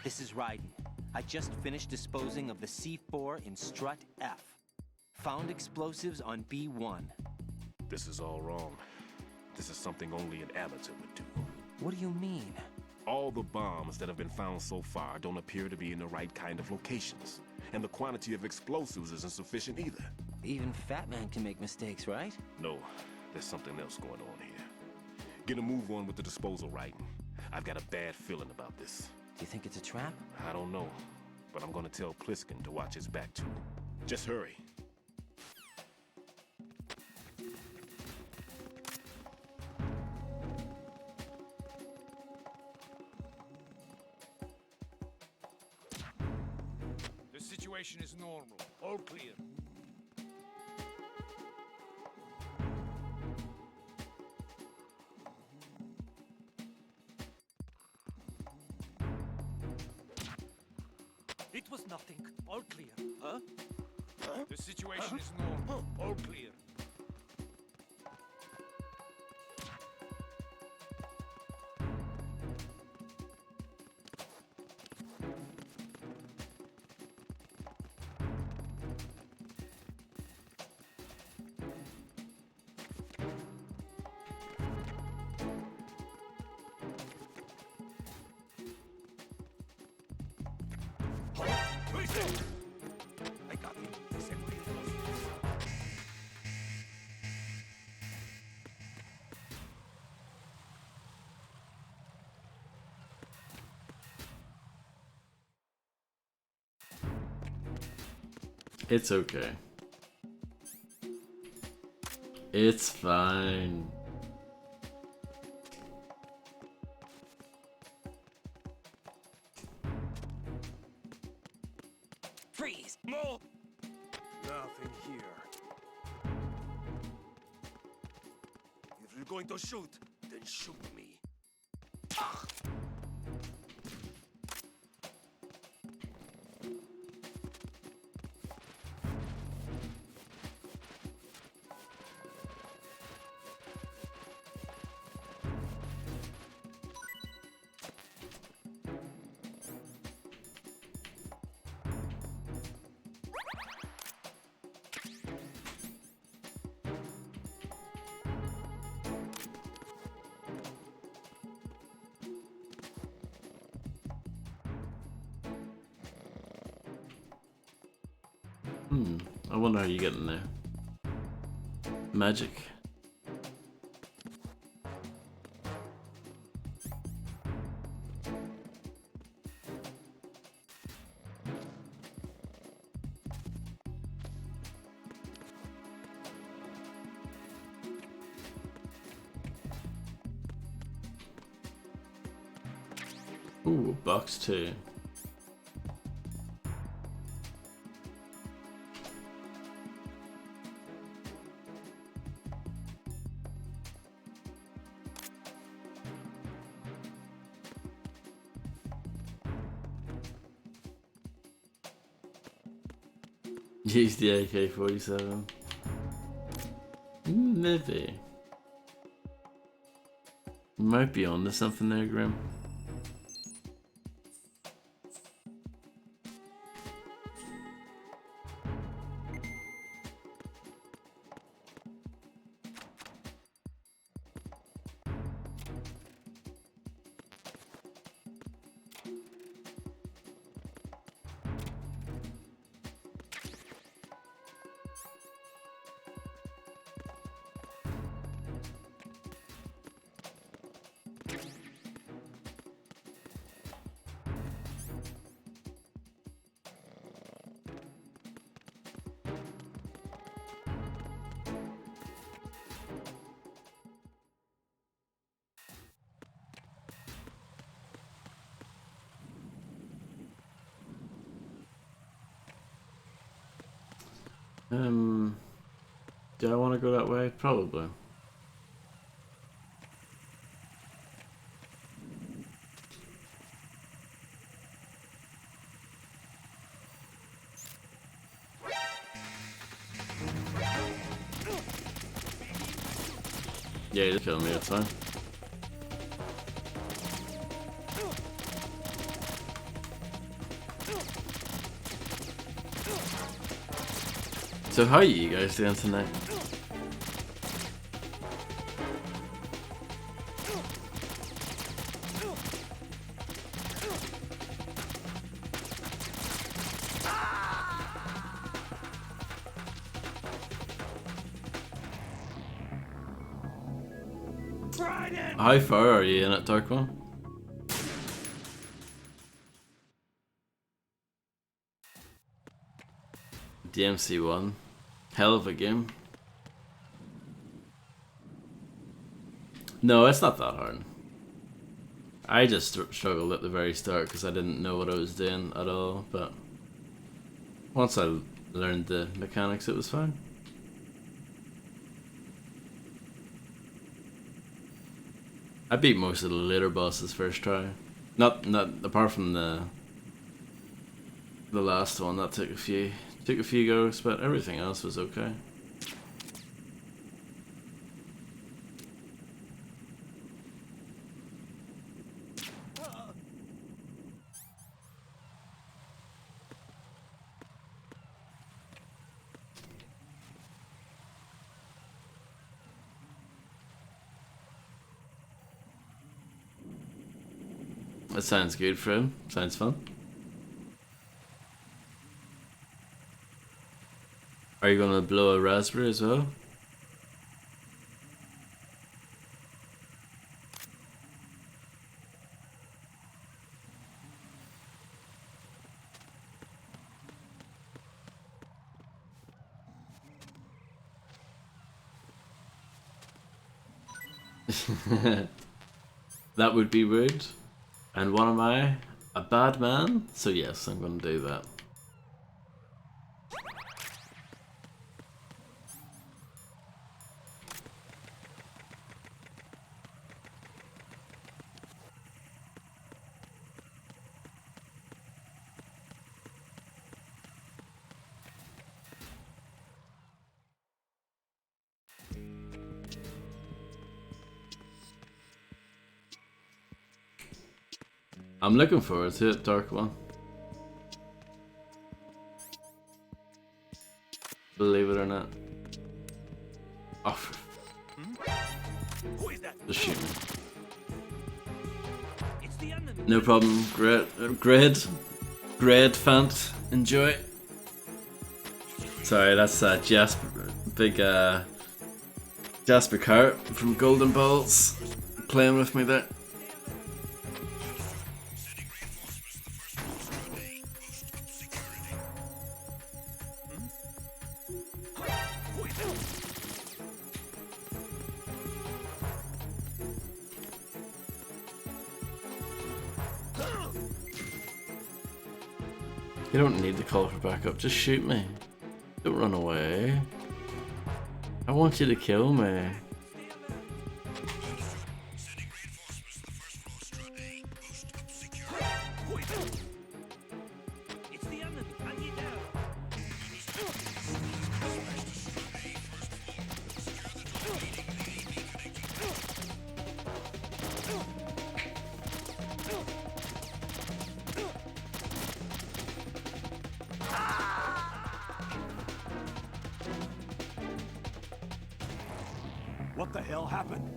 S16: This is Raiden. I just finished disposing of the C4 in Strut F. Found explosives on B1.
S18: This is all wrong. This is something only an amateur would do.
S16: What do you mean?
S18: All the bombs that have been found so far don't appear to be in the right kind of locations. And the quantity of explosives isn't sufficient either.
S16: Even Fat Man can make mistakes, right?
S18: No, there's something else going on here. Get a move on with the disposal, Raiden. I've got a bad feeling about this.
S16: Do you think it's a trap?
S18: I don't know, but I'm gonna tell Pliskin to watch his back too. Just hurry.
S23: The situation is normal. All clear. It was nothing. All clear. Huh? The situation is normal. All clear. I got him.
S1: It's okay. It's fine.
S9: Freeze! More! Nothing here. If you're going to shoot, then shoot me.
S1: I wonder how you get in there. Magic. Ooh, box 2. Use the AK-47. Maybe. Might be onto something there, Grim. Do I want to go that way? Probably. Yeah, he's killing me, that's fine. So how are you guys doing tonight? How far are you in it, Dark One? DMC1. Hell of a game. No, it's not that hard. I just struggled at the very start because I didn't know what I was doing at all, but once I learned the mechanics, it was fine. I beat most of the later bosses first try. Not apart from the last one that took a few goes, but everything else was okay. That sounds good for him. Sounds fun. Are you gonna blow a raspberry as well? That would be rude. And what am I? A bad man? So yes, I'm gonna do that. I'm looking forward to it, Dark One. Believe it or not. Oh, just shoot me. No problem. Great, Fant. Enjoy. Sorry, that's Jasper, big Jasper Carrot from Golden Balls playing with me there. You don't need to call for backup, just shoot me. Don't run away. I want you to kill me.
S12: What the hell happened?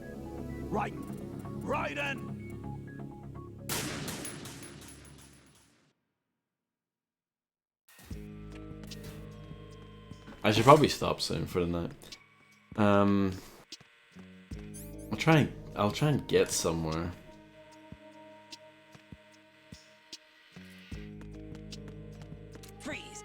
S12: Raiden!
S1: I should probably stop soon for the night. I'll try and get somewhere.
S21: Freeze.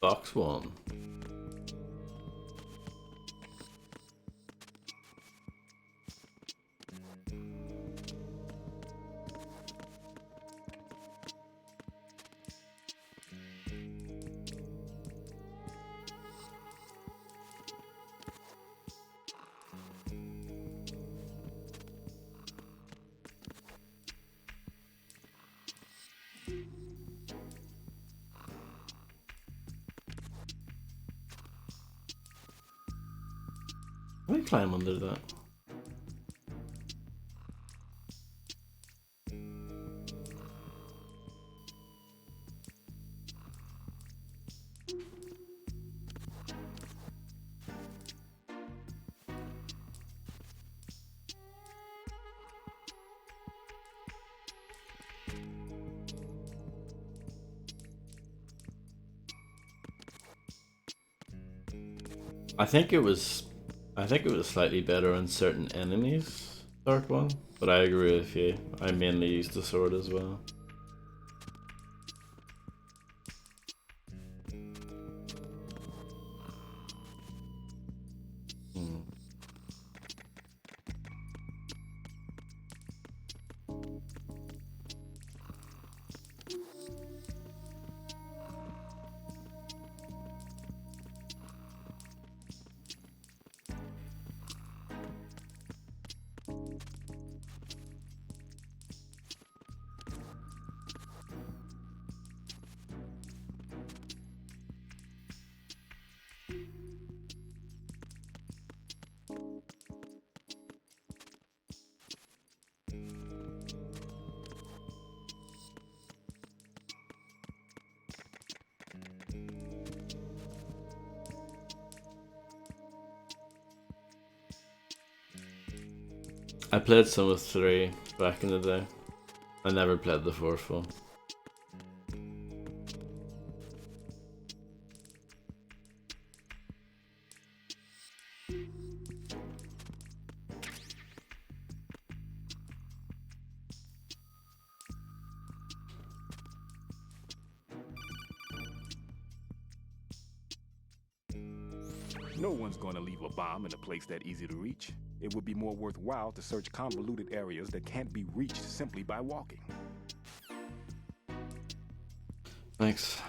S1: Box one. Let me climb under that. I think it was slightly better on certain enemies, Dark One, but I agree with you. I mainly used the sword as well. I played some of 3 back in the day. I never played the 4th one.
S18: No one's going to leave a bomb in a place that easy to reach. It would be more worthwhile to search convoluted areas that can't be reached simply by walking.
S1: Thanks.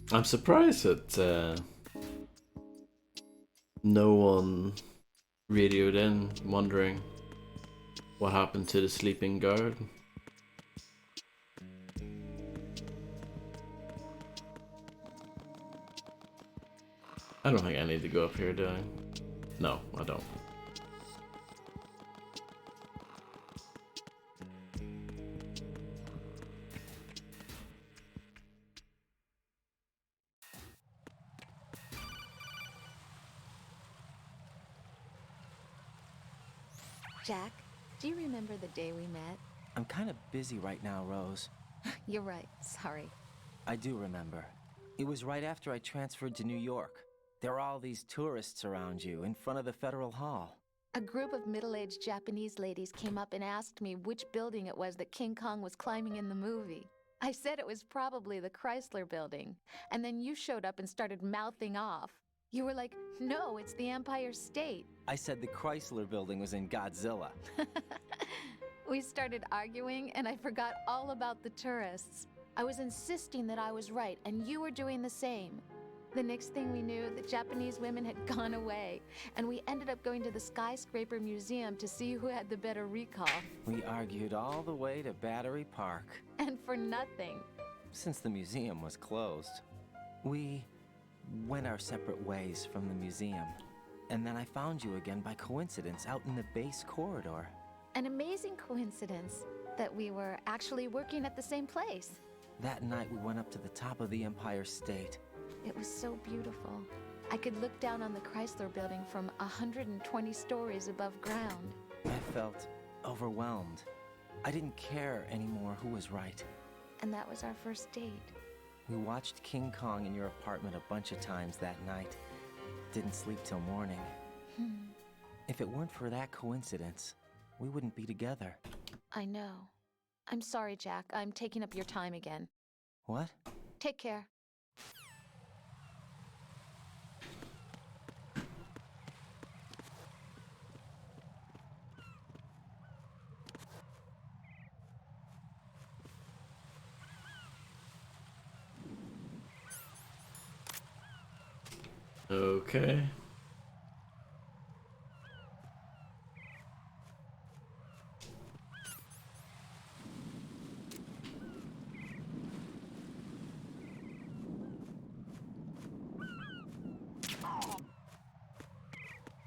S1: I'm surprised that no one radioed in wondering what happened to the sleeping guard. I don't think I need to go up here, do I? No, I don't.
S15: Jack, do you remember the day we met?
S16: I'm kind of busy right now, Rose.
S15: You're right, sorry.
S16: I do remember. It was right after I transferred to New York. There are all these tourists around you in front of the Federal Hall.
S15: A group of middle-aged Japanese ladies came up and asked me which building it was that King Kong was climbing in the movie. I said it was probably the Chrysler Building, and then you showed up and started mouthing off. You were like, no, it's the Empire State.
S16: I said the Chrysler Building was in Godzilla.
S15: We started arguing, and I forgot all about the tourists. I was insisting that I was right, and you were doing the same. The next thing we knew, the Japanese women had gone away, and we ended up going to the Skyscraper Museum to see who had the better recall.
S16: We argued all the way to Battery Park.
S15: And for nothing.
S16: Since the museum was closed, we went our separate ways from the museum. And then I found you again by coincidence out in the base corridor.
S15: An amazing coincidence that we were actually working at the same place.
S16: That night we went up to the top of the Empire State.
S15: It was so beautiful. I could look down on the Chrysler Building from 120 stories above ground.
S16: I felt overwhelmed. I didn't care anymore who was right.
S15: And that was our first date.
S16: We watched King Kong in your apartment a bunch of times that night. Didn't sleep till morning. If it weren't for that coincidence, we wouldn't be together.
S15: I know. I'm sorry, Jack. I'm taking up your time again.
S16: What?
S15: Take care.
S1: Okay.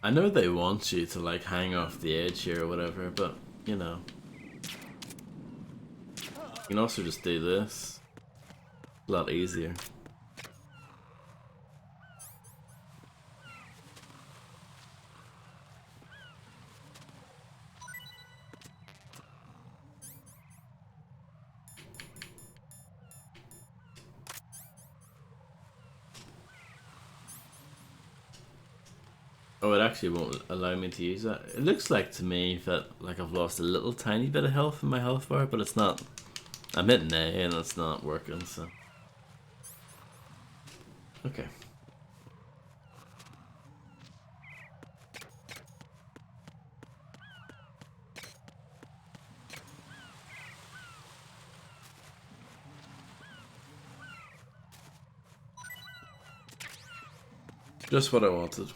S1: I know they want you to like hang off the edge here or whatever, but you know. You can also just do this. A lot easier. Oh, it actually won't allow me to use that. It looks like to me that like I've lost a little tiny bit of health in my health bar, but it's not I'm hitting A and it's not working, so. Okay. Just what I wanted.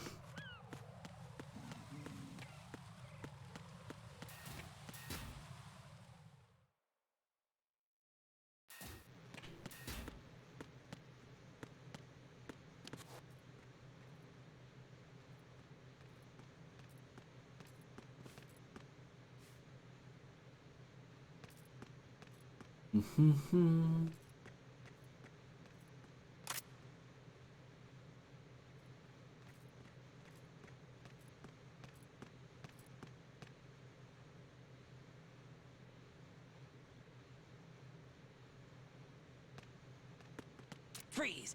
S21: Freeze!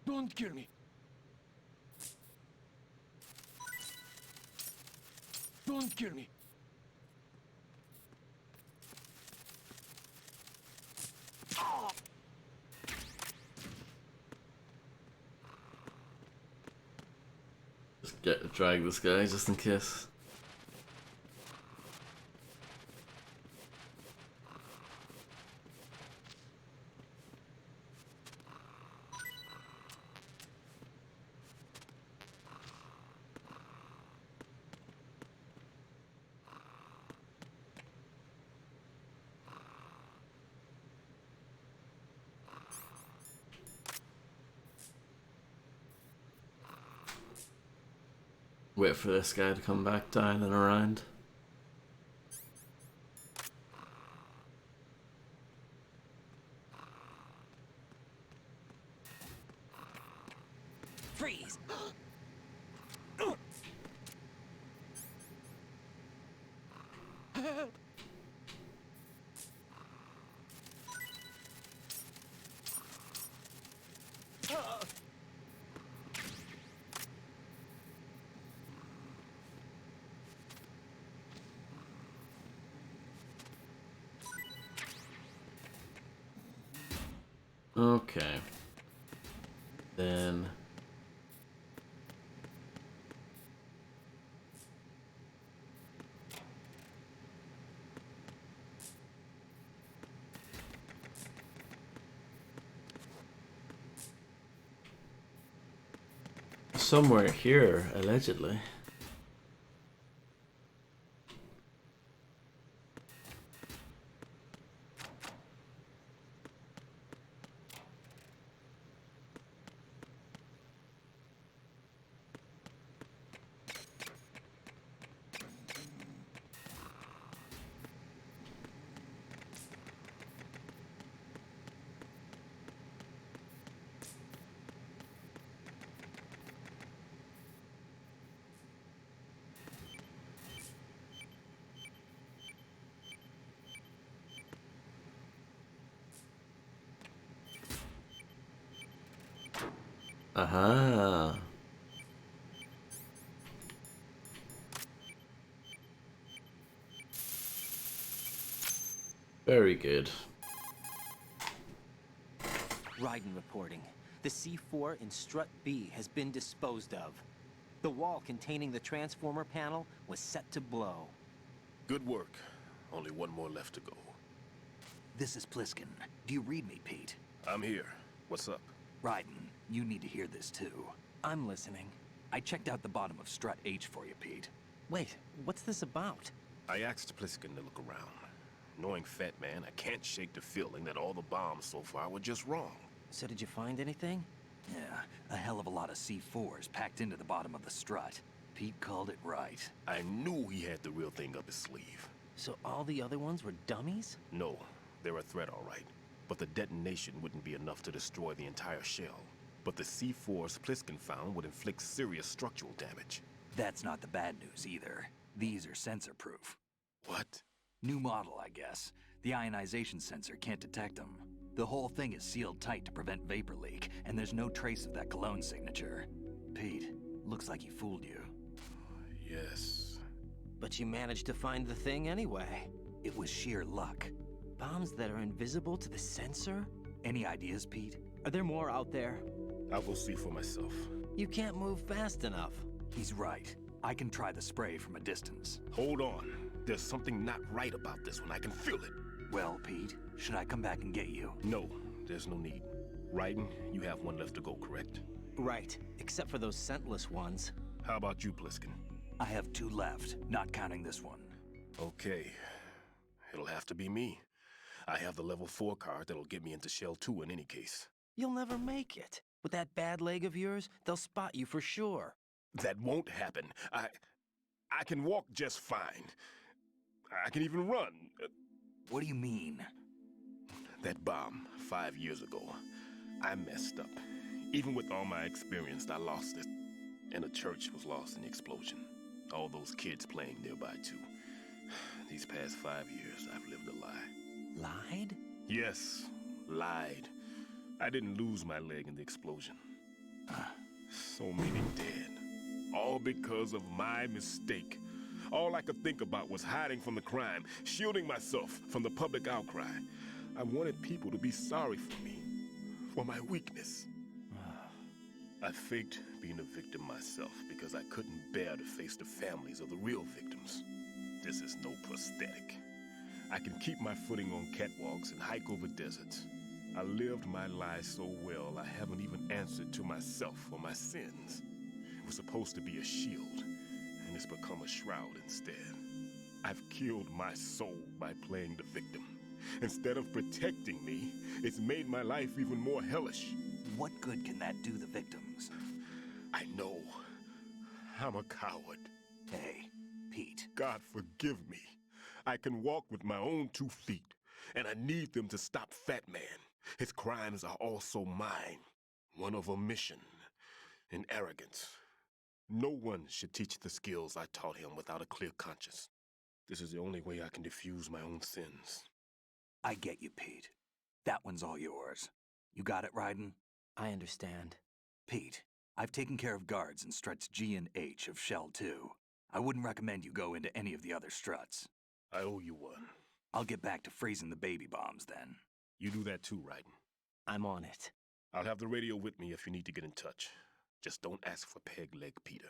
S6: Don't kill me. Don't kill me.
S1: Just drag this guy just in case. Wait for this guy to come back down and around.
S21: Freeze!
S1: Okay. Then somewhere here, allegedly. Aha. Very good.
S16: Raiden reporting. The C4 in Strut B has been disposed of. The wall containing the transformer panel was set to blow.
S18: Good work. Only one more left to go.
S2: This is Pliskin. Do you read me, Pete?
S18: I'm here. What's up?
S2: Raiden, you need to hear this too.
S16: I'm listening.
S2: I checked out the bottom of Strut H for you, Pete.
S16: Wait, what's this about?
S18: I asked Pliskin to look around. Knowing Fat Man, I can't shake the feeling that all the bombs so far were just wrong.
S16: So did you find anything?
S2: Yeah, a hell of a lot of C4s packed into the bottom of the strut. Pete called it right.
S18: I knew he had the real thing up his sleeve.
S16: So all the other ones were dummies?
S18: No, they're a threat, all right. But the detonation wouldn't be enough to destroy the entire shell. But the C4s Pliskin found would inflict serious structural damage.
S2: That's not the bad news either. These are sensor-proof.
S18: What?
S2: New model, I guess. The ionization sensor can't detect them. The whole thing is sealed tight to prevent vapor leak, and there's no trace of that cologne signature. Pete, looks like he fooled you.
S18: Yes.
S16: But But you managed to find the thing anyway.
S2: It was sheer luck.
S16: Bombs that are invisible to the sensor?
S2: Any ideas, Pete?
S16: Are there more out there?
S18: I'll go see for myself.
S16: You can't move fast enough.
S2: He's right. I can try the spray from a distance.
S18: Hold on. There's something not right about this one. I can feel it.
S2: Well, Pete, should I come back and get you?
S18: No, there's no need. Raiden, you have one left to go, correct?
S16: Right, except for those scentless ones.
S18: How about you, Pliskin?
S2: I have 2 left, not counting this one.
S18: Okay. It'll have to be me. I have the level 4 card that'll get me into Shell 2 in any case.
S16: You'll never make it. With that bad leg of yours, they'll spot you for sure.
S18: That won't happen. I can walk just fine. I can even run.
S2: What do you mean?
S18: That bomb 5 years ago, I messed up. Even with all my experience, I lost it. And the church was lost in the explosion. All those kids playing nearby, too. These past 5 years, I've lived a lie.
S16: Lied?
S18: Yes, lied. I didn't lose my leg in the explosion. So many dead. All because of my mistake. All I could think about was hiding from the crime, shielding myself from the public outcry. I wanted people to be sorry for me, for my weakness. I faked being a victim myself because I couldn't bear to face the families of the real victims. This is no prosthetic. I can keep my footing on catwalks and hike over deserts. I lived my life so well, I haven't even answered to myself for my sins. It was supposed to be a shield, and it's become a shroud instead. I've killed my soul by playing the victim. Instead of protecting me, it's made my life even more hellish.
S2: What good can that do the victims?
S18: I know. I'm a coward.
S2: Hey, Pete.
S18: God forgive me. I can walk with my own 2 feet, and I need them to stop Fat Man. His crimes are also mine. One of omission and arrogance. No one should teach the skills I taught him without a clear conscience. This is the only way I can diffuse my own sins.
S2: I get you, Pete. That one's all yours. You got it, Raiden?
S16: I understand.
S2: Pete, I've taken care of guards in struts G and H of Shell 2. I wouldn't recommend you go into any of the other struts.
S18: I owe you one.
S2: I'll get back to freezing the baby bombs then.
S18: You do that too, Raiden.
S16: I'm on it.
S18: I'll have the radio with me if you need to get in touch. Just don't ask for Peg Leg Peter.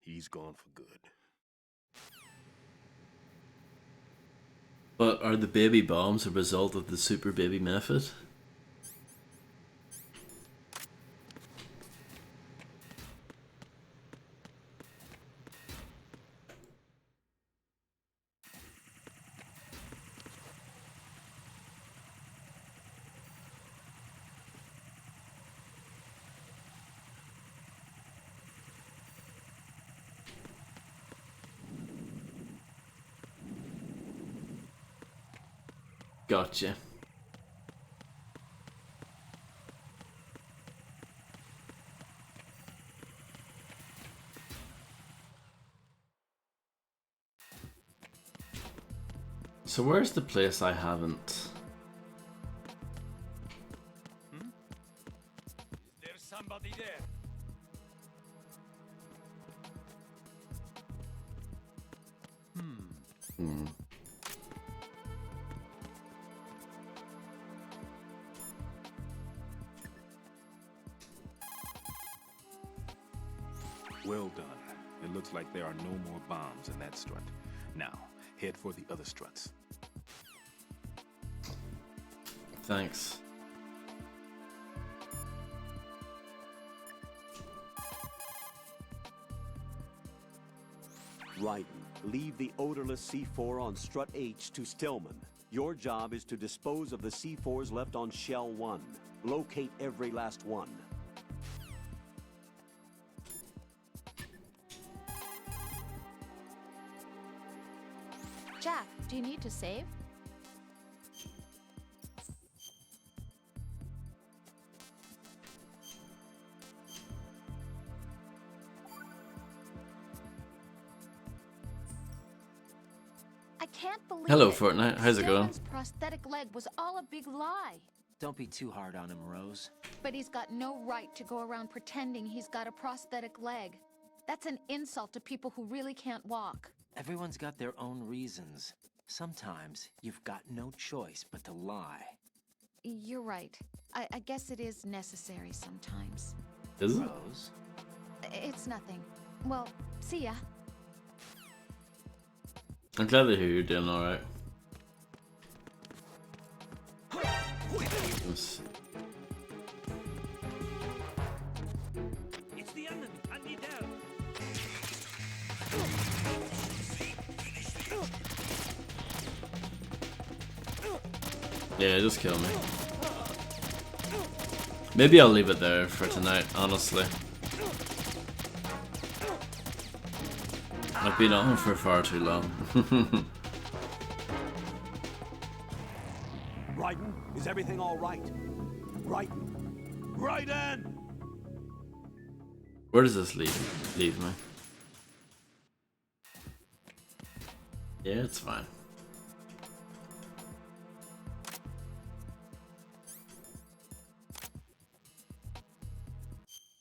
S18: He's gone for good.
S1: But are the baby bombs a result of the super baby method? Gotcha. So where's the place I haven't?
S3: There's somebody there.
S18: Well done. It looks like there are no more bombs in that strut. Now, head for the other struts.
S1: Thanks.
S12: Raiden, leave the odorless C4 on strut H to Stillman. Your job is to dispose of the C4s left on Shell 1. Locate every last one.
S15: Jack, do you need to save? I can't believe
S1: Hello,
S15: it.
S1: Fortnite. How's it going?
S15: Stillman's prosthetic leg was all a big lie.
S16: Don't be too hard on him, Rose.
S15: But he's got no right to go around pretending he's got a prosthetic leg. That's an insult to people who really can't walk.
S16: Everyone's got their own reasons. Sometimes you've got no choice but to lie.
S15: You're right. I guess it is necessary sometimes.
S1: Is it?
S16: Rose?
S15: It's nothing. Well, see ya.
S1: I'm glad to hear you're doing alright.
S3: It's the enemy. I need help.
S1: Yeah, just kill me. Maybe I'll leave it there for tonight, honestly. I've been on for far too long.
S12: Raiden, is everything all right? Raiden! Raiden!
S1: Where does this leave me? Yeah, it's fine.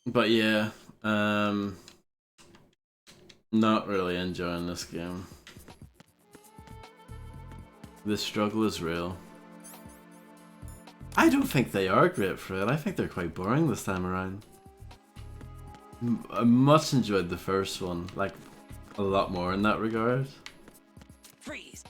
S1: But yeah, not really enjoying this game. The struggle is real. I don't think they are great for it. I think they're quite boring this time around. I much enjoyed the first one, like a lot more in that regard.
S21: Freeze.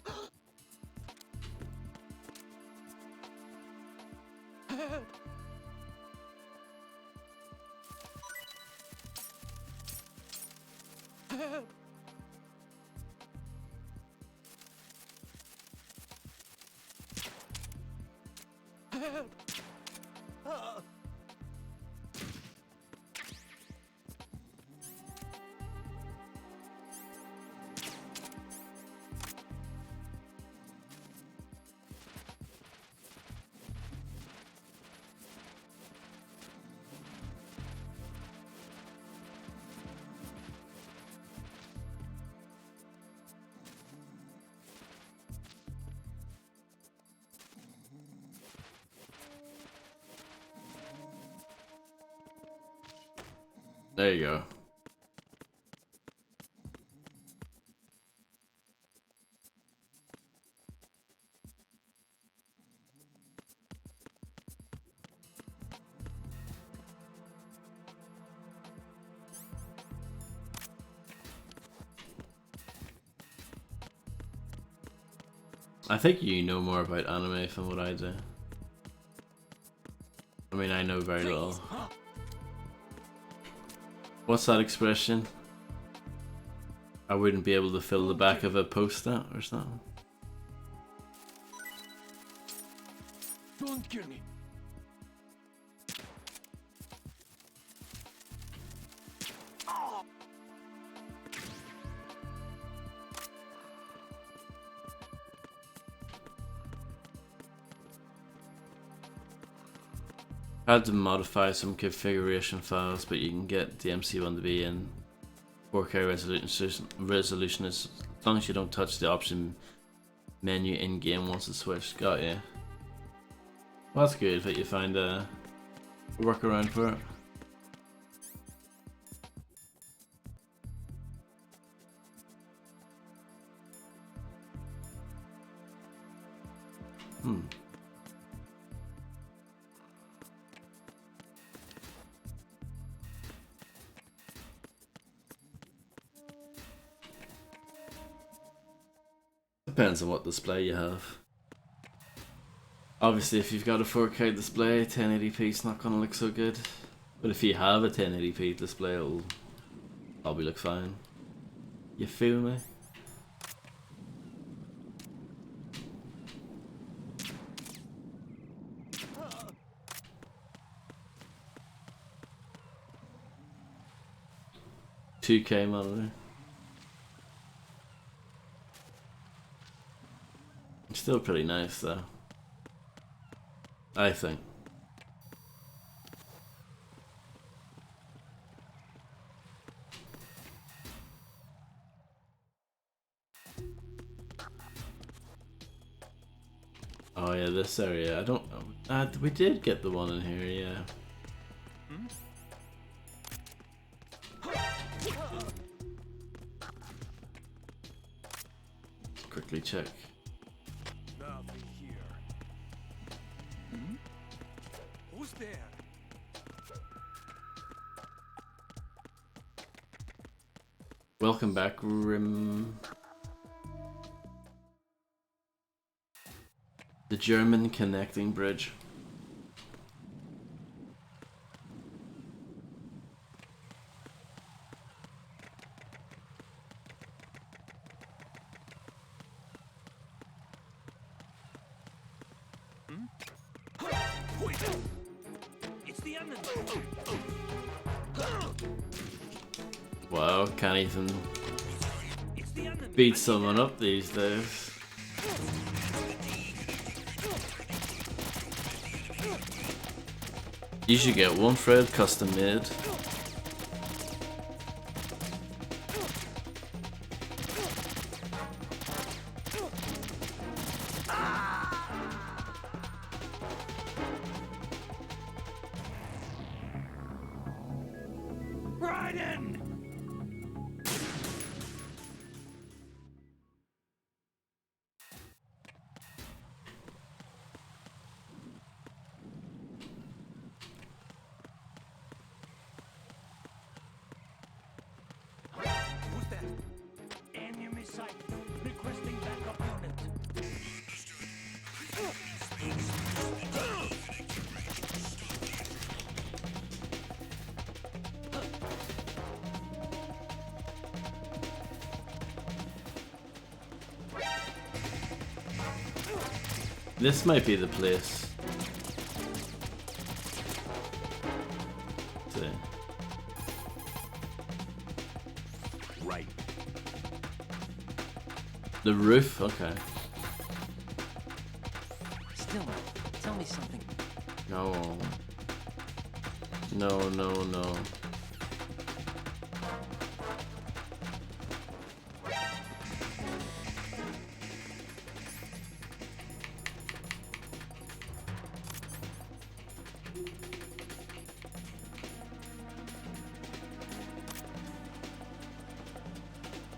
S1: There you go. I think you know more about anime than what I do. I mean, I know very little. What's that expression? I wouldn't be able to fill the back of a poster or something.
S6: Don't kill me.
S1: I had to modify some configuration files, but you can get the MC1 to be in 4K resolution as long as you don't touch the option menu in game once it's switched. Got you. Well, that's good that you find a workaround for it. Depends on what display you have. Obviously, if you've got a 4K display, 1080p is not going to look so good. But if you have a 1080p display, it'll probably look fine. You feel me? $2K monitor. Still pretty nice though, I think. Oh yeah, this area, I don't know. We did get the one in here, yeah. quickly check.
S23: Nothing here. Who's there?
S1: Welcome back, Rim. The German connecting bridge.
S23: It's the enemy.
S1: Wow, can't even beat someone up these days. You should get one Fred custom made.
S23: Raiden! Who's that? Enemy sight. Requesting backup unit.
S1: This might be the place. See.
S14: Right.
S1: The roof? Okay.
S16: Still, tell me something.
S1: No. No, no, no.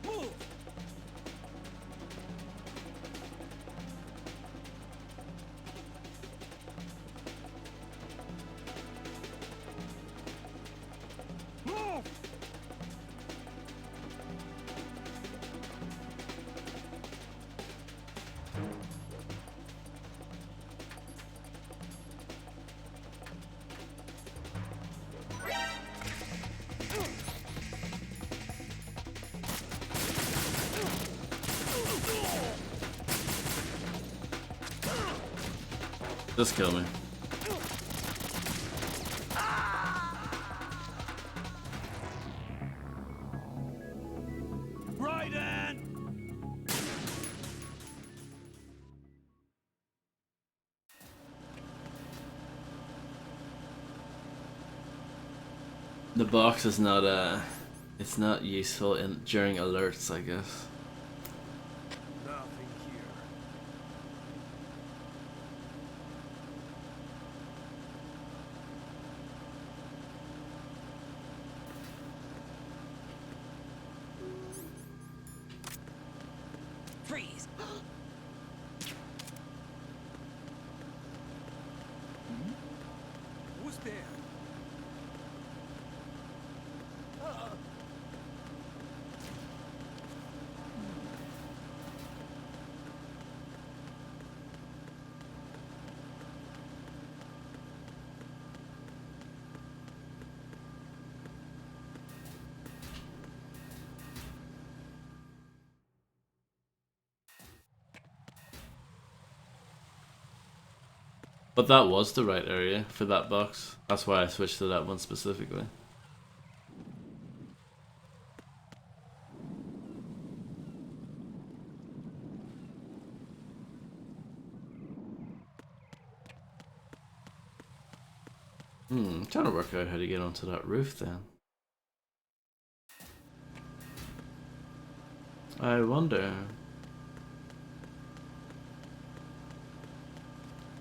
S23: Move! Move!
S1: Just kill me.
S23: Raiden!
S1: The box is not it's not useful in during alerts, I guess.
S23: Nothing here.
S21: Freeze!
S23: Who's there?
S1: But that was the right area for that box. That's why I switched to that one specifically. I'm trying to work out how to get onto that roof then. I wonder.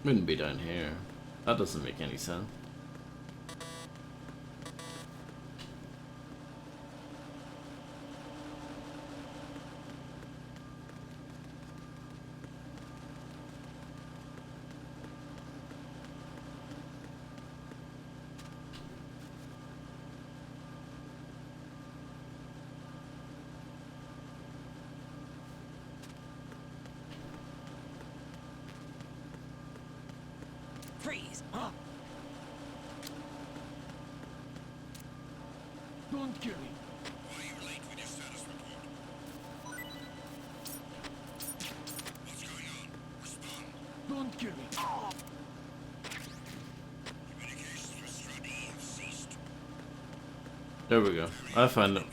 S1: Wouldn't be down here. That doesn't make any sense.
S21: Freeze!
S6: Huh? Don't kill me.
S5: Why are you late with your status report? What's going on? Respond.
S6: Don't kill me.
S5: Communications with Stradi have ceased.
S1: There we go. I found it.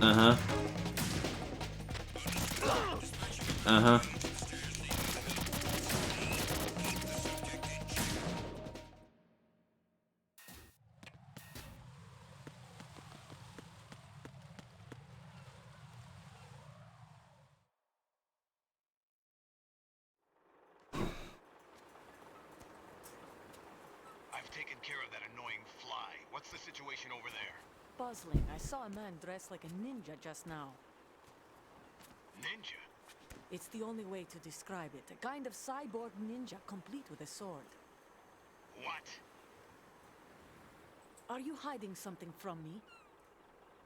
S1: Uh-huh. Uh-huh.
S5: I've taken care of that annoying fly. What's the situation over there?
S21: Puzzling. I saw a man dressed like a ninja just now.
S5: Ninja?
S21: It's the only way to describe it. A kind of cyborg ninja complete with a sword.
S5: What?
S21: Are you hiding something from me?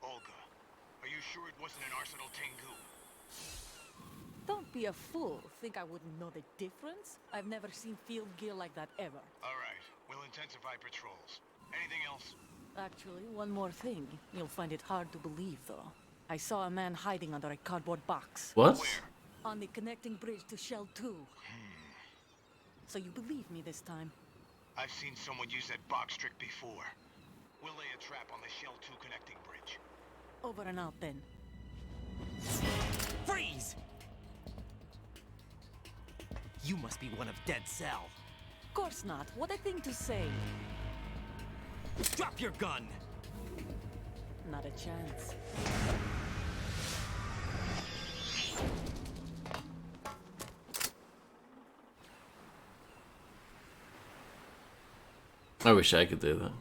S5: Olga, are you sure it wasn't an Arsenal Tengu?
S21: Don't be a fool. Think I wouldn't know the difference? I've never seen field gear like that ever.
S5: All right, we'll intensify patrols. Anything else?
S21: Actually, one more thing. You'll find it hard to believe, though. I saw a man hiding under a cardboard box.
S1: What?
S5: Where?
S21: On the connecting bridge to Shell 2. So you believe me this time?
S5: I've seen someone use that box trick before. We'll lay a trap on the Shell 2 connecting bridge.
S21: Over and out, then.
S16: Freeze! You must be one of Dead Cell.
S21: Of course not. What a thing to say.
S16: Drop your gun!
S21: Not a chance.
S1: I wish I could do that.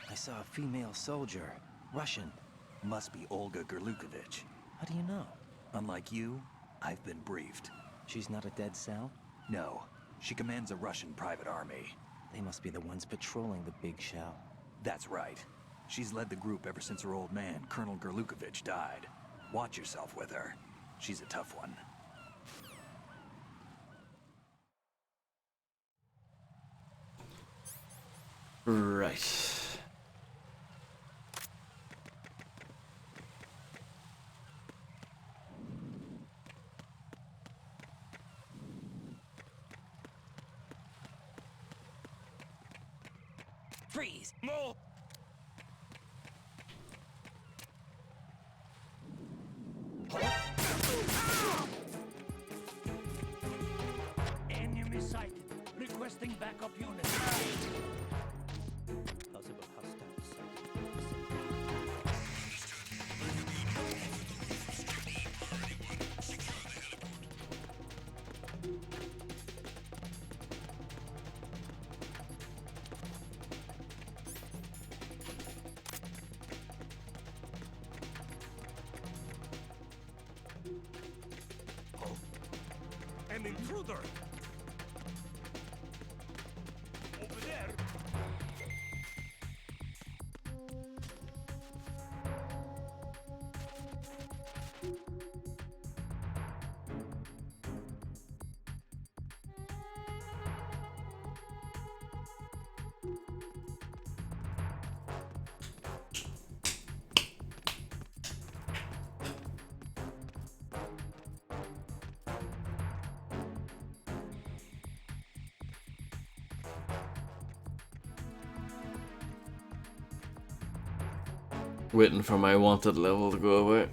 S16: I saw a female soldier. Russian.
S2: Must be Olga Gerlukovich.
S16: How do you know?
S2: Unlike you, I've been briefed.
S16: She's not a Dead Cell?
S2: No, she commands a Russian private army.
S16: They must be the ones patrolling the Big Shell.
S2: That's right. She's led the group ever since her old man, Colonel Gerlukovich, died. Watch yourself with her. She's a tough one.
S1: Right.
S16: Freeze! More!
S22: Enemy sighted. Requesting backup units.
S16: Possible hostiles.
S23: An intruder! Over there!
S1: Waiting for my wanted level to go away.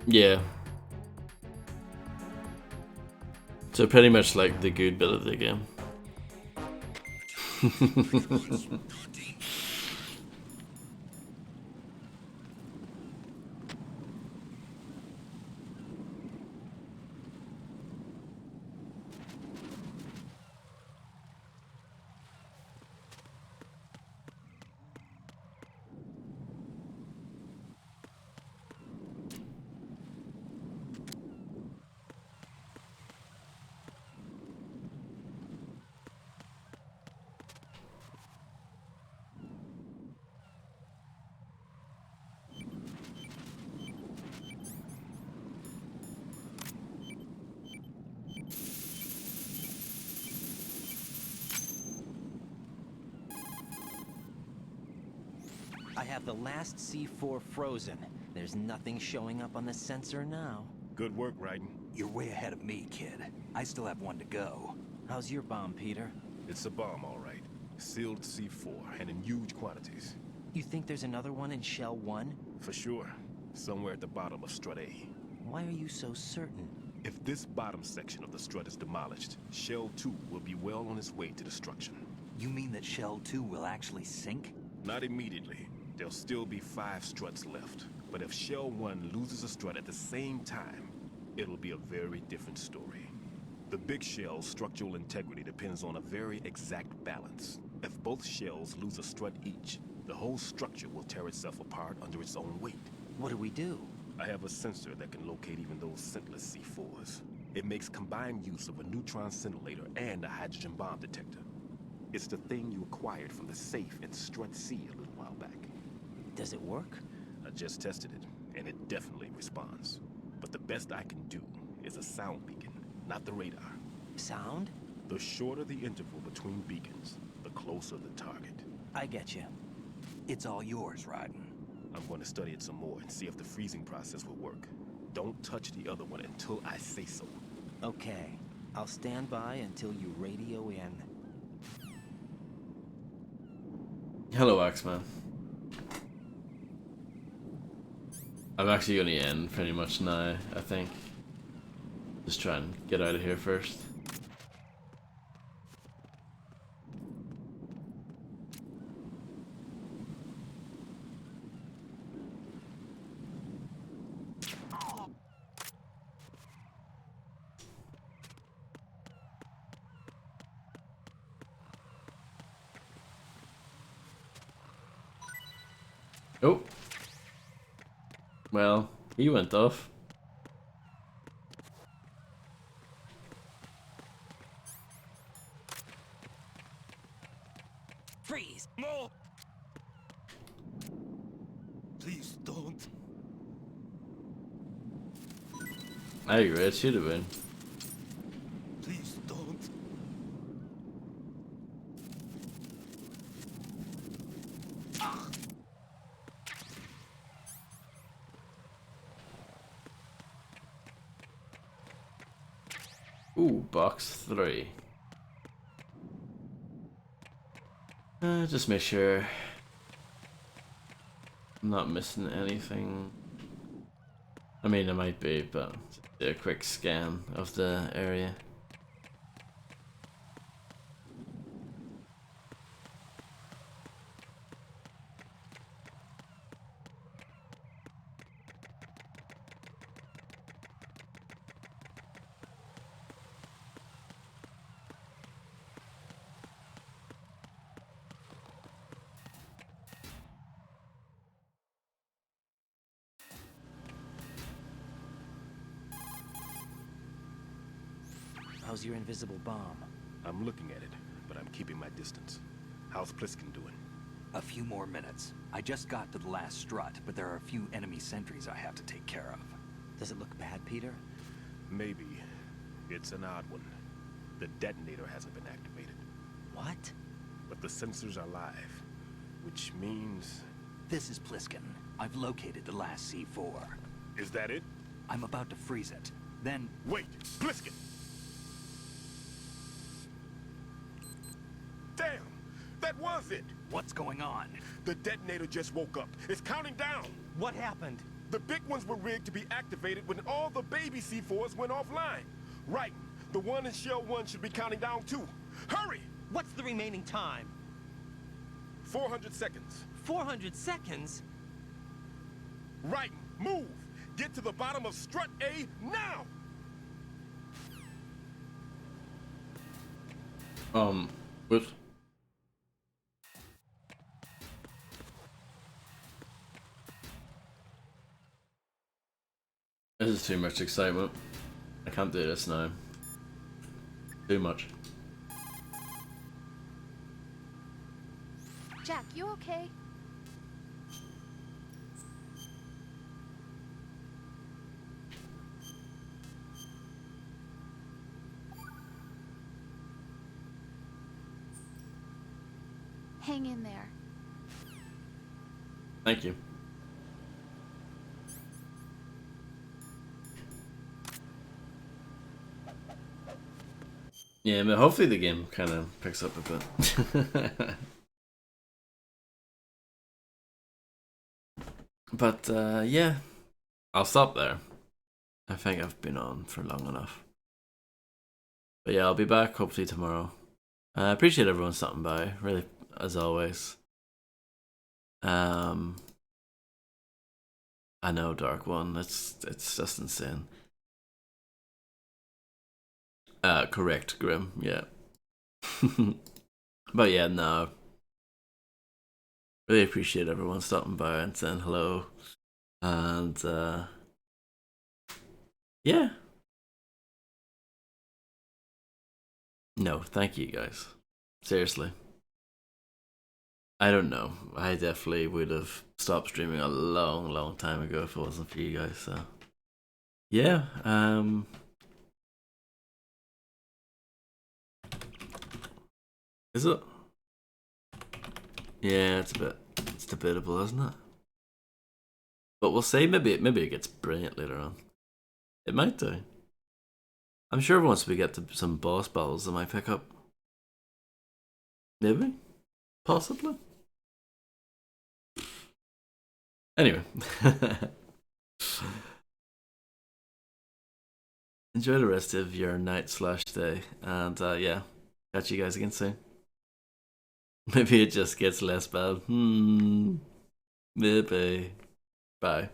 S1: Yeah. So pretty much like the good bit of the game.
S16: I have the last C4 frozen. There's nothing showing up on the sensor now.
S18: Good work, Raiden.
S2: You're way ahead of me, kid. I still have one to go.
S16: How's your bomb, Peter?
S18: It's a bomb, all right. Sealed C4, and in huge quantities.
S16: You think there's another one in Shell 1?
S18: For sure. Somewhere at the bottom of Strut A.
S16: Why are you so certain?
S18: If this bottom section of the strut is demolished, Shell 2 will be well on its way to destruction.
S2: You mean that Shell 2 will actually sink?
S18: Not immediately. There'll still be 5 struts left. But if Shell 1 loses a strut at the same time, it'll be a very different story. The big shell's structural integrity depends on a very exact balance. If both shells lose a strut each, the whole structure will tear itself apart under its own weight.
S16: What do we do?
S18: I have a sensor that can locate even those scentless C4s. It makes combined use of a neutron scintillator and a hydrogen bomb detector. It's the thing you acquired from the safe in Strut C a little while back.
S16: Does it work?
S18: I just tested it, and it definitely responds. But the best I can do is a sound beacon, not the radar.
S16: Sound?
S18: The shorter the interval between beacons, the closer the target.
S16: I get you.
S2: It's all yours, Raiden.
S18: I'm going to study it some more and see if the freezing process will work. Don't touch the other one until I say so.
S16: Okay. I'll stand by until you radio in.
S1: Hello, Axeman. I'm actually going to end pretty much now, I think. Just try and get out of here first. Oh. Well, he went off.
S9: Freeze! More! Please don't.
S1: I agree, it should have been.
S9: Please don't.
S1: Ooh, box 3. Just make sure I'm not missing anything. I mean, it might be, but do a quick scan of the area.
S16: How's your invisible bomb?
S18: I'm looking at it, but I'm keeping my distance. How's Pliskin doing?
S2: A few more minutes. I just got to the last strut, but there are a few enemy sentries I have to take care of.
S16: Does it look bad, Peter?
S18: Maybe. It's an odd one. The detonator hasn't been activated.
S16: What?
S18: But the sensors are live, which means...
S2: This is Pliskin. I've located the last C4.
S18: Is that it?
S2: I'm about to freeze it. Then...
S18: Wait! Pliskin! Damn! That was it!
S2: What's going on?
S18: The detonator just woke up. It's counting down!
S16: What happened?
S18: The big ones were rigged to be activated when all the baby C4s went offline. Right. The one in Shell 1 should be counting down too. Hurry!
S16: What's the remaining time?
S18: 400 seconds.
S16: 400 seconds?
S18: Right. Move! Get to the bottom of Strut A now!
S1: Whoops. This is too much excitement. I can't do this now. Too much.
S15: Jack, you okay? Hang in there.
S1: Thank you. Yeah, but hopefully the game kind of picks up a bit. But yeah, I'll stop there. I think I've been on for long enough. But yeah, I'll be back hopefully tomorrow. I appreciate everyone stopping by, really, as always. I know, Dark One, it's just insane. Correct, Grim, yeah. But yeah, no. Really appreciate everyone stopping by and saying hello. And yeah. No, thank you guys. Seriously. I don't know. I definitely would have stopped streaming a long time ago if it wasn't for you guys, so yeah, is it? Yeah, it's debatable, isn't it? But we'll see. Maybe it gets brilliant later on. It might do. I'm sure once we get to some boss battles, I might pick up. Maybe, possibly. Anyway, enjoy the rest of your night/day, and yeah, catch you guys again soon. Maybe it just gets less bad. Maybe. Bye.